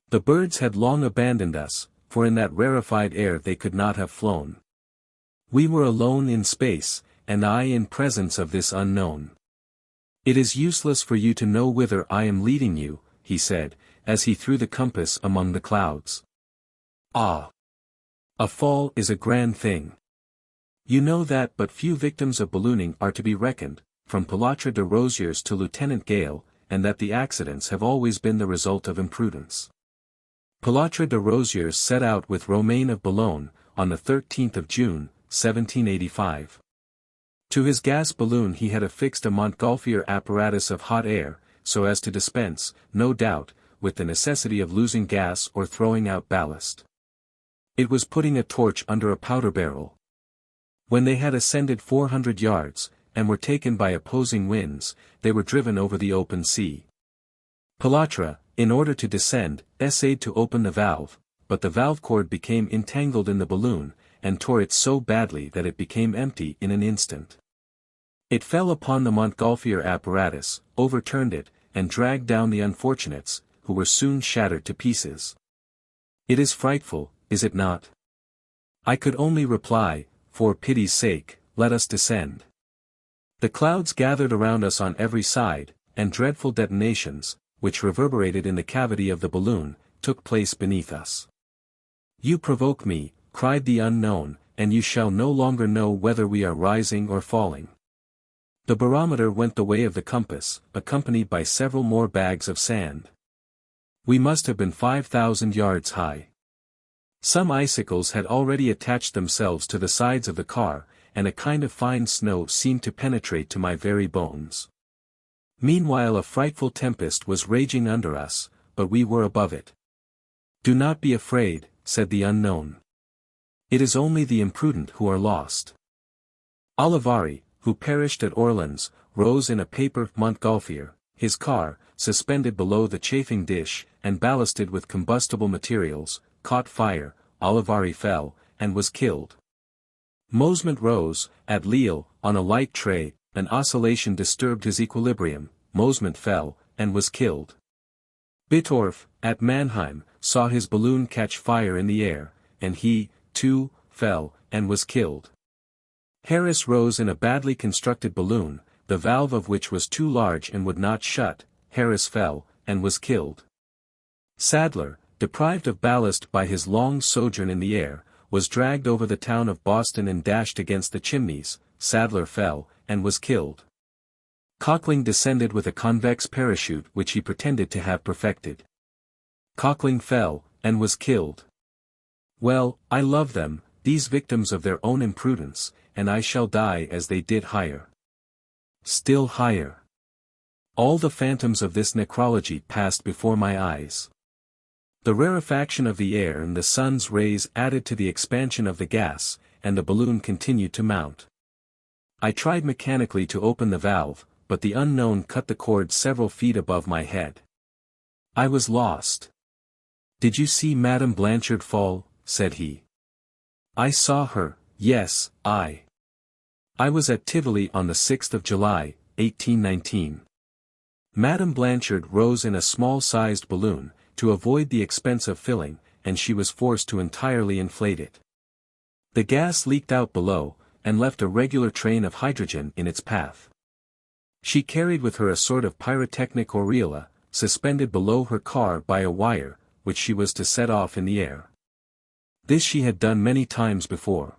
The birds had long abandoned us, for in that rarefied air they could not have flown. We were alone in space, and I in presence of this unknown. "It is useless for you to know whither I am leading you," he said, as he threw the compass among the clouds. "Ah! A fall is a grand thing. You know that but few victims of ballooning are to be reckoned, from Pilatre de Rosiers to Lieutenant Gale, and that the accidents have always been the result of imprudence. Pilatre de Rosiers set out with Romain of Boulogne, on the 13th of June, 1785. To his gas balloon he had affixed a Montgolfier apparatus of hot air, so as to dispense, no doubt, with the necessity of losing gas or throwing out ballast. It was putting a torch under a powder barrel. When they had ascended 400 yards, and were taken by opposing winds, they were driven over the open sea. Pilatre, in order to descend, essayed to open the valve, but the valve cord became entangled in the balloon, and tore it so badly that it became empty in an instant. It fell upon the Montgolfier apparatus, overturned it, and dragged down the unfortunates, who were soon shattered to pieces. It is frightful, is it not? I could only reply, for pity's sake, let us descend. The clouds gathered around us on every side, and dreadful detonations, which reverberated in the cavity of the balloon, took place beneath us. You provoke me, cried the unknown, and you shall no longer know whether we are rising or falling. The barometer went the way of the compass, accompanied by several more bags of sand. We must have been 5,000 yards high. Some icicles had already attached themselves to the sides of the car, and a kind of fine snow seemed to penetrate to my very bones. Meanwhile a frightful tempest was raging under us, but we were above it. Do not be afraid, said the unknown. It is only the imprudent who are lost. Olivari, who perished at Orleans, rose in a paper Montgolfier, his car, suspended below the chafing dish, and ballasted with combustible materials, caught fire, Olivari fell, and was killed. Mosement rose, at Lille, on a light tray, an oscillation disturbed his equilibrium, Mosement fell, and was killed. Bittorf, at Mannheim, saw his balloon catch fire in the air, and he, too, fell, and was killed. Harris rose in a badly constructed balloon, the valve of which was too large and would not shut, Harris fell, and was killed. Sadler, deprived of ballast by his long sojourn in the air, was dragged over the town of Boston and dashed against the chimneys, Sadler fell, and was killed. Cockling descended with a convex parachute which he pretended to have perfected. Cockling fell, and was killed. Well, I love them, these victims of their own imprudence, and I shall die as they did higher. Still higher. All the phantoms of this necrology passed before my eyes. The rarefaction of the air and the sun's rays added to the expansion of the gas, and the balloon continued to mount. I tried mechanically to open the valve, but the unknown cut the cord several feet above my head. I was lost. Did you see Madame Blanchard fall? Said he. I saw her, yes, I was at Tivoli on the 6th of July, 1819. Madame Blanchard rose in a small-sized balloon, to avoid the expense of filling, and she was forced to entirely inflate it. The gas leaked out below, and left a regular train of hydrogen in its path. She carried with her a sort of pyrotechnic aureola, suspended below her car by a wire, which she was to set off in the air. This she had done many times before.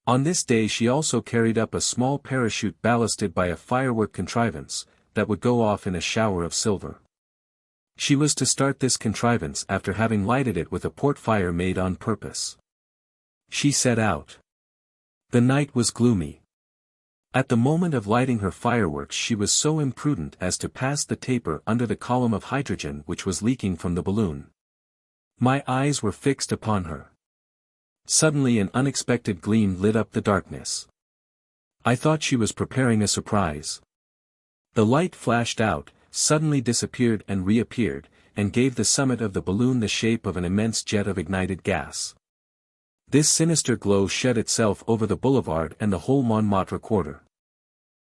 On this day she also carried up a small parachute ballasted by a firework contrivance, that would go off in a shower of silver. She was to start this contrivance after having lighted it with a port fire made on purpose. She set out. The night was gloomy. At the moment of lighting her fireworks she was so imprudent as to pass the taper under the column of hydrogen which was leaking from the balloon. My eyes were fixed upon her. Suddenly an unexpected gleam lit up the darkness. I thought she was preparing a surprise. The light flashed out, suddenly disappeared and reappeared, and gave the summit of the balloon the shape of an immense jet of ignited gas. This sinister glow shed itself over the boulevard and the whole Montmartre quarter.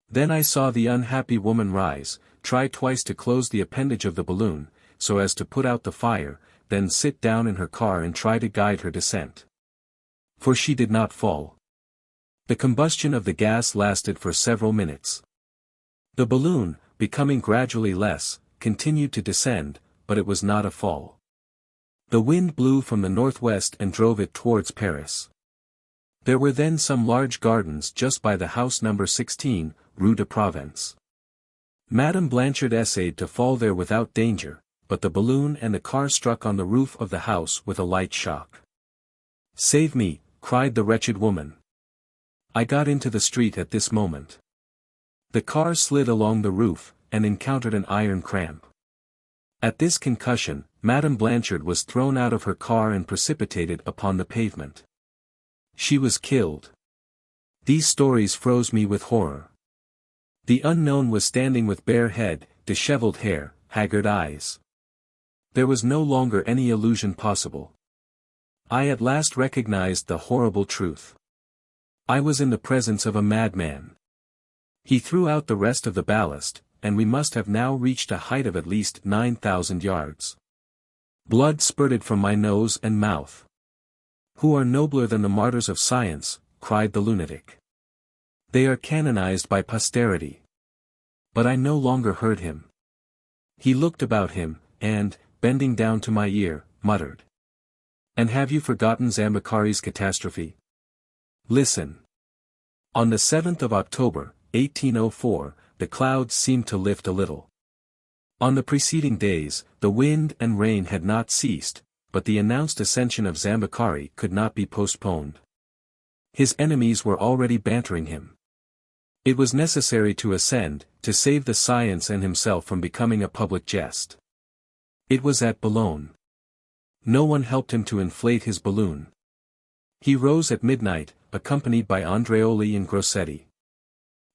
Then I saw the unhappy woman rise, try twice to close the appendage of the balloon, so as to put out the fire, then sit down in her car and try to guide her descent. For she did not fall. The combustion of the gas lasted for several minutes. The balloon, becoming gradually less, continued to descend, but it was not a fall. The wind blew from the northwest and drove it towards Paris. There were then some large gardens just by the house number 16, Rue de Provence. Madame Blanchard essayed to fall there without danger, but the balloon and the car struck on the roof of the house with a light shock. "Save me," cried the wretched woman. I got into the street at this moment. The car slid along the roof, and encountered an iron cramp. At this concussion, Madame Blanchard was thrown out of her car and precipitated upon the pavement. She was killed. These stories froze me with horror. The unknown was standing with bare head, disheveled hair, haggard eyes. There was no longer any illusion possible. I at last recognized the horrible truth. I was in the presence of a madman. He threw out the rest of the ballast, and we must have now reached a height of at least 9,000 yards. Blood spurted from my nose and mouth. "Who are nobler than the martyrs of science?" cried the lunatic. "They are canonized by posterity." But I no longer heard him. He looked about him, and, bending down to my ear, muttered. "And have you forgotten Zambacari's catastrophe? Listen. On the 7th of October, 1804, the clouds seemed to lift a little. On the preceding days, the wind and rain had not ceased, but the announced ascension of Zambacari could not be postponed. His enemies were already bantering him. It was necessary to ascend, to save the science and himself from becoming a public jest. It was at Boulogne. No one helped him to inflate his balloon. He rose at midnight, accompanied by Andreoli and Grossetti.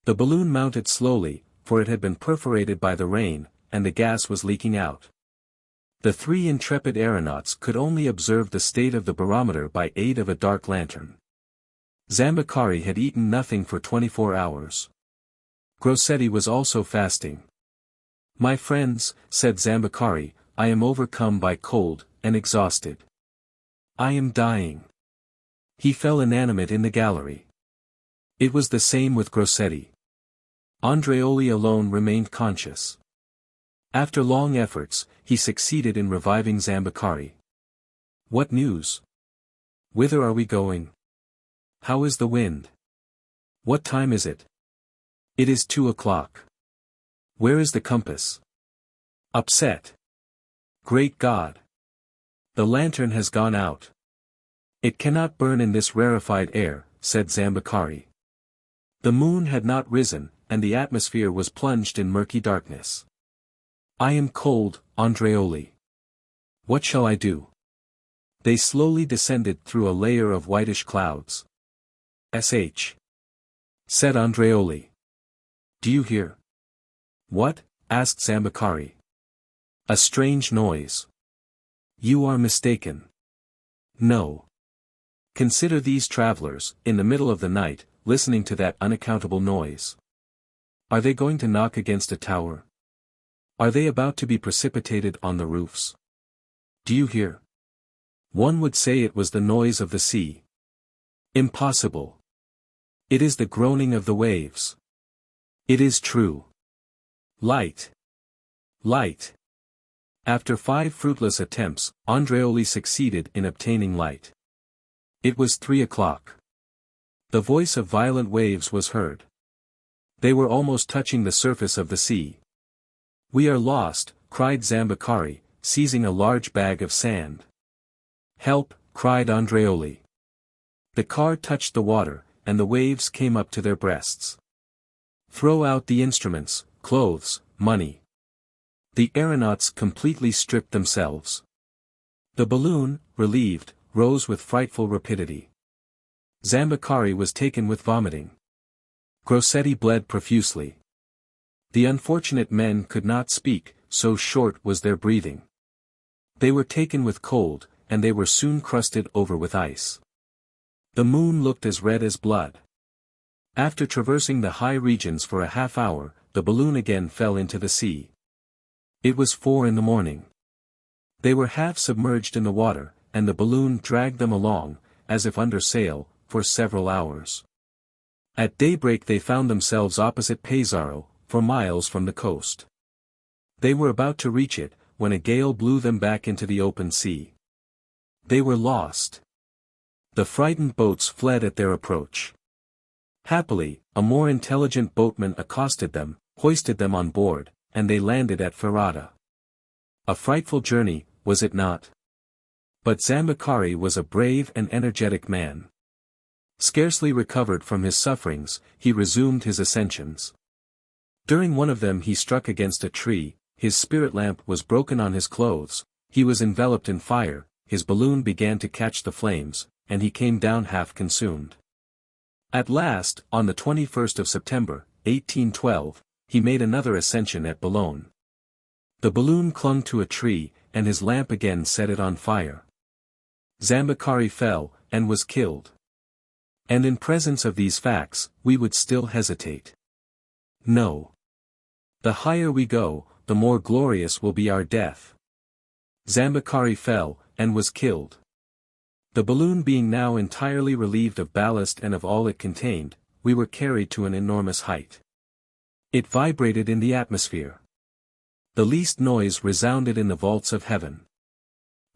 The balloon mounted slowly, for it had been perforated by the rain, and the gas was leaking out. The three intrepid aeronauts could only observe the state of the barometer by aid of a dark lantern. Zambacari had eaten nothing for 24 hours. Grossetti was also fasting. "My friends," said Zambacari, "I am overcome by cold, and exhausted. I am dying." He fell inanimate in the gallery. It was the same with Grossetti. Andreoli alone remained conscious. After long efforts, he succeeded in reviving Zambacari. "What news? Whither are we going? How is the wind? What time is it?" "It is 2 o'clock. Where is the compass?" "Upset. Great God! The lantern has gone out." "It cannot burn in this rarefied air," said Zambacari. The moon had not risen, and the atmosphere was plunged in murky darkness. "I am cold, Andreoli. What shall I do?" They slowly descended through a layer of whitish clouds. "Sh," said Andreoli. "Do you hear?" "What?" asked Zambacari. "A strange noise." "You are mistaken. No. Consider these travelers, in the middle of the night, listening to that unaccountable noise. Are they going to knock against a tower? Are they about to be precipitated on the roofs? Do you hear? One would say it was the noise of the sea. Impossible. It is the groaning of the waves. It is true. Light. Light. After 5 fruitless attempts, Andreoli succeeded in obtaining light. It was 3 o'clock. The voice of violent waves was heard. They were almost touching the surface of the sea. "We are lost," cried Zambacari, seizing a large bag of sand. "Help," cried Andreoli. The car touched the water, and the waves came up to their breasts. "Throw out the instruments, clothes, money." The aeronauts completely stripped themselves. The balloon, relieved, rose with frightful rapidity. Zambacari was taken with vomiting. Grossetti bled profusely. The unfortunate men could not speak, so short was their breathing. They were taken with cold, and they were soon crusted over with ice. The moon looked as red as blood. After traversing the high regions for a half-hour, the balloon again fell into the sea. It was 4 in the morning. They were half submerged in the water, and the balloon dragged them along, as if under sail, for several hours. At daybreak they found themselves opposite Pesaro, 4 miles from the coast. They were about to reach it, when a gale blew them back into the open sea. They were lost. The frightened boats fled at their approach. Happily, a more intelligent boatman accosted them, hoisted them on board, and they landed at Ferrara. A frightful journey, was it not? But Zambacari was a brave and energetic man. Scarcely recovered from his sufferings, he resumed his ascensions. During one of them he struck against a tree, his spirit lamp was broken on his clothes, he was enveloped in fire, his balloon began to catch the flames, and he came down half consumed. At last, on the 21st of September, 1812, he made another ascension at Boulogne. The balloon clung to a tree, and his lamp again set it on fire. Zambakari fell, and was killed. And in presence of these facts, we would still hesitate. No. The higher we go, the more glorious will be our death. Zambakari fell, and was killed. The balloon being now entirely relieved of ballast and of all it contained, we were carried to an enormous height. It vibrated in the atmosphere. The least noise resounded in the vaults of heaven.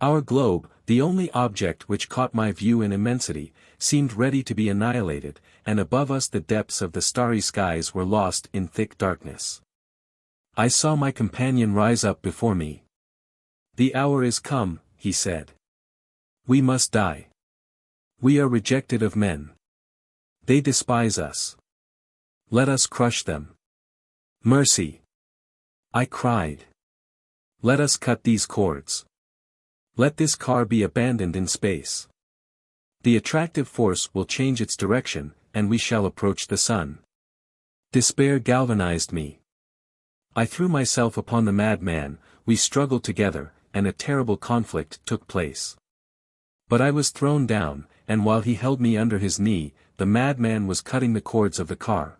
Our globe, the only object which caught my view in immensity, seemed ready to be annihilated, and above us the depths of the starry skies were lost in thick darkness. I saw my companion rise up before me. "The hour is come," he said. "We must die. We are rejected of men. They despise us. Let us crush them." "Mercy!" I cried. "Let us cut these cords. Let this car be abandoned in space. The attractive force will change its direction, and we shall approach the sun." Despair galvanized me. I threw myself upon the madman, we struggled together, and a terrible conflict took place. But I was thrown down, and while he held me under his knee, the madman was cutting the cords of the car.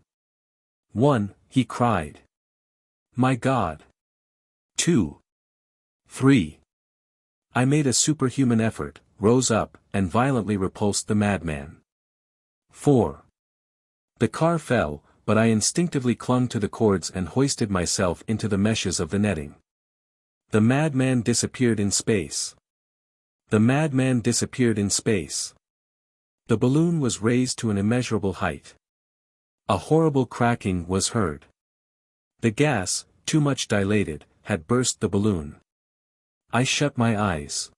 "One," he cried. "My God! 2. 3. I made a superhuman effort, rose up, and violently repulsed the madman. 4. The car fell, but I instinctively clung to the cords and hoisted myself into the meshes of the netting. The madman disappeared in space. The madman disappeared in space. The balloon was raised to an immeasurable height. A horrible cracking was heard. The gas, too much dilated, had burst the balloon. I shut my eyes.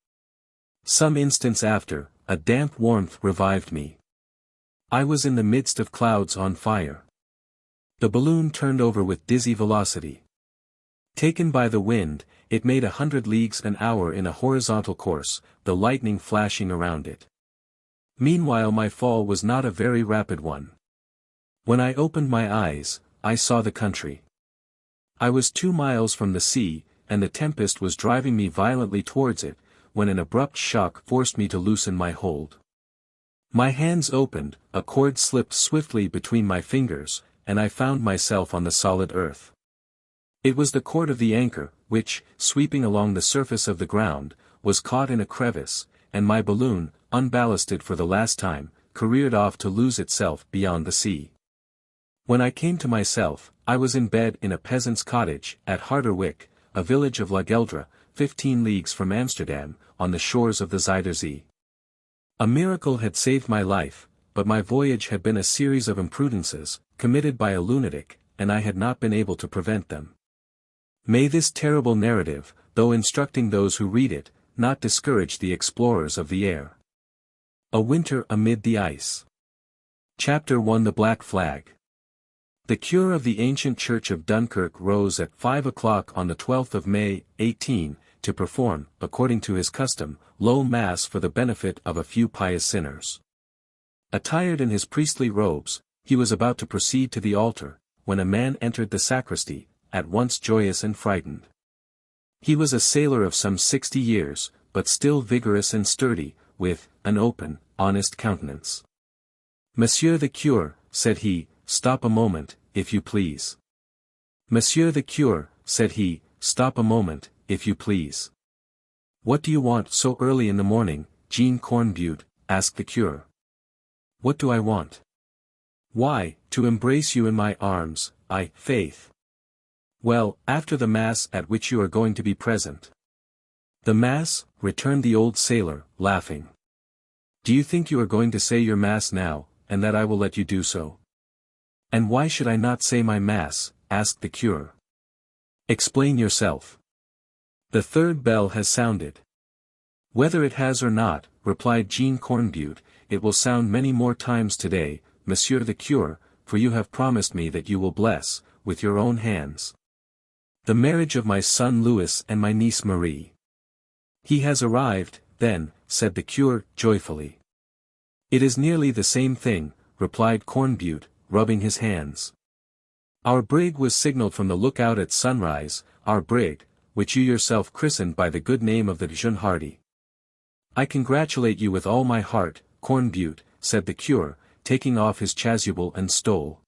Some instants after, a damp warmth revived me. I was in the midst of clouds on fire. The balloon turned over with dizzy velocity. Taken by the wind, it made 100 leagues an hour in a horizontal course, the lightning flashing around it. Meanwhile my fall was not a very rapid one. When I opened my eyes, I saw the country. I was 2 miles from the sea, and the tempest was driving me violently towards it, when an abrupt shock forced me to loosen my hold. My hands opened, a cord slipped swiftly between my fingers, and I found myself on the solid earth. It was the cord of the anchor, which, sweeping along the surface of the ground, was caught in a crevice, and my balloon, unballasted for the last time, careered off to lose itself beyond the sea. When I came to myself, I was in bed in a peasant's cottage, at Harderwijk, a village of La Geldre, 15 leagues from Amsterdam, on the shores of the Zuiderzee. A miracle had saved my life, but my voyage had been a series of imprudences, committed by a lunatic, and I had not been able to prevent them. May this terrible narrative, though instructing those who read it, not discourage the explorers of the air. A Winter Amid the Ice. Chapter 1 The Black Flag. The cure of the ancient church of Dunkirk rose at 5 o'clock on the 12th of May, 18, to perform, according to his custom, low mass for the benefit of a few pious sinners. Attired in his priestly robes, he was about to proceed to the altar, when a man entered the sacristy, at once joyous and frightened. He was a sailor of some 60 years, but still vigorous and sturdy, with an open, honest countenance. "Monsieur the cure," said he, "stop a moment, if you please." "Monsieur the cure," said he, "stop a moment, if you please." "What do you want so early in the morning, Jean Cornbutte?" asked the cure. "What do I want?" "Why, to embrace you in my arms, faith." "Well, after the mass at which you are going to be present." "The mass?" returned the old sailor, laughing. "Do you think you are going to say your mass now, and that I will let you do so?" "And why should I not say my mass?" asked the cure. "Explain yourself." "The third bell has sounded." "Whether it has or not," replied Jean Cornbutte, "it will sound many more times today, Monsieur the cure, for you have promised me that you will bless, with your own hands, the marriage of my son Louis and my niece Marie." "He has arrived, then," said the cure, joyfully. "It is nearly the same thing," replied Cornbutte, rubbing his hands. "Our brig was signaled from the lookout at sunrise, our brig, which you yourself christened by the good name of the Jeune Hardy. I congratulate you with all my heart, Cornbutte, said the cure, taking off his chasuble and stole.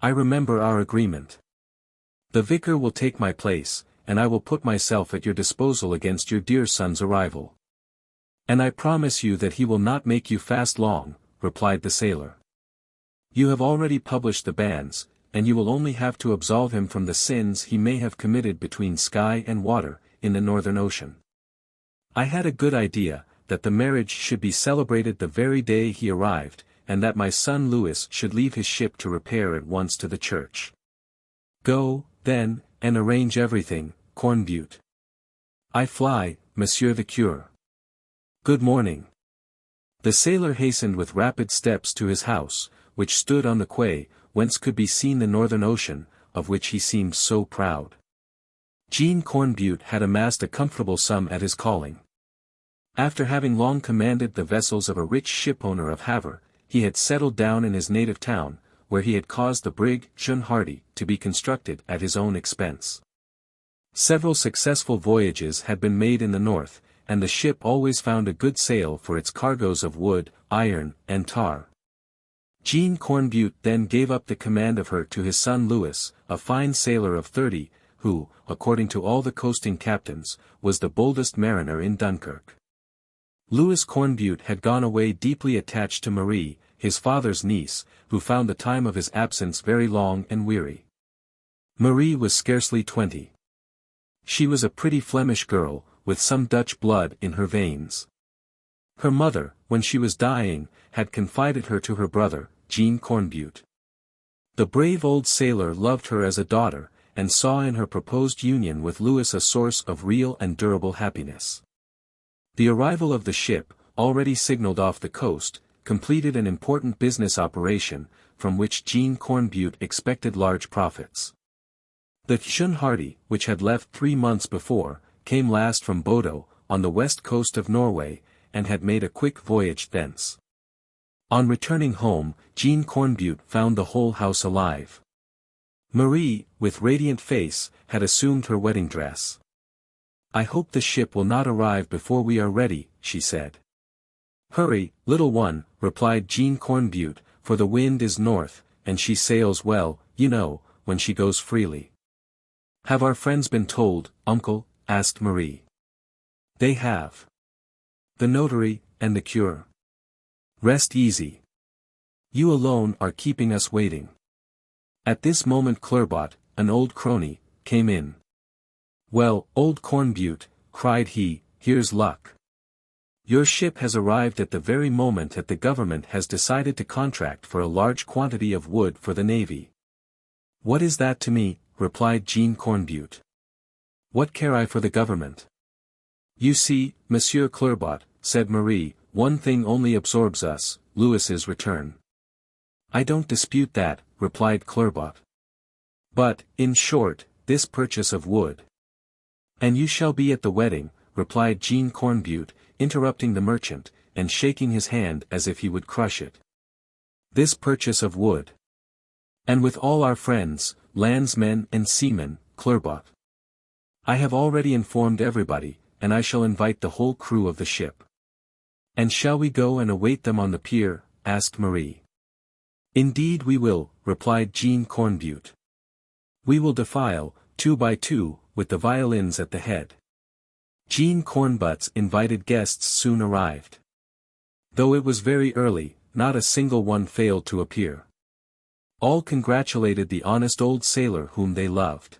I remember our agreement. The vicar will take my place, and I will put myself at your disposal against your dear son's arrival. And I promise you that he will not make you fast long, replied the sailor. You have already published the bans, and you will only have to absolve him from the sins he may have committed between sky and water, in the Northern Ocean. I had a good idea, that the marriage should be celebrated the very day he arrived, and that my son Louis should leave his ship to repair at once to the church. Go, then, and arrange everything, Cornbutte. I fly, Monsieur the Cure. Good morning. The sailor hastened with rapid steps to his house, which stood on the quay, whence could be seen the Northern Ocean, of which he seemed so proud. Jean Cornbutte had amassed a comfortable sum at his calling. After having long commanded the vessels of a rich shipowner of Havre, he had settled down in his native town, where he had caused the brig Jeune Hardy to be constructed at his own expense. Several successful voyages had been made in the north, and the ship always found a good sale for its cargoes of wood, iron, and tar. Jean Cornbutte then gave up the command of her to his son Louis, a fine sailor of 30, who, according to all the coasting captains, was the boldest mariner in Dunkirk. Louis Cornbutte had gone away deeply attached to Marie, his father's niece, who found the time of his absence very long and weary. Marie was scarcely 20. She was a pretty Flemish girl, with some Dutch blood in her veins. Her mother, when she was dying, had confided her to her brother, Jean Cornbutte. The brave old sailor loved her as a daughter, and saw in her proposed union with Louis a source of real and durable happiness. The arrival of the ship, already signaled off the coast, completed an important business operation, from which Jean Cornbutte expected large profits. The Jeune Hardy, which had left 3 months before, came last from Bodo, on the west coast of Norway, and had made a quick voyage thence. On returning home, Jean Cornbutte found the whole house alive. Marie, with radiant face, had assumed her wedding dress. I hope the ship will not arrive before we are ready, she said. Hurry, little one, replied Jean Cornbutte, for the wind is north, and she sails well, you know, when she goes freely. Have our friends been told, uncle? Asked Marie. They have. The notary, and the cure. Rest easy. You alone are keeping us waiting. At this moment Clermont, an old crony, came in. Well, old Cornbutte, cried he, here's luck. Your ship has arrived at the very moment that the government has decided to contract for a large quantity of wood for the navy. What is that to me? Replied Jean Cornbutte. What care I for the government? You see, Monsieur Clermont, said Marie, one thing only absorbs us, Louis's return. I don't dispute that, replied Clermont. But, in short, this purchase of wood. And you shall be at the wedding, replied Jean Cornbutte, interrupting the merchant, and shaking his hand as if he would crush it. This purchase of wood. And with all our friends, landsmen and seamen, Clermont. I have already informed everybody, and I shall invite the whole crew of the ship. And shall we go and await them on the pier? Asked Marie. Indeed we will, replied Jean Cornbutte. We will defile, 2 by 2, with the violins at the head. Jean Cornbutte's invited guests soon arrived. Though it was very early, not a single one failed to appear. All congratulated the honest old sailor whom they loved.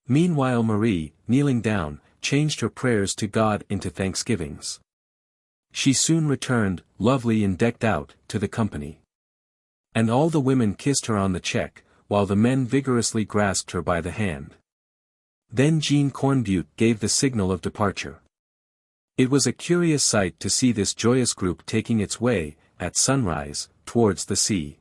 Meanwhile Marie, kneeling down, changed her prayers to God into thanksgivings. She soon returned, lovely and decked out, to the company. And all the women kissed her on the cheek, while the men vigorously grasped her by the hand. Then Jean Cornbutte gave the signal of departure. It was a curious sight to see this joyous group taking its way, at sunrise, towards the sea.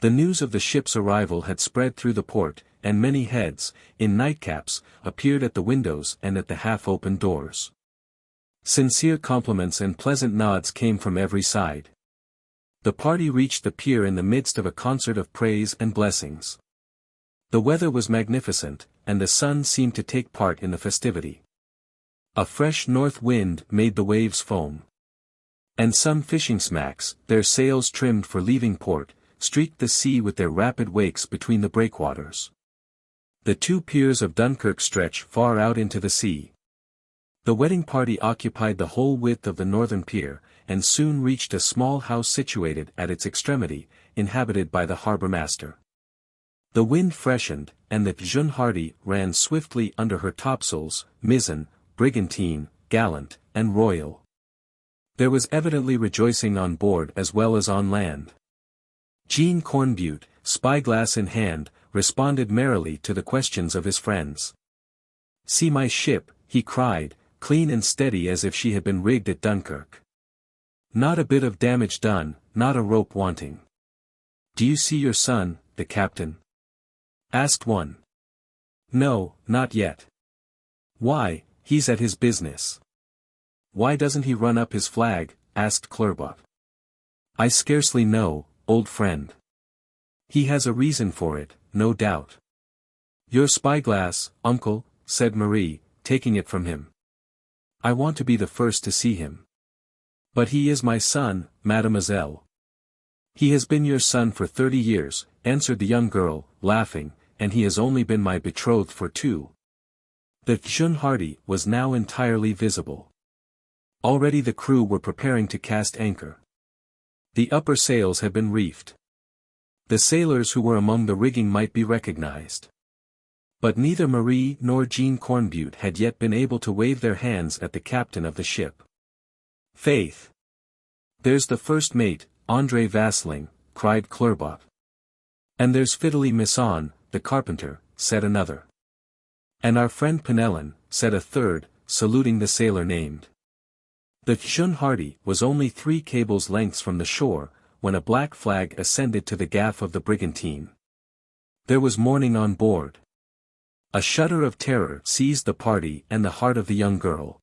The news of the ship's arrival had spread through the port, and many heads, in nightcaps, appeared at the windows and at the half-open doors. Sincere compliments and pleasant nods came from every side. The party reached the pier in the midst of a concert of praise and blessings. The weather was magnificent, and the sun seemed to take part in the festivity. A fresh north wind made the waves foam. And some fishing smacks, their sails trimmed for leaving port, streaked the sea with their rapid wakes between the breakwaters. The two piers of Dunkirk stretch far out into the sea. The wedding party occupied the whole width of the northern pier, and soon reached a small house situated at its extremity, inhabited by the harbour master. The wind freshened, and the Jeune Hardy ran swiftly under her topsails, mizzen, brigantine, gallant, and royal. There was evidently rejoicing on board as well as on land. Jean Cornbutte, spyglass in hand, responded merrily to the questions of his friends. "See my ship," he cried, clean and steady as if she had been rigged at Dunkirk. "Not a bit of damage done, not a rope wanting." "Do you see your son, the captain?" asked one. "No, not yet." "Why, he's at his business." "Why doesn't he run up his flag?" asked Clerval. "I scarcely know, old friend. He has a reason for it, no doubt." "Your spyglass, uncle," said Marie, taking it from him. "I want to be the first to see him." "But he is my son, mademoiselle." "He has been your son for 30 years, answered the young girl, laughing, "and he has only been my betrothed for 2. The Jeune Hardy was now entirely visible. Already the crew were preparing to cast anchor. The upper sails had been reefed. The sailors who were among the rigging might be recognized. But neither Marie nor Jean Cornbutte had yet been able to wave their hands at the captain of the ship. "Faith! There's the first mate, André Vasling," cried Clerval. "And there's Fiddly Misson, the carpenter," said another. "And our friend Penellan," said a third, saluting the sailor named. The Jeune Hardy was only 3 cables' lengths from the shore, when a black flag ascended to the gaff of the brigantine. There was mourning on board. A shudder of terror seized the party and the heart of the young girl.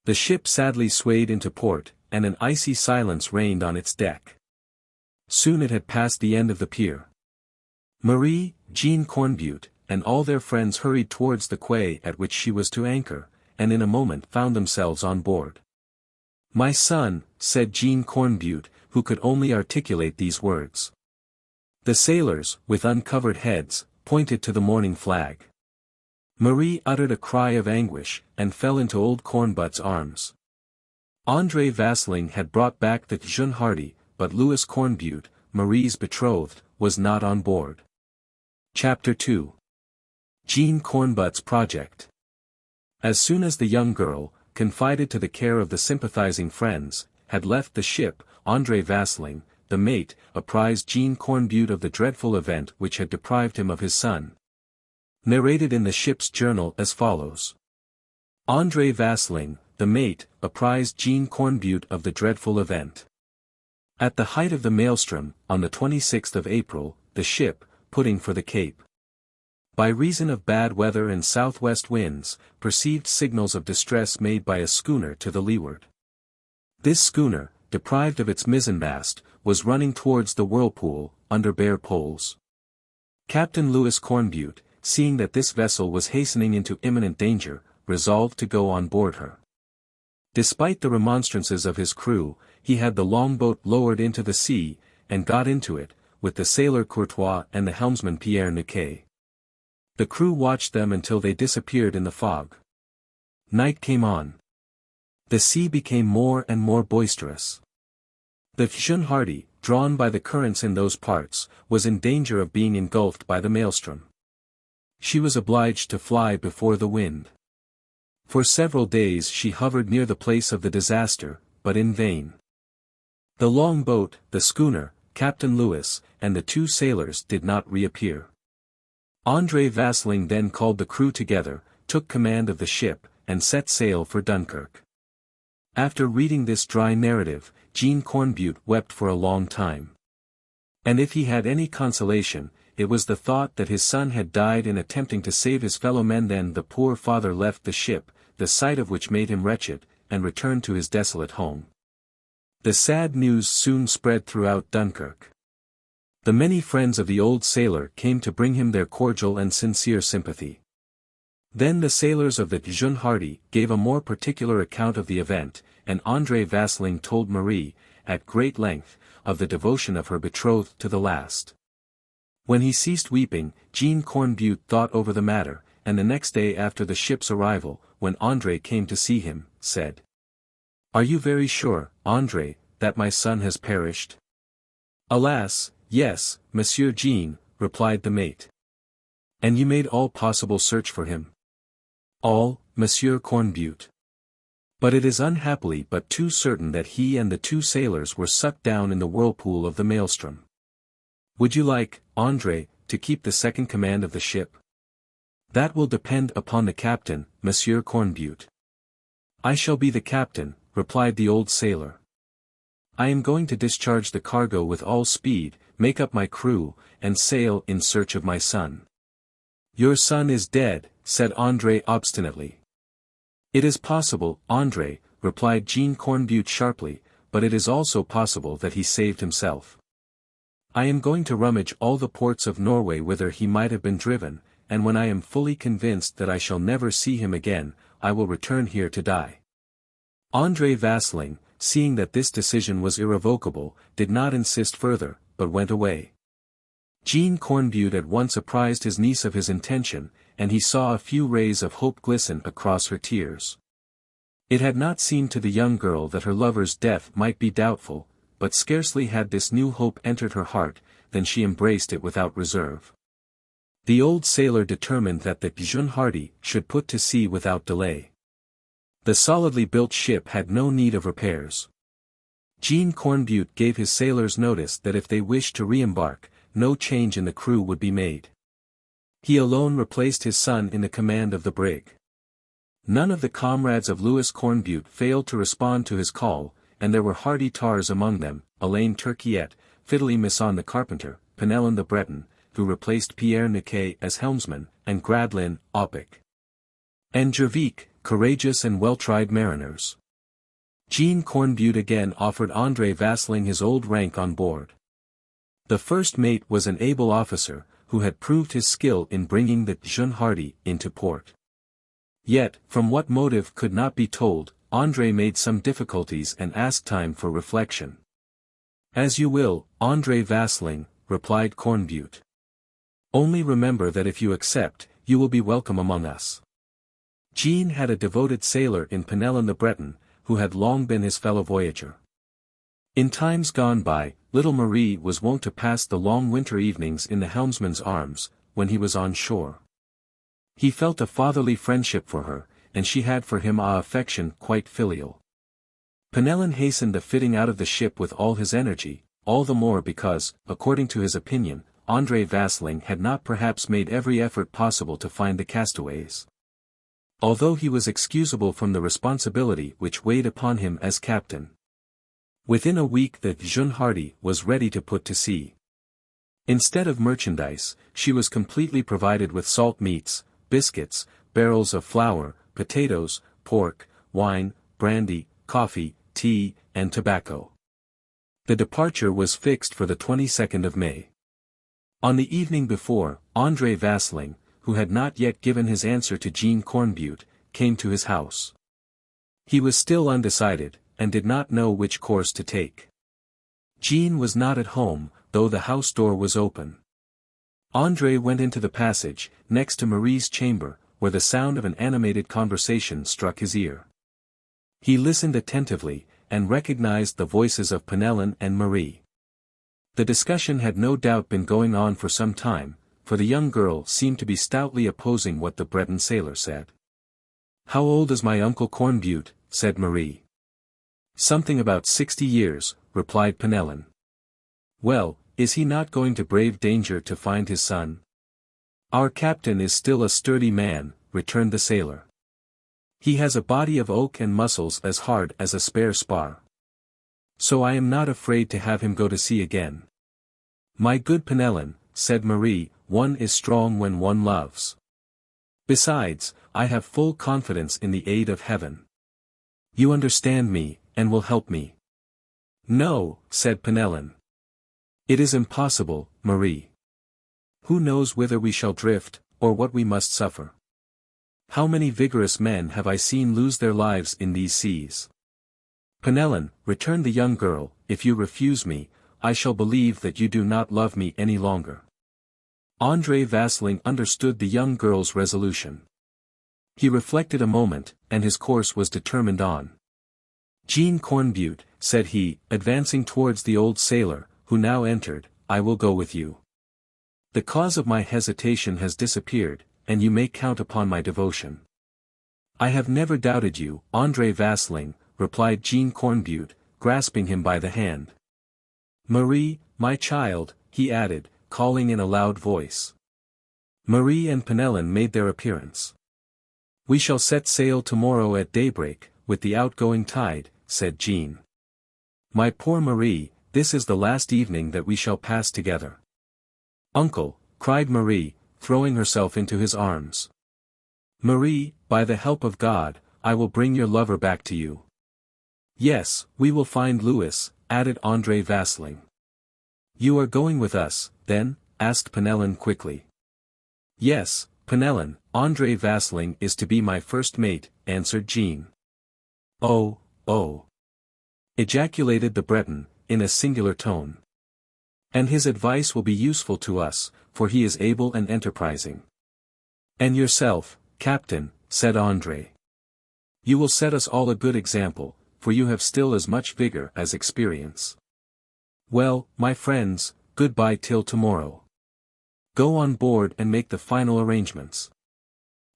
The ship sadly swayed into port, and an icy silence reigned on its deck. Soon it had passed the end of the pier. Marie, Jean Cornbutte, and all their friends hurried towards the quay at which she was to anchor, and in a moment found themselves on board. "My son," said Jean Cornbutte, who could only articulate these words. The sailors, with uncovered heads, pointed to the mourning flag. Marie uttered a cry of anguish, and fell into old Cornbutte's arms. André Vasling had brought back the Jeune Hardy, but Louis Cornbutte, Marie's betrothed, was not on board. Chapter 2. Jean Cornbutte's Project. As soon as the young girl, confided to the care of the sympathizing friends, had left the ship, André Vasling, the mate, apprised Jean Cornbutte of the dreadful event which had deprived him of his son. Narrated in the ship's journal as follows. André Vasling, the mate, apprised Jean Cornbutte of the dreadful event. At the height of the maelstrom, on the 26th of April, the ship, putting for the Cape, by reason of bad weather and southwest winds, perceived signals of distress made by a schooner to the leeward. This schooner, deprived of its mizzenmast, was running towards the whirlpool, under bare poles. Captain Louis Cornbutte, seeing that this vessel was hastening into imminent danger, resolved to go on board her. Despite the remonstrances of his crew, he had the longboat lowered into the sea, and got into it, with the sailor Courtois and the helmsman Pierre Niquet. The crew watched them until they disappeared in the fog. Night came on. The sea became more and more boisterous. The Jeune Hardy, drawn by the currents in those parts, was in danger of being engulfed by the maelstrom. She was obliged to fly before the wind. For several days she hovered near the place of the disaster, but in vain. The longboat, the schooner, Captain Louis, and the 2 sailors did not reappear. André Vasling then called the crew together, took command of the ship, and set sail for Dunkirk. After reading this dry narrative, Jean Cornbutte wept for a long time. And if he had any consolation, it was the thought that his son had died in attempting to save his fellow men. Then the poor father left the ship, the sight of which made him wretched, and returned to his desolate home. The sad news soon spread throughout Dunkirk. The many friends of the old sailor came to bring him their cordial and sincere sympathy. Then the sailors of the Jeune Hardy gave a more particular account of the event, and André Vasling told Marie, at great length, of the devotion of her betrothed to the last. When he ceased weeping, Jean Cornbutte thought over the matter, and the next day after the ship's arrival, when André came to see him, said, "Are you very sure, André, that my son has perished?" "Alas, yes, Monsieur Jean," replied the mate. "And you made all possible search for him?" "All, Monsieur Cornbutte. But it is unhappily but too certain that he and the two sailors were sucked down in the whirlpool of the maelstrom. Would you like, André, to keep the second command of the ship?" "That will depend upon the captain, Monsieur Cornbutte." "I shall be the captain," replied the old sailor. "I am going to discharge the cargo with all speed, make up my crew, and sail in search of my son." "Your son is dead," said André obstinately. "It is possible, André," replied Jean Cornbutte sharply, "but it is also possible that he saved himself. I am going to rummage all the ports of Norway whither he might have been driven, and when I am fully convinced that I shall never see him again, I will return here to die." André Vasling, seeing that this decision was irrevocable, did not insist further, but went away. Jean Cornbutte at once apprised his niece of his intention, and he saw a few rays of hope glisten across her tears. It had not seemed to the young girl that her lover's death might be doubtful, but scarcely had this new hope entered her heart, than she embraced it without reserve. The old sailor determined that the Jeune Hardy should put to sea without delay. The solidly built ship had no need of repairs. Jean Cornbutte gave his sailors notice that if they wished to re-embark, no change in the crew would be made. He alone replaced his son in the command of the brig. None of the comrades of Louis Cornbutte failed to respond to his call, and there were hardy tars among them, Alain Turquiette, Fiddly Misson the carpenter, Penelon the Breton, who replaced Pierre Niquet as helmsman, and Gradlin, Opic, and Jervic, courageous and well-tried mariners. Jean Cornbutte again offered André Vasling his old rank on board. The first mate was an able officer, who had proved his skill in bringing the Jeune Hardy into port. Yet, from what motive could not be told, André made some difficulties and asked time for reflection. "As you will, André Vasling," replied Cornbutte. "Only remember that if you accept, you will be welcome among us." Jean had a devoted sailor in Penelon the Breton, who had long been his fellow voyager. In times gone by, little Marie was wont to pass the long winter evenings in the helmsman's arms, when he was on shore. He felt a fatherly friendship for her, and she had for him a affection quite filial. Penelon hastened the fitting out of the ship with all his energy, all the more because, according to his opinion, André Vasling had not perhaps made every effort possible to find the castaways. Although he was excusable from the responsibility which weighed upon him as captain. Within a week the Jeune Hardy was ready to put to sea. Instead of merchandise, she was completely provided with salt meats, biscuits, barrels of flour, potatoes, pork, wine, brandy, coffee, tea, and tobacco. The departure was fixed for the 22nd of May. On the evening before, André Vasling, who had not yet given his answer to Jean Cornbutte, came to his house. He was still undecided, and did not know which course to take. Jean was not at home, though the house door was open. André went into the passage, next to Marie's chamber, where the sound of an animated conversation struck his ear. He listened attentively, and recognized the voices of Penelon and Marie. The discussion had no doubt been going on for some time, for the young girl seemed to be stoutly opposing what the Breton sailor said. "How old is my uncle Cornbutte?" said Marie. "Something about 60 years, replied Penelon. "Well, is he not going to brave danger to find his son?" "Our captain is still a sturdy man," returned the sailor. "He has a body of oak and muscles as hard as a spare spar. So I am not afraid to have him go to sea again." "My good Penelon," said Marie, "one is strong when one loves. Besides, I have full confidence in the aid of heaven. You understand me, and will help me." "No," said Penelon. "It is impossible, Marie. Who knows whither we shall drift, or what we must suffer? How many vigorous men have I seen lose their lives in these seas? Penelon, returned the young girl, if you refuse me, I shall believe that you do not love me any longer. André Vasling understood the young girl's resolution. He reflected a moment, and his course was determined on. Jean Cornbutte, said he, advancing towards the old sailor, who now entered, I will go with you. The cause of my hesitation has disappeared, and you may count upon my devotion. I have never doubted you, André Vasling, replied Jean Cornbutte, grasping him by the hand. Marie, my child, he added, calling in a loud voice. Marie and Penelon made their appearance. We shall set sail tomorrow at daybreak, with the outgoing tide, said Jean. My poor Marie, this is the last evening that we shall pass together. Uncle, cried Marie, throwing herself into his arms. Marie, by the help of God, I will bring your lover back to you. Yes, we will find Louis, added André Vasling. You are going with us, then? asked Penelon quickly. Yes, Penelon, André Vasling is to be my first mate, answered Jean. Oh, oh! ejaculated the Breton, in a singular tone. And his advice will be useful to us, for he is able and enterprising. And yourself, Captain, said André. You will set us all a good example, for you have still as much vigor as experience. Well, my friends, goodbye till tomorrow. Go on board and make the final arrangements.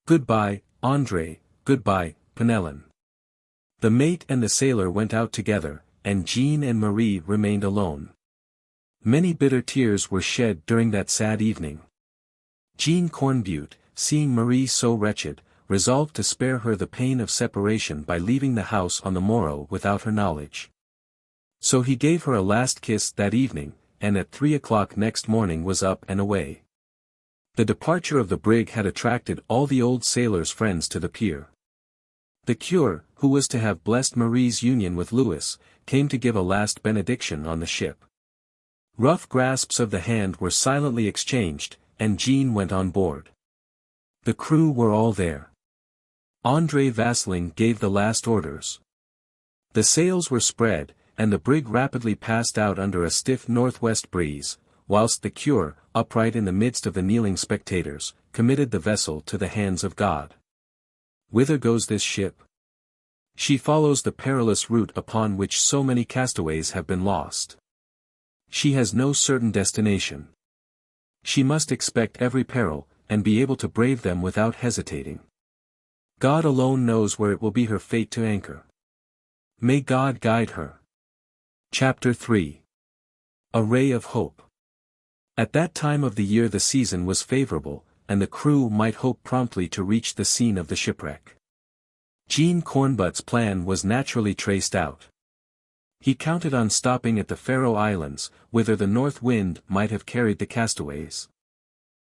Goodbye, André, goodbye, Penelon. The mate and the sailor went out together, and Jean and Marie remained alone. Many bitter tears were shed during that sad evening. Jean Cornbutte, seeing Marie so wretched, resolved to spare her the pain of separation by leaving the house on the morrow without her knowledge. So he gave her a last kiss that evening, and at 3 o'clock next morning was up and away. The departure of the brig had attracted all the old sailor's friends to the pier. The curé, who was to have blessed Marie's union with Louis, came to give a last benediction on the ship. Rough grasps of the hand were silently exchanged, and Jean went on board. The crew were all there. André Vasling gave the last orders. The sails were spread, and the brig rapidly passed out under a stiff northwest breeze, whilst the curé, upright in the midst of the kneeling spectators, committed the vessel to the hands of God. Whither goes this ship? She follows the perilous route upon which so many castaways have been lost. She has no certain destination. She must expect every peril, and be able to brave them without hesitating. God alone knows where it will be her fate to anchor. May God guide her. Chapter 3. A Ray of Hope. At that time of the year the season was favorable, and the crew might hope promptly to reach the scene of the shipwreck. Jean Cornbutte's plan was naturally traced out. He counted on stopping at the Faroe Islands, whither the north wind might have carried the castaways.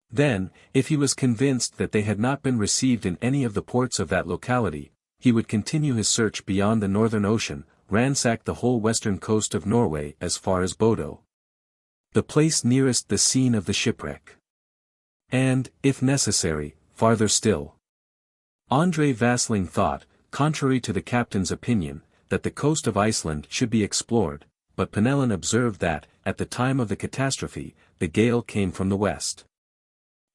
Then, if he was convinced that they had not been received in any of the ports of that locality, he would continue his search beyond the Northern Ocean, ransack the whole western coast of Norway as far as Bodo, the place nearest the scene of the shipwreck. And, if necessary, farther still. André Vasling thought, contrary to the captain's opinion, that the coast of Iceland should be explored, but Penelon observed that, at the time of the catastrophe, the gale came from the west.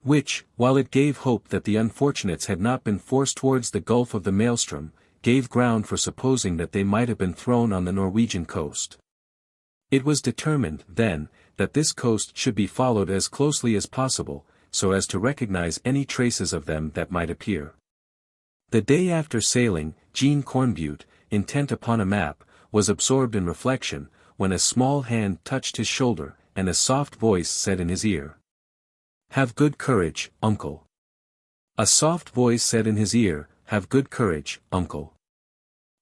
Which, while it gave hope that the unfortunates had not been forced towards the Gulf of the Maelstrom, gave ground for supposing that they might have been thrown on the Norwegian coast. It was determined, then, that this coast should be followed as closely as possible, so as to recognize any traces of them that might appear. The day after sailing, Jean Cornbutte, intent upon a map, was absorbed in reflection, when a small hand touched his shoulder, and a soft voice said in his ear, "Have good courage, uncle." A soft voice said in his ear, "Have good courage, uncle."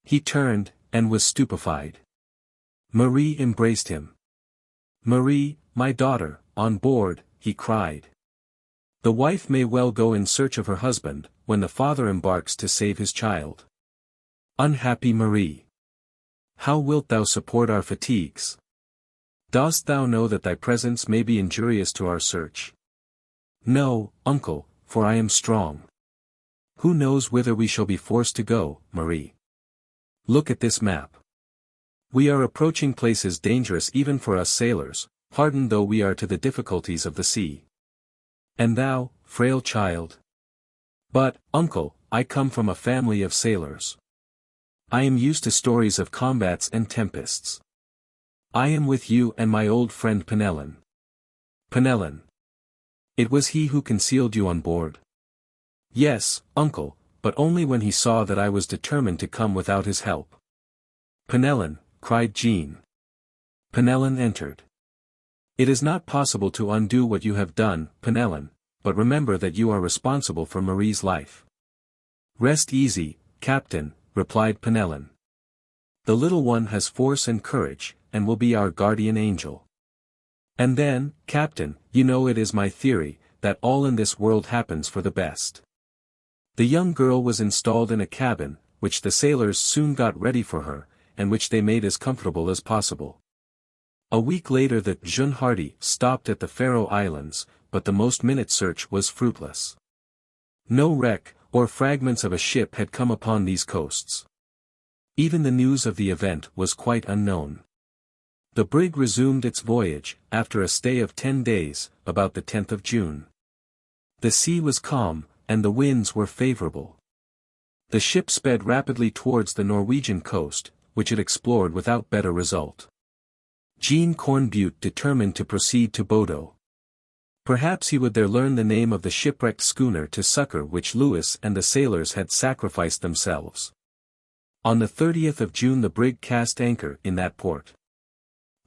He turned, and was stupefied. Marie embraced him. "Marie, my daughter, on board," he cried. The wife may well go in search of her husband, when the father embarks to save his child. Unhappy Marie! How wilt thou support our fatigues? Dost thou know that thy presence may be injurious to our search? No, uncle, for I am strong. Who knows whither we shall be forced to go, Marie? Look at this map. We are approaching places dangerous even for us sailors, hardened though we are to the difficulties of the sea. And thou, frail child? But, uncle, I come from a family of sailors. I am used to stories of combats and tempests. I am with you and my old friend Penellan. Penellan. It was he who concealed you on board? Yes, uncle, but only when he saw that I was determined to come without his help. Penellan, cried Jean. Penellan entered. It is not possible to undo what you have done, Penellan, but remember that you are responsible for Marie's life. Rest easy, Captain, replied Penellan. The little one has force and courage, and will be our guardian angel. And then, Captain, you know it is my theory, that all in this world happens for the best. The young girl was installed in a cabin, which the sailors soon got ready for her, and which they made as comfortable as possible. A week later the Jeune Hardy stopped at the Faroe Islands, but the most minute search was fruitless. No wreck, or fragments of a ship had come upon these coasts. Even the news of the event was quite unknown. The brig resumed its voyage, after a stay of 10 days, about the 10th of June. The sea was calm, and the winds were favorable. The ship sped rapidly towards the Norwegian coast, which it explored without better result. Jean Cornbutte determined to proceed to Bodo. Perhaps he would there learn the name of the shipwrecked schooner to succor which Louis and the sailors had sacrificed themselves. On the 30th of June the brig cast anchor in that port.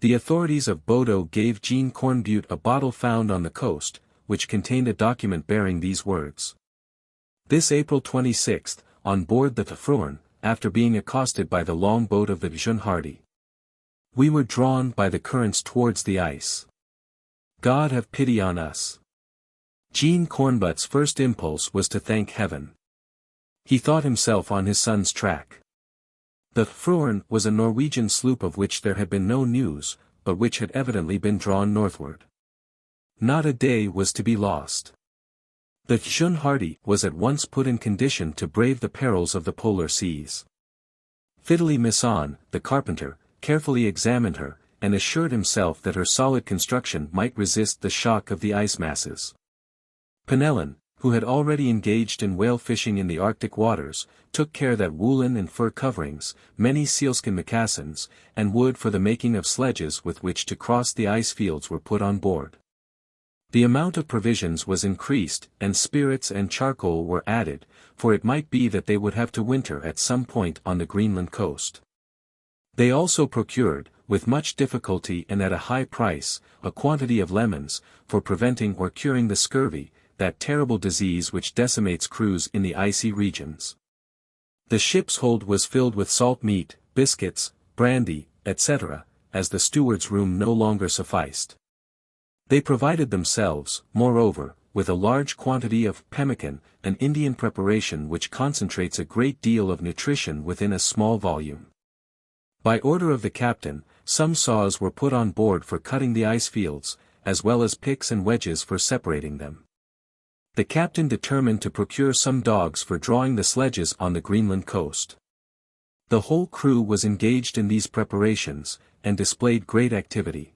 The authorities of Bodo gave Jean Cornbutte a bottle found on the coast, which contained a document bearing these words. This April 26th, on board the Froen, after being accosted by the long boat of the Jeune Hardy. We were drawn by the currents towards the ice. God have pity on us. Jean Cornbutte's first impulse was to thank heaven. He thought himself on his son's track. The Froen was a Norwegian sloop of which there had been no news, but which had evidently been drawn northward. Not a day was to be lost. The Jeune Hardy was at once put in condition to brave the perils of the polar seas. Fideli Misson, the carpenter, carefully examined her, and assured himself that her solid construction might resist the shock of the ice masses. Penellan, who had already engaged in whale fishing in the Arctic waters, took care that woolen and fur coverings, many sealskin moccasins, and wood for the making of sledges with which to cross the ice fields were put on board. The amount of provisions was increased, and spirits and charcoal were added, for it might be that they would have to winter at some point on the Greenland coast. They also procured, with much difficulty and at a high price, a quantity of lemons, for preventing or curing the scurvy, that terrible disease which decimates crews in the icy regions. The ship's hold was filled with salt meat, biscuits, brandy, etc., as the steward's room no longer sufficed. They provided themselves, moreover, with a large quantity of pemmican, an Indian preparation which concentrates a great deal of nutrition within a small volume. By order of the captain, some saws were put on board for cutting the ice fields, as well as picks and wedges for separating them. The captain determined to procure some dogs for drawing the sledges on the Greenland coast. The whole crew was engaged in these preparations, and displayed great activity.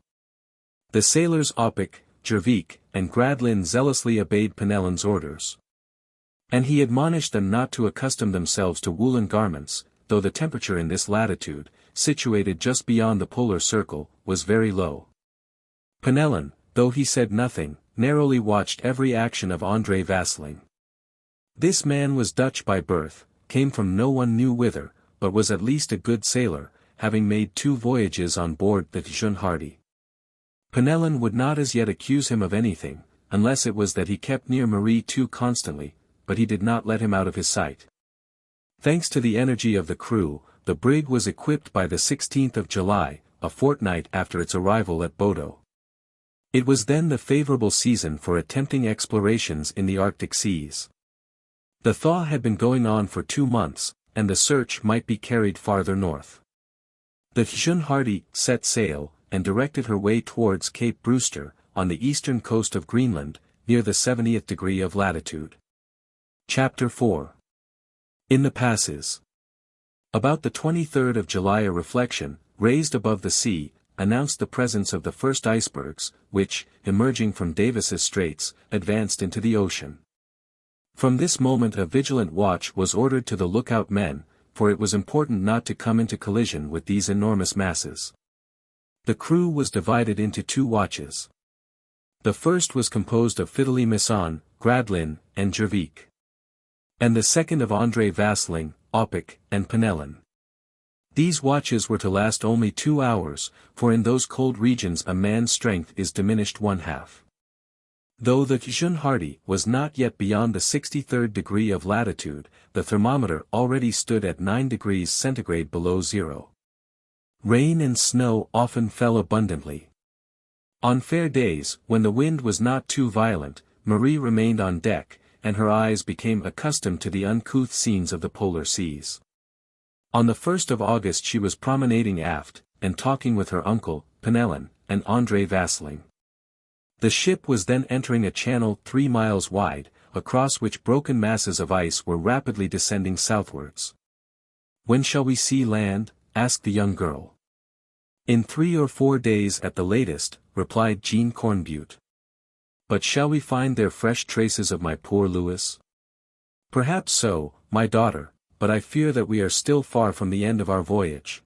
The sailors Opic, Jervik, and Gradlin zealously obeyed Penellan's orders. And he admonished them not to accustom themselves to woolen garments, though the temperature in this latitude, situated just beyond the polar circle, was very low. Penellan, though he said nothing, narrowly watched every action of André Vasling. This man was Dutch by birth, came from no one knew whither, but was at least a good sailor, having made 2 voyages on board the Jeune Hardy. Penellan would not as yet accuse him of anything, unless it was that he kept near Marie too constantly, but he did not let him out of his sight. Thanks to the energy of the crew, the brig was equipped by the 16th of July, a fortnight after its arrival at Bodo. It was then the favorable season for attempting explorations in the Arctic seas. The thaw had been going on for 2 months, and the search might be carried farther north. The Jeune Hardy set sail, and directed her way towards Cape Brewster, on the eastern coast of Greenland, near the 70th degree of latitude. Chapter 4. In the Passes. About the 23rd of July a reflection, raised above the sea, announced the presence of the first icebergs, which, emerging from Davis's Straits, advanced into the ocean. From this moment a vigilant watch was ordered to the lookout men, for it was important not to come into collision with these enormous masses. The crew was divided into 2 watches. The first was composed of Fideli Masson, Gradlin, and Jervik. And the second of André Vasling, Opic, and Penellan. These watches were to last only 2 hours, for in those cold regions a man's strength is diminished 1/2. Though the Jeune Hardy was not yet beyond the 63rd degree of latitude, the thermometer already stood at 9 degrees centigrade below zero. Rain and snow often fell abundantly. On fair days, when the wind was not too violent, Marie remained on deck, and her eyes became accustomed to the uncouth scenes of the polar seas. On the 1st of August she was promenading aft, and talking with her uncle, Penellan, and André Vasling. The ship was then entering a channel 3 miles wide, across which broken masses of ice were rapidly descending southwards. "When shall we see land?" asked the young girl. "In 3 or 4 days at the latest," replied Jean Cornbutte. "But shall we find there fresh traces of my poor Louis?" "Perhaps so, my daughter, but I fear that we are still far from the end of our voyage."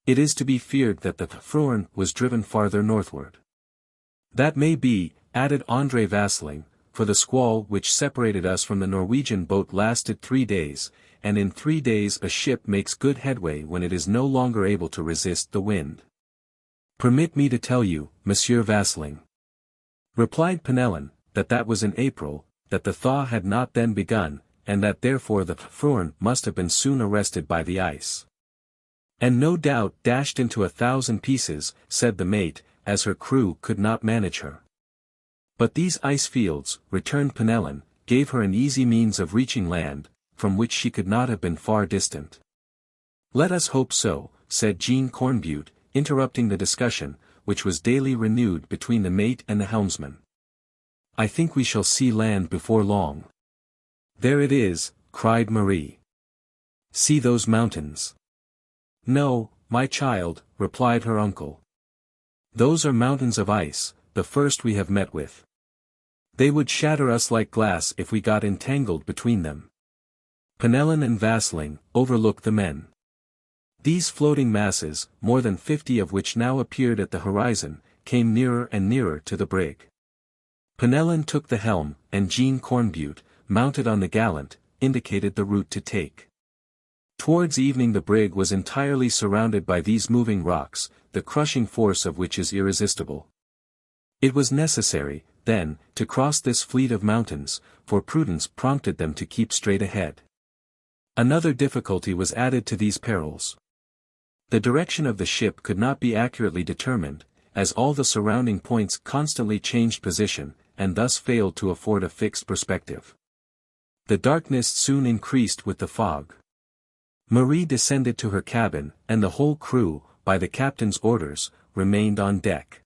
It is to be feared that the Froen was driven farther northward. "That may be," added André Vasling, "for the squall which separated us from the Norwegian boat lasted 3 days, and in 3 days a ship makes good headway when it is no longer able to resist the wind." "Permit me to tell you, Monsieur Vasling," replied Penellan, that was in April, that the thaw had not then begun, and that therefore the Froen must have been soon arrested by the ice. "And no doubt dashed into 1,000 pieces," said the mate, as her crew could not manage her. "But these ice fields," returned Penellan, "gave her an easy means of reaching land, from which she could not have been far distant." "Let us hope so," said Jean Cornbutte, interrupting the discussion, which was daily renewed between the mate and the helmsman. "I think we shall see land before long." "There it is," cried Marie. "See those mountains." "No, my child," replied her uncle. "Those are mountains of ice, the first we have met with. They would shatter us like glass if we got entangled between them." Penellan and Vasling overlooked the men. These floating masses, more than 50 of which now appeared at the horizon, came nearer and nearer to the brig. Penellan took the helm, and Jean Cornbutte, mounted on the gallant, indicated the route to take. Towards evening the brig was entirely surrounded by these moving rocks, the crushing force of which is irresistible. It was necessary, then, to cross this fleet of mountains, for prudence prompted them to keep straight ahead. Another difficulty was added to these perils. The direction of the ship could not be accurately determined, as all the surrounding points constantly changed position, and thus failed to afford a fixed perspective. The darkness soon increased with the fog. Marie descended to her cabin, and the whole crew, by the captain's orders, remained on deck.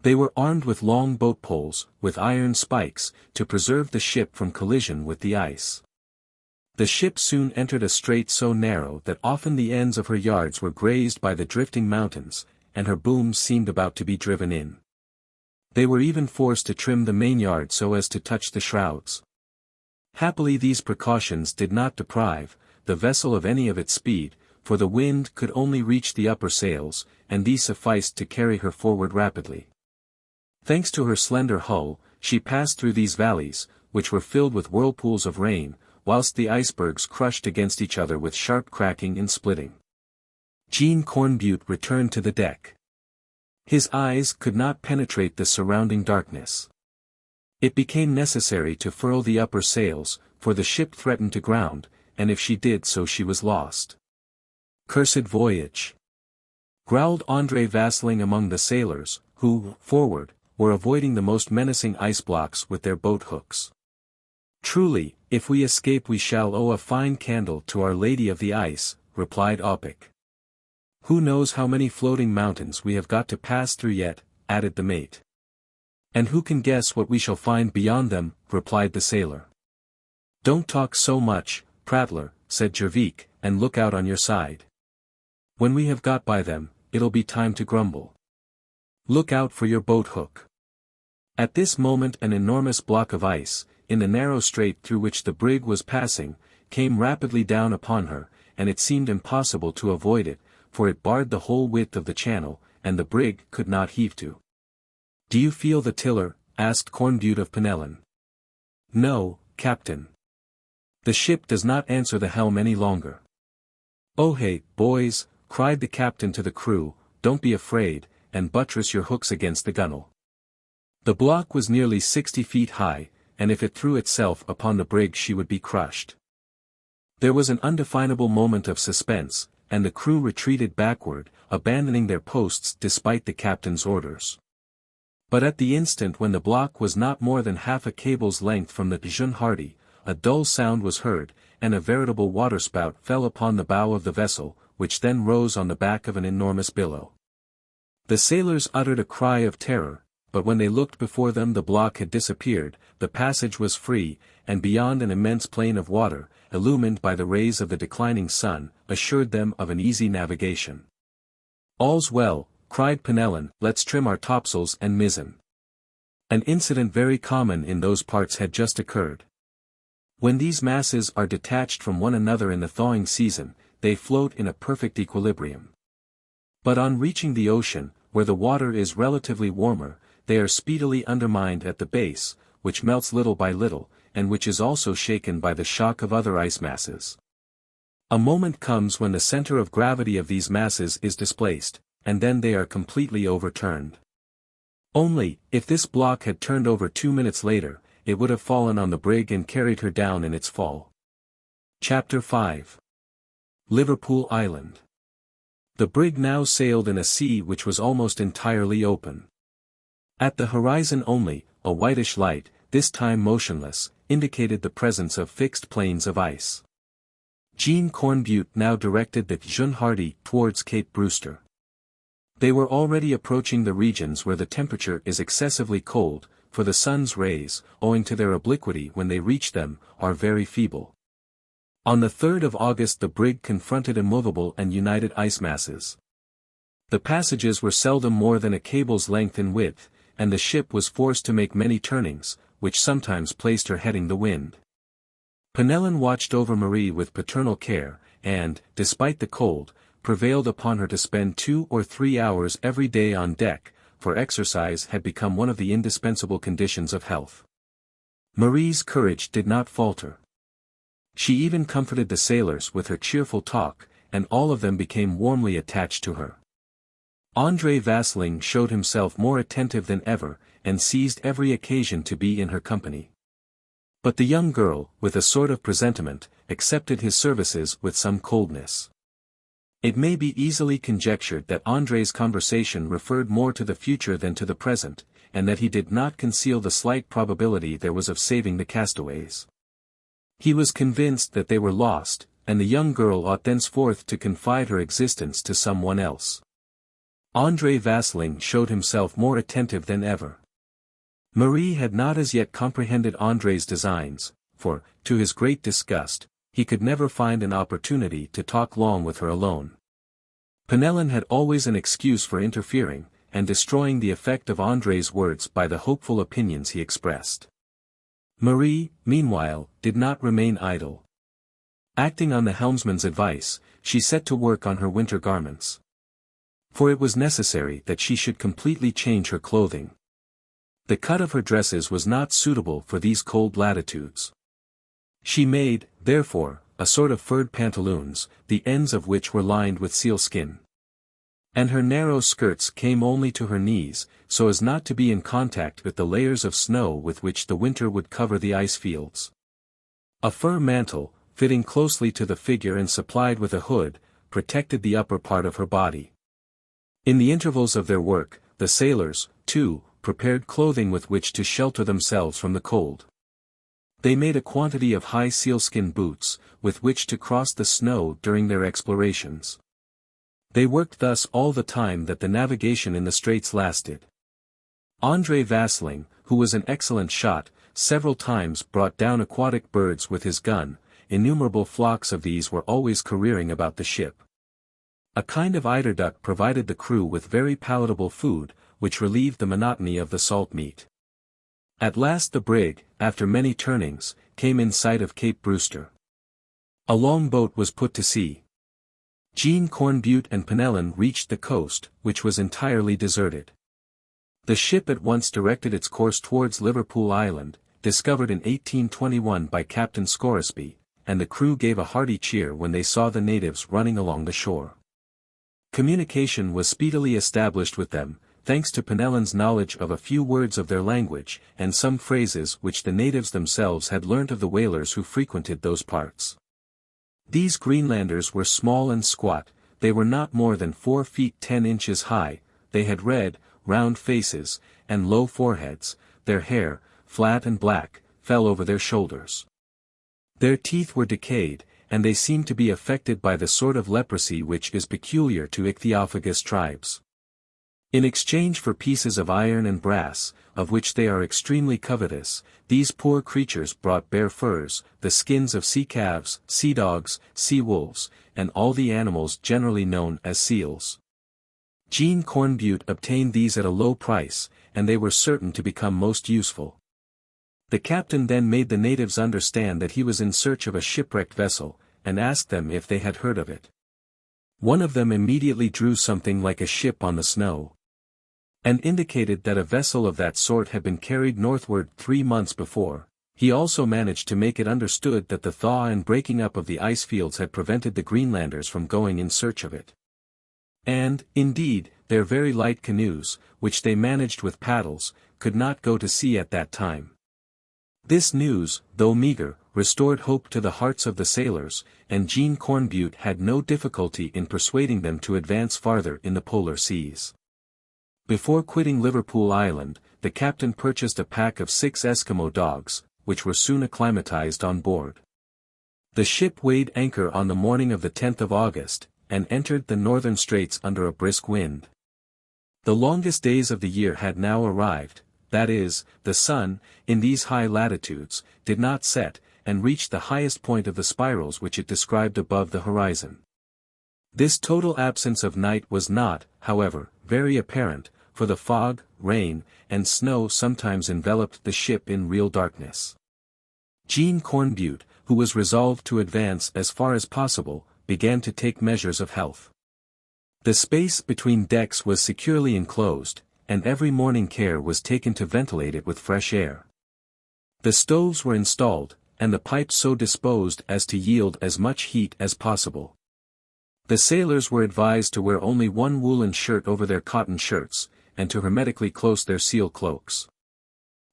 They were armed with long boat poles, with iron spikes, to preserve the ship from collision with the ice. The ship soon entered a strait so narrow that often the ends of her yards were grazed by the drifting mountains, and her booms seemed about to be driven in. They were even forced to trim the mainyard so as to touch the shrouds. Happily these precautions did not deprive the vessel of any of its speed, for the wind could only reach the upper sails, and these sufficed to carry her forward rapidly. Thanks to her slender hull, she passed through these valleys, which were filled with whirlpools of rain, whilst the icebergs crushed against each other with sharp cracking and splitting. Jean Cornbutte returned to the deck. His eyes could not penetrate the surrounding darkness. It became necessary to furl the upper sails, for the ship threatened to ground, and if she did so she was lost. "Cursed voyage!" growled André Vasling among the sailors, who, forward, were avoiding the most menacing ice blocks with their boat hooks. "Truly, if we escape we shall owe a fine candle to Our Lady of the Ice," replied Opic. "Who knows how many floating mountains we have got to pass through yet," added the mate. "And who can guess what we shall find beyond them," replied the sailor. "Don't talk so much, prattler," said Jervik, "and look out on your side. When we have got by them, it'll be time to grumble. Look out for your boat hook." At this moment an enormous block of ice, in the narrow strait through which the brig was passing, came rapidly down upon her, and it seemed impossible to avoid it, for it barred the whole width of the channel, and the brig could not heave to. "Do you feel the tiller?" asked Cornbutte of Penellan. "No, Captain. The ship does not answer the helm any longer." "Oh hey, boys," cried the captain to the crew, "don't be afraid, and buttress your hooks against the gunwale." The block was nearly 60 feet high, and if it threw itself upon the brig she would be crushed. There was an undefinable moment of suspense, and the crew retreated backward, abandoning their posts despite the captain's orders. But at the instant when the block was not more than half a cable's length from the Jeune Hardy, a dull sound was heard, and a veritable waterspout fell upon the bow of the vessel, which then rose on the back of an enormous billow. The sailors uttered a cry of terror, but when they looked before them the block had disappeared, the passage was free, and beyond an immense plain of water, illumined by the rays of the declining sun, assured them of an easy navigation. "All's well," cried Penellan, "let's trim our topsails and mizzen." An incident very common in those parts had just occurred. When these masses are detached from one another in the thawing season, they float in a perfect equilibrium. But on reaching the ocean, where the water is relatively warmer, they are speedily undermined at the base, which melts little by little, and which is also shaken by the shock of other ice masses. A moment comes when the center of gravity of these masses is displaced, and then they are completely overturned. Only, if this block had turned over 2 minutes later, it would have fallen on the brig and carried her down in its fall. Chapter 5. Liverpool Island. The brig now sailed in a sea which was almost entirely open. At the horizon only, a whitish light, this time motionless, indicated the presence of fixed plains of ice. Jean Cornbutte now directed the Jeune Hardy towards Cape Brewster. They were already approaching the regions where the temperature is excessively cold, for the sun's rays, owing to their obliquity when they reach them, are very feeble. On the 3rd of August the brig confronted immovable and united ice masses. The passages were seldom more than a cable's length in width, and the ship was forced to make many turnings, which sometimes placed her heading the wind. Penellan watched over Marie with paternal care, and, despite the cold, prevailed upon her to spend 2 or 3 hours every day on deck, for exercise had become one of the indispensable conditions of health. Marie's courage did not falter. She even comforted the sailors with her cheerful talk, and all of them became warmly attached to her. André Vasling showed himself more attentive than ever, and seized every occasion to be in her company. But the young girl, with a sort of presentiment, accepted his services with some coldness. It may be easily conjectured that André's conversation referred more to the future than to the present, and that he did not conceal the slight probability there was of saving the castaways. He was convinced that they were lost, and the young girl ought thenceforth to confide her existence to someone else. André Vasling showed himself more attentive than ever. Marie had not as yet comprehended André's designs, for, to his great disgust, he could never find an opportunity to talk long with her alone. Penellan had always an excuse for interfering, and destroying the effect of André's words by the hopeful opinions he expressed. Marie, meanwhile, did not remain idle. Acting on the helmsman's advice, she set to work on her winter garments. For it was necessary that she should completely change her clothing. The cut of her dresses was not suitable for these cold latitudes. She made, therefore, a sort of furred pantaloons, the ends of which were lined with sealskin. And her narrow skirts came only to her knees, so as not to be in contact with the layers of snow with which the winter would cover the ice fields. A fur mantle, fitting closely to the figure and supplied with a hood, protected the upper part of her body. In the intervals of their work, the sailors, too, prepared clothing with which to shelter themselves from the cold. They made a quantity of high sealskin boots, with which to cross the snow during their explorations. They worked thus all the time that the navigation in the straits lasted. André Vasling, who was an excellent shot, several times brought down aquatic birds with his gun. Innumerable flocks of these were always careering about the ship. A kind of eiderduck provided the crew with very palatable food, which relieved the monotony of the salt meat. At last the brig, after many turnings, came in sight of Cape Brewster. A long boat was put to sea. Jean Cornbutte and Penellan reached the coast, which was entirely deserted. The ship at once directed its course towards Liverpool Island, discovered in 1821 by Captain Scoresby, and the crew gave a hearty cheer when they saw the natives running along the shore. Communication was speedily established with them, thanks to Penellan's knowledge of a few words of their language, and some phrases which the natives themselves had learnt of the whalers who frequented those parts. These Greenlanders were small and squat, they were not more than 4 feet 10 inches high, they had red, round faces, and low foreheads, their hair, flat and black, fell over their shoulders. Their teeth were decayed, and they seemed to be affected by the sort of leprosy which is peculiar to ichthyophagous tribes. In exchange for pieces of iron and brass, of which they are extremely covetous, these poor creatures brought bear furs, the skins of sea calves, sea dogs, sea wolves, and all the animals generally known as seals. Jean Cornbutte obtained these at a low price, and they were certain to become most useful. The captain then made the natives understand that he was in search of a shipwrecked vessel, and asked them if they had heard of it. One of them immediately drew something like a ship on the snow, and indicated that a vessel of that sort had been carried northward 3 months before. He also managed to make it understood that the thaw and breaking up of the ice fields had prevented the Greenlanders from going in search of it. And, indeed, their very light canoes, which they managed with paddles, could not go to sea at that time. This news, though meager, restored hope to the hearts of the sailors, and Jean Cornbutte had no difficulty in persuading them to advance farther in the polar seas. Before quitting Liverpool Island, the captain purchased a pack of 6 Eskimo dogs, which were soon acclimatized on board. The ship weighed anchor on the morning of the 10th of August, and entered the northern straits under a brisk wind. The longest days of the year had now arrived, that is, the sun, in these high latitudes, did not set, and reached the highest point of the spirals which it described above the horizon. This total absence of night was not, however, very apparent, for the fog, rain, and snow sometimes enveloped the ship in real darkness. Jean Cornbutte, who was resolved to advance as far as possible, began to take measures of health. The space between decks was securely enclosed, and every morning care was taken to ventilate it with fresh air. The stoves were installed, and the pipes so disposed as to yield as much heat as possible. The sailors were advised to wear only one woolen shirt over their cotton shirts, and to hermetically close their seal cloaks.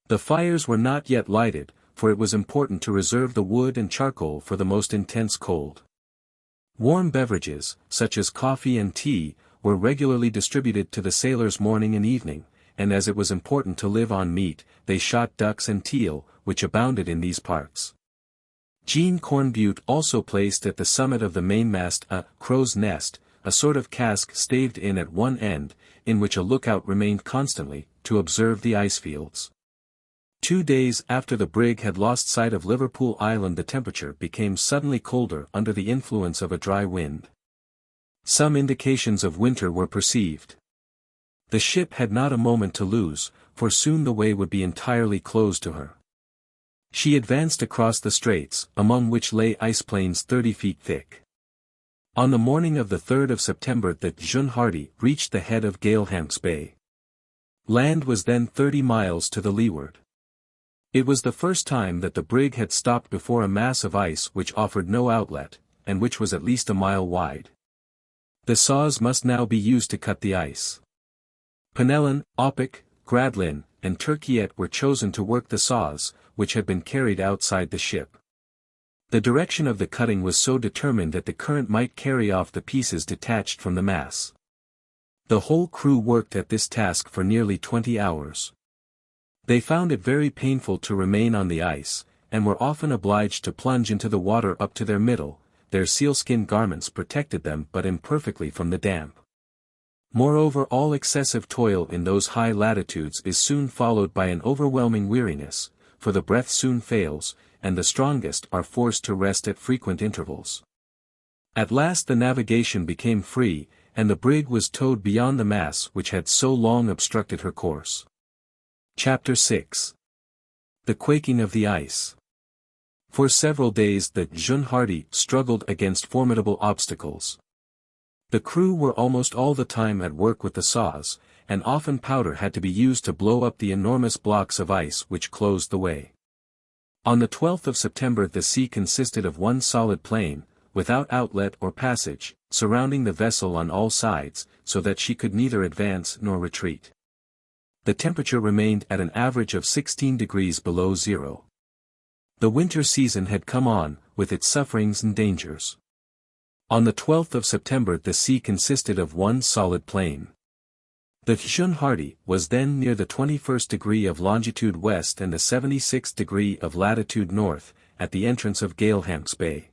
The fires were not yet lighted, for it was important to reserve the wood and charcoal for the most intense cold. Warm beverages, such as coffee and tea, were regularly distributed to the sailors morning and evening, and as it was important to live on meat, they shot ducks and teal, which abounded in these parts. Jean Cornbutte also placed at the summit of the mainmast a crow's nest, a sort of cask staved in at one end, in which a lookout remained constantly, to observe the ice fields. 2 days after the brig had lost sight of Liverpool Island, the temperature became suddenly colder under the influence of a dry wind. Some indications of winter were perceived. The ship had not a moment to lose, for soon the way would be entirely closed to her. She advanced across the straits, among which lay ice plains 30 feet thick. On the morning of the 3rd of September the Jeune Hardy reached the head of Galehamp's Bay. Land was then 30 miles to the leeward. It was the first time that the brig had stopped before a mass of ice which offered no outlet, and which was at least a mile wide. The saws must now be used to cut the ice. Penellan, Opic, Gradlin, and Turquiette were chosen to work the saws, which had been carried outside the ship. The direction of the cutting was so determined that the current might carry off the pieces detached from the mass. The whole crew worked at this task for nearly 20 hours. They found it very painful to remain on the ice, and were often obliged to plunge into the water up to their middle, their sealskin garments protected them but imperfectly from the damp. Moreover, all excessive toil in those high latitudes is soon followed by an overwhelming weariness, for the breath soon fails, and the strongest are forced to rest at frequent intervals. At last the navigation became free, and the brig was towed beyond the mass which had so long obstructed her course. Chapter 6. The Quaking of the Ice. For several days the Jeune Hardy struggled against formidable obstacles. The crew were almost all the time at work with the saws, and often powder had to be used to blow up the enormous blocks of ice which closed the way. On the 12th of September the sea consisted of one solid plain, without outlet or passage, surrounding the vessel on all sides, so that she could neither advance nor retreat. The temperature remained at an average of 16 degrees below zero. The winter season had come on, with its sufferings and dangers. On the 12th of September the sea consisted of one solid plain. The Jeune Hardy was then near the 21st degree of longitude west and the 76th degree of latitude north, at the entrance of Galehamp's Bay.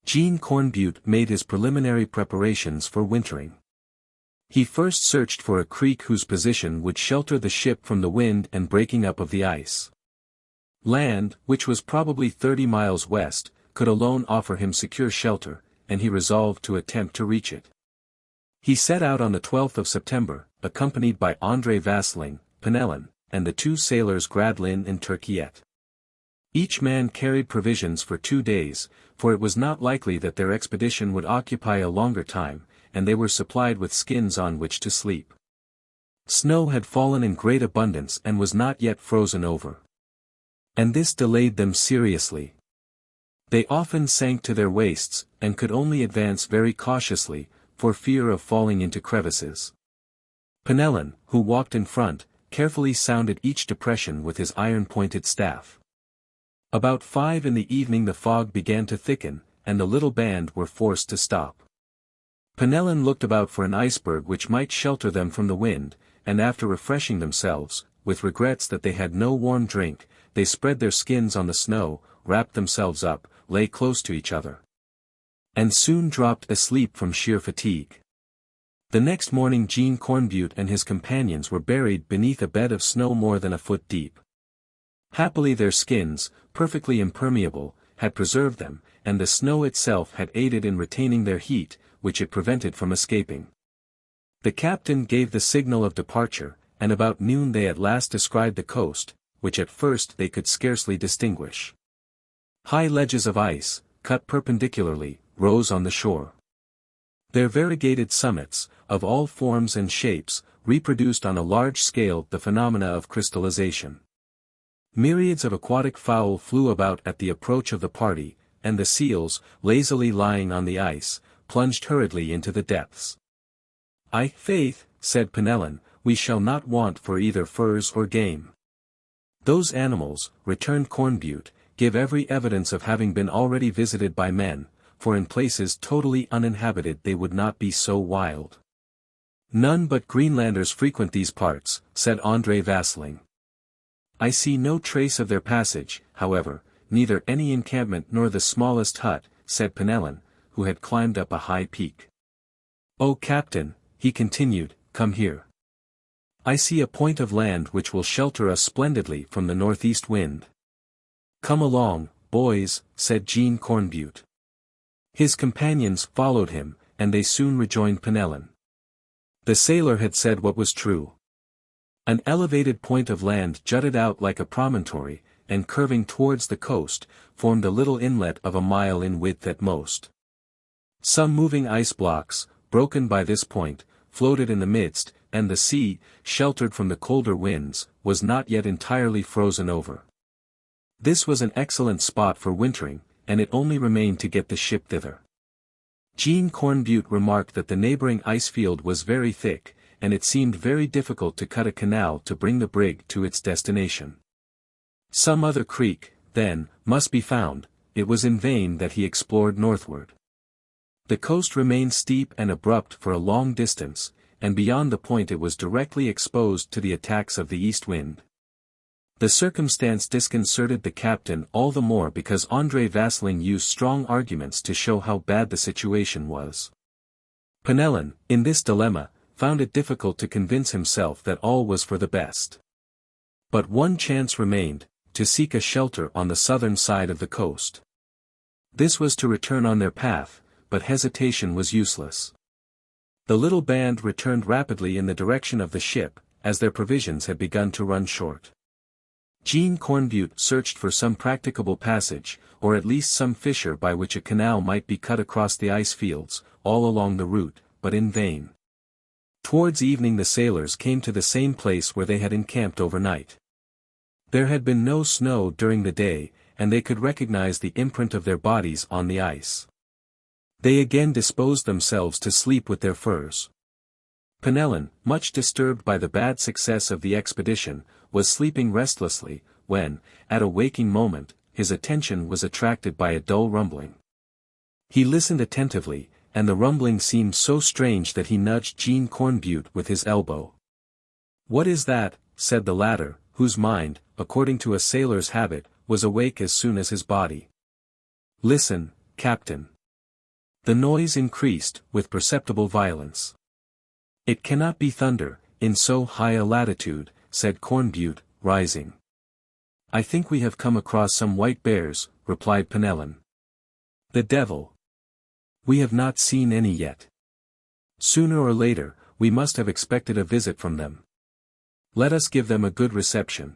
Jean Cornbutte made his preliminary preparations for wintering. He first searched for a creek whose position would shelter the ship from the wind and breaking up of the ice. Land, which was probably 30 miles west, could alone offer him secure shelter, and he resolved to attempt to reach it. He set out on the 12th of September, accompanied by André Vasling, Penellan, and the two sailors Gradlin and Turquiette. Each man carried provisions for 2 days, for it was not likely that their expedition would occupy a longer time, and they were supplied with skins on which to sleep. Snow had fallen in great abundance and was not yet frozen over. And this delayed them seriously. They often sank to their waists, and could only advance very cautiously, for fear of falling into crevices. Penellan, who walked in front, carefully sounded each depression with his iron-pointed staff. About 5 in the evening the fog began to thicken, and the little band were forced to stop. Penellan looked about for an iceberg which might shelter them from the wind, and after refreshing themselves, with regrets that they had no warm drink, they spread their skins on the snow, wrapped themselves up, lay close to each other, and soon dropped asleep from sheer fatigue. The next morning Jean Cornbutte and his companions were buried beneath a bed of snow more than a foot deep. Happily their skins, perfectly impermeable, had preserved them, and the snow itself had aided in retaining their heat, which it prevented from escaping. The captain gave the signal of departure, and about noon they at last descried the coast, which at first they could scarcely distinguish. High ledges of ice, cut perpendicularly, rose on the shore. Their variegated summits, of all forms and shapes, reproduced on a large scale the phenomena of crystallization. Myriads of aquatic fowl flew about at the approach of the party, and the seals, lazily lying on the ice, plunged hurriedly into the depths. "Faith," said Penellan, "we shall not want for either furs or game." "Those animals," returned Cornbutte, "give every evidence of having been already visited by men, for in places totally uninhabited they would not be so wild." "None but Greenlanders frequent these parts," said André Vasling. "I see no trace of their passage, however, neither any encampment nor the smallest hut," said Penellan, who had climbed up a high peak. "Oh, Captain," he continued, "come here. I see a point of land which will shelter us splendidly from the northeast wind." "Come along, boys," said Jean Cornbutte. His companions followed him, and they soon rejoined Penellan. The sailor had said what was true. An elevated point of land jutted out like a promontory, and curving towards the coast, formed a little inlet of a mile in width at most. Some moving ice blocks, broken by this point, floated in the midst, and the sea, sheltered from the colder winds, was not yet entirely frozen over. This was an excellent spot for wintering, and it only remained to get the ship thither. Jean Cornbutte remarked that the neighboring ice field was very thick, and it seemed very difficult to cut a canal to bring the brig to its destination. Some other creek, then, must be found. It was in vain that he explored northward. The coast remained steep and abrupt for a long distance, and beyond the point it was directly exposed to the attacks of the east wind. The circumstance disconcerted the captain all the more because André Vasling used strong arguments to show how bad the situation was. Penelon, in this dilemma, found it difficult to convince himself that all was for the best. But one chance remained, to seek a shelter on the southern side of the coast. This was to return on their path, but hesitation was useless. The little band returned rapidly in the direction of the ship, as their provisions had begun to run short. Jean Cornbutte searched for some practicable passage, or at least some fissure by which a canal might be cut across the ice fields, all along the route, but in vain. Towards evening the sailors came to the same place where they had encamped overnight. There had been no snow during the day, and they could recognize the imprint of their bodies on the ice. They again disposed themselves to sleep with their furs. Penelon, much disturbed by the bad success of the expedition, was sleeping restlessly, when, at a waking moment, his attention was attracted by a dull rumbling. He listened attentively, and the rumbling seemed so strange that he nudged Jean Cornbutte with his elbow. "What is that?" said the latter, whose mind, according to a sailor's habit, was awake as soon as his body. "Listen, Captain." The noise increased, with perceptible violence. "It cannot be thunder, in so high a latitude," said Cornbutte, rising. "I think we have come across some white bears," replied Penelon. "The devil! We have not seen any yet. Sooner or later, we must have expected a visit from them. Let us give them a good reception."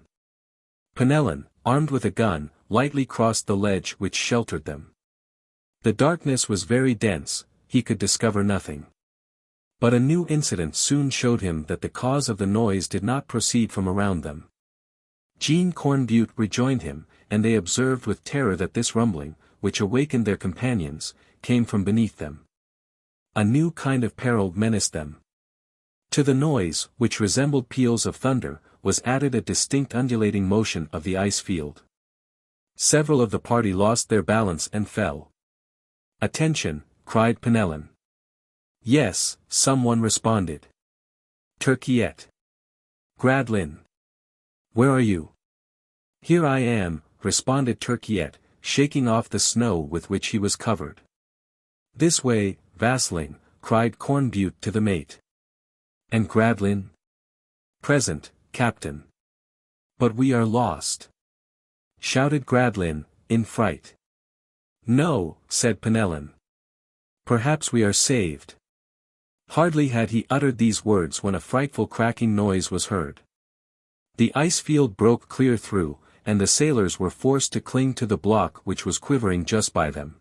Penelon, armed with a gun, lightly crossed the ledge which sheltered them. The darkness was very dense, he could discover nothing. But a new incident soon showed him that the cause of the noise did not proceed from around them. Jean Cornbutte rejoined him, and they observed with terror that this rumbling, which awakened their companions, came from beneath them. A new kind of peril menaced them. To the noise, which resembled peals of thunder, was added a distinct undulating motion of the ice field. Several of the party lost their balance and fell. "Attention!" cried Penelon. "Yes," someone responded. "Turquiette." "Gradlin." "Where are you?" "Here I am," responded Turquiette, shaking off the snow with which he was covered. "This way, Vasling," cried Cornbutte to the mate. "And Gradlin?" "Present, Captain." "But we are lost!" shouted Gradlin, in fright. "No," said Penelon. "Perhaps we are saved." Hardly had he uttered these words when a frightful cracking noise was heard. The ice field broke clear through, and the sailors were forced to cling to the block which was quivering just by them.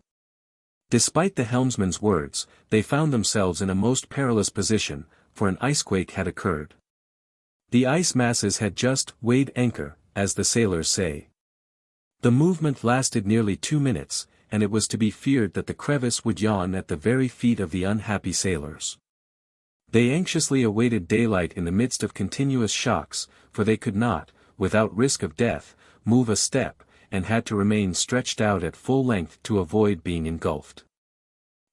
Despite the helmsman's words, they found themselves in a most perilous position, for an icequake had occurred. The ice masses had just weighed anchor, as the sailors say. The movement lasted nearly 2 minutes, and it was to be feared that the crevice would yawn at the very feet of the unhappy sailors. They anxiously awaited daylight in the midst of continuous shocks, for they could not, without risk of death, move a step, and had to remain stretched out at full length to avoid being engulfed.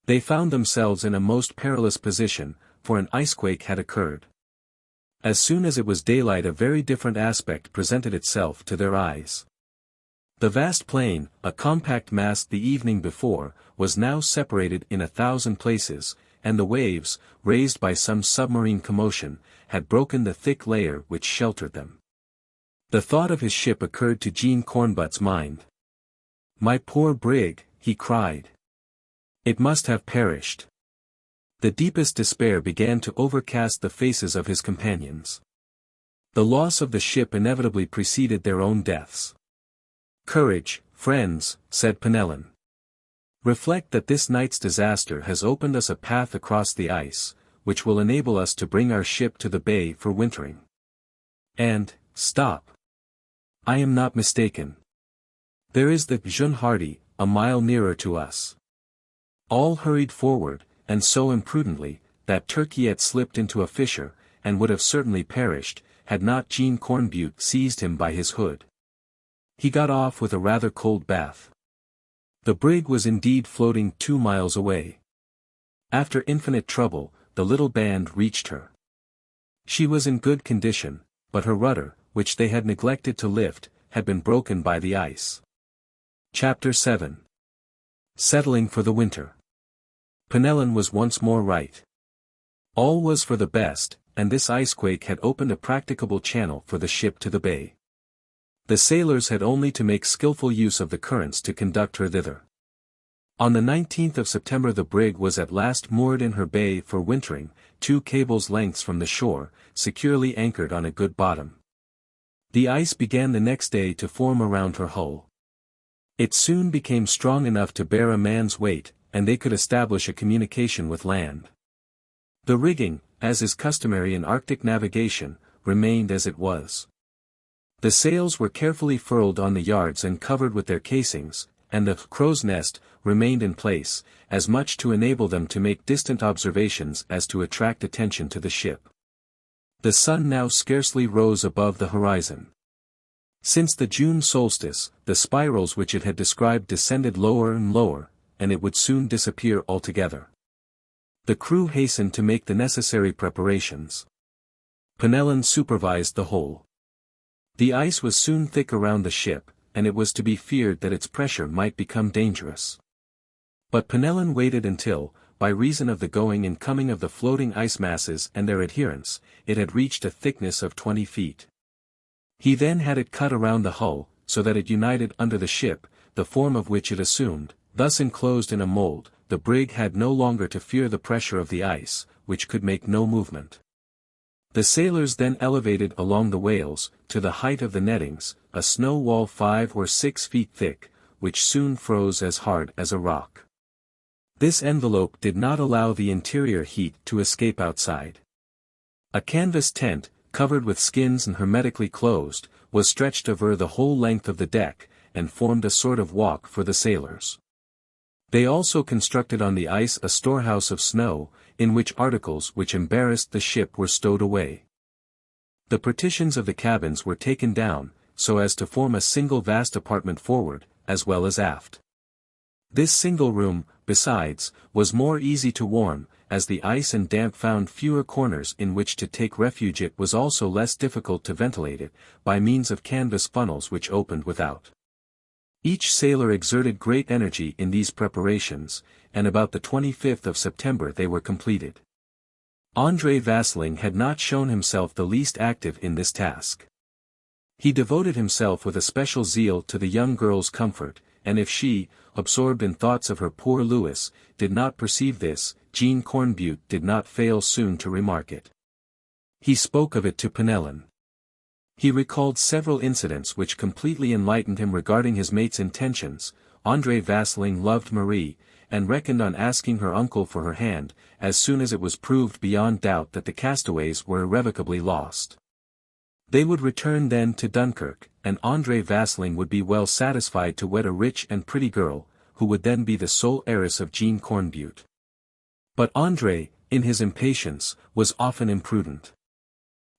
They found themselves in a most perilous position, for an icequake had occurred. As soon as it was daylight a very different aspect presented itself to their eyes. The vast plain, a compact mass the evening before, was now separated in 1,000 places, and the waves, raised by some submarine commotion, had broken the thick layer which sheltered them. The thought of his ship occurred to Jean Cornbutte's mind. "My poor brig," he cried. "It must have perished." The deepest despair began to overcast the faces of his companions. The loss of the ship inevitably preceded their own deaths. "Courage, friends," said Penelon. "Reflect that this night's disaster has opened us a path across the ice, which will enable us to bring our ship to the bay for wintering. And, stop! I am not mistaken. There is the Jeune Hardy, a mile nearer to us." All hurried forward, and so imprudently, that Turquiette slipped into a fissure, and would have certainly perished, had not Jean Cornbutte seized him by his hood. He got off with a rather cold bath. The brig was indeed floating 2 miles away. After infinite trouble, the little band reached her. She was in good condition, but her rudder, which they had neglected to lift, had been broken by the ice. Chapter 7. Settling for the winter. Penellan was once more right. All was for the best, and this icequake had opened a practicable channel for the ship to the bay. The sailors had only to make skillful use of the currents to conduct her thither. On the 19th of September the brig was at last moored in her bay for wintering, 2 cables' lengths from the shore, securely anchored on a good bottom. The ice began the next day to form around her hull. It soon became strong enough to bear a man's weight, and they could establish a communication with land. The rigging, as is customary in Arctic navigation, remained as it was. The sails were carefully furled on the yards and covered with their casings, and the crow's nest remained in place, as much to enable them to make distant observations as to attract attention to the ship. The sun now scarcely rose above the horizon. Since the June solstice, the spirals which it had described descended lower and lower, and it would soon disappear altogether. The crew hastened to make the necessary preparations. Penellan supervised the whole. The ice was soon thick around the ship, and it was to be feared that its pressure might become dangerous. But Penellan waited until, by reason of the going and coming of the floating ice masses and their adherents, it had reached a thickness of 20 feet. He then had it cut around the hull, so that it united under the ship, the form of which it assumed. Thus enclosed in a mold, the brig had no longer to fear the pressure of the ice, which could make no movement. The sailors then elevated along the whales, to the height of the nettings, a snow wall 5 or 6 feet thick, which soon froze as hard as a rock. This envelope did not allow the interior heat to escape outside. A canvas tent, covered with skins and hermetically closed, was stretched over the whole length of the deck, and formed a sort of walk for the sailors. They also constructed on the ice a storehouse of snow, in which articles which embarrassed the ship were stowed away. The partitions of the cabins were taken down, so as to form a single vast apartment forward, as well as aft. This single room, besides, was more easy to warm, as the ice and damp found fewer corners in which to take refuge. It was also less difficult to ventilate it, by means of canvas funnels which opened without. Each sailor exerted great energy in these preparations, and about the 25th of September they were completed. André Vasling had not shown himself the least active in this task. He devoted himself with a special zeal to the young girl's comfort, and if she, absorbed in thoughts of her poor Louis, did not perceive this, Jean Cornbutte did not fail soon to remark it. He spoke of it to Penellan. He recalled several incidents which completely enlightened him regarding his mate's intentions. André Vasling loved Marie, and reckoned on asking her uncle for her hand, as soon as it was proved beyond doubt that the castaways were irrevocably lost. They would return then to Dunkirk, and André Vasling would be well satisfied to wed a rich and pretty girl, who would then be the sole heiress of Jean Cornbutte. But André, in his impatience, was often imprudent.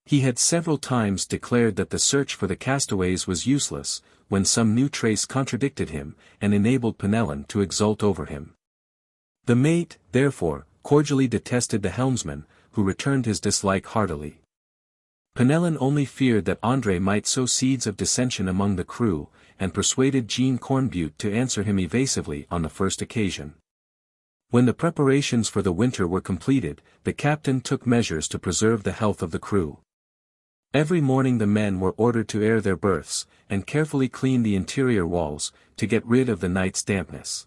He had several times declared that the search for the castaways was useless, when some new trace contradicted him, and enabled Penellan to exult over him. The mate, therefore, cordially detested the helmsman, who returned his dislike heartily. Penellan only feared that André might sow seeds of dissension among the crew, and persuaded Jean Cornbutte to answer him evasively on the first occasion. When the preparations for the winter were completed, the captain took measures to preserve the health of the crew. Every morning the men were ordered to air their berths, and carefully clean the interior walls, to get rid of the night's dampness.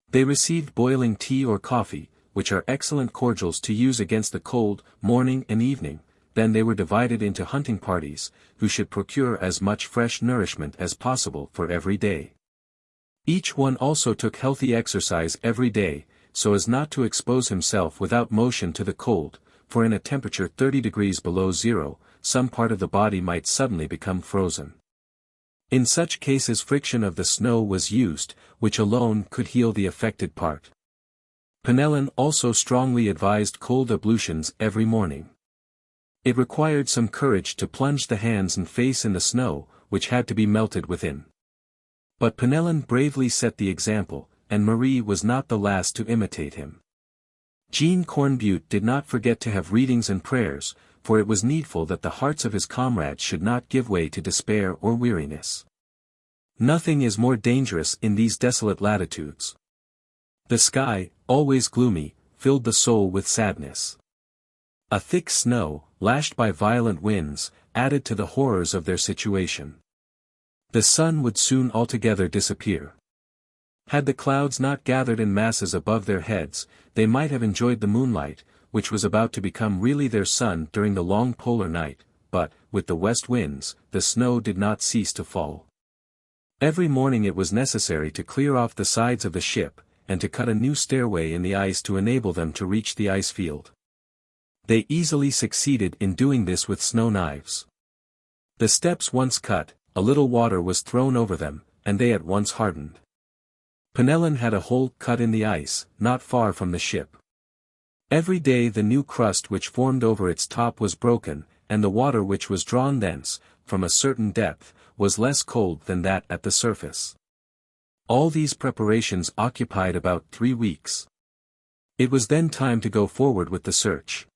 They received boiling tea or coffee, which are excellent cordials to use against the cold, morning and evening. Then they were divided into hunting parties, who should procure as much fresh nourishment as possible for every day. Each one also took healthy exercise every day, so as not to expose himself without motion to the cold, for in a temperature 30 degrees below zero, some part of the body might suddenly become frozen. In such cases friction of the snow was used, which alone could heal the affected part. Penellan also strongly advised cold ablutions every morning. It required some courage to plunge the hands and face in the snow, which had to be melted within. But Penellan bravely set the example, and Marie was not the last to imitate him. Jean Cornbutte did not forget to have readings and prayers, for it was needful that the hearts of his comrades should not give way to despair or weariness. Nothing is more dangerous in these desolate latitudes. The sky, always gloomy, filled the soul with sadness. A thick snow, lashed by violent winds, added to the horrors of their situation. The sun would soon altogether disappear. Had the clouds not gathered in masses above their heads, they might have enjoyed the moonlight, which was about to become really their sun during the long polar night, but, with the west winds, the snow did not cease to fall. Every morning it was necessary to clear off the sides of the ship, and to cut a new stairway in the ice to enable them to reach the ice field. They easily succeeded in doing this with snow knives. The steps once cut, a little water was thrown over them, and they at once hardened. Penellan had a hole cut in the ice, not far from the ship. Every day the new crust which formed over its top was broken, and the water which was drawn thence, from a certain depth, was less cold than that at the surface. All these preparations occupied about 3 weeks. It was then time to go forward with the search.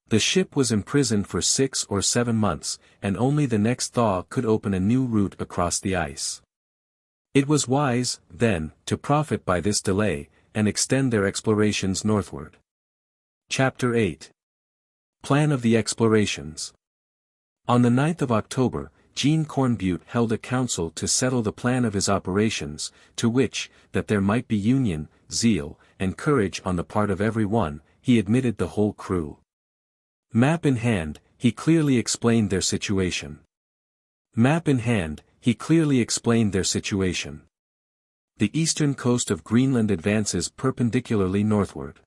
The ship was imprisoned for 6 or 7 months, and only the next thaw could open a new route across the ice. It was wise, then, to profit by this delay, and extend their explorations northward. Chapter 8. Plan of the Explorations. On the 9th of October, Jean Cornbutte held a council to settle the plan of his operations, to which, that there might be union, zeal, and courage on the part of every one, he admitted the whole crew. Map in hand, he clearly explained their situation. The eastern coast of Greenland advances perpendicularly northward.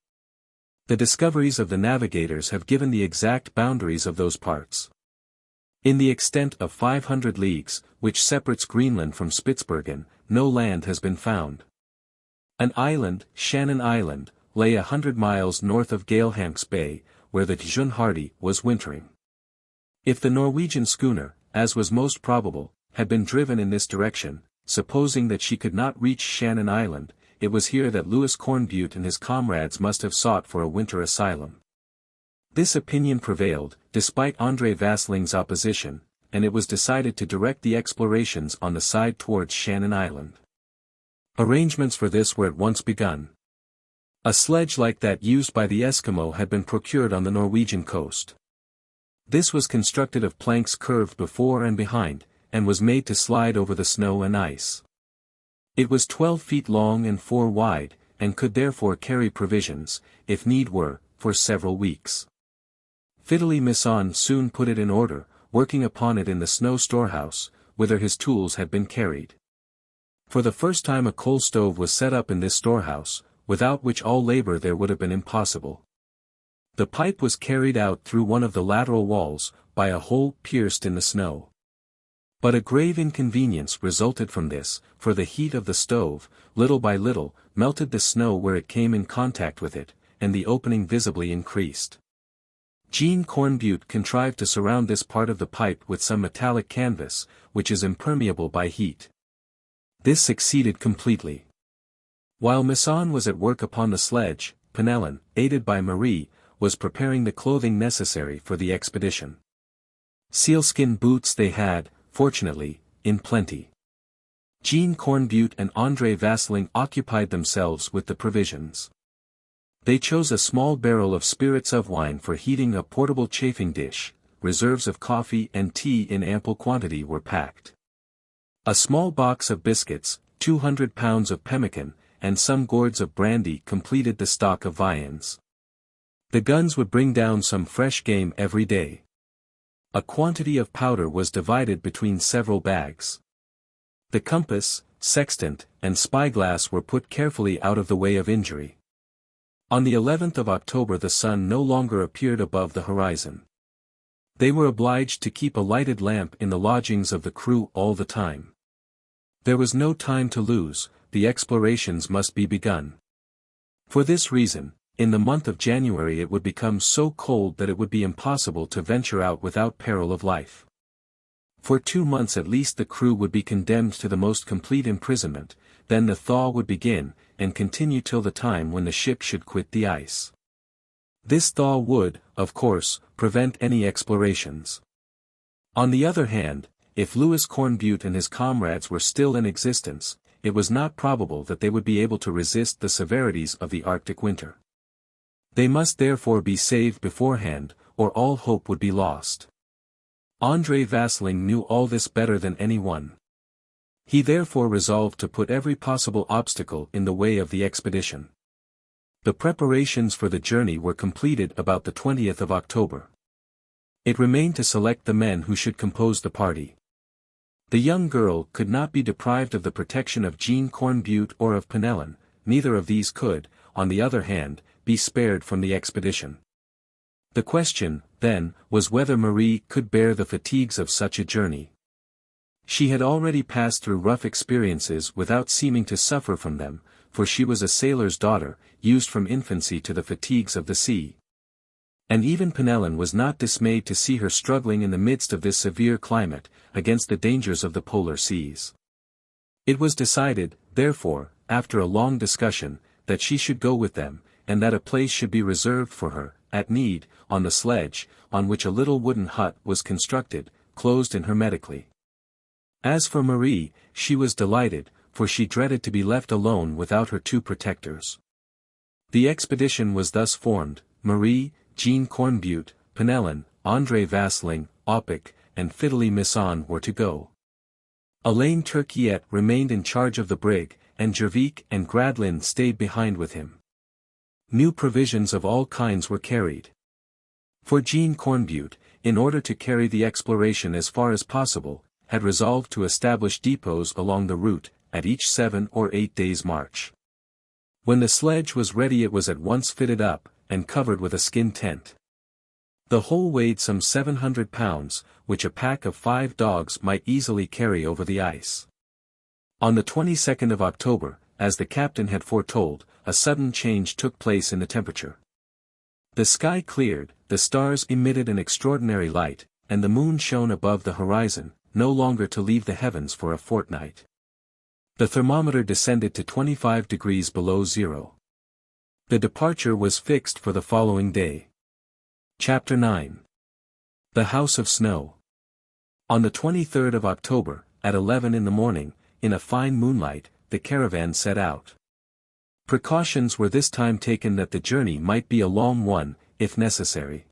The discoveries of the navigators have given the exact boundaries of those parts. In the extent of 500 leagues, which separates Greenland from Spitzbergen, no land has been found. An island, Shannon Island, lay 100 miles north of Galeham's Bay, where the Jeune Hardy was wintering. If the Norwegian schooner, as was most probable, had been driven in this direction, supposing that she could not reach Shannon Island, it was here that Louis Cornbutte and his comrades must have sought for a winter asylum. This opinion prevailed, despite André Vasseling's opposition, and it was decided to direct the explorations on the side towards Shannon Island. Arrangements for this were at once begun. A sledge like that used by the Eskimo had been procured on the Norwegian coast. This was constructed of planks curved before and behind, and was made to slide over the snow and ice. It was 12 feet long and 4 wide, and could therefore carry provisions, if need were, for several weeks. Fiddly Misson soon put it in order, working upon it in the snow storehouse, whither his tools had been carried. For the first time a coal stove was set up in this storehouse, without which all labor there would have been impossible. The pipe was carried out through one of the lateral walls, by a hole pierced in the snow. But a grave inconvenience resulted from this, for the heat of the stove, little by little, melted the snow where it came in contact with it, and the opening visibly increased. Jean Cornbutte contrived to surround this part of the pipe with some metallic canvas, which is impermeable by heat. This succeeded completely. While Misson was at work upon the sledge, Penellan, aided by Marie, was preparing the clothing necessary for the expedition. Sealskin boots they had, fortunately, in plenty. Jean Cornbutte and André Vasseling occupied themselves with the provisions. They chose a small barrel of spirits of wine for heating a portable chafing dish, reserves of coffee and tea in ample quantity were packed. A small box of biscuits, 200 pounds of pemmican, and some gourds of brandy completed the stock of viands. The guns would bring down some fresh game every day. A quantity of powder was divided between several bags. The compass, sextant, and spyglass were put carefully out of the way of injury. On the 11th of October the sun no longer appeared above the horizon. They were obliged to keep a lighted lamp in the lodgings of the crew all the time. There was no time to lose, the explorations must be begun. For this reason, in the month of January it would become so cold that it would be impossible to venture out without peril of life. For 2 months at least the crew would be condemned to the most complete imprisonment, then the thaw would begin, and continue till the time when the ship should quit the ice. This thaw would, of course, prevent any explorations. On the other hand, if Louis Cornbutte and his comrades were still in existence, it was not probable that they would be able to resist the severities of the Arctic winter. They must therefore be saved beforehand, or all hope would be lost. André Vasling knew all this better than anyone. He therefore resolved to put every possible obstacle in the way of the expedition. The preparations for the journey were completed about the 20th of October. It remained to select the men who should compose the party. The young girl could not be deprived of the protection of Jean Cornbutte or of Penelon, neither of these could, on the other hand, be spared from the expedition. The question, then, was whether Marie could bear the fatigues of such a journey. She had already passed through rough experiences without seeming to suffer from them, for she was a sailor's daughter, used from infancy to the fatigues of the sea. And even Penelon was not dismayed to see her struggling in the midst of this severe climate, against the dangers of the polar seas. It was decided, therefore, after a long discussion, that she should go with them, and that a place should be reserved for her, at need, on the sledge, on which a little wooden hut was constructed, closed in hermetically. As for Marie, she was delighted, for she dreaded to be left alone without her two protectors. The expedition was thus formed: Marie, Jean Cornbutte, Penelon, André Vasling, Opic, and Fidelie Misson were to go. Alain Turquiet remained in charge of the brig, and Jervic and Gradlin stayed behind with him. New provisions of all kinds were carried. For Jean Cornbutte, in order to carry the exploration as far as possible, had resolved to establish depots along the route, at each 7 or 8 days' march. When the sledge was ready it was at once fitted up, and covered with a skin tent. The whole weighed some 700 pounds, which a pack of 5 dogs might easily carry over the ice. On the 22nd of October, as the captain had foretold, a sudden change took place in the temperature. The sky cleared, the stars emitted an extraordinary light, and the moon shone above the horizon, no longer to leave the heavens for a fortnight. The thermometer descended to 25 degrees below zero. The departure was fixed for the following day. Chapter 9. The House of Snow. On the 23rd of October, at 11 in the morning, in a fine moonlight, the caravan set out. Precautions were this time taken that the journey might be a long one, if necessary.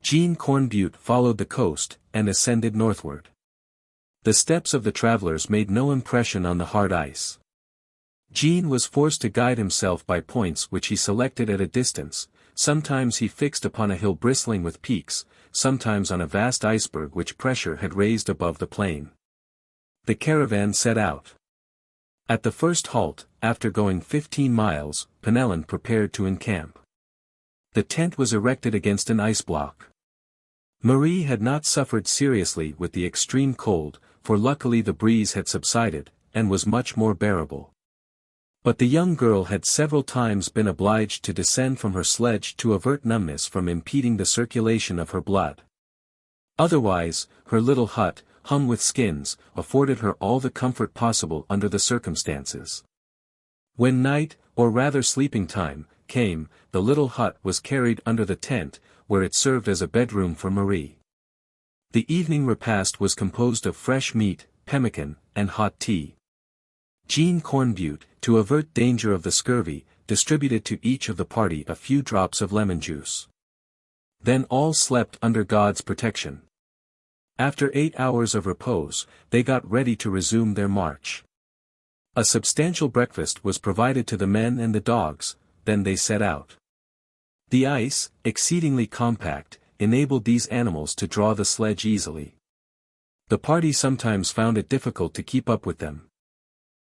Jean Cornbutte followed the coast, and ascended northward. The steps of the travelers made no impression on the hard ice. Jean was forced to guide himself by points which he selected at a distance. Sometimes he fixed upon a hill bristling with peaks, sometimes on a vast iceberg which pressure had raised above the plain. The caravan set out. At the first halt, after going 15 miles, Penelon prepared to encamp. The tent was erected against an ice block. Marie had not suffered seriously with the extreme cold, for luckily the breeze had subsided, and was much more bearable. But the young girl had several times been obliged to descend from her sledge to avert numbness from impeding the circulation of her blood. Otherwise, her little hut, hung with skins, afforded her all the comfort possible under the circumstances. When night, or rather sleeping time, came, the little hut was carried under the tent, where it served as a bedroom for Marie. The evening repast was composed of fresh meat, pemmican, and hot tea. Jean Cornbutte, to avert danger of the scurvy, distributed to each of the party a few drops of lemon juice. Then all slept under God's protection. After 8 hours of repose, they got ready to resume their march. A substantial breakfast was provided to the men and the dogs, then they set out. The ice, exceedingly compact, enabled these animals to draw the sledge easily. The party sometimes found it difficult to keep up with them.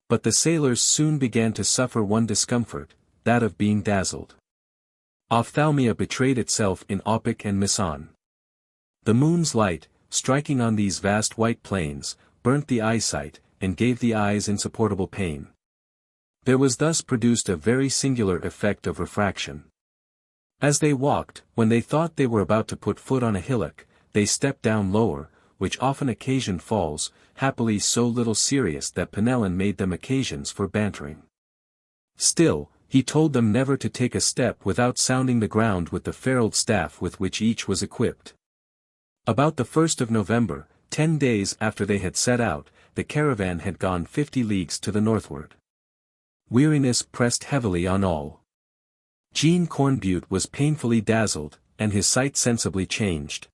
But the sailors soon began to suffer one discomfort, that of being dazzled. Ophthalmia betrayed itself in Opic and Misson. The moon's light, striking on these vast white plains, burnt the eyesight, and gave the eyes insupportable pain. There was thus produced a very singular effect of refraction. As they walked, when they thought they were about to put foot on a hillock, they stepped down lower, which often occasioned falls, happily so little serious that Penelon made them occasions for bantering. Still, He told them never to take a step without sounding the ground with the ferruled staff with which each was equipped. About the 1st of November, 10 days after they had set out, the caravan had gone 50 leagues to the northward. Weariness pressed heavily on all. Jean Cornbutte was painfully dazzled, and his sight sensibly changed.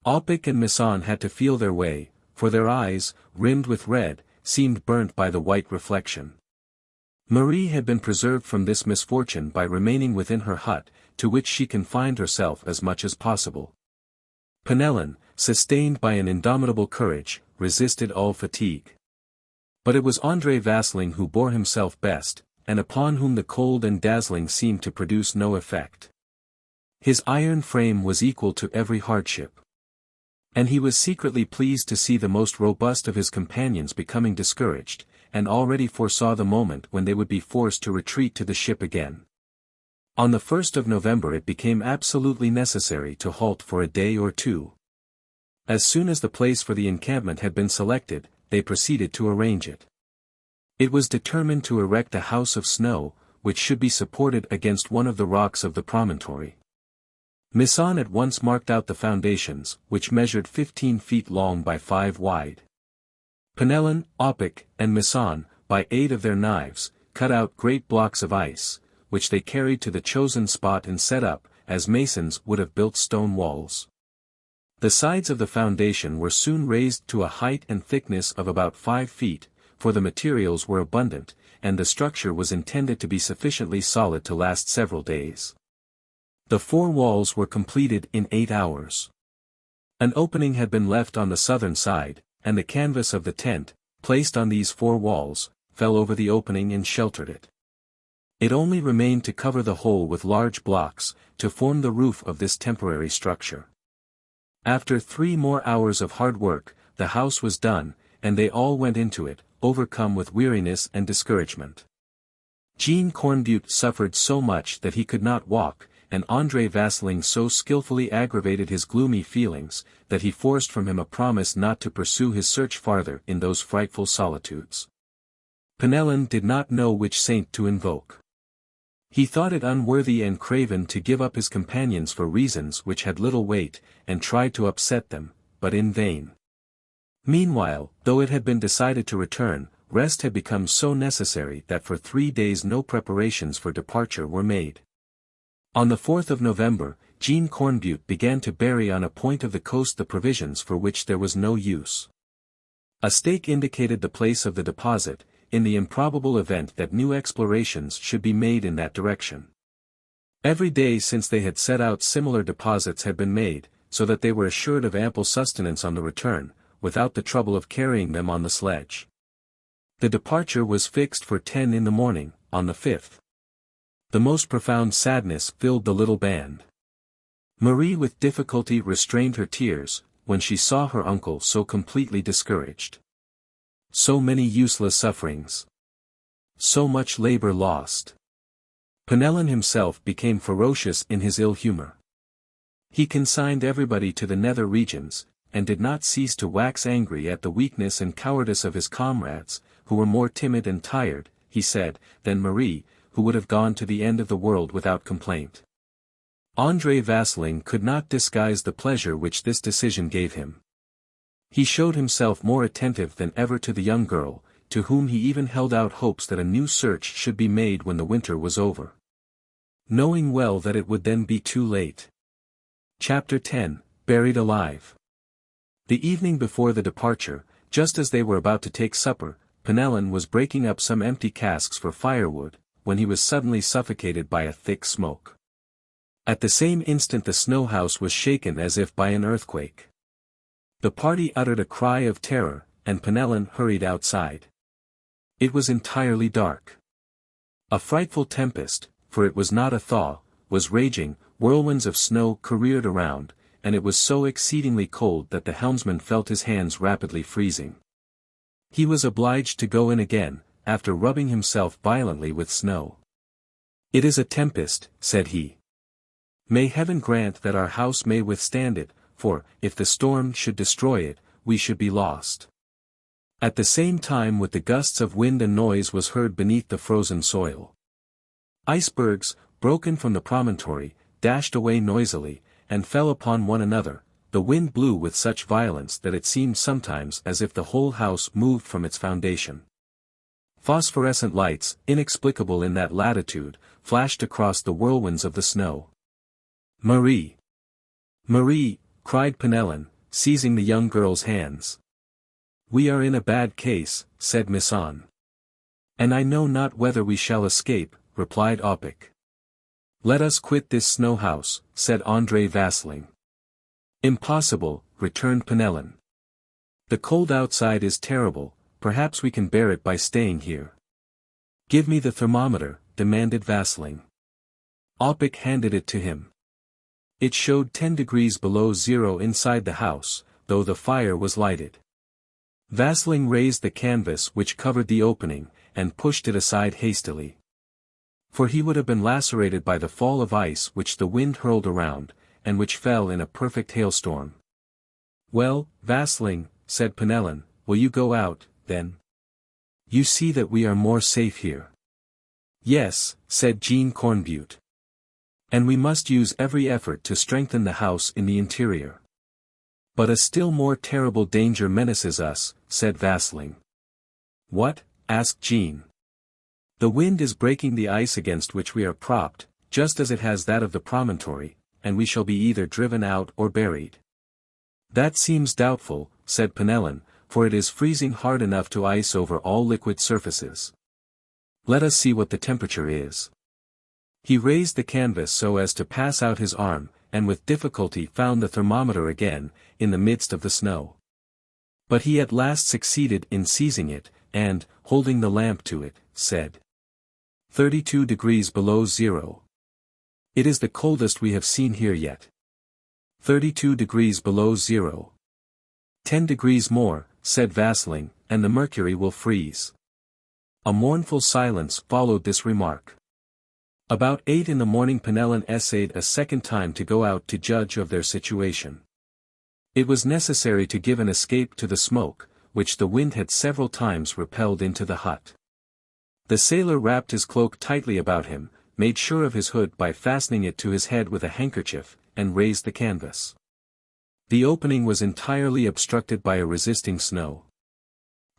Opic and Misson had to feel their way, for their eyes, rimmed with red, seemed burnt by the white reflection. Marie had been preserved from this misfortune by remaining within her hut, to which she confined herself as much as possible. Penelon, sustained by an indomitable courage, resisted all fatigue. But it was André Vasling who bore himself best, and upon whom the cold and dazzling seemed to produce no effect. His iron frame was equal to every hardship. And he was secretly pleased to see the most robust of his companions becoming discouraged, and already foresaw the moment when they would be forced to retreat to the ship again. On the 1st of November it became absolutely necessary to halt for a day or two. As soon as the place for the encampment had been selected, they proceeded to arrange it. It was determined to erect a house of snow, which should be supported against one of the rocks of the promontory. Misson at once marked out the foundations, which measured 15 feet long by 5 wide. Penelon, Opic, and Misson, by aid of their knives, cut out great blocks of ice, which they carried to the chosen spot and set up, as masons would have built stone walls. The sides of the foundation were soon raised to a height and thickness of about 5 feet, for the materials were abundant, and the structure was intended to be sufficiently solid to last several days. The 4 walls were completed in 8 hours. An opening had been left on the southern side, and the canvas of the tent, placed on these 4 walls, fell over the opening and sheltered it. It only remained to cover the whole with large blocks, to form the roof of this temporary structure. After 3 more hours of hard work, the house was done, and they all went into it, overcome with weariness and discouragement. Jean Cornbutte suffered so much that he could not walk, and André Vasling so skillfully aggravated his gloomy feelings, that he forced from him a promise not to pursue his search farther in those frightful solitudes. Penelon did not know which saint to invoke. He thought it unworthy and craven to give up his companions for reasons which had little weight, and tried to upset them, but in vain. Meanwhile, though it had been decided to return, rest had become so necessary that for 3 days no preparations for departure were made. On the 4th of November, Jean Cornbutte began to bury on a point of the coast the provisions for which there was no use. A stake indicated the place of the deposit, in the improbable event that new explorations should be made in that direction. Every day since they had set out similar deposits had been made, so that they were assured of ample sustenance on the return, without the trouble of carrying them on the sledge. The departure was fixed for 10 in the morning, on the 5th. The most profound sadness filled the little band. Marie with difficulty restrained her tears, when she saw her uncle so completely discouraged. So many useless sufferings. So much labor lost. Penelon himself became ferocious in his ill humor. He consigned everybody to the nether regions, and did not cease to wax angry at the weakness and cowardice of his comrades, who were more timid and tired, he said, than Marie, who would have gone to the end of the world without complaint. André Vasling could not disguise the pleasure which this decision gave him. He showed himself more attentive than ever to the young girl, to whom he even held out hopes that a new search should be made when the winter was over. Knowing well that it would then be too late. Chapter 10, Buried Alive. The evening before the departure, just as they were about to take supper, Penelon was breaking up some empty casks for firewood, when he was suddenly suffocated by a thick smoke. At the same instant the snow house was shaken as if by an earthquake. The party uttered a cry of terror, and Penelon hurried outside. It was entirely dark. A frightful tempest, for it was not a thaw, was raging, whirlwinds of snow careered around, and it was so exceedingly cold that the helmsman felt his hands rapidly freezing. He was obliged to go in again, after rubbing himself violently with snow. "It is a tempest," said he. "May heaven grant that our house may withstand it, for, if the storm should destroy it, we should be lost." At the same time with the gusts of wind a noise was heard beneath the frozen soil. Icebergs, broken from the promontory, dashed away noisily, and fell upon one another. The wind blew with such violence that it seemed sometimes as if the whole house moved from its foundation. Phosphorescent lights, inexplicable in that latitude, flashed across the whirlwinds of the snow. "Marie! Marie!" cried Penellan, seizing the young girl's hands. "We are in a bad case," said Misson. "And I know not whether we shall escape," replied Opic. "Let us quit this snow house," said André Vasling. "Impossible," returned Penellan. "The cold outside is terrible, perhaps we can bear it by staying here." "Give me the thermometer," demanded Vasling. Opic handed it to him. It showed 10 degrees below zero inside the house, though the fire was lighted. Vasling raised the canvas which covered the opening, and pushed it aside hastily. For he would have been lacerated by the fall of ice which the wind hurled around, and which fell in a perfect hailstorm. "Well, Vasling," said Penellan, "will you go out, then? You see that we are more safe here." "Yes," said Jean Cornbutte. "And we must use every effort to strengthen the house in the interior." "But a still more terrible danger menaces us," said Vasling. "What?" asked Jean. "The wind is breaking the ice against which we are propped, just as it has that of the promontory, and we shall be either driven out or buried." "That seems doubtful," said Penellan, "for it is freezing hard enough to ice over all liquid surfaces. Let us see what the temperature is." He raised the canvas so as to pass out his arm, and with difficulty found the thermometer again, in the midst of the snow. But he at last succeeded in seizing it, and, holding the lamp to it, said, 32 degrees below zero. It is the coldest we have seen here yet. 32 degrees below zero. 10 degrees more, said Vasling, and the mercury will freeze. A mournful silence followed this remark. About 8 in the morning Penellan essayed a second time to go out to judge of their situation. It was necessary to give an escape to the smoke, which the wind had several times repelled into the hut. The sailor wrapped his cloak tightly about him, made sure of his hood by fastening it to his head with a handkerchief, and raised the canvas. The opening was entirely obstructed by a resisting snow.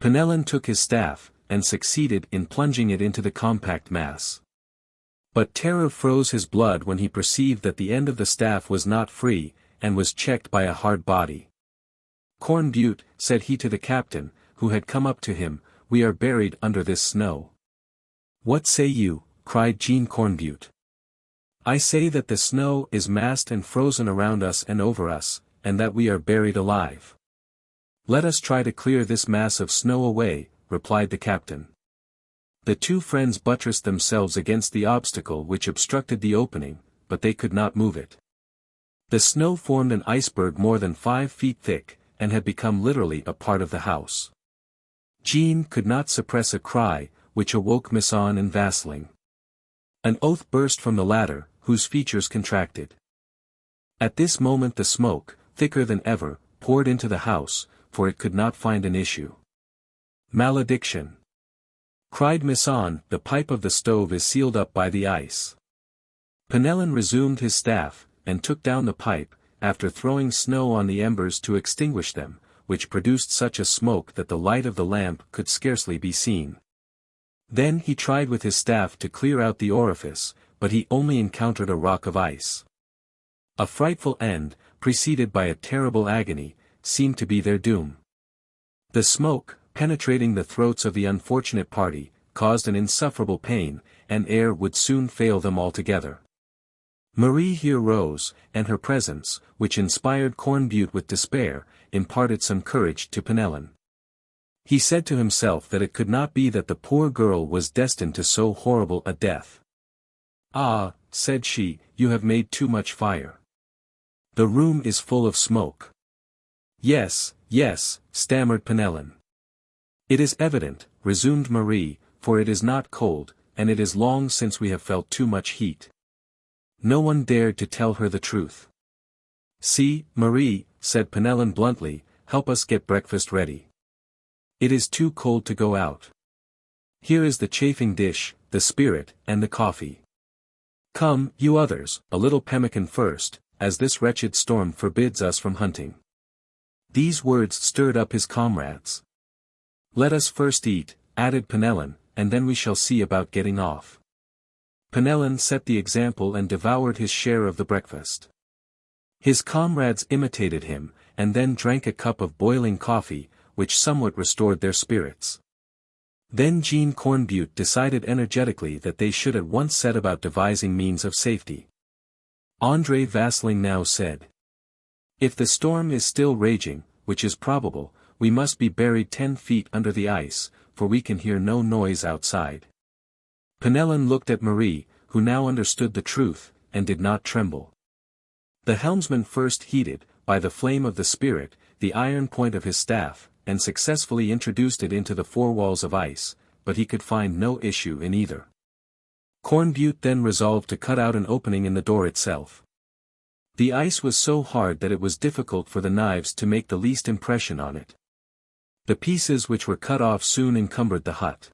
Penellan took his staff, and succeeded in plunging it into the compact mass. But terror froze his blood when he perceived that the end of the staff was not free, and was checked by a hard body. "Cornbutte," said he to the captain, who had come up to him, "we are buried under this snow." "What say you?" cried Jean Cornbutte. "I say that the snow is massed and frozen around us and over us, and that we are buried alive." "Let us try to clear this mass of snow away," replied the captain. The two friends buttressed themselves against the obstacle which obstructed the opening, but they could not move it. The snow formed an iceberg more than 5 feet thick, and had become literally a part of the house. Jean could not suppress a cry, which awoke Misson and Vasling. An oath burst from the latter, whose features contracted. At this moment the smoke, thicker than ever, poured into the house, for it could not find an issue. "Malediction!" cried Misson, "the pipe of the stove is sealed up by the ice." Penellan resumed his staff, and took down the pipe, after throwing snow on the embers to extinguish them, which produced such a smoke that the light of the lamp could scarcely be seen. Then he tried with his staff to clear out the orifice, but he only encountered a rock of ice. A frightful end, preceded by a terrible agony, seemed to be their doom. The smoke, penetrating the throats of the unfortunate party, caused an insufferable pain, and air would soon fail them altogether. Marie here rose, and her presence, which inspired Cornbutte with despair, imparted some courage to Penellan. He said to himself that it could not be that the poor girl was destined to so horrible a death. "Ah," said she, "you have made too much fire. The room is full of smoke." "Yes, yes," stammered Penellan. "It is evident," resumed Marie, "for it is not cold, and it is long since we have felt too much heat." No one dared to tell her the truth. "See, Marie," said Penellan bluntly, "help us get breakfast ready. It is too cold to go out. Here is the chafing dish, the spirit, and the coffee." Come, you others, a little pemmican first, as this wretched storm forbids us from hunting. These words stirred up his comrades. Let us first eat, added Penellan, and then we shall see about getting off. Penellan set the example and devoured his share of the breakfast. His comrades imitated him, and then drank a cup of boiling coffee, which somewhat restored their spirits. Then Jean Cornbutte decided energetically that they should at once set about devising means of safety. André Vasling now said, "If the storm is still raging, which is probable, we must be buried 10 feet under the ice, for we can hear no noise outside." Penellan looked at Marie, who now understood the truth, and did not tremble. The helmsman first heated, by the flame of the spirit, the iron point of his staff, and successfully introduced it into the 4 walls of ice, but he could find no issue in either. Cornbutte then resolved to cut out an opening in the door itself. The ice was so hard that it was difficult for the knives to make the least impression on it. The pieces which were cut off soon encumbered the hut.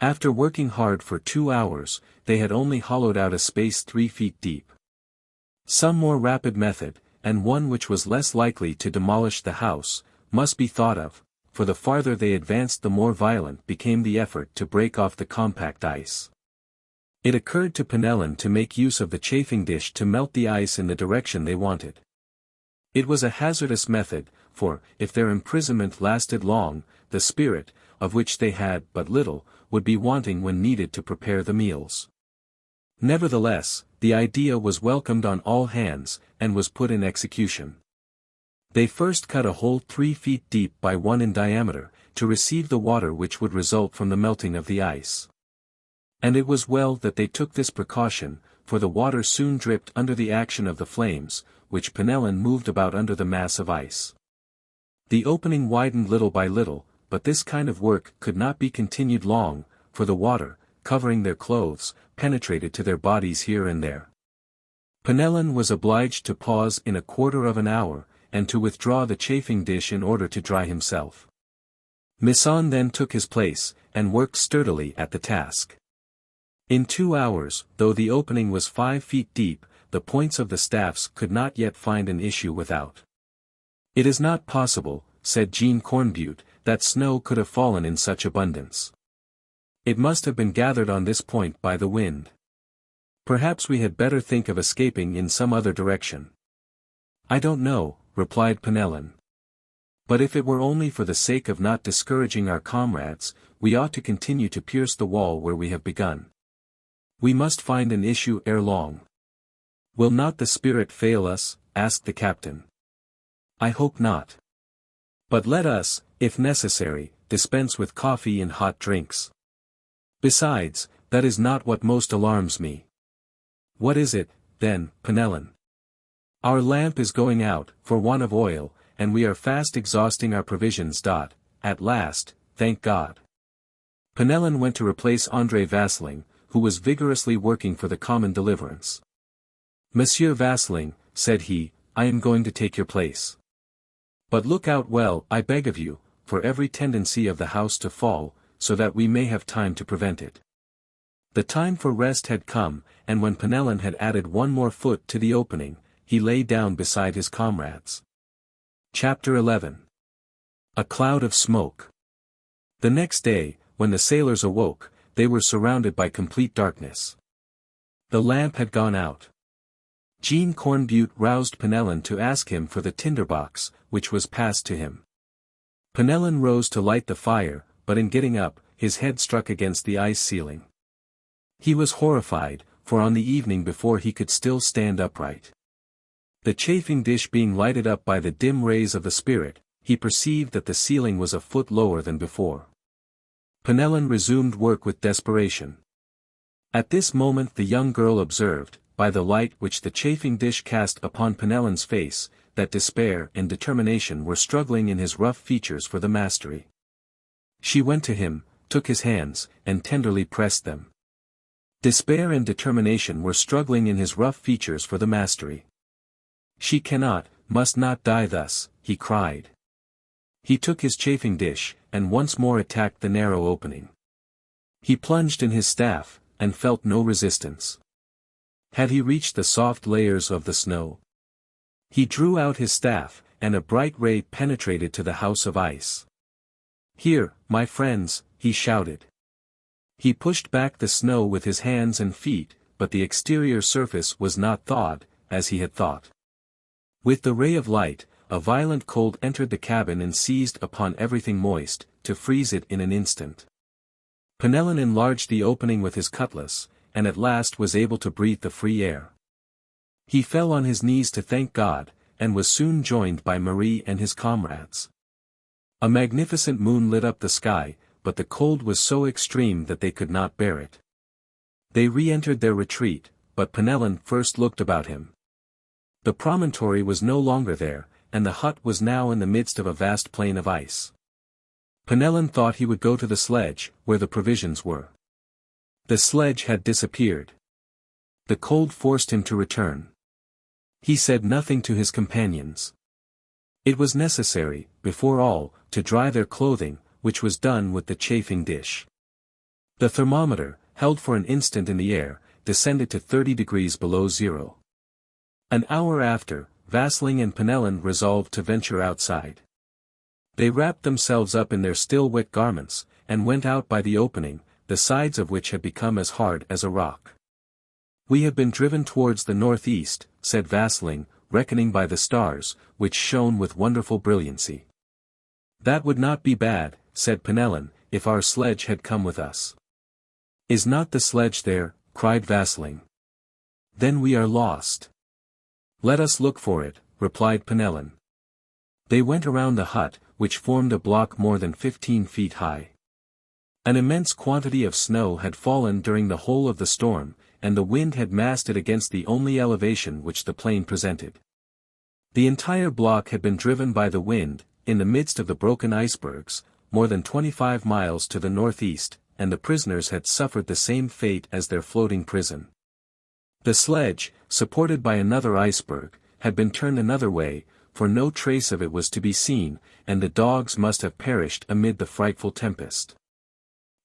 After working hard for 2 hours, they had only hollowed out a space 3 feet deep. Some more rapid method, and one which was less likely to demolish the house, must be thought of, for the farther they advanced the more violent became the effort to break off the compact ice. It occurred to Penellan to make use of the chafing dish to melt the ice in the direction they wanted. It was a hazardous method, for, if their imprisonment lasted long, the spirit, of which they had but little, would be wanting when needed to prepare the meals. Nevertheless, the idea was welcomed on all hands, and was put in execution. They first cut a hole 3 feet deep by 1 in diameter, to receive the water which would result from the melting of the ice. And it was well that they took this precaution, for the water soon dripped under the action of the flames, which Penellan moved about under the mass of ice. The opening widened little by little, but this kind of work could not be continued long, for the water, covering their clothes, penetrated to their bodies here and there. Penellan was obliged to pause in a quarter of an hour, and to withdraw the chafing dish in order to dry himself. Misson then took his place, and worked sturdily at the task. In 2 hours, though the opening was 5 feet deep, the points of the staffs could not yet find an issue without. "It is not possible," said Jean Cornbutte, "that snow could have fallen in such abundance. It must have been gathered on this point by the wind. Perhaps we had better think of escaping in some other direction." "I don't know," replied Penellan. "But if it were only for the sake of not discouraging our comrades, we ought to continue to pierce the wall where we have begun. We must find an issue ere long." "Will not the spirit fail us?" asked the captain. "I hope not. But let us, if necessary, dispense with coffee and hot drinks. Besides, that is not what most alarms me." "What is it, then, Penellan?" "Our lamp is going out, for want of oil, and we are fast exhausting our provisions. At last, thank God." Penellan went to replace André Vasling, who was vigorously working for the common deliverance. "Monsieur Vasling," said he, "I am going to take your place. But look out well, I beg of you, for every tendency of the house to fall, so that we may have time to prevent it." The time for rest had come, and when Penellan had added 1 more foot to the opening, he lay down beside his comrades. Chapter 11. A cloud of smoke. The next day, when the sailors awoke, they were surrounded by complete darkness. The lamp had gone out. Jean Cornbutte roused Penellan to ask him for the tinderbox, which was passed to him. Penellan rose to light the fire, but in getting up, his head struck against the ice ceiling. He was horrified, for on the evening before he could still stand upright. The chafing dish being lighted up by the dim rays of the spirit, he perceived that the ceiling was a foot lower than before. Penellan resumed work with desperation. At this moment the young girl observed, by the light which the chafing dish cast upon Penellan's face, that despair and determination were struggling in his rough features for the mastery. She went to him, took his hands, and tenderly pressed them. Despair and determination were struggling in his rough features for the mastery. "She cannot, must not die thus," he cried. He took his chafing dish, and once more attacked the narrow opening. He plunged in his staff, and felt no resistance. Had he reached the soft layers of the snow? He drew out his staff, and a bright ray penetrated to the house of ice. "Here, my friends," he shouted. He pushed back the snow with his hands and feet, but the exterior surface was not thawed, as he had thought. With the ray of light, a violent cold entered the cabin and seized upon everything moist, to freeze it in an instant. Penellan enlarged the opening with his cutlass, and at last was able to breathe the free air. He fell on his knees to thank God, and was soon joined by Marie and his comrades. A magnificent moon lit up the sky, but the cold was so extreme that they could not bear it. They re-entered their retreat, but Penellan first looked about him. The promontory was no longer there, and the hut was now in the midst of a vast plain of ice. Penellan thought he would go to the sledge, where the provisions were. The sledge had disappeared. The cold forced him to return. He said nothing to his companions. It was necessary, before all, to dry their clothing, which was done with the chafing dish. The thermometer, held for an instant in the air, descended to 30 degrees below zero. An hour after, Vasling and Penellan resolved to venture outside. They wrapped themselves up in their still wet garments, and went out by the opening, the sides of which had become as hard as a rock. "We have been driven towards the northeast," said Vasling, reckoning by the stars, which shone with wonderful brilliancy. "That would not be bad," said Penellan, "if our sledge had come with us." "Is not the sledge there?" cried Vasling. "Then we are lost." "Let us look for it," replied Penellan. They went around the hut, which formed a block more than 15 feet high. An immense quantity of snow had fallen during the whole of the storm, and the wind had massed it against the only elevation which the plain presented. The entire block had been driven by the wind, in the midst of the broken icebergs, more than 25 miles to the northeast, and the prisoners had suffered the same fate as their floating prison. The sledge, supported by another iceberg, had been turned another way, for no trace of it was to be seen, and the dogs must have perished amid the frightful tempest.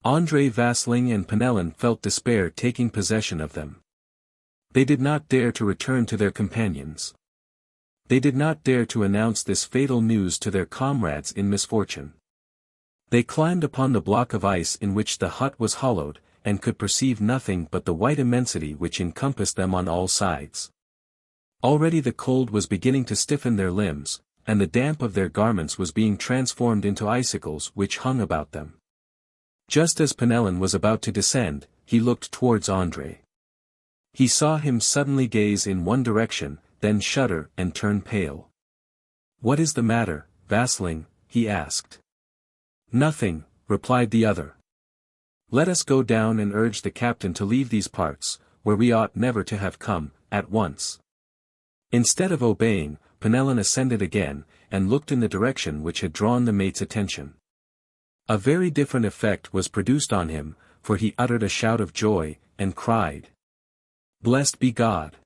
André Vasling and Penellan felt despair taking possession of them. They did not dare to return to their companions. They did not dare to announce this fatal news to their comrades in misfortune. They climbed upon the block of ice in which the hut was hollowed, and could perceive nothing but the white immensity which encompassed them on all sides. Already the cold was beginning to stiffen their limbs, and the damp of their garments was being transformed into icicles which hung about them. Just as Penellan was about to descend, he looked towards André. He saw him suddenly gaze in one direction, then shudder and turn pale. "What is the matter, Vasling?" he asked. "Nothing," replied the other. "Let us go down and urge the captain to leave these parts, where we ought never to have come, at once." Instead of obeying, Penellan ascended again, and looked in the direction which had drawn the mate's attention. A very different effect was produced on him, for he uttered a shout of joy, and cried, "Blessed be God!"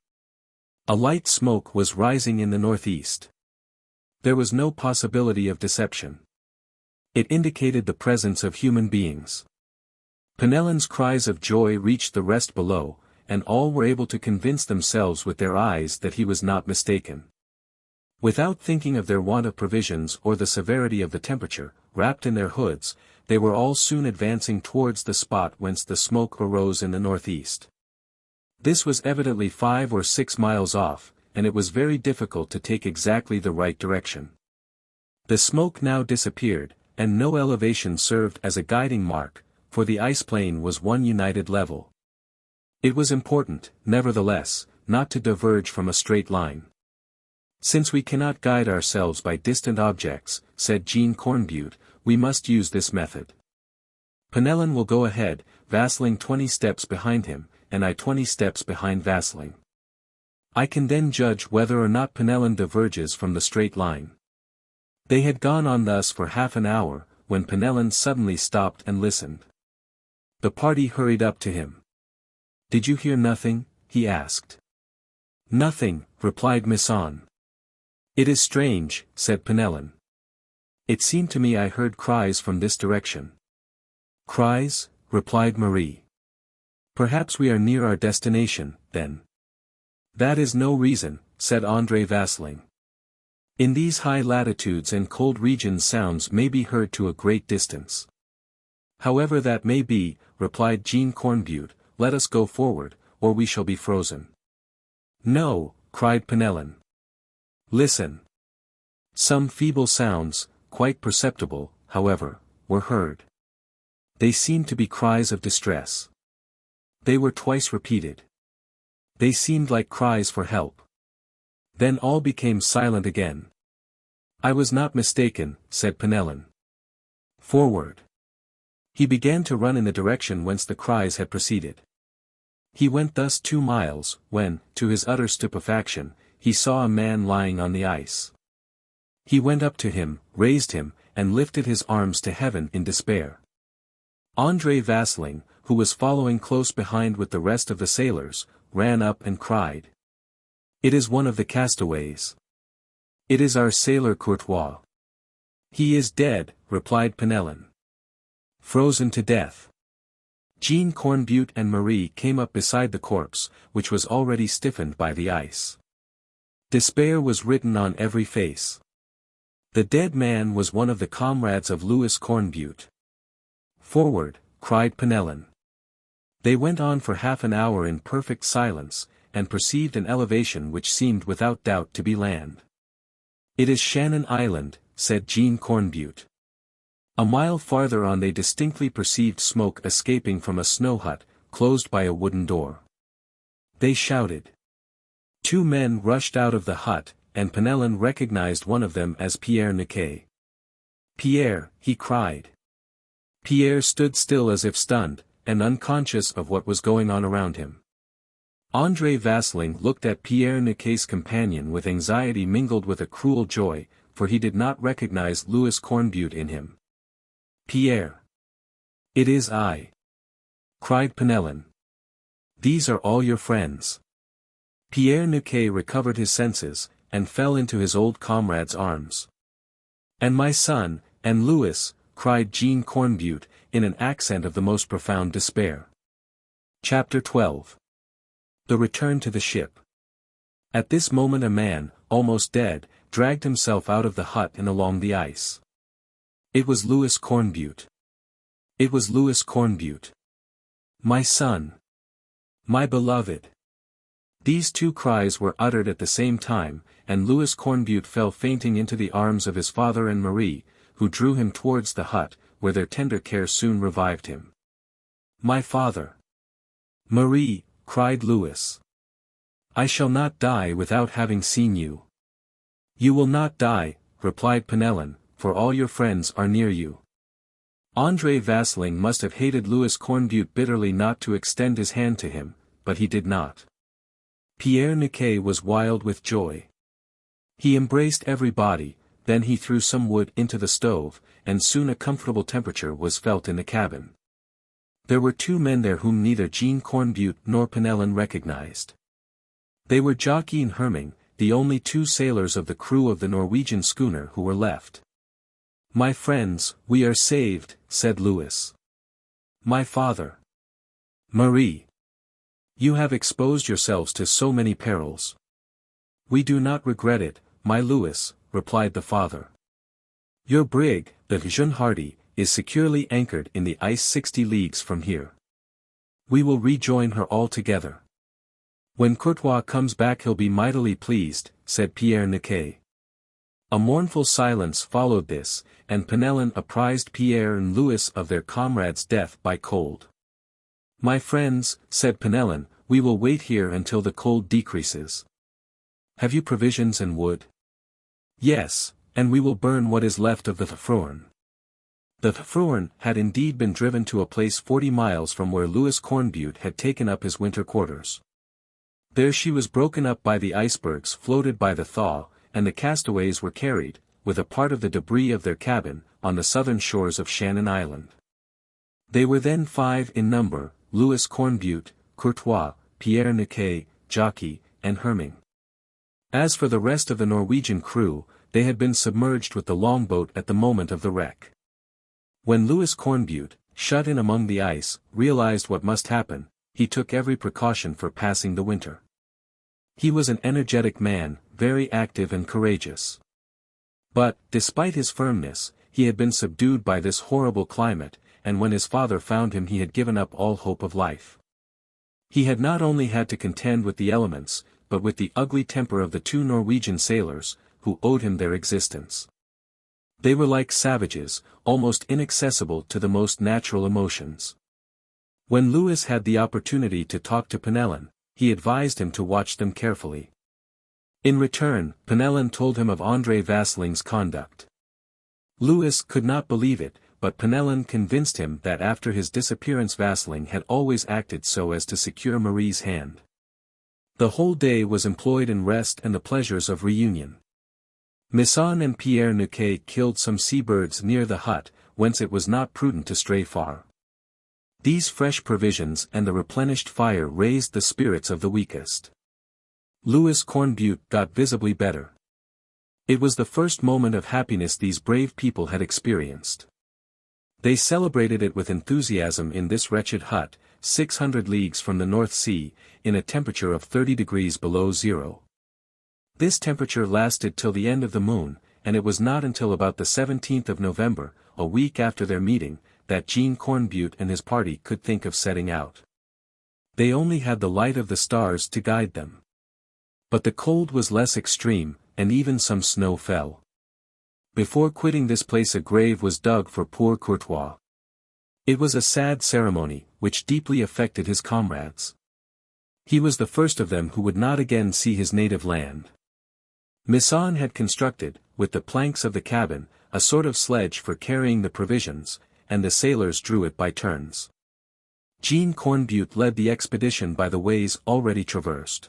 A light smoke was rising in the northeast. There was no possibility of deception. It indicated the presence of human beings. Penellan's cries of joy reached the rest below, and all were able to convince themselves with their eyes that he was not mistaken. Without thinking of their want of provisions or the severity of the temperature, wrapped in their hoods, they were all soon advancing towards the spot whence the smoke arose in the northeast. This was evidently 5 or 6 miles off, and it was very difficult to take exactly the right direction. The smoke now disappeared, and no elevation served as a guiding mark, for the ice plain was one united level. It was important, nevertheless, not to diverge from a straight line. "Since we cannot guide ourselves by distant objects," said Jean Cornbutte, "we must use this method. Penellan will go ahead, Vasling 20 steps behind him, and I 20 steps behind Vasling. I can then judge whether or not Penellan diverges from the straight line." They had gone on thus for half an hour, when Penellan suddenly stopped and listened. The party hurried up to him. "Did you hear nothing?" he asked. "Nothing," replied Misson. "It is strange," said Penellan. "It seemed to me I heard cries from this direction." "Cries?" replied Marie. "Perhaps we are near our destination, then." That is no reason, said André Vasling. In these high latitudes and cold regions sounds may be heard to a great distance. However that may be, replied Jean Cornbutte, let us go forward, or we shall be frozen. No, cried Penellan. Listen. Some feeble sounds, quite perceptible, however, were heard. They seemed to be cries of distress. They were twice repeated. They seemed like cries for help. Then all became silent again. I was not mistaken, said Penellan. Forward. He began to run in the direction whence the cries had proceeded. He went thus 2 miles, when, to his utter stupefaction, he saw a man lying on the ice. He went up to him, raised him, and lifted his arms to heaven in despair. André Vasling, who was following close behind with the rest of the sailors, ran up and cried. It is one of the castaways. It is our sailor Courtois. He is dead, replied Penellan. Frozen to death. Jean Cornbutte and Marie came up beside the corpse, which was already stiffened by the ice. Despair was written on every face. The dead man was one of the comrades of Louis Cornbutte. Forward, cried Penellan. They went on for half an hour in perfect silence, and perceived an elevation which seemed without doubt to be land. It is Shannon Island, said Jean Cornbutte. A mile farther on they distinctly perceived smoke escaping from a snow hut, closed by a wooden door. They shouted. 2 men rushed out of the hut, and Penellan recognized one of them as Pierre Niquet. Pierre, he cried. Pierre stood still as if stunned, and unconscious of what was going on around him. André Vasling looked at Pierre Niquet's companion with anxiety mingled with a cruel joy, for he did not recognize Louis Cornbutte in him. Pierre. It is I. Cried Penellan. These are all your friends. Pierre Niquet recovered his senses, and fell into his old comrade's arms. And my son, and Louis, cried Jean Cornbutte, in an accent of the most profound despair. Chapter 12. The return to the ship. At this moment a man, almost dead, dragged himself out of the hut and along the ice. It was Louis Cornbutte. It was Louis Cornbutte. My son. My beloved. These 2 cries were uttered at the same time, and Louis Cornbutte fell fainting into the arms of his father and Marie, who drew him towards the hut, where their tender care soon revived him. My father. Marie, cried Louis. I shall not die without having seen you. You will not die, replied Penellan, for all your friends are near you. André Vasling must have hated Louis Cornbutte bitterly not to extend his hand to him, but he did not. Pierre Niquet was wild with joy. He embraced everybody, then he threw some wood into the stove, and soon a comfortable temperature was felt in the cabin. There were 2 men there whom neither Jean Cornbutte nor Penellan recognized. They were Jockey and Herming, the only 2 sailors of the crew of the Norwegian schooner who were left. My friends, we are saved, said Louis. My father. Marie. You have exposed yourselves to so many perils. We do not regret it, my Louis, replied the father. Your brig, the Jeune Hardy, is securely anchored in the ice 60 leagues from here. We will rejoin her all together. When Courtois comes back he'll be mightily pleased, said Pierre Niquet. A mournful silence followed this, and Penellan apprised Pierre and Louis of their comrade's death by cold. My friends, said Penellan, we will wait here until the cold decreases. Have you provisions and wood? Yes, and we will burn what is left of the Thefruin. The Thefruin had indeed been driven to a place 40 miles from where Louis Cornbutte had taken up his winter quarters. There she was broken up by the icebergs floated by the thaw, and the castaways were carried, with a part of the debris of their cabin, on the southern shores of Shannon Island. They were then 5 in number, Louis Cornbutte, Courtois, Pierre Niquet, Jockey, and Herming. As for the rest of the Norwegian crew, they had been submerged with the longboat at the moment of the wreck. When Louis Cornbutte, shut in among the ice, realized what must happen, he took every precaution for passing the winter. He was an energetic man, very active and courageous. But, despite his firmness, he had been subdued by this horrible climate, and when his father found him he had given up all hope of life. He had not only had to contend with the elements, but with the ugly temper of the two Norwegian sailors, who owed him their existence. They were like savages, almost inaccessible to the most natural emotions. When Louis had the opportunity to talk to Penellan, he advised him to watch them carefully. In return, Penellan told him of André Vasseling's conduct. Louis could not believe it, but Penellan convinced him that after his disappearance Vasseling had always acted so as to secure Marie's hand. The whole day was employed in rest and the pleasures of reunion. Misson and Pierre Niquet killed some seabirds near the hut, whence it was not prudent to stray far. These fresh provisions and the replenished fire raised the spirits of the weakest. Louis Cornbutte got visibly better. It was the first moment of happiness these brave people had experienced. They celebrated it with enthusiasm in this wretched hut, 600 leagues from the North Sea, in a temperature of 30 degrees below zero. This temperature lasted till the end of the moon, and it was not until about the 17th of November, a week after their meeting, that Jean Cornbutte and his party could think of setting out. They only had the light of the stars to guide them. But the cold was less extreme, and even some snow fell. Before quitting this place a grave was dug for poor Courtois. It was a sad ceremony, which deeply affected his comrades. He was the first of them who would not again see his native land. Misson had constructed, with the planks of the cabin, a sort of sledge for carrying the provisions, and the sailors drew it by turns. Jean Cornbutte led the expedition by the ways already traversed.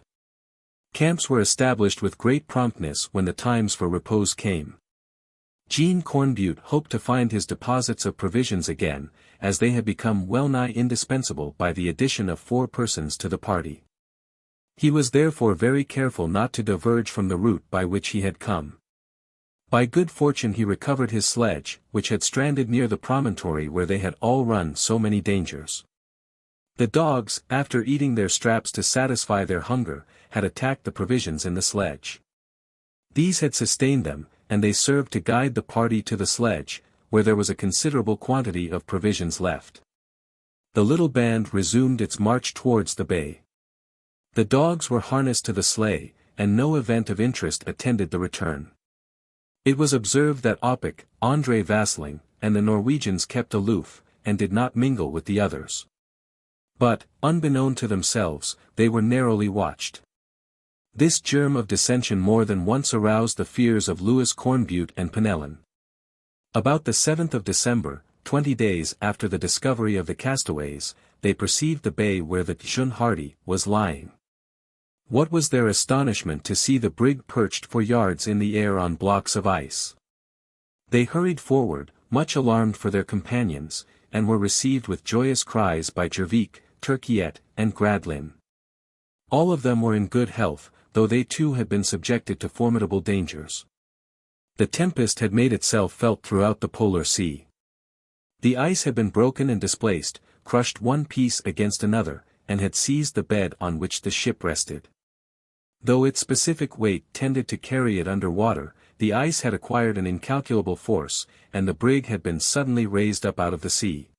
Camps were established with great promptness when the times for repose came. Jean Cornbutte hoped to find his deposits of provisions again, as they had become well-nigh indispensable by the addition of 4 persons to the party. He was therefore very careful not to diverge from the route by which he had come. By good fortune he recovered his sledge, which had stranded near the promontory where they had all run so many dangers. The dogs, after eating their straps to satisfy their hunger, had attacked the provisions in the sledge. These had sustained them, and they served to guide the party to the sledge, where there was a considerable quantity of provisions left. The little band resumed its march towards the bay. The dogs were harnessed to the sleigh, and no event of interest attended the return. It was observed that Oppik, André Vasseling, and the Norwegians kept aloof, and did not mingle with the others. But, unbeknown to themselves, they were narrowly watched. This germ of dissension more than once aroused the fears of Louis Cornbutte and Penellan. About the 7th of December, 20 days after the discovery of the castaways, they perceived the bay where the Jeune Hardy was lying. What was their astonishment to see the brig perched for yards in the air on blocks of ice. They hurried forward, much alarmed for their companions, and were received with joyous cries by Jervik, Turquiette, and Gradlin. All of them were in good health, though they too had been subjected to formidable dangers. The tempest had made itself felt throughout the polar sea. The ice had been broken and displaced, crushed one piece against another, and had seized the bed on which the ship rested. Though its specific weight tended to carry it under water, the ice had acquired an incalculable force, and the brig had been suddenly raised up out of the sea.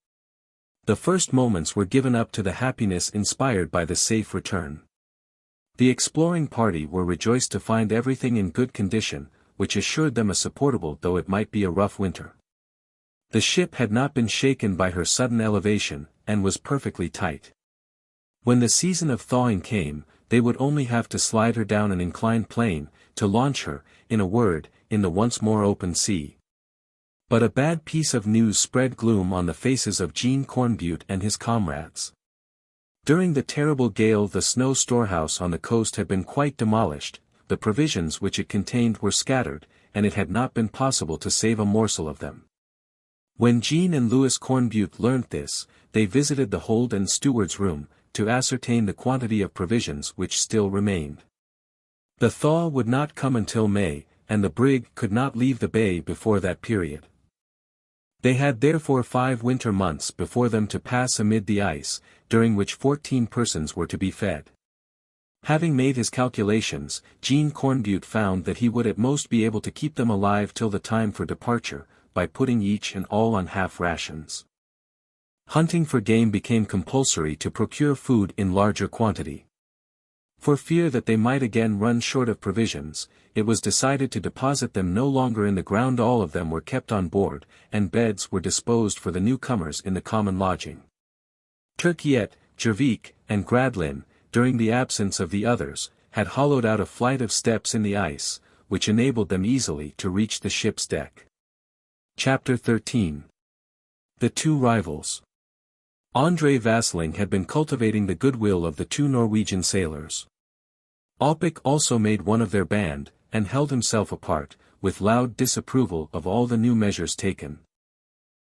The first moments were given up to the happiness inspired by the safe return. The exploring party were rejoiced to find everything in good condition, which assured them a supportable though it might be a rough winter. The ship had not been shaken by her sudden elevation, and was perfectly tight. When the season of thawing came, they would only have to slide her down an inclined plane, to launch her, in a word, in the once more open sea. But a bad piece of news spread gloom on the faces of Jean Cornbutte and his comrades. During the terrible gale the snow storehouse on the coast had been quite demolished, the provisions which it contained were scattered, and it had not been possible to save a morsel of them. When Jean and Louis Cornbutte learnt this, they visited the hold and steward's room, to ascertain the quantity of provisions which still remained. The thaw would not come until May, and the brig could not leave the bay before that period. They had therefore 5 winter months before them to pass amid the ice, during which 14 persons were to be fed. Having made his calculations, Jean Cornbutte found that he would at most be able to keep them alive till the time for departure, by putting each and all on half rations. Hunting for game became compulsory to procure food in larger quantity. For fear that they might again run short of provisions, it was decided to deposit them no longer in the ground. All of them were kept on board, and beds were disposed for the newcomers in the common lodging. Turquiette, Jervik, and Gradlin, during the absence of the others, had hollowed out a flight of steps in the ice, which enabled them easily to reach the ship's deck. Chapter 13. The Two Rivals. André Vasling had been cultivating the goodwill of the two Norwegian sailors. Oppik also made one of their band, and held himself apart, with loud disapproval of all the new measures taken.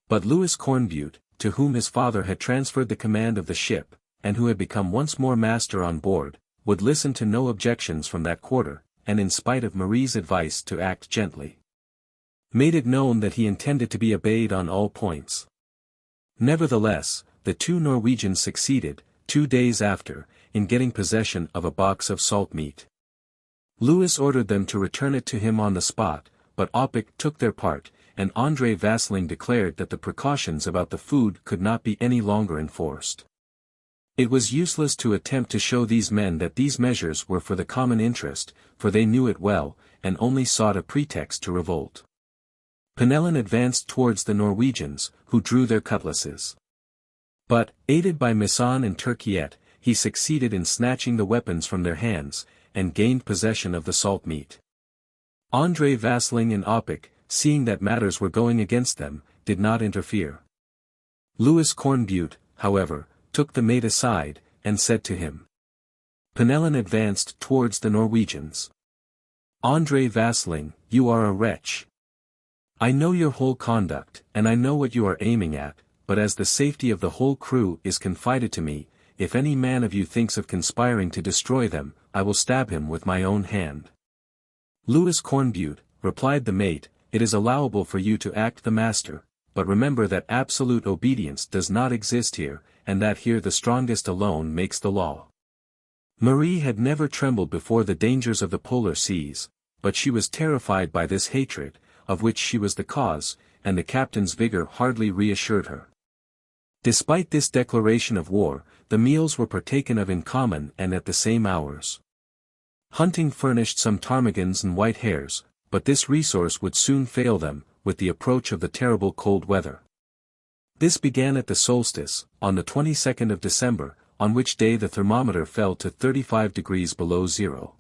But Louis Cornbutte, to whom his father had transferred the command of the ship, and who had become once more master on board, would listen to no objections from that quarter, and in spite of Marie's advice to act gently, made it known that he intended to be obeyed on all points. Nevertheless, the two Norwegians succeeded, 2 days after, in getting possession of a box of salt meat. Louis ordered them to return it to him on the spot, but Oppik took their part, and André Vasling declared that the precautions about the food could not be any longer enforced. It was useless to attempt to show these men that these measures were for the common interest, for they knew it well, and only sought a pretext to revolt. Penellan advanced towards the Norwegians, who drew their cutlasses. But, aided by Misson and Turquiette, he succeeded in snatching the weapons from their hands, and gained possession of the salt meat. André Vasling and Oppik, seeing that matters were going against them, did not interfere. Louis Cornbutte, however, took the mate aside, and said to him. Penellan advanced towards the Norwegians. André Vasling, you are a wretch. I know your whole conduct, and I know what you are aiming at, but as the safety of the whole crew is confided to me, if any man of you thinks of conspiring to destroy them, I will stab him with my own hand. Louis Cornbutte, replied the mate, it is allowable for you to act the master, but remember that absolute obedience does not exist here, and that here the strongest alone makes the law. Marie had never trembled before the dangers of the polar seas, but she was terrified by this hatred, of which she was the cause, and the captain's vigor hardly reassured her. Despite this declaration of war, the meals were partaken of in common and at the same hours. Hunting furnished some ptarmigans and white hares, but this resource would soon fail them, with the approach of the terrible cold weather. This began at the solstice, on the 22nd of December, on which day the thermometer fell to 35 degrees below zero.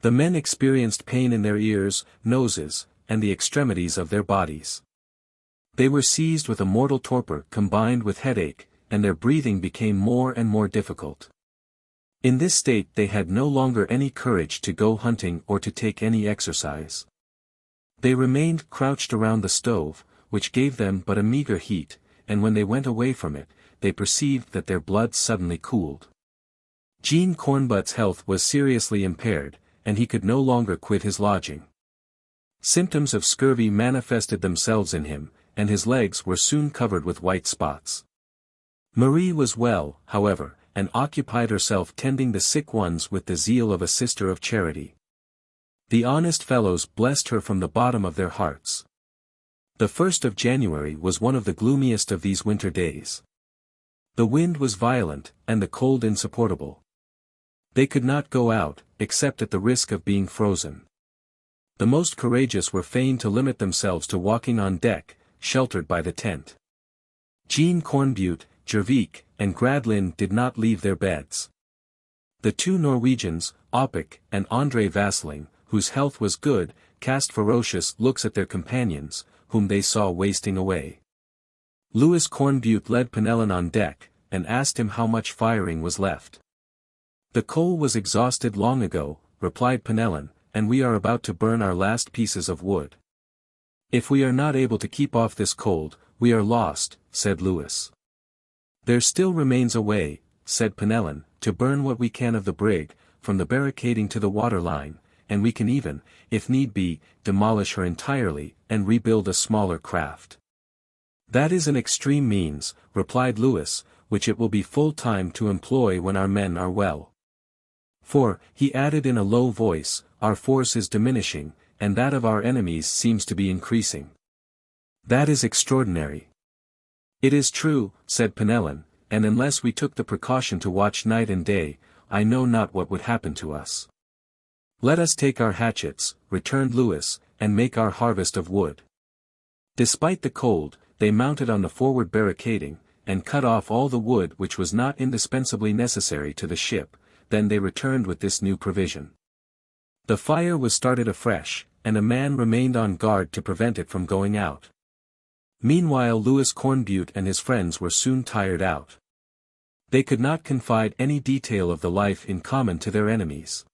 The men experienced pain in their ears, noses, and the extremities of their bodies. They were seized with a mortal torpor combined with headache, and their breathing became more and more difficult. In this state they had no longer any courage to go hunting or to take any exercise. They remained crouched around the stove, which gave them but a meager heat, and when they went away from it, they perceived that their blood suddenly cooled. Jean Cornbutte's health was seriously impaired, and he could no longer quit his lodging. Symptoms of scurvy manifested themselves in him, and his legs were soon covered with white spots. Marie was well, however, and occupied herself tending the sick ones with the zeal of a sister of charity. The honest fellows blessed her from the bottom of their hearts. The 1st of January was one of the gloomiest of these winter days. The wind was violent, and the cold insupportable. They could not go out, except at the risk of being frozen. The most courageous were fain to limit themselves to walking on deck, sheltered by the tent. Jean Cornbutte, Jervik, and Gradlin did not leave their beds. The two Norwegians, Oppik and André Vasling, whose health was good, cast ferocious looks at their companions, whom they saw wasting away. Louis Cornbutte led Penellan on deck, and asked him how much firing was left. The coal was exhausted long ago, replied Penellan, and we are about to burn our last pieces of wood. If we are not able to keep off this cold, we are lost, said Louis. There still remains a way, said Penellan, to burn what we can of the brig, from the barricading to the waterline, and we can even, if need be, demolish her entirely, and rebuild a smaller craft. That is an extreme means, replied Louis, which it will be full time to employ when our men are well. For, he added in a low voice, our force is diminishing, and that of our enemies seems to be increasing. That is extraordinary. It is true, said Penellan, and unless we took the precaution to watch night and day, I know not what would happen to us. Let us take our hatchets, returned Lewis, and make our harvest of wood. Despite the cold, they mounted on the forward barricading, and cut off all the wood which was not indispensably necessary to the ship. Then they returned with this new provision. The fire was started afresh, and a man remained on guard to prevent it from going out. Meanwhile Lewis Cornbutte and his friends were soon tired out. They could not confide any detail of the life in common to their enemies.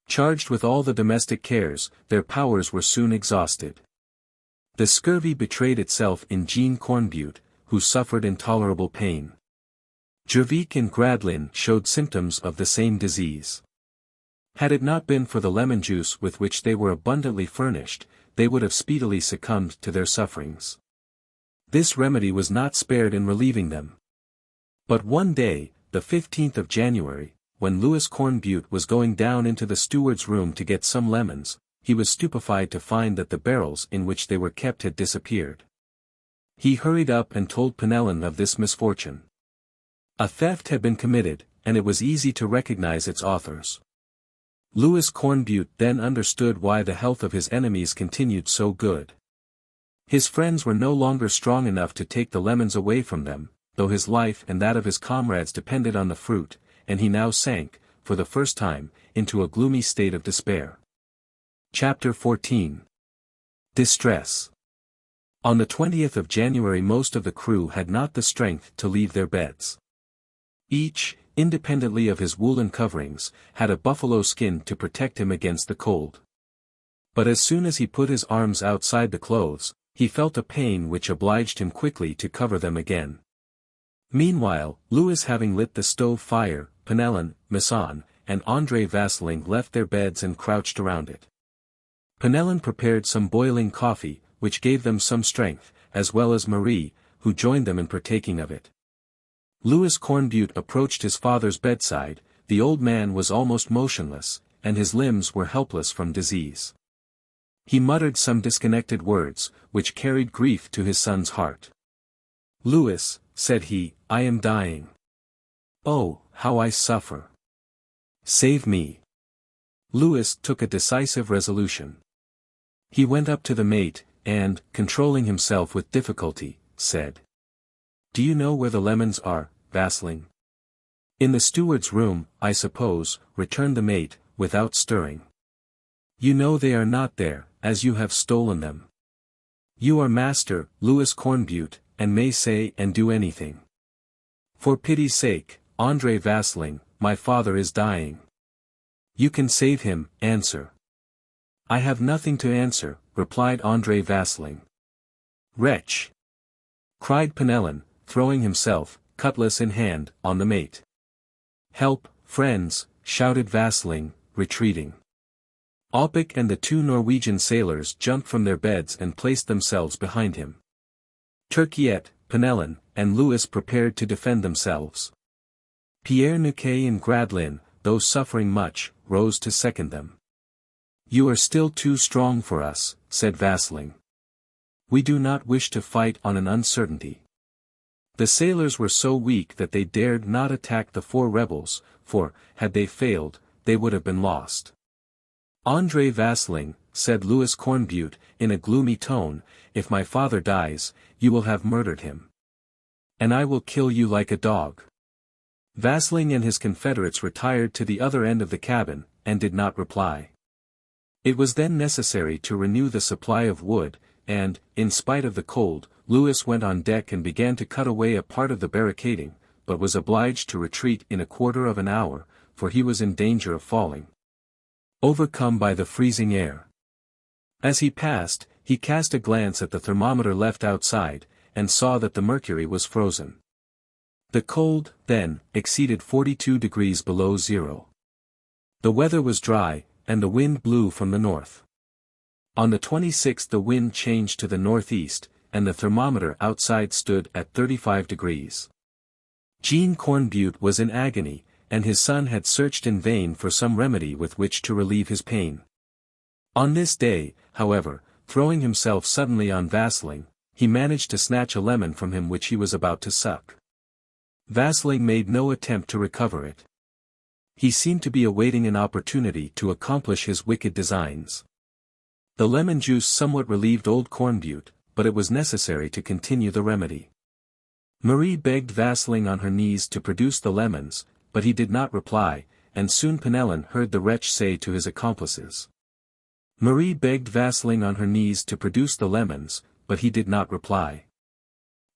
Charged with all the domestic cares, their powers were soon exhausted. The scurvy betrayed itself in Jean Cornbutte, who suffered intolerable pain. Jervik and Gradlin showed symptoms of the same disease. Had it not been for the lemon juice with which they were abundantly furnished, they would have speedily succumbed to their sufferings. This remedy was not spared in relieving them. But one day, the 15th of January, when Lewis Cornbutte was going down into the steward's room to get some lemons, he was stupefied to find that the barrels in which they were kept had disappeared. He hurried up and told Penellan of this misfortune. A theft had been committed, and it was easy to recognize its authors. Lewis Cornbutte then understood why the health of his enemies continued so good. His friends were no longer strong enough to take the lemons away from them, though his life and that of his comrades depended on the fruit, and he now sank, for the first time, into a gloomy state of despair. Chapter 14. Distress. On the 20th of January most of the crew had not the strength to leave their beds. Each, independently of his woolen coverings, had a buffalo skin to protect him against the cold. But as soon as he put his arms outside the clothes, he felt a pain which obliged him quickly to cover them again. Meanwhile, Lewis having lit the stove fire, Penellan, Masson, and André Vasling left their beds and crouched around it. Penellan prepared some boiling coffee, which gave them some strength, as well as Marie, who joined them in partaking of it. Lewis Cornbutte approached his father's bedside. The old man was almost motionless, and his limbs were helpless from disease. He muttered some disconnected words, which carried grief to his son's heart. "Lewis," said he, "I am dying. Oh, how I suffer! Save me." Lewis took a decisive resolution. He went up to the mate, and, controlling himself with difficulty, said, "Do you know where the lemons are, Vasling?" "In the steward's room, I suppose," returned the mate, without stirring. "You know they are not there, as you have stolen them. You are master, Lewis Cornbutte, and may say and do anything. For pity's sake, André Vasling, my father is dying. You can save him, answer." "I have nothing to answer," replied André Vasling. "Wretch!" cried Penellan, throwing himself, cutlass in hand, on the mate. "Help, friends," shouted Vasling, retreating. Opic and the two Norwegian sailors jumped from their beds and placed themselves behind him. Turquiette, Penellan, and Lewis prepared to defend themselves. Pierre Niquet and Gradlin, though suffering much, rose to second them. "You are still too strong for us," said Vasling. "We do not wish to fight on an uncertainty." The sailors were so weak that they dared not attack the four rebels, for, had they failed, they would have been lost. "André Vasling," said Lewis Cornbutte, in a gloomy tone, "if my father dies, you will have murdered him. And I will kill you like a dog." Vasling and his confederates retired to the other end of the cabin, and did not reply. It was then necessary to renew the supply of wood, and, in spite of the cold, Lewis went on deck and began to cut away a part of the barricading, but was obliged to retreat in a quarter of an hour, for he was in danger of falling. Overcome by the freezing air. As he passed, he cast a glance at the thermometer left outside, and saw that the mercury was frozen. The cold, then, exceeded 42 degrees below zero. The weather was dry, and the wind blew from the north. On the 26th the wind changed to the northeast, and the thermometer outside stood at 35 degrees. Jean Cornbutte was in agony, and his son had searched in vain for some remedy with which to relieve his pain. On this day, however, throwing himself suddenly on Vaseline, he managed to snatch a lemon from him which he was about to suck. Vaseline made no attempt to recover it. He seemed to be awaiting an opportunity to accomplish his wicked designs. The lemon juice somewhat relieved old Cornbutte, but it was necessary to continue the remedy. Marie begged Vaseline on her knees to produce the lemons, but he did not reply, and soon Penellan heard the wretch say to his accomplices. Marie begged Vaseline on her knees to produce the lemons, but he did not reply.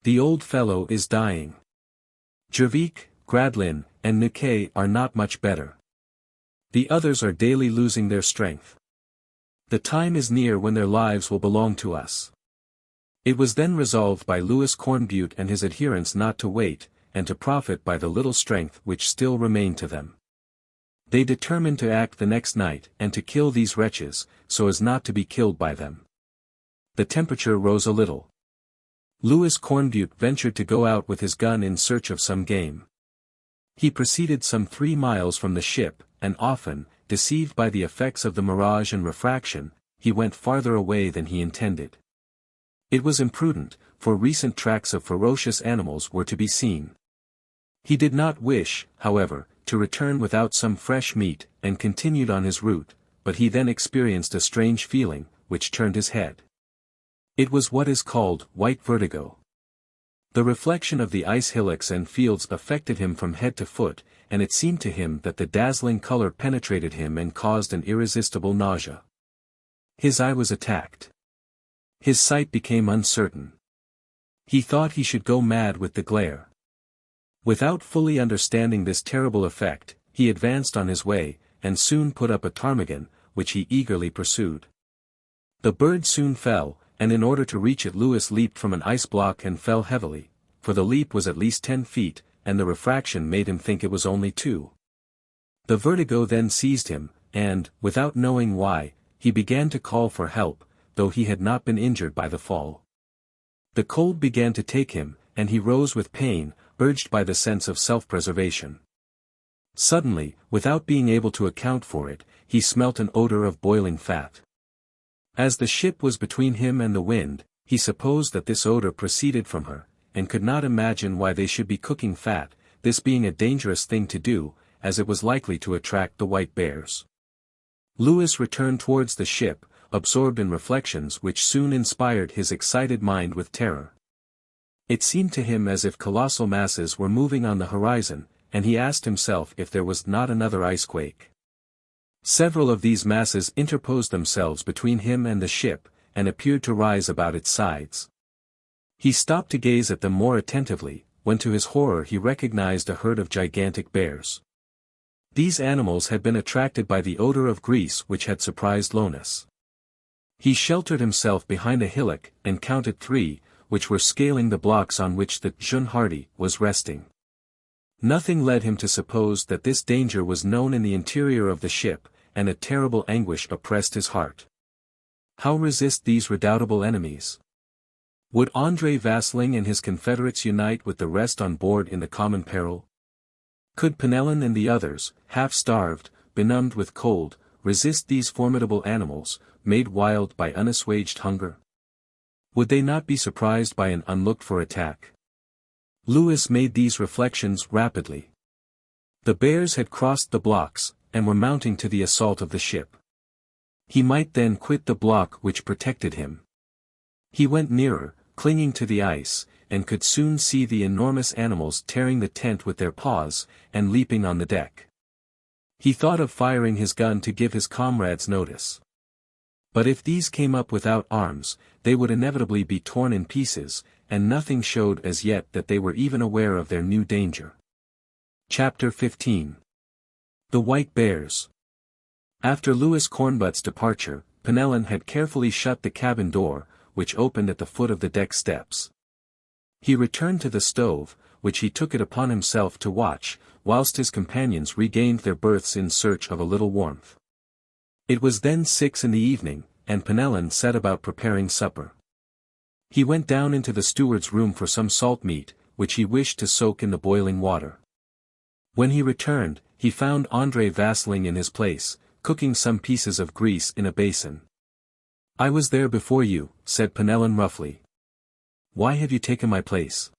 The old fellow is dying. Jervik, Gradlin, and Niquet are not much better. The others are daily losing their strength. The time is near when their lives will belong to us. It was then resolved by Louis Cornbutte and his adherents not to wait, and to profit by the little strength which still remained to them. They determined to act the next night and to kill these wretches, so as not to be killed by them. The temperature rose a little. Louis Cornbutte ventured to go out with his gun in search of some game. He proceeded some 3 miles from the ship, and often, deceived by the effects of the mirage and refraction, he went farther away than he intended. It was imprudent, for recent tracks of ferocious animals were to be seen. He did not wish, however, to return without some fresh meat, and continued on his route, but he then experienced a strange feeling, which turned his head. It was what is called white vertigo. The reflection of the ice hillocks and fields affected him from head to foot, and it seemed to him that the dazzling color penetrated him and caused an irresistible nausea. His eye was attacked. His sight became uncertain. He thought he should go mad with the glare. Without fully understanding this terrible effect, he advanced on his way, and soon put up a ptarmigan, which he eagerly pursued. The bird soon fell, and in order to reach it Louis leaped from an ice block and fell heavily, for the leap was at least 10 feet, and the refraction made him think it was only 2. The vertigo then seized him, and, without knowing why, he began to call for help, though he had not been injured by the fall. The cold began to take him, and he rose with pain, urged by the sense of self-preservation. Suddenly, without being able to account for it, he smelt an odor of boiling fat. As the ship was between him and the wind, he supposed that this odor proceeded from her, and could not imagine why they should be cooking fat, this being a dangerous thing to do, as it was likely to attract the white bears. Louis returned towards the ship, absorbed in reflections which soon inspired his excited mind with terror. It seemed to him as if colossal masses were moving on the horizon, and he asked himself if there was not another ice-quake. Several of these masses interposed themselves between him and the ship, and appeared to rise about its sides. He stopped to gaze at them more attentively, when to his horror he recognized a herd of gigantic bears. These animals had been attracted by the odor of grease which had surprised Louis. He sheltered himself behind a hillock and counted 3, which were scaling the blocks on which the Jeune Hardy was resting. Nothing led him to suppose that this danger was known in the interior of the ship, and a terrible anguish oppressed his heart. How resist these redoubtable enemies? Would André Vasling and his confederates unite with the rest on board in the common peril? Could Penellan and the others, half-starved, benumbed with cold, resist these formidable animals, made wild by unassuaged hunger? Would they not be surprised by an unlooked-for attack? Louis made these reflections rapidly. The bears had crossed the blocks, and were mounting to the assault of the ship. He might then quit the block which protected him. He went nearer, clinging to the ice, and could soon see the enormous animals tearing the tent with their paws, and leaping on the deck. He thought of firing his gun to give his comrades notice. But if these came up without arms, they would inevitably be torn in pieces, and nothing showed as yet that they were even aware of their new danger. Chapter 15. The White Bears. After Louis Cornbutte's departure, Penellan had carefully shut the cabin door, which opened at the foot of the deck steps. He returned to the stove, which he took it upon himself to watch, whilst his companions regained their berths in search of a little warmth. It was then 6 in the evening, and Penellan set about preparing supper. He went down into the steward's room for some salt meat, which he wished to soak in the boiling water. When he returned, he found André Vasling in his place, cooking some pieces of grease in a basin. "I was there before you," said Penellan roughly. "Why have you taken my place?"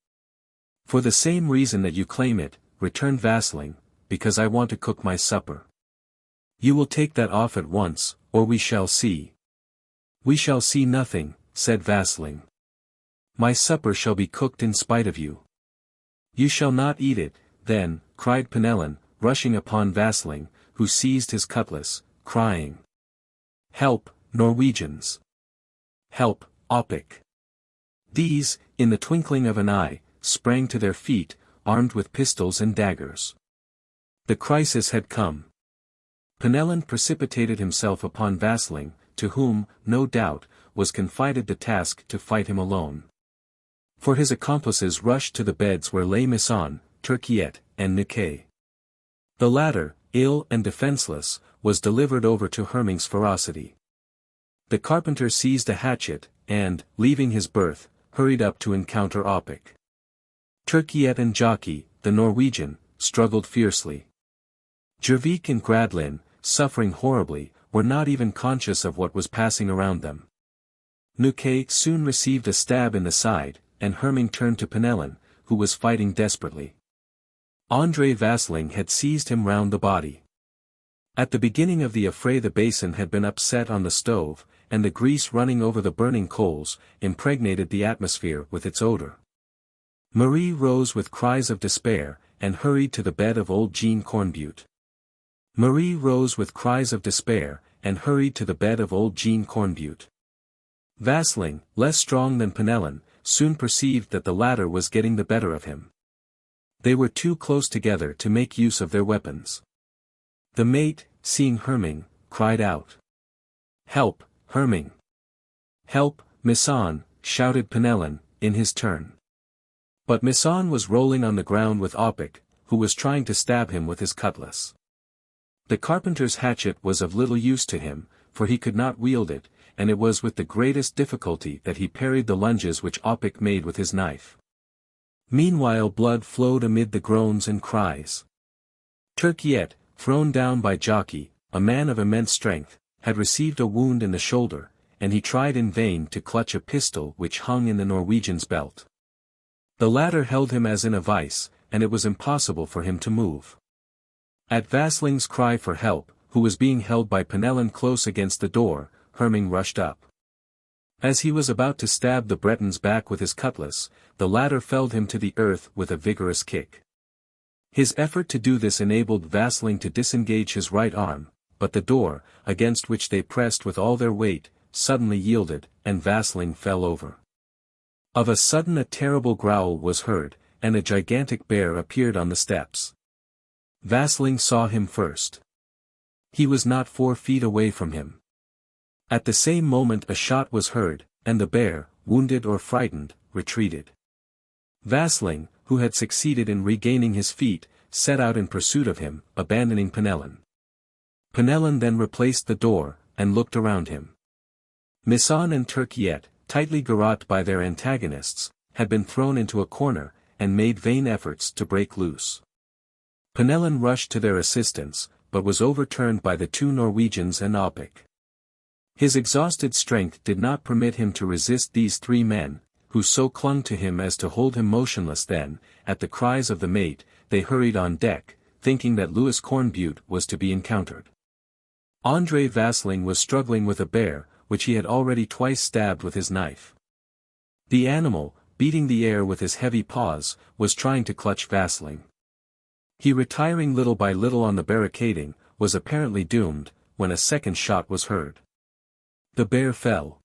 "For the same reason that you claim it," returned Vasling, "because I want to cook my supper." "You will take that off at once, or we shall see." "We shall see nothing," said Vasling. "My supper shall be cooked in spite of you." "You shall not eat it, then," cried Penellan, rushing upon Vasling, who seized his cutlass, crying, "Help, Norwegians! Help, Opic!" These, in the twinkling of an eye, sprang to their feet, armed with pistols and daggers. The crisis had come. Penellan precipitated himself upon Vasling, to whom, no doubt, was confided the task to fight him alone. For his accomplices rushed to the beds where lay Misson, Turquiette, and Niquet. The latter, ill and defenseless, was delivered over to Herming's ferocity. The carpenter seized a hatchet, and, leaving his berth, hurried up to encounter Opic. Turquiette and Jockey, the Norwegian, struggled fiercely. Jervik and Gradlin, suffering horribly, were not even conscious of what was passing around them. Niquet soon received a stab in the side, and Herming turned to Penellan, who was fighting desperately. André Vasling had seized him round the body. At the beginning of the affray the basin had been upset on the stove, and the grease running over the burning coals, impregnated the atmosphere with its odor. Marie rose with cries of despair, and hurried to the bed of old Jean Cornbutte. Marie rose with cries of despair, and hurried to the bed of old Jean Cornbutte. Vasling, less strong than Penellan, soon perceived that the latter was getting the better of him. They were too close together to make use of their weapons. The mate, seeing Herming, cried out. "Help, Herming! Help, Misson!" shouted Penellan, in his turn. But Misson was rolling on the ground with Opic, who was trying to stab him with his cutlass. The carpenter's hatchet was of little use to him, for he could not wield it, and it was with the greatest difficulty that he parried the lunges which Opic made with his knife. Meanwhile blood flowed amid the groans and cries. Turquiette, thrown down by Jockey, a man of immense strength, had received a wound in the shoulder, and he tried in vain to clutch a pistol which hung in the Norwegian's belt. The latter held him as in a vice, and it was impossible for him to move. At Vasling's cry for help, who was being held by Penellan close against the door, Herming rushed up. As he was about to stab the Breton's back with his cutlass, the latter felled him to the earth with a vigorous kick. His effort to do this enabled Vasling to disengage his right arm, but the door, against which they pressed with all their weight, suddenly yielded, and Vasling fell over. Of a sudden a terrible growl was heard, and a gigantic bear appeared on the steps. Vasling saw him first. He was not 4 feet away from him. At the same moment a shot was heard, and the bear, wounded or frightened, retreated. Vasling, who had succeeded in regaining his feet, set out in pursuit of him, abandoning Penellan. Penellan then replaced the door, and looked around him. Misson and Turquiette, tightly garroted by their antagonists, had been thrown into a corner, and made vain efforts to break loose. Penellan rushed to their assistance, but was overturned by the 2 Norwegians and Opic. His exhausted strength did not permit him to resist these 3 men, who so clung to him as to hold him motionless. Then, at the cries of the mate, they hurried on deck, thinking that Louis Cornbutte was to be encountered. André Vasling was struggling with a bear, which he had already twice stabbed with his knife. The animal, beating the air with his heavy paws, was trying to clutch Vasling. He, retiring little by little on the barricading, was apparently doomed, when a second shot was heard. The bear fell.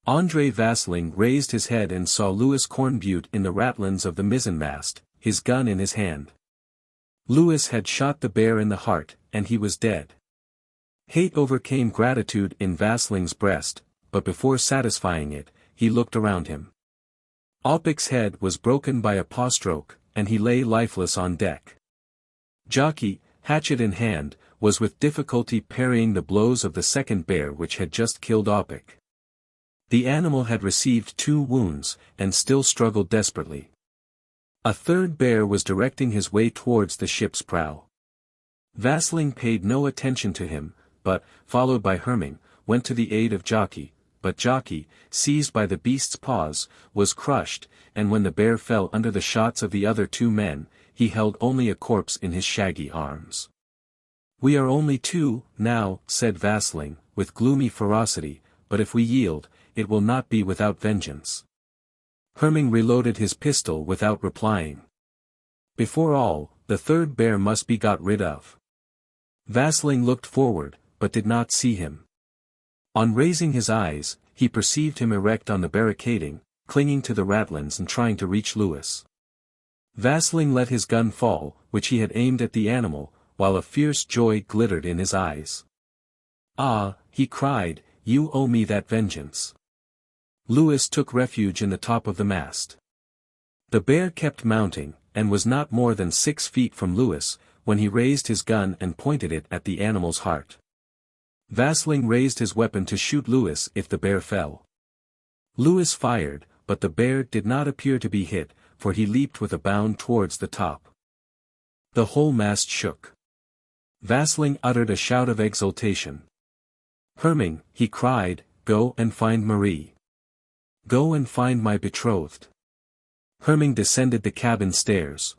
André Vasling raised his head and saw Louis Cornbutte in the ratlins of the mizzenmast, his gun in his hand. Louis had shot the bear in the heart, and he was dead. Hate overcame gratitude in Vasling's breast, but before satisfying it, he looked around him. Opic's head was broken by a paw stroke, and he lay lifeless on deck. Jockey, hatchet in hand, was with difficulty parrying the blows of the second bear which had just killed Opic. The animal had received 2 wounds, and still struggled desperately. A third bear was directing his way towards the ship's prow. Vasling paid no attention to him, but, followed by Herming, went to the aid of Jockey, but Jockey, seized by the beast's paws, was crushed, and when the bear fell under the shots of the other two men, he held only a corpse in his shaggy arms. "We are only two, now," said Vasling, with gloomy ferocity, "but if we yield, it will not be without vengeance." Herming reloaded his pistol without replying. Before all, the third bear must be got rid of. Vasling looked forward, but did not see him. On raising his eyes, he perceived him erect on the barricading, clinging to the ratlins and trying to reach Lewis. Vasling let his gun fall, which he had aimed at the animal, while a fierce joy glittered in his eyes. "Ah," he cried, "you owe me that vengeance." Lewis took refuge in the top of the mast. The bear kept mounting, and was not more than 6 feet from Lewis, when he raised his gun and pointed it at the animal's heart. Vasling raised his weapon to shoot Lewis if the bear fell. Lewis fired, but the bear did not appear to be hit, for he leaped with a bound towards the top. The whole mast shook. Vasling uttered a shout of exultation. "Herming," he cried, "go and find Marie. Go and find my betrothed." Herming descended the cabin stairs.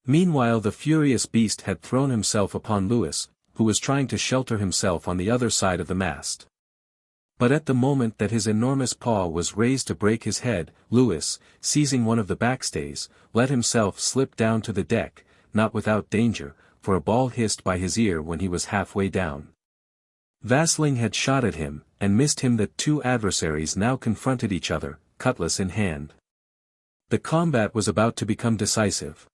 Meanwhile the furious beast had thrown himself upon Lewis, who was trying to shelter himself on the other side of the mast. But at the moment that his enormous paw was raised to break his head, Lewis, seizing one of the backstays, let himself slip down to the deck, not without danger, for a ball hissed by his ear when he was halfway down. Vasling had shot at him, and missed him. The two adversaries now confronted each other, cutlass in hand. The combat was about to become decisive.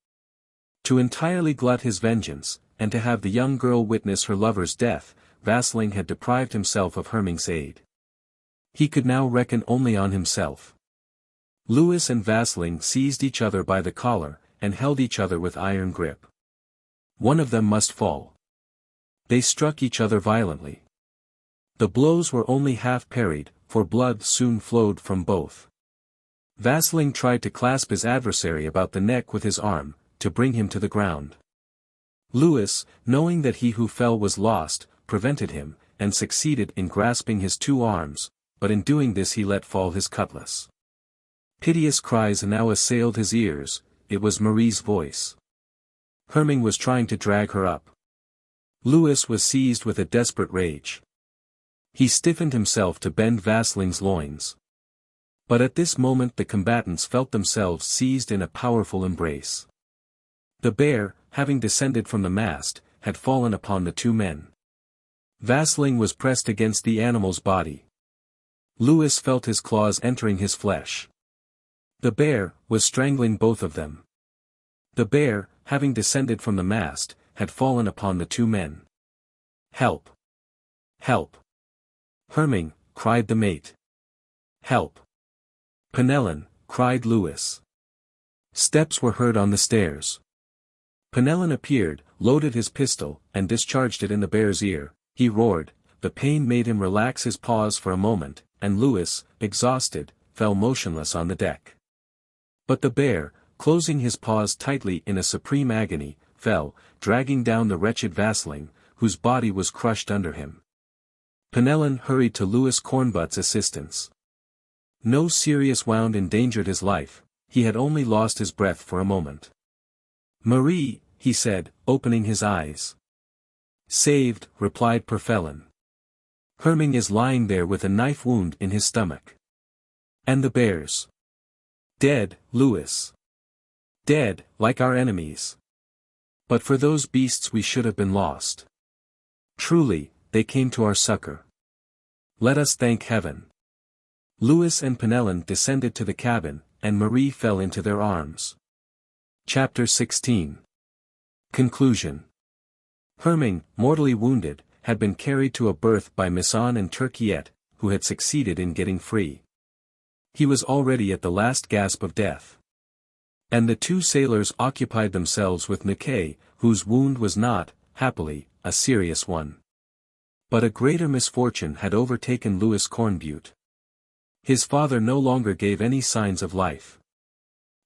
To entirely glut his vengeance, and to have the young girl witness her lover's death, Vasling had deprived himself of Herming's aid. He could now reckon only on himself. Lewis and Vasling seized each other by the collar, and held each other with iron grip. One of them must fall. They struck each other violently. The blows were only half parried, for blood soon flowed from both. Vasling tried to clasp his adversary about the neck with his arm, to bring him to the ground. Lewis, knowing that he who fell was lost, prevented him, and succeeded in grasping his two arms, but in doing this he let fall his cutlass. Piteous cries now assailed his ears. It was Marie's voice. Herming was trying to drag her up. Lewis was seized with a desperate rage. He stiffened himself to bend Vasling's loins. But at this moment the combatants felt themselves seized in a powerful embrace. The bear, having descended from the mast, had fallen upon the two men. Vasling was pressed against the animal's body. Lewis felt his claws entering his flesh. The bear was strangling both of them. The bear, having descended from the mast, had fallen upon the two men. "Help! Help! Herming," cried the mate. "Help! Penellan," cried Lewis. Steps were heard on the stairs. Penellan appeared, loaded his pistol, and discharged it in the bear's ear. He roared. The pain made him relax his paws for a moment, and Lewis, exhausted, fell motionless on the deck. But the bear, closing his paws tightly in a supreme agony, fell, dragging down the wretched Vasling, whose body was crushed under him. Penellan hurried to Lewis Cornbutt's assistance. No serious wound endangered his life, he had only lost his breath for a moment. "Marie," he said, opening his eyes. "Saved," replied Perfellan. "Herming is lying there with a knife wound in his stomach." "And the bears?" "Dead, Lewis. Dead, like our enemies. But for those beasts we should have been lost. Truly, they came to our succor. Let us thank heaven." Lewis and Penellan descended to the cabin, and Marie fell into their arms. Chapter 16. Conclusion. Herming, mortally wounded, had been carried to a berth by Misson and Turquiette, who had succeeded in getting free. He was already at the last gasp of death. And the two sailors occupied themselves with Niquet, whose wound was not, happily, a serious one. But a greater misfortune had overtaken Lewis Cornbutte. His father no longer gave any signs of life.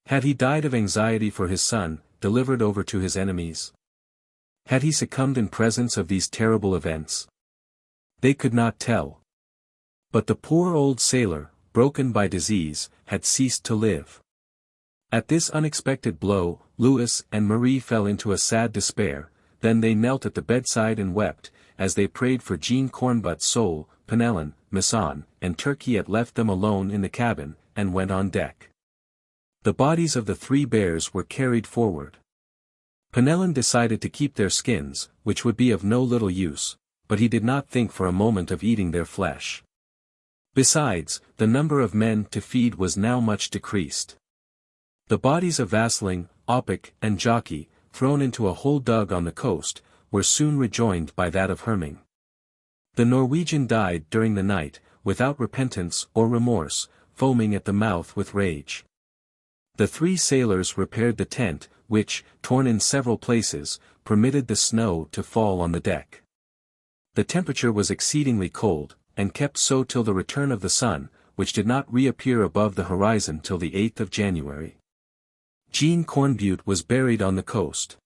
Had he died of anxiety for his son, delivered over to his enemies? Had he succumbed in presence of these terrible events? They could not tell. But the poor old sailor, broken by disease, had ceased to live. At this unexpected blow, Louis and Marie fell into a sad despair. Then they knelt at the bedside and wept, as they prayed for Jean Cornbut's soul. Penelon, Masson, and Turkey had left them alone in the cabin, and went on deck. The bodies of the three bears were carried forward. Penelon decided to keep their skins, which would be of no little use, but he did not think for a moment of eating their flesh. Besides, the number of men to feed was now much decreased. The bodies of Vasling, Opic, and Jockey, thrown into a hole dug on the coast, were soon rejoined by that of Herming. The Norwegian died during the night, without repentance or remorse, foaming at the mouth with rage. The three sailors repaired the tent, which, torn in several places, permitted the snow to fall on the deck. The temperature was exceedingly cold, and kept so till the return of the sun, which did not reappear above the horizon till the 8th of January. Jean Cornbutte was buried on the coast.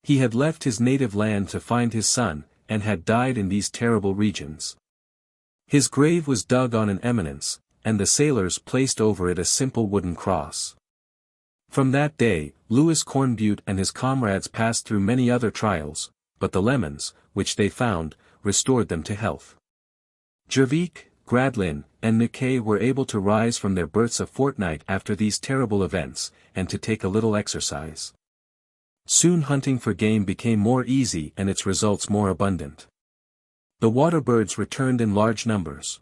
He had left his native land to find his son, and had died in these terrible regions. His grave was dug on an eminence, and the sailors placed over it a simple wooden cross. From that day, Louis Cornbutte and his comrades passed through many other trials, but the lemons, which they found, restored them to health. Jervik, Gradlin, and Niquet were able to rise from their berths a fortnight after these terrible events, and to take a little exercise. Soon hunting for game became more easy and its results more abundant. The water birds returned in large numbers.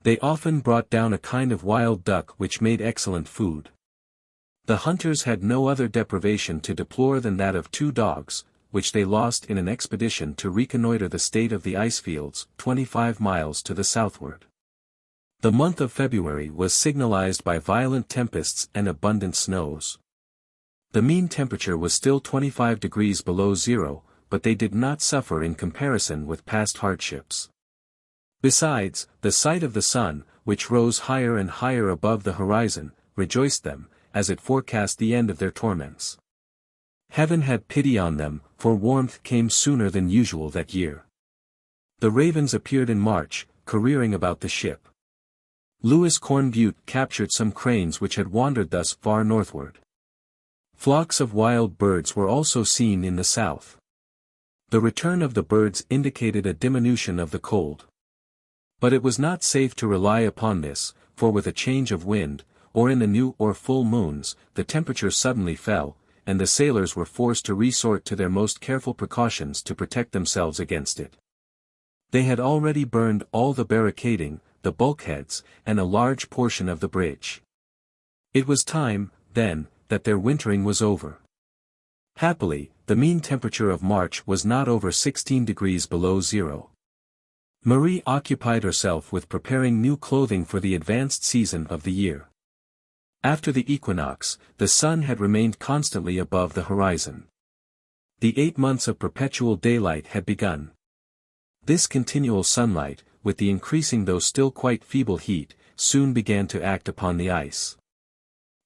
They often brought down a kind of wild duck which made excellent food. The hunters had no other deprivation to deplore than that of 2 dogs, which they lost in an expedition to reconnoiter the state of the ice fields, 25 miles to the southward. The month of February was signalized by violent tempests and abundant snows. The mean temperature was still 25 degrees below zero, but they did not suffer in comparison with past hardships. Besides, the sight of the sun, which rose higher and higher above the horizon, rejoiced them, as it forecast the end of their torments. Heaven had pity on them, for warmth came sooner than usual that year. The ravens appeared in March, careering about the ship. Louis Cornbutte captured some cranes which had wandered thus far northward. Flocks of wild birds were also seen in the south. The return of the birds indicated a diminution of the cold. But it was not safe to rely upon this, for with a change of wind, or in the new or full moons, the temperature suddenly fell, and the sailors were forced to resort to their most careful precautions to protect themselves against it. They had already burned all the barricading, the bulkheads, and a large portion of the bridge. It was time, then, that their wintering was over. Happily, the mean temperature of March was not over 16 degrees below zero. Marie occupied herself with preparing new clothing for the advanced season of the year. After the equinox, the sun had remained constantly above the horizon. The 8 months of perpetual daylight had begun. This continual sunlight, with the increasing though still quite feeble heat, soon began to act upon the ice.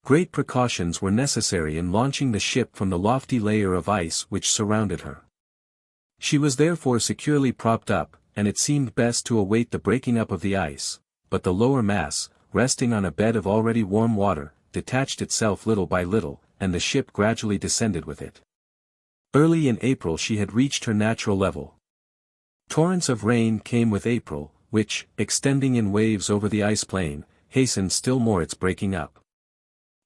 Great precautions were necessary in launching the ship from the lofty layer of ice which surrounded her. She was therefore securely propped up, and it seemed best to await the breaking up of the ice, but the lower mass, resting on a bed of already warm water, detached itself little by little, and the ship gradually descended with it. Early in April she had reached her natural level. Torrents of rain came with April, which, extending in waves over the ice plain, hastened still more its breaking up.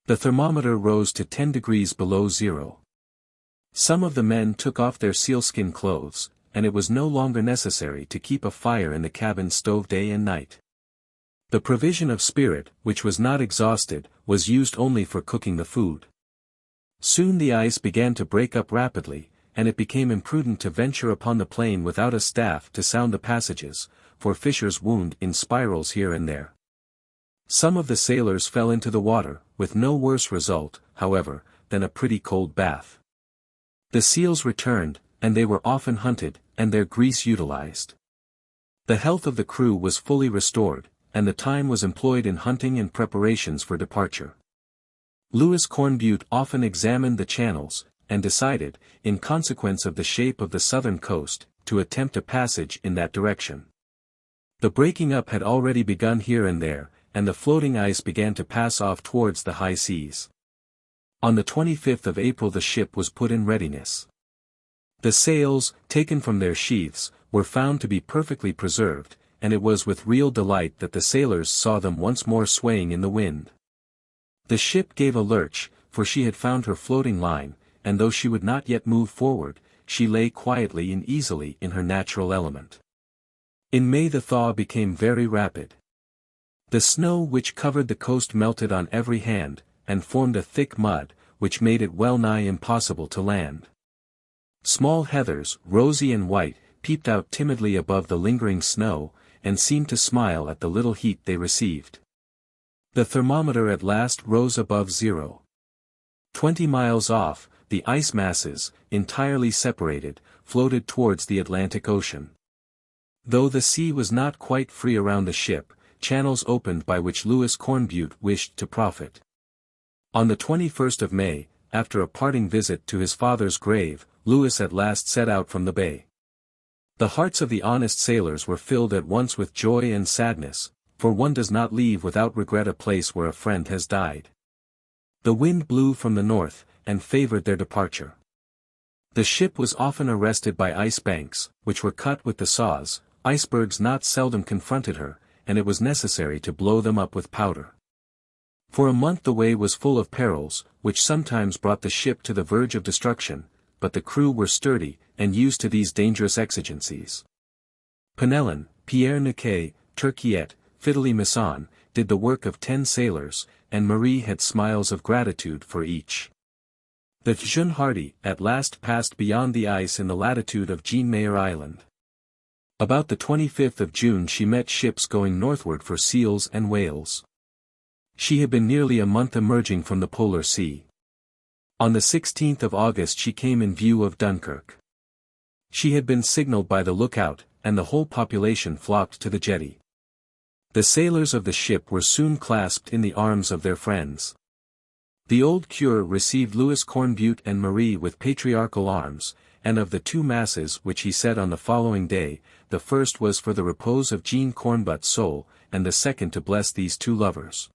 The thermometer rose to 10 degrees below zero. Some of the men took off their sealskin clothes, and it was no longer necessary to keep a fire in the cabin stove day and night. The provision of spirit, which was not exhausted, was used only for cooking the food. Soon the ice began to break up rapidly, and it became imprudent to venture upon the plain without a staff to sound the passages, for fissures wound in spirals here and there. Some of the sailors fell into the water, with no worse result, however, than a pretty cold bath. The seals returned, and they were often hunted, and their grease utilized. The health of the crew was fully restored, and the time was employed in hunting and preparations for departure. Louis Cornbutte often examined the channels, and decided, in consequence of the shape of the southern coast, to attempt a passage in that direction. The breaking up had already begun here and there, and the floating ice began to pass off towards the high seas. On the 25th of April the ship was put in readiness. The sails, taken from their sheaths, were found to be perfectly preserved, and it was with real delight that the sailors saw them once more swaying in the wind. The ship gave a lurch, for she had found her floating line, and though she would not yet move forward, she lay quietly and easily in her natural element. In May the thaw became very rapid. The snow which covered the coast melted on every hand, and formed a thick mud, which made it well nigh impossible to land. Small heathers, rosy and white, peeped out timidly above the lingering snow, and seemed to smile at the little heat they received. The thermometer at last rose above 0. 20 miles off, the ice masses, entirely separated, floated towards the Atlantic Ocean. Though the sea was not quite free around the ship, channels opened by which Louis Cornbutte wished to profit. On the 21st of May, after a parting visit to his father's grave, Louis at last set out from the bay. The hearts of the honest sailors were filled at once with joy and sadness, for one does not leave without regret a place where a friend has died. The wind blew from the north, and favored their departure. The ship was often arrested by ice banks, which were cut with the saws. Icebergs not seldom confronted her, and it was necessary to blow them up with powder. For a month the way was full of perils, which sometimes brought the ship to the verge of destruction, but the crew were sturdy, and used to these dangerous exigencies. Penelon, Pierre Niquet, Turquiette, Fidelie Masson, did the work of 10 sailors, and Marie had smiles of gratitude for each. The Jeune Hardy at last passed beyond the ice in the latitude of Jean Meyer Island. About the 25th of June she met ships going northward for seals and whales. She had been nearly a month emerging from the Polar Sea. On the 16th of August she came in view of Dunkirk. She had been signaled by the lookout, and the whole population flocked to the jetty. The sailors of the ship were soon clasped in the arms of their friends. The old curé received Louis Cornbutte and Marie with patriarchal arms, and of the 2 masses which he said on the following day, the first was for the repose of Jean Cornbutte's soul, and the second to bless these 2 lovers,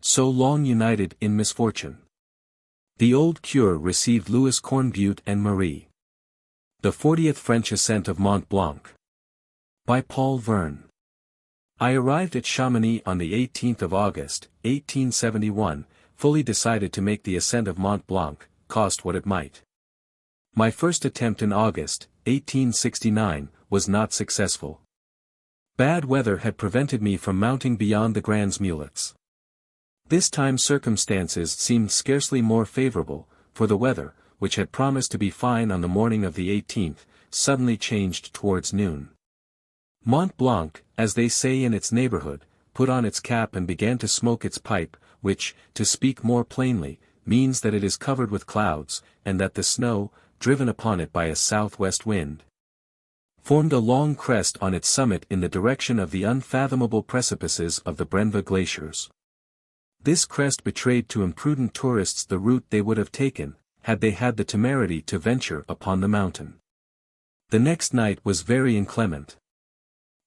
so long united in misfortune. The old curé received Louis Cornbutte and Marie. The 40th French ascent of Mont Blanc. By Paul Verne. I arrived at Chamonix on the 18th of August, 1871, fully decided to make the ascent of Mont Blanc, cost what it might. My first attempt in August, 1869, was not successful. Bad weather had prevented me from mounting beyond the Grands Mulets. This time circumstances seemed scarcely more favorable, for the weather, which had promised to be fine on the morning of the 18th, suddenly changed towards noon. Mont Blanc, as they say in its neighborhood, put on its cap and began to smoke its pipe, which, to speak more plainly, means that it is covered with clouds, and that the snow, driven upon it by a southwest wind, formed a long crest on its summit in the direction of the unfathomable precipices of the Brenva glaciers. This crest betrayed to imprudent tourists the route they would have taken, had they had the temerity to venture upon the mountain. The next night was very inclement.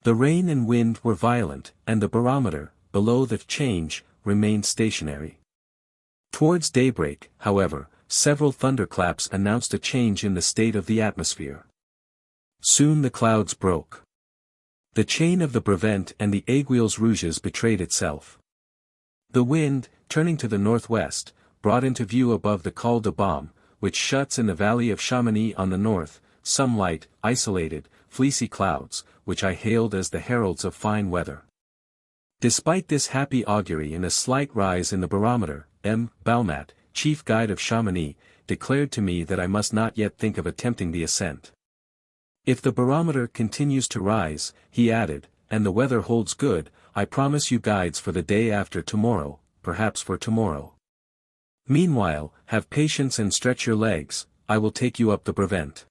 The rain and wind were violent, and the barometer, below the change, remained stationary. Towards daybreak, however, several thunderclaps announced a change in the state of the atmosphere. Soon the clouds broke. The chain of the Brevent and the Aiguilles Rouges betrayed itself. The wind, turning to the northwest, brought into view above the Col de Baume, which shuts in the valley of Chamonix on the north, some light, isolated, fleecy clouds, which I hailed as the heralds of fine weather. Despite this happy augury and a slight rise in the barometer, M. Balmat, chief guide of Chamonix, declared to me that I must not yet think of attempting the ascent. If the barometer continues to rise, he added, and the weather holds good, I promise you guides for the day after tomorrow, perhaps for tomorrow. Meanwhile, have patience and stretch your legs, I will take you up the Brevent.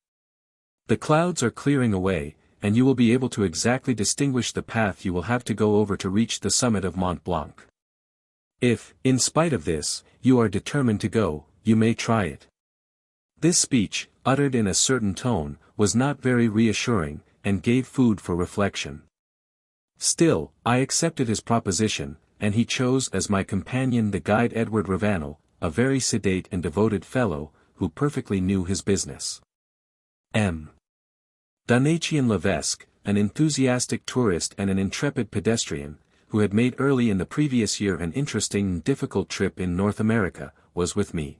The clouds are clearing away, and you will be able to exactly distinguish the path you will have to go over to reach the summit of Mont Blanc. If, in spite of this, you are determined to go, you may try it. This speech, uttered in a certain tone, was not very reassuring, and gave food for reflection. Still, I accepted his proposition, and he chose as my companion the guide Edward Ravenel, a very sedate and devoted fellow, who perfectly knew his business. M. Donatien Levesque, an enthusiastic tourist and an intrepid pedestrian, who had made early in the previous year an interesting and difficult trip in North America, was with me.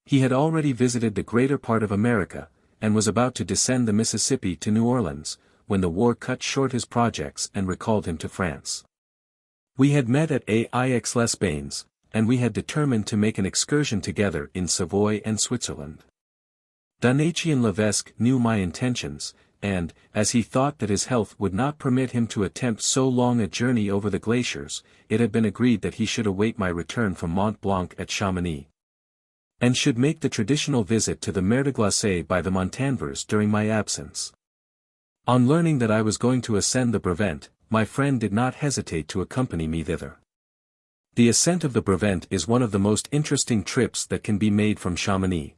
He had already visited the greater part of America, and was about to descend the Mississippi to New Orleans, when the war cut short his projects and recalled him to France. We had met at Aix-les-Bains, and we had determined to make an excursion together in Savoy and Switzerland. Donatien Levesque knew my intentions, and, as he thought that his health would not permit him to attempt so long a journey over the glaciers, it had been agreed that he should await my return from Mont Blanc at Chamonix, and should make the traditional visit to the Mer de Glace by the Montanvers during my absence. On learning that I was going to ascend the Brevent, my friend did not hesitate to accompany me thither. The ascent of the Brevent is one of the most interesting trips that can be made from Chamonix.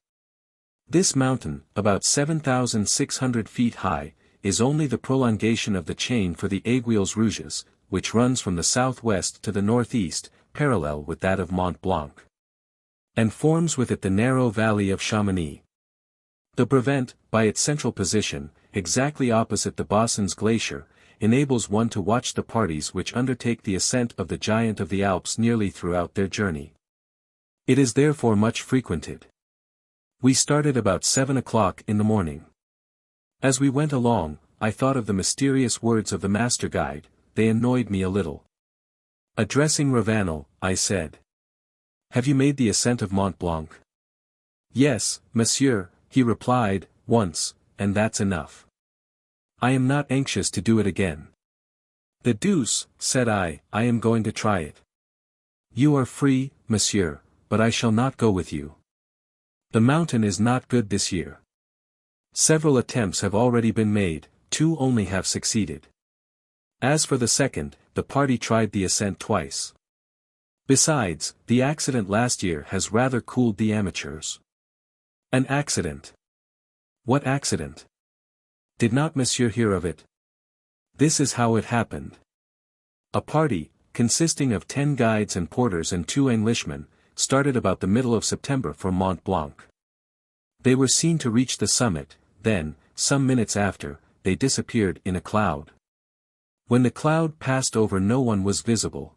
This mountain, about 7,600 feet high, is only the prolongation of the chain for the Aiguilles Rouges, which runs from the southwest to the northeast, parallel with that of Mont Blanc, and forms with it the narrow valley of Chamonix. The Brevent, by its central position, exactly opposite the Bossons Glacier, enables one to watch the parties which undertake the ascent of the giant of the Alps nearly throughout their journey. It is therefore much frequented. We started about 7 o'clock in the morning. As we went along, I thought of the mysterious words of the master guide. They annoyed me a little. Addressing Ravenel, I said, "Have you made the ascent of Mont Blanc?" "Yes, monsieur," he replied, "once, and that's enough. I am not anxious to do it again." "The deuce," said I am going to try it." "You are free, monsieur, but I shall not go with you. The mountain is not good this year. Several attempts have already been made, 2 only have succeeded. As for the second, the party tried the ascent twice. Besides, the accident last year has rather cooled the amateurs." "An accident? What accident? Did not monsieur hear of it?" "This is how it happened. A party, consisting of 10 guides and porters and 2 Englishmen, started about the middle of September for Mont Blanc. They were seen to reach the summit, then, some minutes after, they disappeared in a cloud. When the cloud passed over, no one was visible.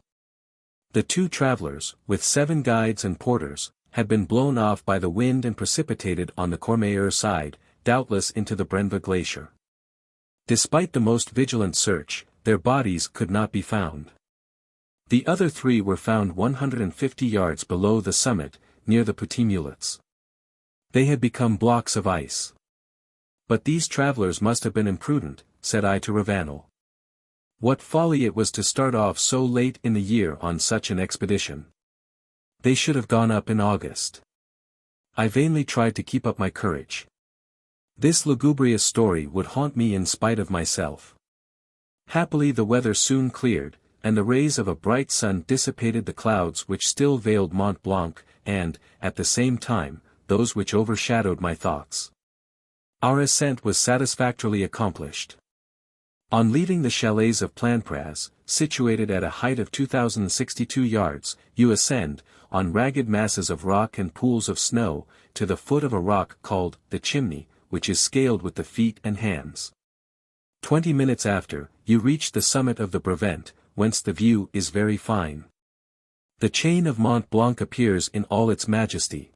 The 2 travelers, with 7 guides and porters, had been blown off by the wind and precipitated on the Courmayeur side, doubtless into the Brenva Glacier. Despite the most vigilant search, their bodies could not be found. The other 3 were found 150 yards below the summit, near the Petits Mulets. They had become blocks of ice. "But these travelers must have been imprudent," said I to Ravenel. "What folly it was to start off so late in the year on such an expedition. They should have gone up in August." I vainly tried to keep up my courage. This lugubrious story would haunt me in spite of myself. Happily the weather soon cleared, and the rays of a bright sun dissipated the clouds which still veiled Mont Blanc, and, at the same time, those which overshadowed my thoughts. Our ascent was satisfactorily accomplished. On leaving the chalets of Plainpraz, situated at a height of 2,062 yards, you ascend, on ragged masses of rock and pools of snow, to the foot of a rock called the Chimney, which is scaled with the feet and hands. 20 minutes after, you reach the summit of the Brevent, whence the view is very fine. The chain of Mont Blanc appears in all its majesty.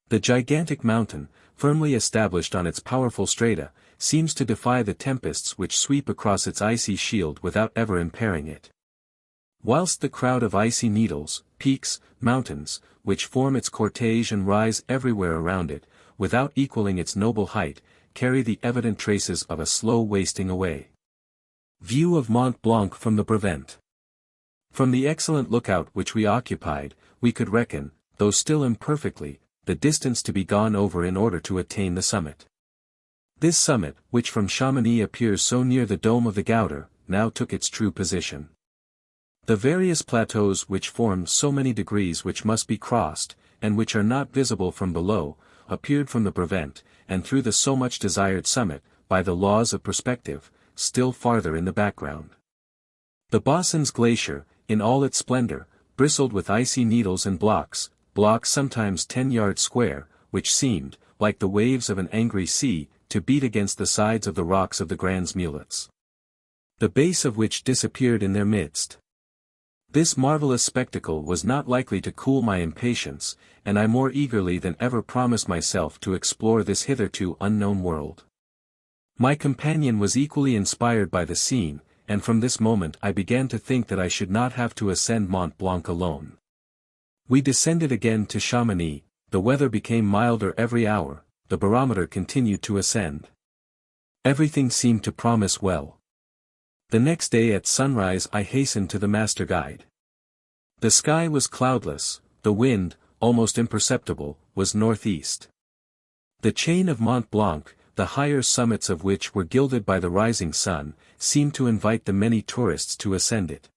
The gigantic mountain, firmly established on its powerful strata, seems to defy the tempests which sweep across its icy shield without ever impairing it. Whilst the crowd of icy needles, peaks, mountains, which form its cortege and rise everywhere around it, without equaling its noble height, carry the evident traces of a slow wasting away. View of Mont Blanc from the Brevent. From the excellent lookout which we occupied, we could reckon, though still imperfectly, the distance to be gone over in order to attain the summit. This summit, which from Chamonix appears so near the dome of the Gouter, now took its true position. The various plateaus which form so many degrees which must be crossed, and which are not visible from below, appeared from the brevet, and through the so much desired summit, by the laws of perspective, still farther in the background. The Bossons Glacier, in all its splendor, bristled with icy needles and blocks sometimes 10 yards square, which seemed, like the waves of an angry sea, to beat against the sides of the rocks of the Grands Mulets, the base of which disappeared in their midst. This marvelous spectacle was not likely to cool my impatience, and I more eagerly than ever promised myself to explore this hitherto unknown world. My companion was equally inspired by the scene, and from this moment I began to think that I should not have to ascend Mont Blanc alone. We descended again to Chamonix, the weather became milder every hour, the barometer continued to ascend. Everything seemed to promise well. The next day at sunrise I hastened to the master guide. The sky was cloudless, the wind, almost imperceptible, was northeast. The chain of Mont Blanc, the higher summits of which were gilded by the rising sun, seemed to invite the many tourists to ascend it.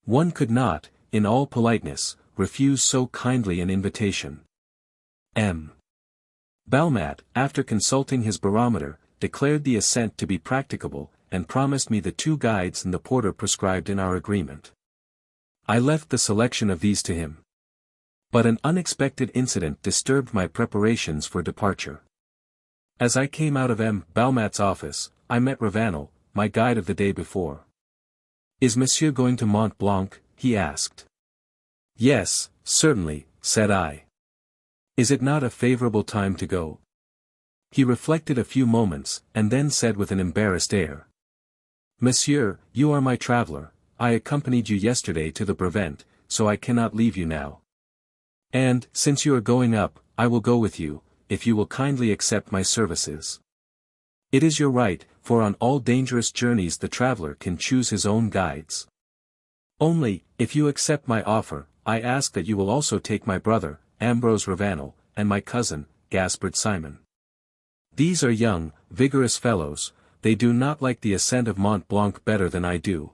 One could not, in all politeness, refuse so kindly an invitation. M. Balmat, after consulting his barometer, declared the ascent to be practicable, and promised me the 2 guides and the porter prescribed in our agreement. I left the selection of these to him. But an unexpected incident disturbed my preparations for departure. As I came out of M. Balmat's office, I met Ravanel, my guide of the day before. "Is Monsieur going to Mont Blanc?" he asked. "Yes, certainly," said I. "Is it not a favorable time to go?" He reflected a few moments, and then said with an embarrassed air, "Monsieur, you are my traveler, I accompanied you yesterday to the brevet, so I cannot leave you now. And, since you are going up, I will go with you, if you will kindly accept my services. It is your right, for on all dangerous journeys the traveler can choose his own guides. Only, if you accept my offer, I ask that you will also take my brother, Ambrose Ravanel, and my cousin, Gaspard Simon. These are young, vigorous fellows, they do not like the ascent of Mont Blanc better than I do.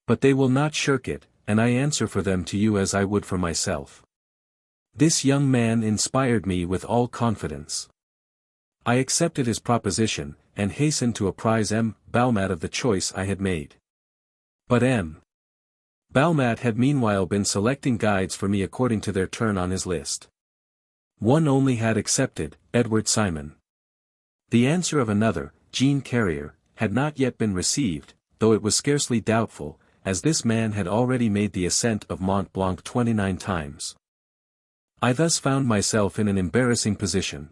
But they will not shirk it, and I answer for them to you as I would for myself." This young man inspired me with all confidence. I accepted his proposition, and hastened to apprise M. Balmat of the choice I had made. But M. Balmat had meanwhile been selecting guides for me according to their turn on his list. One only had accepted, Edward Simon. The answer of another, Jean Carrier, had not yet been received, though it was scarcely doubtful, as this man had already made the ascent of Mont Blanc 29 times. I thus found myself in an embarrassing position.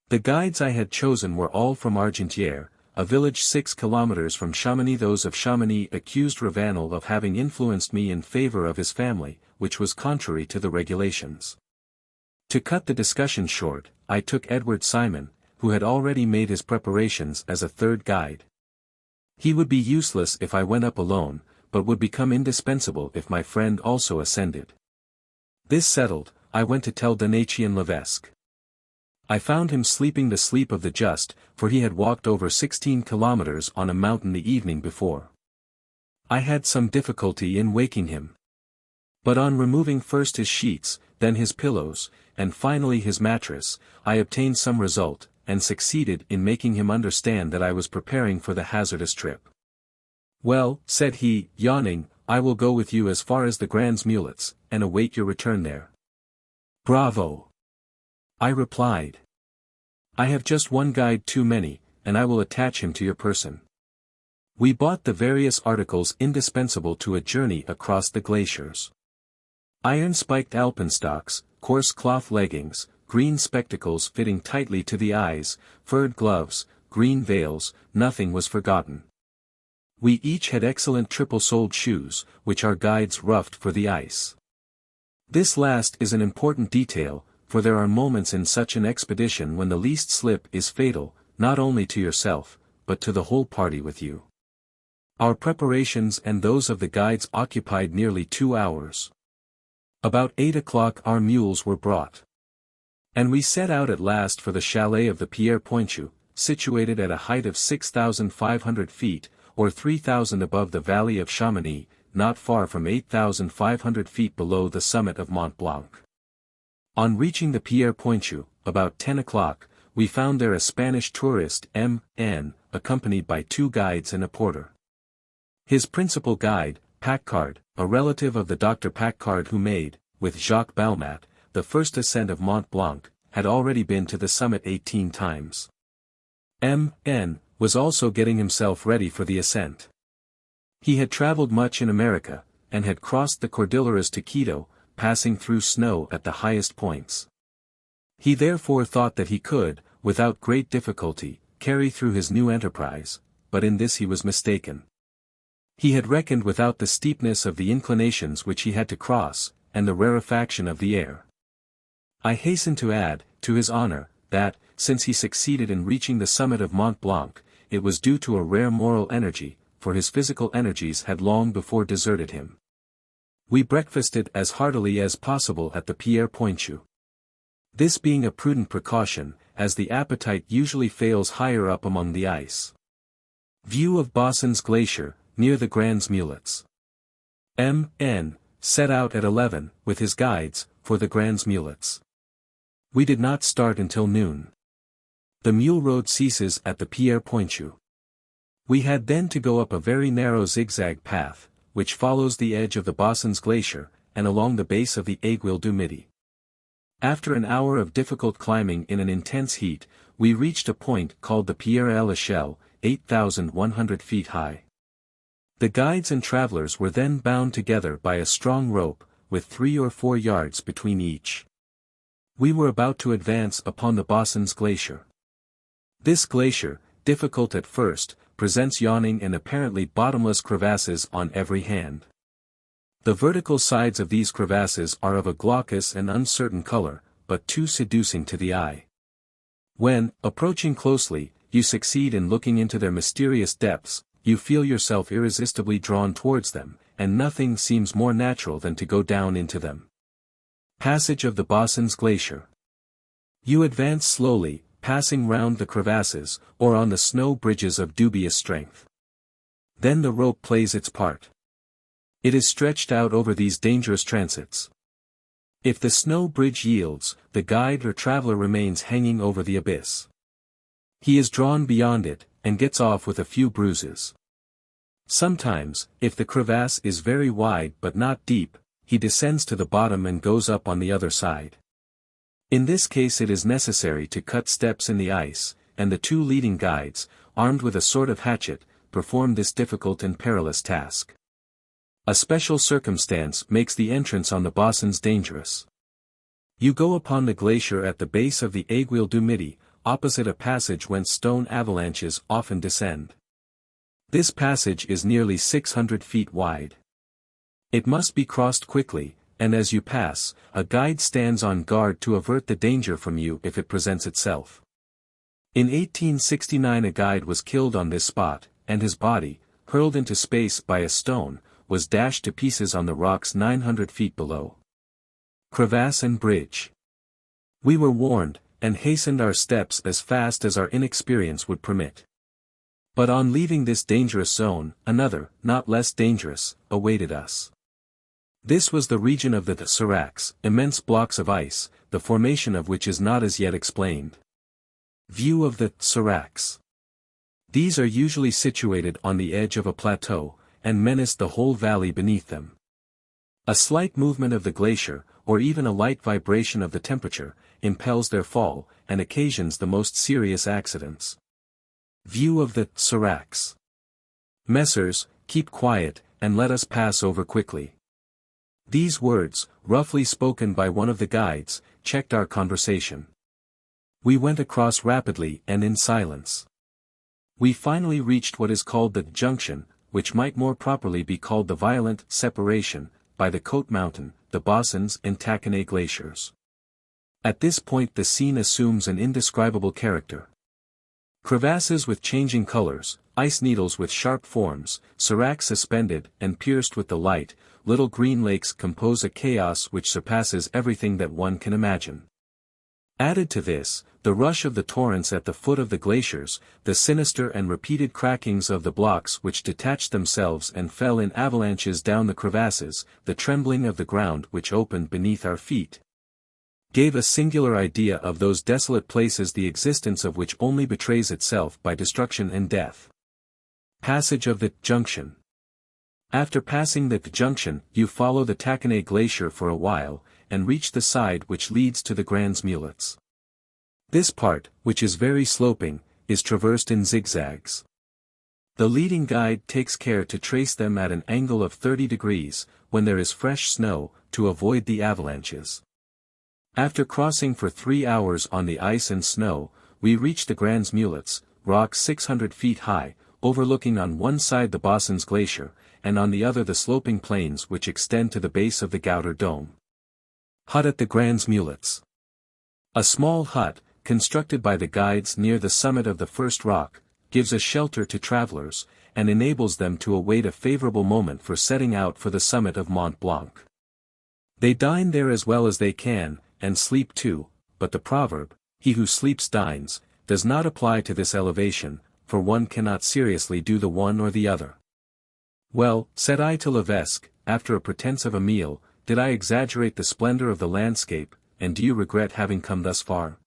The guides I had chosen were all from Argentière, a village 6 kilometers from Chamonix. Those of Chamonix accused Ravanel of having influenced me in favor of his family, which was contrary to the regulations. To cut the discussion short, I took Edward Simon, who had already made his preparations as a 3rd guide. He would be useless if I went up alone, but would become indispensable if my friend also ascended. This settled, I went to tell Donatien Levesque. I found him sleeping the sleep of the just, for he had walked over 16 kilometers on a mountain the evening before. I had some difficulty in waking him. But on removing first his sheets, then his pillows, and finally his mattress, I obtained some result, and succeeded in making him understand that I was preparing for the hazardous trip. "Well," said he, yawning, "I will go with you as far as the Grands Mulets, and await your return there." "Bravo!" I replied. "I have just one guide too many, and I will attach him to your person." We bought the various articles indispensable to a journey across the glaciers. Iron-spiked alpenstocks, coarse cloth leggings, green spectacles fitting tightly to the eyes, furred gloves, green veils, nothing was forgotten. We each had excellent triple-soled shoes, which our guides roughed for the ice. This last is an important detail, for there are moments in such an expedition when the least slip is fatal, not only to yourself, but to the whole party with you. Our preparations and those of the guides occupied nearly 2 hours. About 8 o'clock our mules were brought. And we set out at last for the chalet of the Pierre Pointu, situated at a height of 6,500 feet, or 3,000 above the valley of Chamonix, not far from 8,500 feet below the summit of Mont Blanc. On reaching the Pierre Pointu, about 10 o'clock, we found there a Spanish tourist M.N., accompanied by 2 guides and a porter. His principal guide, Paccard, a relative of the Dr. Paccard who made, with Jacques Balmat, the first ascent of Mont Blanc, had already been to the summit 18 times. M.N. was also getting himself ready for the ascent. He had traveled much in America, and had crossed the Cordilleras to Quito, passing through snow at the highest points. He therefore thought that he could, without great difficulty, carry through his new enterprise, but in this he was mistaken. He had reckoned without the steepness of the inclinations which he had to cross, and the rarefaction of the air. I hasten to add, to his honor, that, since he succeeded in reaching the summit of Mont Blanc, it was due to a rare moral energy, for his physical energies had long before deserted him. We breakfasted as heartily as possible at the Pierre Pointu. This being a prudent precaution, as the appetite usually fails higher up among the ice. View of Bosson's Glacier, near the Grands Mulets. M.N. set out at 11, with his guides, for the Grands Mulets. We did not start until noon. The mule road ceases at the Pierre Pointu. We had then to go up a very narrow zigzag path, which follows the edge of the Bosson's Glacier, and along the base of the Aiguille du Midi. After an hour of difficult climbing in an intense heat, we reached a point called the Pierre à l'Echelle, 8,100 feet high. The guides and travelers were then bound together by a strong rope, with 3 or 4 yards between each. We were about to advance upon the Bosson's Glacier. This glacier, difficult at first, presents yawning and apparently bottomless crevasses on every hand. The vertical sides of these crevasses are of a glaucous and uncertain color, but too seducing to the eye. When, approaching closely, you succeed in looking into their mysterious depths, you feel yourself irresistibly drawn towards them, and nothing seems more natural than to go down into them. Passage of the Bosson's Glacier. You advance slowly, passing round the crevasses, or on the snow bridges of dubious strength. Then the rope plays its part. It is stretched out over these dangerous transits. If the snow bridge yields, the guide or traveler remains hanging over the abyss. He is drawn beyond it, and gets off with a few bruises. Sometimes, if the crevasse is very wide but not deep, he descends to the bottom and goes up on the other side. In this case it is necessary to cut steps in the ice, and the 2 leading guides, armed with a sort of hatchet, perform this difficult and perilous task. A special circumstance makes the entrance on the Bossons dangerous. You go upon the glacier at the base of the Aiguille du Midi, opposite a passage whence stone avalanches often descend. This passage is nearly 600 feet wide. It must be crossed quickly, and as you pass, a guide stands on guard to avert the danger from you if it presents itself. In 1869 a guide was killed on this spot, and his body, hurled into space by a stone, was dashed to pieces on the rocks 900 feet below. Crevasse and Bridge. We were warned, and hastened our steps as fast as our inexperience would permit. But on leaving this dangerous zone, another, not less dangerous, awaited us. This was the region of the seracs, immense blocks of ice, the formation of which is not as yet explained. View of the seracs. These are usually situated on the edge of a plateau, and menace the whole valley beneath them. A slight movement of the glacier, or even a light vibration of the temperature, impels their fall, and occasions the most serious accidents. View of the seracs. Messrs, keep quiet, and let us pass over quickly. These words, roughly spoken by one of the guides, checked our conversation. We went across rapidly and in silence. We finally reached what is called the junction, which might more properly be called the violent separation, by the Côte Mountain, the Bossons and Taconnay glaciers. At this point the scene assumes an indescribable character. Crevasses with changing colors, ice needles with sharp forms, seracs suspended and pierced with the light, little green lakes compose a chaos which surpasses everything that one can imagine. Added to this, the rush of the torrents at the foot of the glaciers, the sinister and repeated crackings of the blocks which detached themselves and fell in avalanches down the crevasses, the trembling of the ground which opened beneath our feet, gave a singular idea of those desolate places, the existence of which only betrays itself by destruction and death. Passage of the Junction. After passing the junction, you follow the Taconic Glacier for a while, and reach the side which leads to the Grands Mulets. This part, which is very sloping, is traversed in zigzags. The leading guide takes care to trace them at an angle of 30 degrees, when there is fresh snow, to avoid the avalanches. After crossing for 3 hours on the ice and snow, we reach the Grands Mulets, rock 600 feet high, overlooking on one side the Bossons Glacier, and on the other the sloping plains which extend to the base of the Gouter Dome. Hut at the Grands Mulets. A small hut, constructed by the guides near the summit of the first rock, gives a shelter to travelers, and enables them to await a favorable moment for setting out for the summit of Mont Blanc. They dine there as well as they can, and sleep too, but the proverb, "He who sleeps dines," does not apply to this elevation, for one cannot seriously do the one or the other. "Well," said I to Levesque, after a pretense of a meal, "did I exaggerate the splendor of the landscape, and do you regret having come thus far?"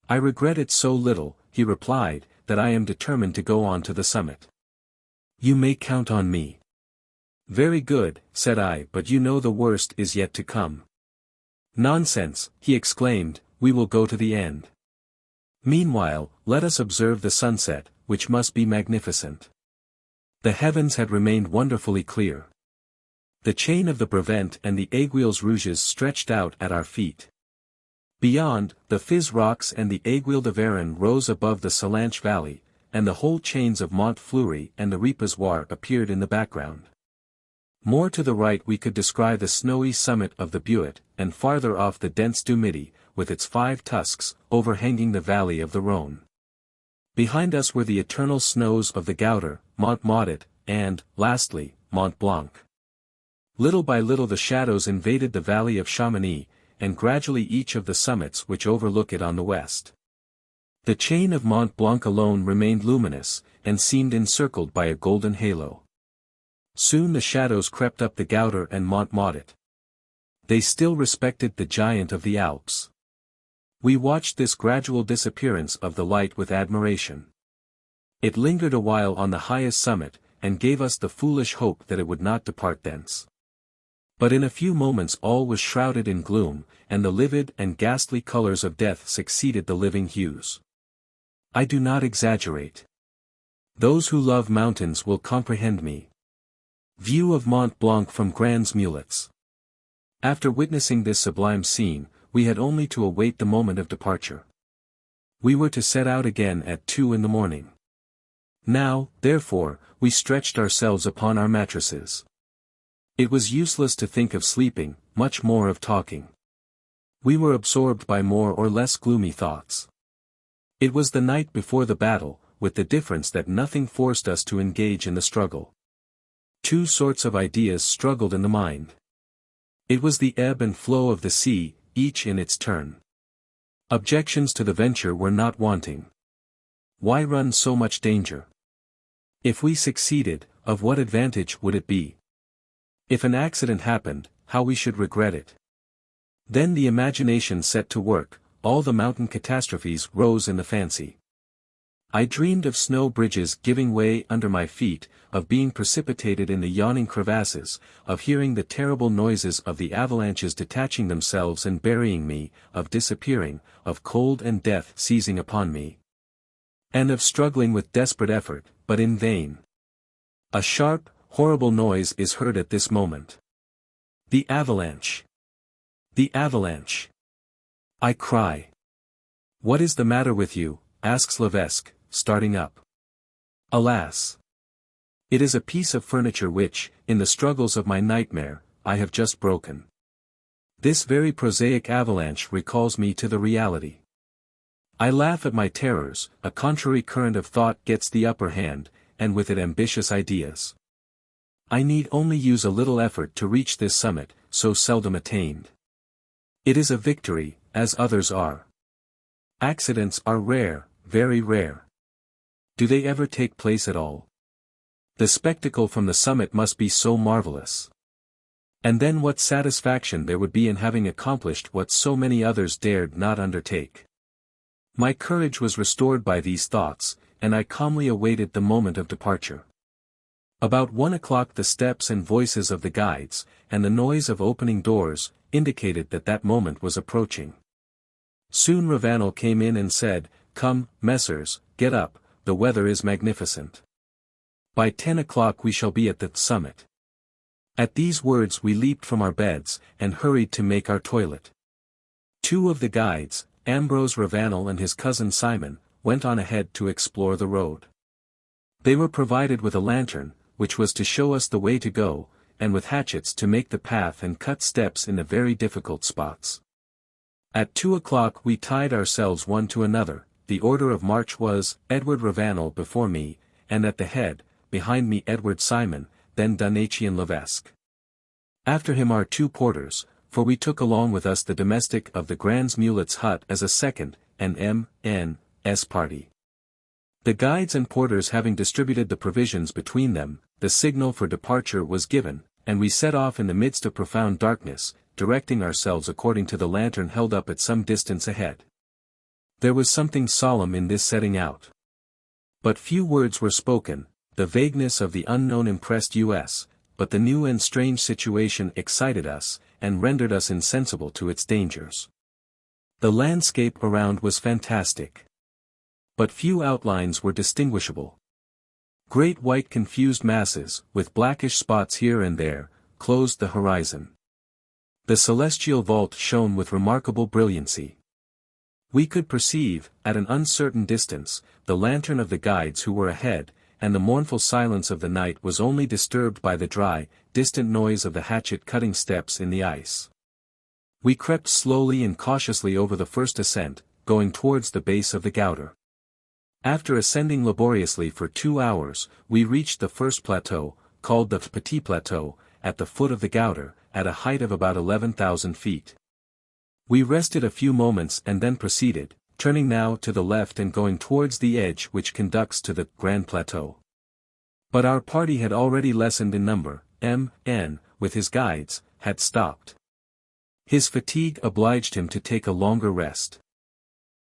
"I regret it so little," he replied, "that I am determined to go on to the summit." "You may count on me." "Very good," said I, "but you know the worst is yet to come." "Nonsense," he exclaimed, "we will go to the end. Meanwhile, let us observe the sunset, which must be magnificent." The heavens had remained wonderfully clear. The chain of the Brevent and the Aiguilles Rouges stretched out at our feet. Beyond, the Fizz Rocks and the Aiguille de Varennes rose above the Salanche Valley, and the whole chains of Mont Fleury and the Reposoir appeared in the background. More to the right we could descry the snowy summit of the Buet, and farther off the dense du Midi, with its 5 tusks, overhanging the valley of the Rhône. Behind us were the eternal snows of the Gouter, Mont Maudit, and, lastly, Mont Blanc. Little by little the shadows invaded the valley of Chamonix, and gradually each of the summits which overlook it on the west. The chain of Mont Blanc alone remained luminous, and seemed encircled by a golden halo. Soon the shadows crept up the Gouter and Mont Maudit. They still respected the giant of the Alps. We watched this gradual disappearance of the light with admiration. It lingered a while on the highest summit, and gave us the foolish hope that it would not depart thence. But in a few moments all was shrouded in gloom, and the livid and ghastly colors of death succeeded the living hues. I do not exaggerate. Those who love mountains will comprehend me. View of Mont Blanc from Grands Mulets. After witnessing this sublime scene, we had only to await the moment of departure. We were to set out again at 2 in the morning. Now, therefore, we stretched ourselves upon our mattresses. It was useless to think of sleeping, much more of talking. We were absorbed by more or less gloomy thoughts. It was the night before the battle, with the difference that nothing forced us to engage in the struggle. 2 sorts of ideas struggled in the mind. It was the ebb and flow of the sea, each in its turn. Objections to the venture were not wanting. Why run so much danger? If we succeeded, of what advantage would it be? If an accident happened, how we should regret it. Then the imagination set to work, all the mountain catastrophes rose in the fancy. I dreamed of snow bridges giving way under my feet, of being precipitated in the yawning crevasses, of hearing the terrible noises of the avalanches detaching themselves and burying me, of disappearing, of cold and death seizing upon me. And of struggling with desperate effort, but in vain. A sharp, horrible noise is heard at this moment. The avalanche! The avalanche! I cry. What is the matter with you? Asks Levesque, starting up. Alas! It is a piece of furniture which, in the struggles of my nightmare, I have just broken. This very prosaic avalanche recalls me to the reality. I laugh at my terrors, a contrary current of thought gets the upper hand, and with it ambitious ideas. I need only use a little effort to reach this summit, so seldom attained. It is a victory, as others are. Accidents are rare, very rare. Do they ever take place at all? The spectacle from the summit must be so marvelous. And then what satisfaction there would be in having accomplished what so many others dared not undertake. My courage was restored by these thoughts, and I calmly awaited the moment of departure. About 1 o'clock the steps and voices of the guides, and the noise of opening doors, indicated that that moment was approaching. Soon Ravanel came in and said, "Come, messers, get up, the weather is magnificent. By 10 o'clock we shall be at the summit." At these words we leaped from our beds, and hurried to make our toilet. Two of the guides, Ambrose Ravanel and his cousin Simon, went on ahead to explore the road. They were provided with a lantern, which was to show us the way to go, and with hatchets to make the path and cut steps in the very difficult spots. At 2 o'clock we tied ourselves one to another. The order of march was, Edward Ravanel before me, and at the head, behind me Edward Simon, then Donatien Levesque. After him our two porters, for we took along with us the domestic of the Grand Mulet's hut as a second, and M.N.'s party. The guides and porters having distributed the provisions between them, the signal for departure was given, and we set off in the midst of profound darkness, directing ourselves according to the lantern held up at some distance ahead. There was something solemn in this setting out. But few words were spoken. The vagueness of the unknown impressed us, but the new and strange situation excited us, and rendered us insensible to its dangers. The landscape around was fantastic. But few outlines were distinguishable. Great white confused masses, with blackish spots here and there, closed the horizon. The celestial vault shone with remarkable brilliancy. We could perceive, at an uncertain distance, the lantern of the guides who were ahead, and the mournful silence of the night was only disturbed by the dry, distant noise of the hatchet-cutting steps in the ice. We crept slowly and cautiously over the first ascent, going towards the base of the Gouter. After ascending laboriously for 2 hours, we reached the first plateau, called the Petit Plateau, at the foot of the Gouter, at a height of about 11,000 feet. We rested a few moments and then proceeded, turning now to the left and going towards the edge which conducts to the Grand Plateau. But our party had already lessened in number. M.N., with his guides, had stopped. His fatigue obliged him to take a longer rest.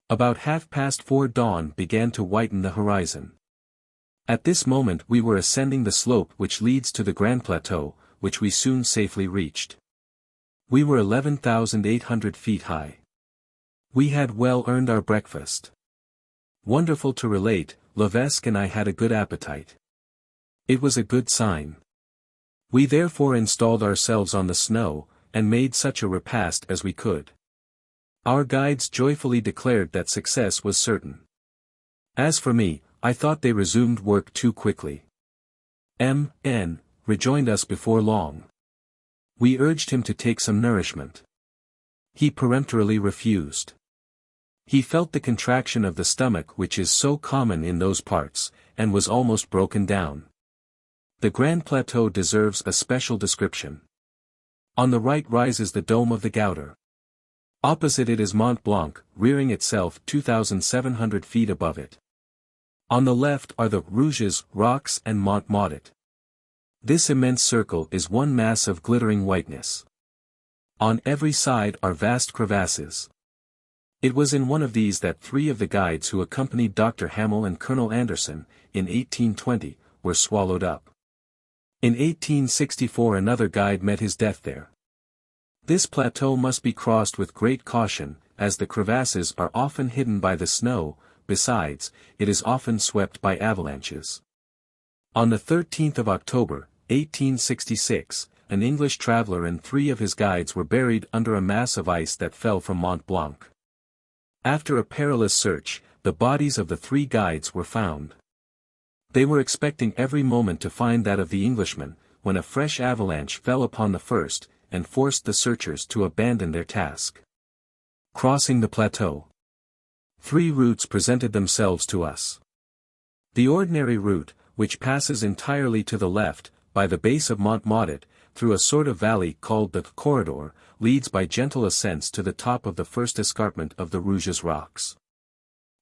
About 4:30 dawn began to whiten the horizon. At this moment we were ascending the slope which leads to the Grand Plateau, which we soon safely reached. We were 11,800 feet high. We had well earned our breakfast. Wonderful to relate, Levesque and I had a good appetite. It was a good sign. We therefore installed ourselves on the snow, and made such a repast as we could. Our guides joyfully declared that success was certain. As for me, I thought they resumed work too quickly. M.N. rejoined us before long. We urged him to take some nourishment. He peremptorily refused. He felt the contraction of the stomach which is so common in those parts, and was almost broken down. The Grand Plateau deserves a special description. On the right rises the dome of the Gouter. Opposite it is Mont Blanc, rearing itself 2,700 feet above it. On the left are the Rouges rocks and Mont Maudet. This immense circle is one mass of glittering whiteness. On every side are vast crevasses. It was in one of these that 3 of the guides who accompanied Dr. Hamel and Colonel Anderson, in 1820, were swallowed up. In 1864 another guide met his death there. This plateau must be crossed with great caution, as the crevasses are often hidden by the snow. Besides, it is often swept by avalanches. On the 13th of October, 1866, an English traveller and 3 of his guides were buried under a mass of ice that fell from Mont Blanc. After a perilous search, the bodies of the 3 guides were found. They were expecting every moment to find that of the Englishman, when a fresh avalanche fell upon the first, and forced the searchers to abandon their task. Crossing the plateau. 3 routes presented themselves to us. The ordinary route, which passes entirely to the left, by the base of Mont Maudet, through a sort of valley called the Corridor, leads by gentle ascents to the top of the first escarpment of the Rouges rocks.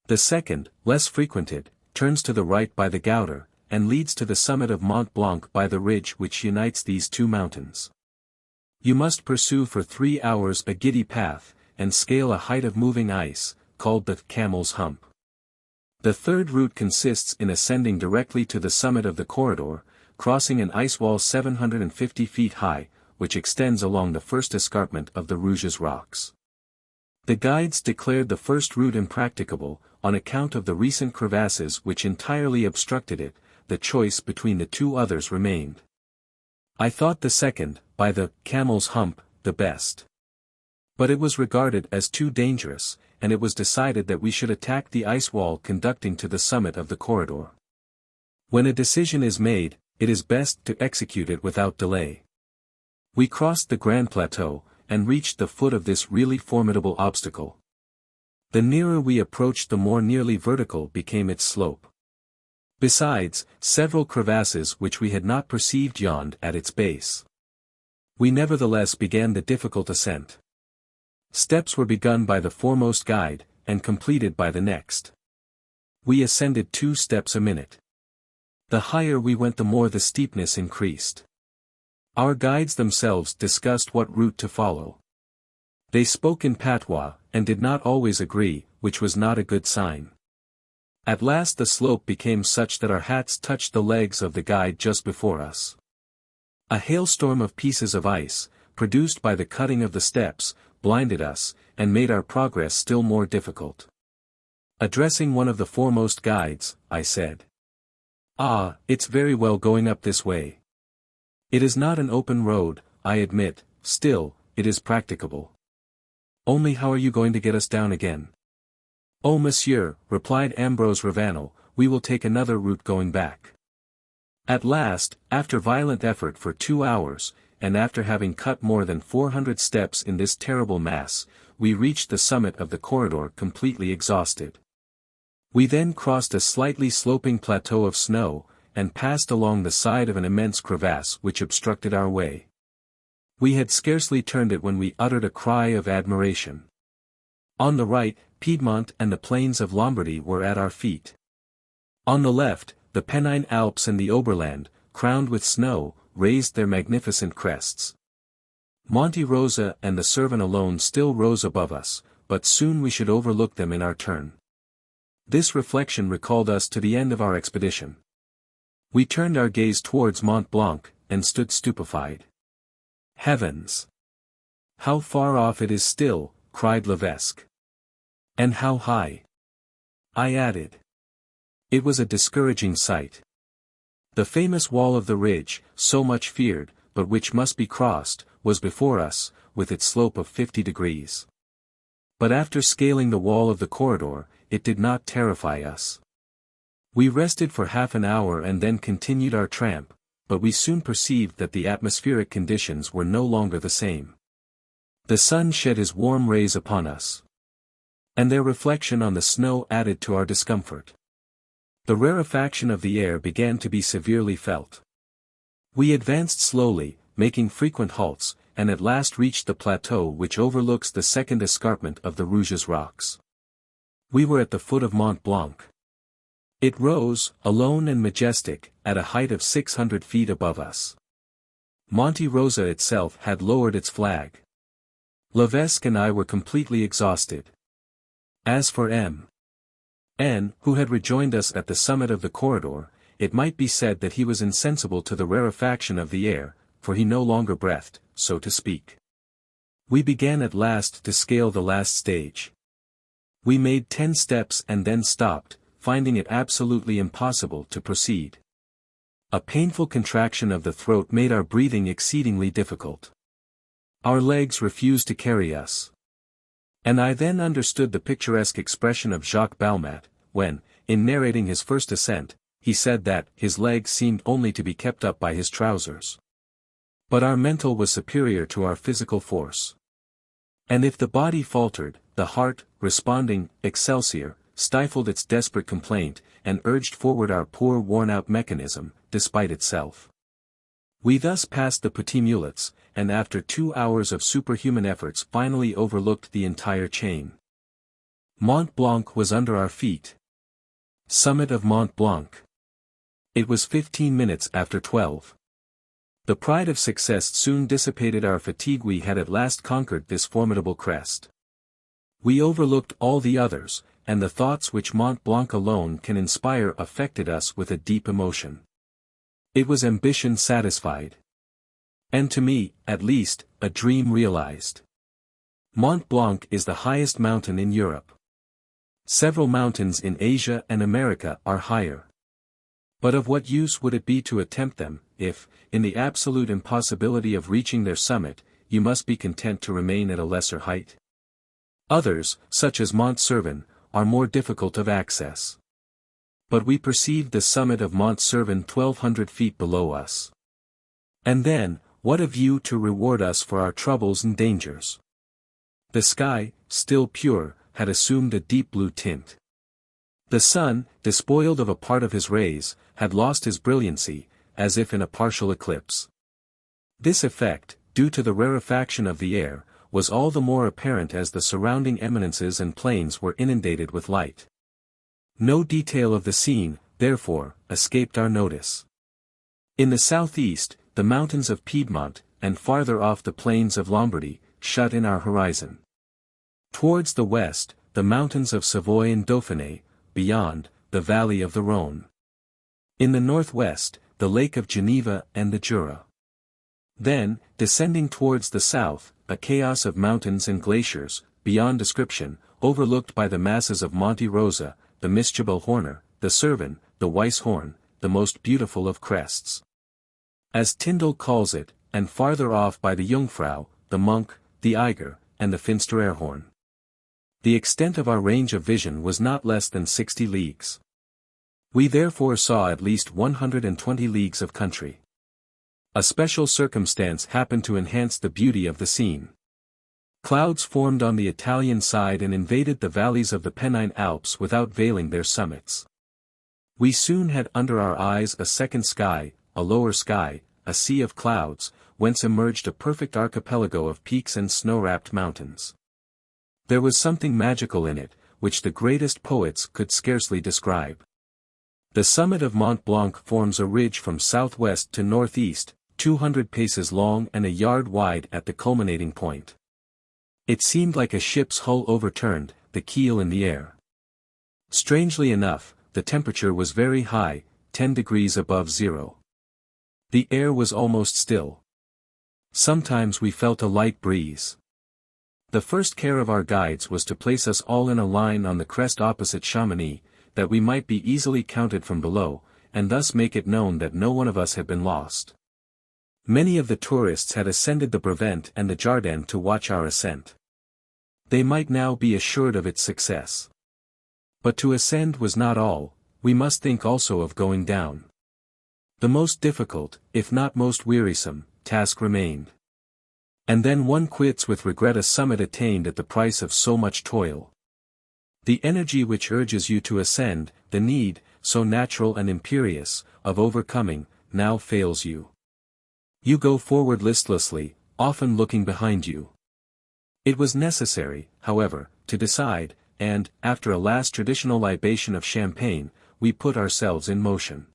The second, less frequented, turns to the right by the Gouter, and leads to the summit of Mont Blanc by the ridge which unites these two mountains. You must pursue for 3 hours a giddy path, and scale a height of moving ice, called the Camel's Hump. The third route consists in ascending directly to the summit of the corridor, crossing an ice wall 750 feet high, which extends along the first escarpment of the Rouges rocks. The guides declared the first route impracticable, on account of the recent crevasses which entirely obstructed it. The choice between the two others remained. I thought the second, by the Camel's Hump, the best. But it was regarded as too dangerous, and it was decided that we should attack the ice wall conducting to the summit of the corridor. When a decision is made, it is best to execute it without delay. We crossed the Grand Plateau, and reached the foot of this really formidable obstacle. The nearer we approached the more nearly vertical became its slope. Besides, several crevasses which we had not perceived yawned at its base. We nevertheless began the difficult ascent. Steps were begun by the foremost guide, and completed by the next. We ascended 2 steps a minute. The higher we went the more the steepness increased. Our guides themselves discussed what route to follow. They spoke in patois, and did not always agree, which was not a good sign. At last the slope became such that our hats touched the legs of the guide just before us. A hailstorm of pieces of ice, produced by the cutting of the steps, blinded us, and made our progress still more difficult. Addressing one of the foremost guides, I said, "Ah, it's very well going up this way. It is not an open road, I admit, still, it is practicable. Only how are you going to get us down again?" "Oh monsieur," replied Ambrose Ravanel, "we will take another route going back." At last, after violent effort for 2 hours, and after having cut more than 400 steps in this terrible mass, we reached the summit of the corridor completely exhausted. We then crossed a slightly sloping plateau of snow, and passed along the side of an immense crevasse which obstructed our way. We had scarcely turned it when we uttered a cry of admiration. On the right, Piedmont and the plains of Lombardy were at our feet. On the left, the Pennine Alps and the Oberland, crowned with snow, raised their magnificent crests. Monte Rosa and the Cervin alone still rose above us, but soon we should overlook them in our turn. This reflection recalled us to the end of our expedition. We turned our gaze towards Mont Blanc, and stood stupefied. "Heavens! How far off it is still," cried Levesque. "And how high?" I added. It was a discouraging sight. The famous wall of the ridge, so much feared, but which must be crossed, was before us, with its slope of 50 degrees. But after scaling the wall of the corridor, it did not terrify us. We rested for half an hour and then continued our tramp, but we soon perceived that the atmospheric conditions were no longer the same. The sun shed his warm rays upon us, and their reflection on the snow added to our discomfort. The rarefaction of the air began to be severely felt. We advanced slowly, making frequent halts, and at last reached the plateau which overlooks the second escarpment of the Rouges rocks. We were at the foot of Mont Blanc. It rose, alone and majestic, at a height of 600 feet above us. Monte Rosa itself had lowered its flag. Levesque and I were completely exhausted. As for M.N., who had rejoined us at the summit of the corridor, it might be said that he was insensible to the rarefaction of the air, for he no longer breathed, so to speak. We began at last to scale the last stage. We made 10 steps and then stopped, finding it absolutely impossible to proceed. A painful contraction of the throat made our breathing exceedingly difficult. Our legs refused to carry us. And I then understood the picturesque expression of Jacques Balmat, when, in narrating his first ascent, he said that his legs seemed only to be kept up by his trousers. But our mental was superior to our physical force. And if the body faltered, the heart, responding, Excelsior, stifled its desperate complaint, and urged forward our poor worn-out mechanism, despite itself. We thus passed the Petits Mulets, and after 2 hours of superhuman efforts finally overlooked the entire chain. Mont Blanc was under our feet. Summit of Mont Blanc. It was 15 minutes after 12. The pride of success soon dissipated our fatigue. We had at last conquered this formidable crest. We overlooked all the others, and the thoughts which Mont Blanc alone can inspire affected us with a deep emotion. It was ambition satisfied. And to me, at least, a dream realized. Mont Blanc is the highest mountain in Europe. Several mountains in Asia and America are higher. But of what use would it be to attempt them, if, in the absolute impossibility of reaching their summit, you must be content to remain at a lesser height? Others, such as Mont Cervin, are more difficult of access. But we perceived the summit of Mont Cervin 1,200 feet below us. And then, what a view to reward us for our troubles and dangers! The sky, still pure, had assumed a deep blue tint. The sun, despoiled of a part of his rays, had lost his brilliancy, as if in a partial eclipse. This effect, due to the rarefaction of the air, was all the more apparent as the surrounding eminences and plains were inundated with light. No detail of the scene, therefore, escaped our notice. In the southeast, the mountains of Piedmont, and farther off the plains of Lombardy, shut in our horizon. Towards the west, the mountains of Savoy and Dauphiné, beyond, the valley of the Rhône. In the northwest, the lake of Geneva and the Jura. Then, descending towards the south, a chaos of mountains and glaciers, beyond description, overlooked by the masses of Monte Rosa, the Mischabel Horner, the Cervin, the Weisshorn, the most beautiful of crests. As Tyndall calls it, and farther off by the Jungfrau, the Monk, the Eiger, and the Finsteraarhorn. The extent of our range of vision was not less than 60 leagues. We therefore saw at least 120 leagues of country. A special circumstance happened to enhance the beauty of the scene. Clouds formed on the Italian side and invaded the valleys of the Pennine Alps without veiling their summits. We soon had under our eyes a second sky, a lower sky, a sea of clouds, whence emerged a perfect archipelago of peaks and snow-wrapped mountains. There was something magical in it, which the greatest poets could scarcely describe. The summit of Mont Blanc forms a ridge from southwest to northeast, 200 paces long and a yard wide at the culminating point. It seemed like a ship's hull overturned, the keel in the air. Strangely enough, the temperature was very high, 10 degrees above zero. The air was almost still. Sometimes we felt a light breeze. The first care of our guides was to place us all in a line on the crest opposite Chamonix, that we might be easily counted from below, and thus make it known that no one of us had been lost. Many of the tourists had ascended the Brevent and the Jardin to watch our ascent. They might now be assured of its success. But to ascend was not all, we must think also of going down. The most difficult, if not most wearisome, task remained. And then one quits with regret a summit attained at the price of so much toil. The energy which urges you to ascend, the need, so natural and imperious, of overcoming, now fails you. You go forward listlessly, often looking behind you. It was necessary, however, to decide, and, after a last traditional libation of champagne, we put ourselves in motion.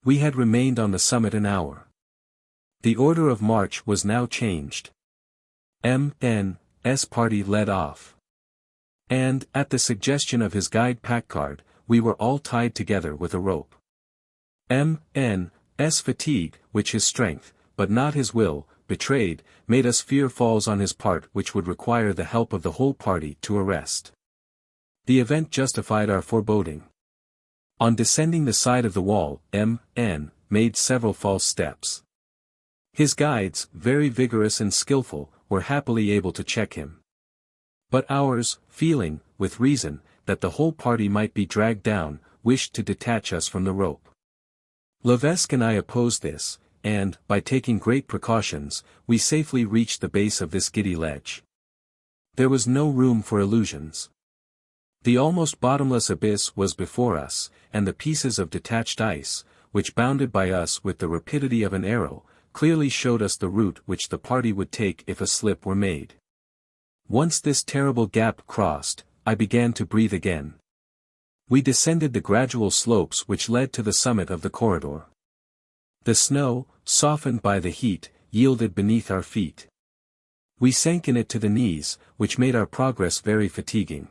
We had remained on the summit an hour. The order of march was now changed. M.N.'s party led off. And, at the suggestion of his guide Packard, we were all tied together with a rope. M.N.'s fatigue, which his strength, but not his will, betrayed, made us fear falls on his part which would require the help of the whole party to arrest. The event justified our foreboding. On descending the side of the wall, M.N. made several false steps. His guides, very vigorous and skillful, were happily able to check him. But ours, feeling, with reason, that the whole party might be dragged down, wished to detach us from the rope. Levesque and I opposed this, and, by taking great precautions, we safely reached the base of this giddy ledge. There was no room for illusions. The almost bottomless abyss was before us, and the pieces of detached ice, which bounded by us with the rapidity of an arrow, clearly showed us the route which the party would take if a slip were made. Once this terrible gap crossed, I began to breathe again. We descended the gradual slopes which led to the summit of the corridor. The snow, softened by the heat, yielded beneath our feet. We sank in it to the knees, which made our progress very fatiguing.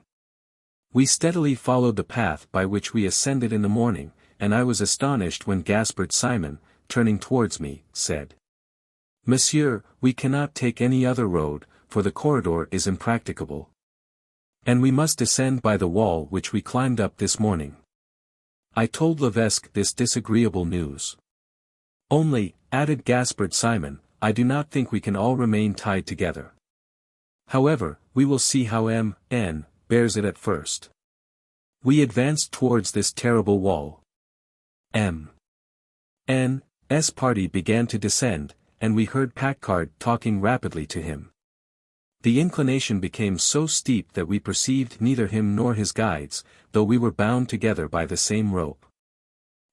We steadily followed the path by which we ascended in the morning, and I was astonished when Gaspard Simon, turning towards me, said, "Monsieur, we cannot take any other road, for the corridor is impracticable. And we must descend by the wall which we climbed up this morning." I told Levesque this disagreeable news. "Only," added Gaspard Simon, "I do not think we can all remain tied together. However, we will see how M.N. bears it at first." We advanced towards this terrible wall. M.N.'s party began to descend, and we heard Paccard talking rapidly to him. The inclination became so steep that we perceived neither him nor his guides, though we were bound together by the same rope.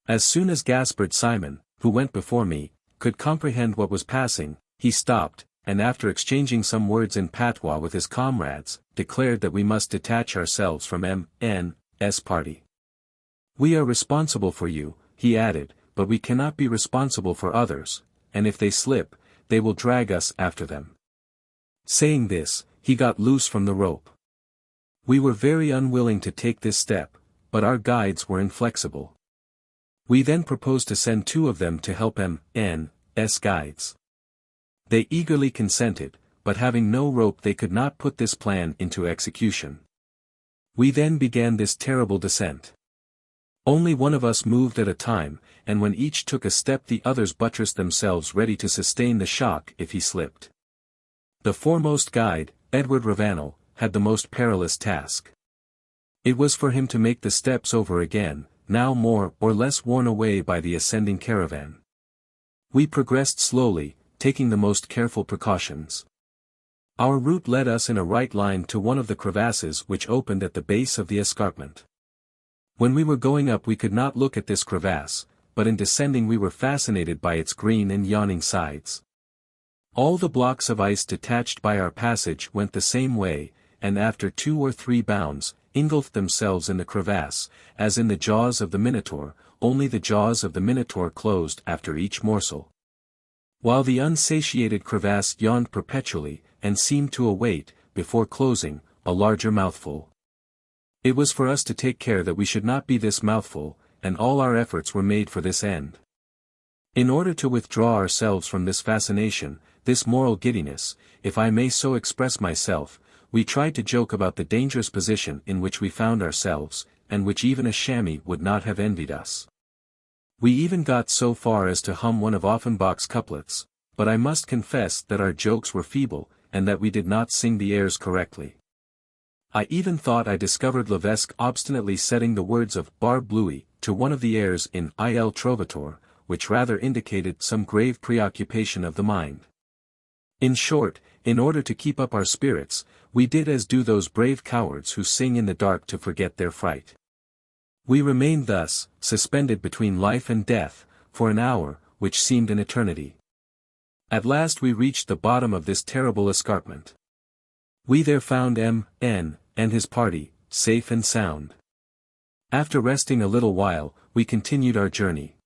As soon as Gaspard Simon, who went before me, could comprehend what was passing, he stopped, and after exchanging some words in patois with his comrades, declared that we must detach ourselves from M.N.'s party. "We are responsible for you," he added, "but we cannot be responsible for others, and if they slip, they will drag us after them." Saying this, he got loose from the rope. We were very unwilling to take this step, but our guides were inflexible. We then proposed to send 2 of them to help M.N.'s guides. They eagerly consented, but having no rope they could not put this plan into execution. We then began this terrible descent. Only one of us moved at a time, and when each took a step the others buttressed themselves ready to sustain the shock if he slipped. The foremost guide, Edward Ravenel, had the most perilous task. It was for him to make the steps over again, now more or less worn away by the ascending caravan. We progressed slowly, taking the most careful precautions. Our route led us in a right line to one of the crevasses which opened at the base of the escarpment. When we were going up we could not look at this crevasse, but in descending we were fascinated by its green and yawning sides. All the blocks of ice detached by our passage went the same way, and after 2 or 3 bounds, engulfed themselves in the crevasse, as in the jaws of the Minotaur, only the jaws of the Minotaur closed after each morsel. While the unsatiated crevasse yawned perpetually, and seemed to await, before closing, a larger mouthful. It was for us to take care that we should not be this mouthful, and all our efforts were made for this end. In order to withdraw ourselves from this fascination, this moral giddiness, if I may so express myself, we tried to joke about the dangerous position in which we found ourselves, and which even a chamois would not have envied us. We even got so far as to hum one of Offenbach's couplets, but I must confess that our jokes were feeble, and that we did not sing the airs correctly. I even thought I discovered Levesque obstinately setting the words of Barbe Louis to one of the airs in Il Trovatore, which rather indicated some grave preoccupation of the mind. In short, in order to keep up our spirits, we did as do those brave cowards who sing in the dark to forget their fright. We remained thus, suspended between life and death, for an hour, which seemed an eternity. At last we reached the bottom of this terrible escarpment. We there found M.N. and his party, safe and sound. After resting a little while, we continued our journey.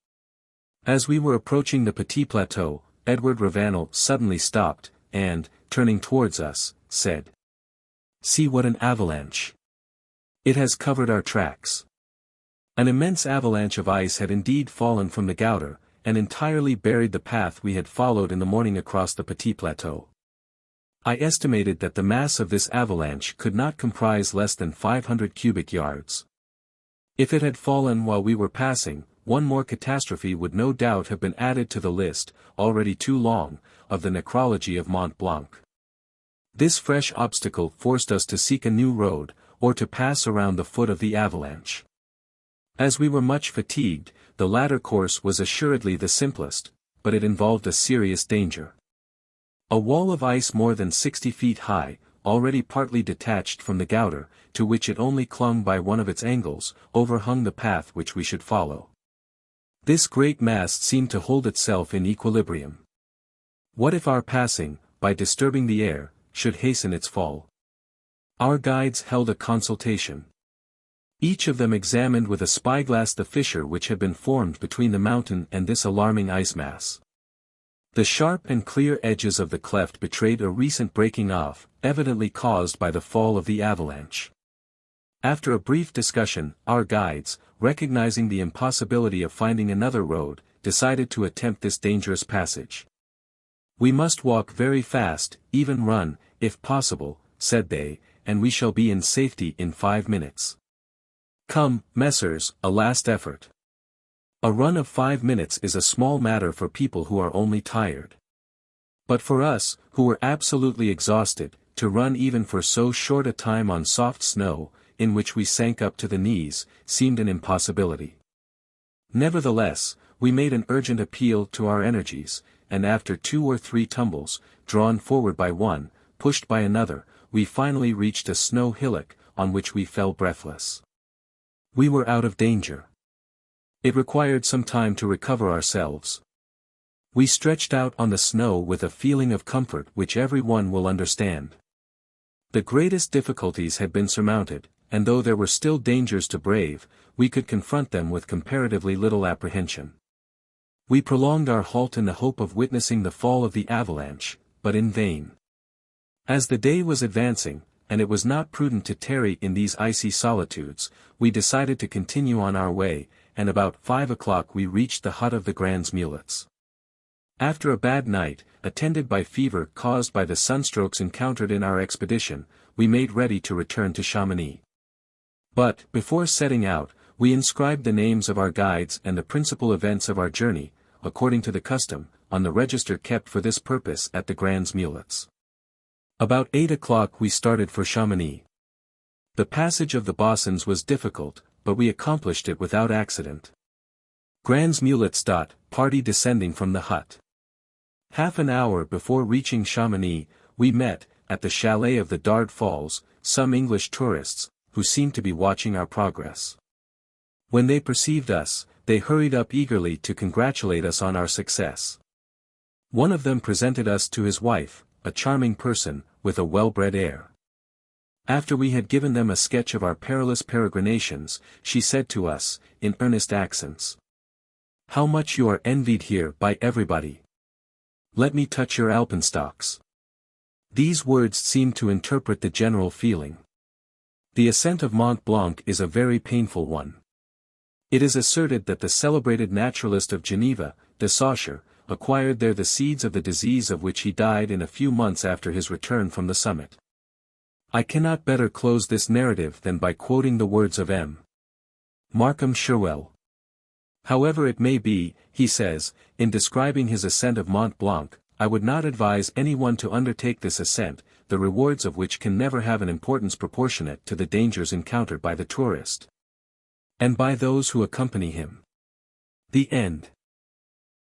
As we were approaching the Petit Plateau, Edward Ravenel suddenly stopped, and, turning towards us, said, "See what an avalanche! It has covered our tracks." An immense avalanche of ice had indeed fallen from the Gouter, and entirely buried the path we had followed in the morning across the Petit Plateau. I estimated that the mass of this avalanche could not comprise less than 500 cubic yards. If it had fallen while we were passing, one more catastrophe would no doubt have been added to the list, already too long, of the necrology of Mont Blanc. This fresh obstacle forced us to seek a new road, or to pass around the foot of the avalanche. As we were much fatigued, the latter course was assuredly the simplest, but it involved a serious danger. A wall of ice more than 60 feet high, already partly detached from the Gouter, to which it only clung by one of its angles, overhung the path which we should follow. This great mass seemed to hold itself in equilibrium. What if our passing, by disturbing the air, should hasten its fall? Our guides held a consultation. Each of them examined with a spyglass the fissure which had been formed between the mountain and this alarming ice mass. The sharp and clear edges of the cleft betrayed a recent breaking off, evidently caused by the fall of the avalanche. After a brief discussion, our guides, recognizing the impossibility of finding another road, decided to attempt this dangerous passage. "We must walk very fast, even run, if possible," said they, "and we shall be in safety in 5 minutes. Come, messers, a last effort." A run of 5 minutes is a small matter for people who are only tired. But for us, who were absolutely exhausted, to run even for so short a time on soft snow, in which we sank up to the knees, seemed an impossibility. Nevertheless, we made an urgent appeal to our energies, and after 2 or 3 tumbles, drawn forward by one, pushed by another, we finally reached a snow hillock, on which we fell breathless. We were out of danger. It required some time to recover ourselves. We stretched out on the snow with a feeling of comfort which every one will understand. The greatest difficulties had been surmounted, and though there were still dangers to brave, we could confront them with comparatively little apprehension. We prolonged our halt in the hope of witnessing the fall of the avalanche, but in vain. As the day was advancing, and it was not prudent to tarry in these icy solitudes, we decided to continue on our way, and about 5 o'clock we reached the hut of the Grands Mulets. After a bad night, attended by fever caused by the sunstrokes encountered in our expedition, we made ready to return to Chamonix. But, before setting out, we inscribed the names of our guides and the principal events of our journey, according to the custom, on the register kept for this purpose at the Grands Mulets. About 8 o'clock we started for Chamonix. The passage of the Bossons was difficult, but we accomplished it without accident. Grands Mulets. Party descending from the hut. Half an hour before reaching Chamonix, we met, at the chalet of the Dard Falls, some English tourists, who seemed to be watching our progress. When they perceived us, they hurried up eagerly to congratulate us on our success. One of them presented us to his wife, a charming person, with a well-bred air. After we had given them a sketch of our perilous peregrinations, she said to us, in earnest accents, "How much you are envied here by everybody! Let me touch your alpenstocks." These words seemed to interpret the general feeling. The ascent of Mont Blanc is a very painful one. It is asserted that the celebrated naturalist of Geneva, de Saussure, acquired there the seeds of the disease of which he died in a few months after his return from the summit. I cannot better close this narrative than by quoting the words of M. Markham Sherwell. However it may be, he says, in describing his ascent of Mont Blanc, "I would not advise anyone to undertake this ascent, the rewards of which can never have an importance proportionate to the dangers encountered by the tourist, and by those who accompany him." The end.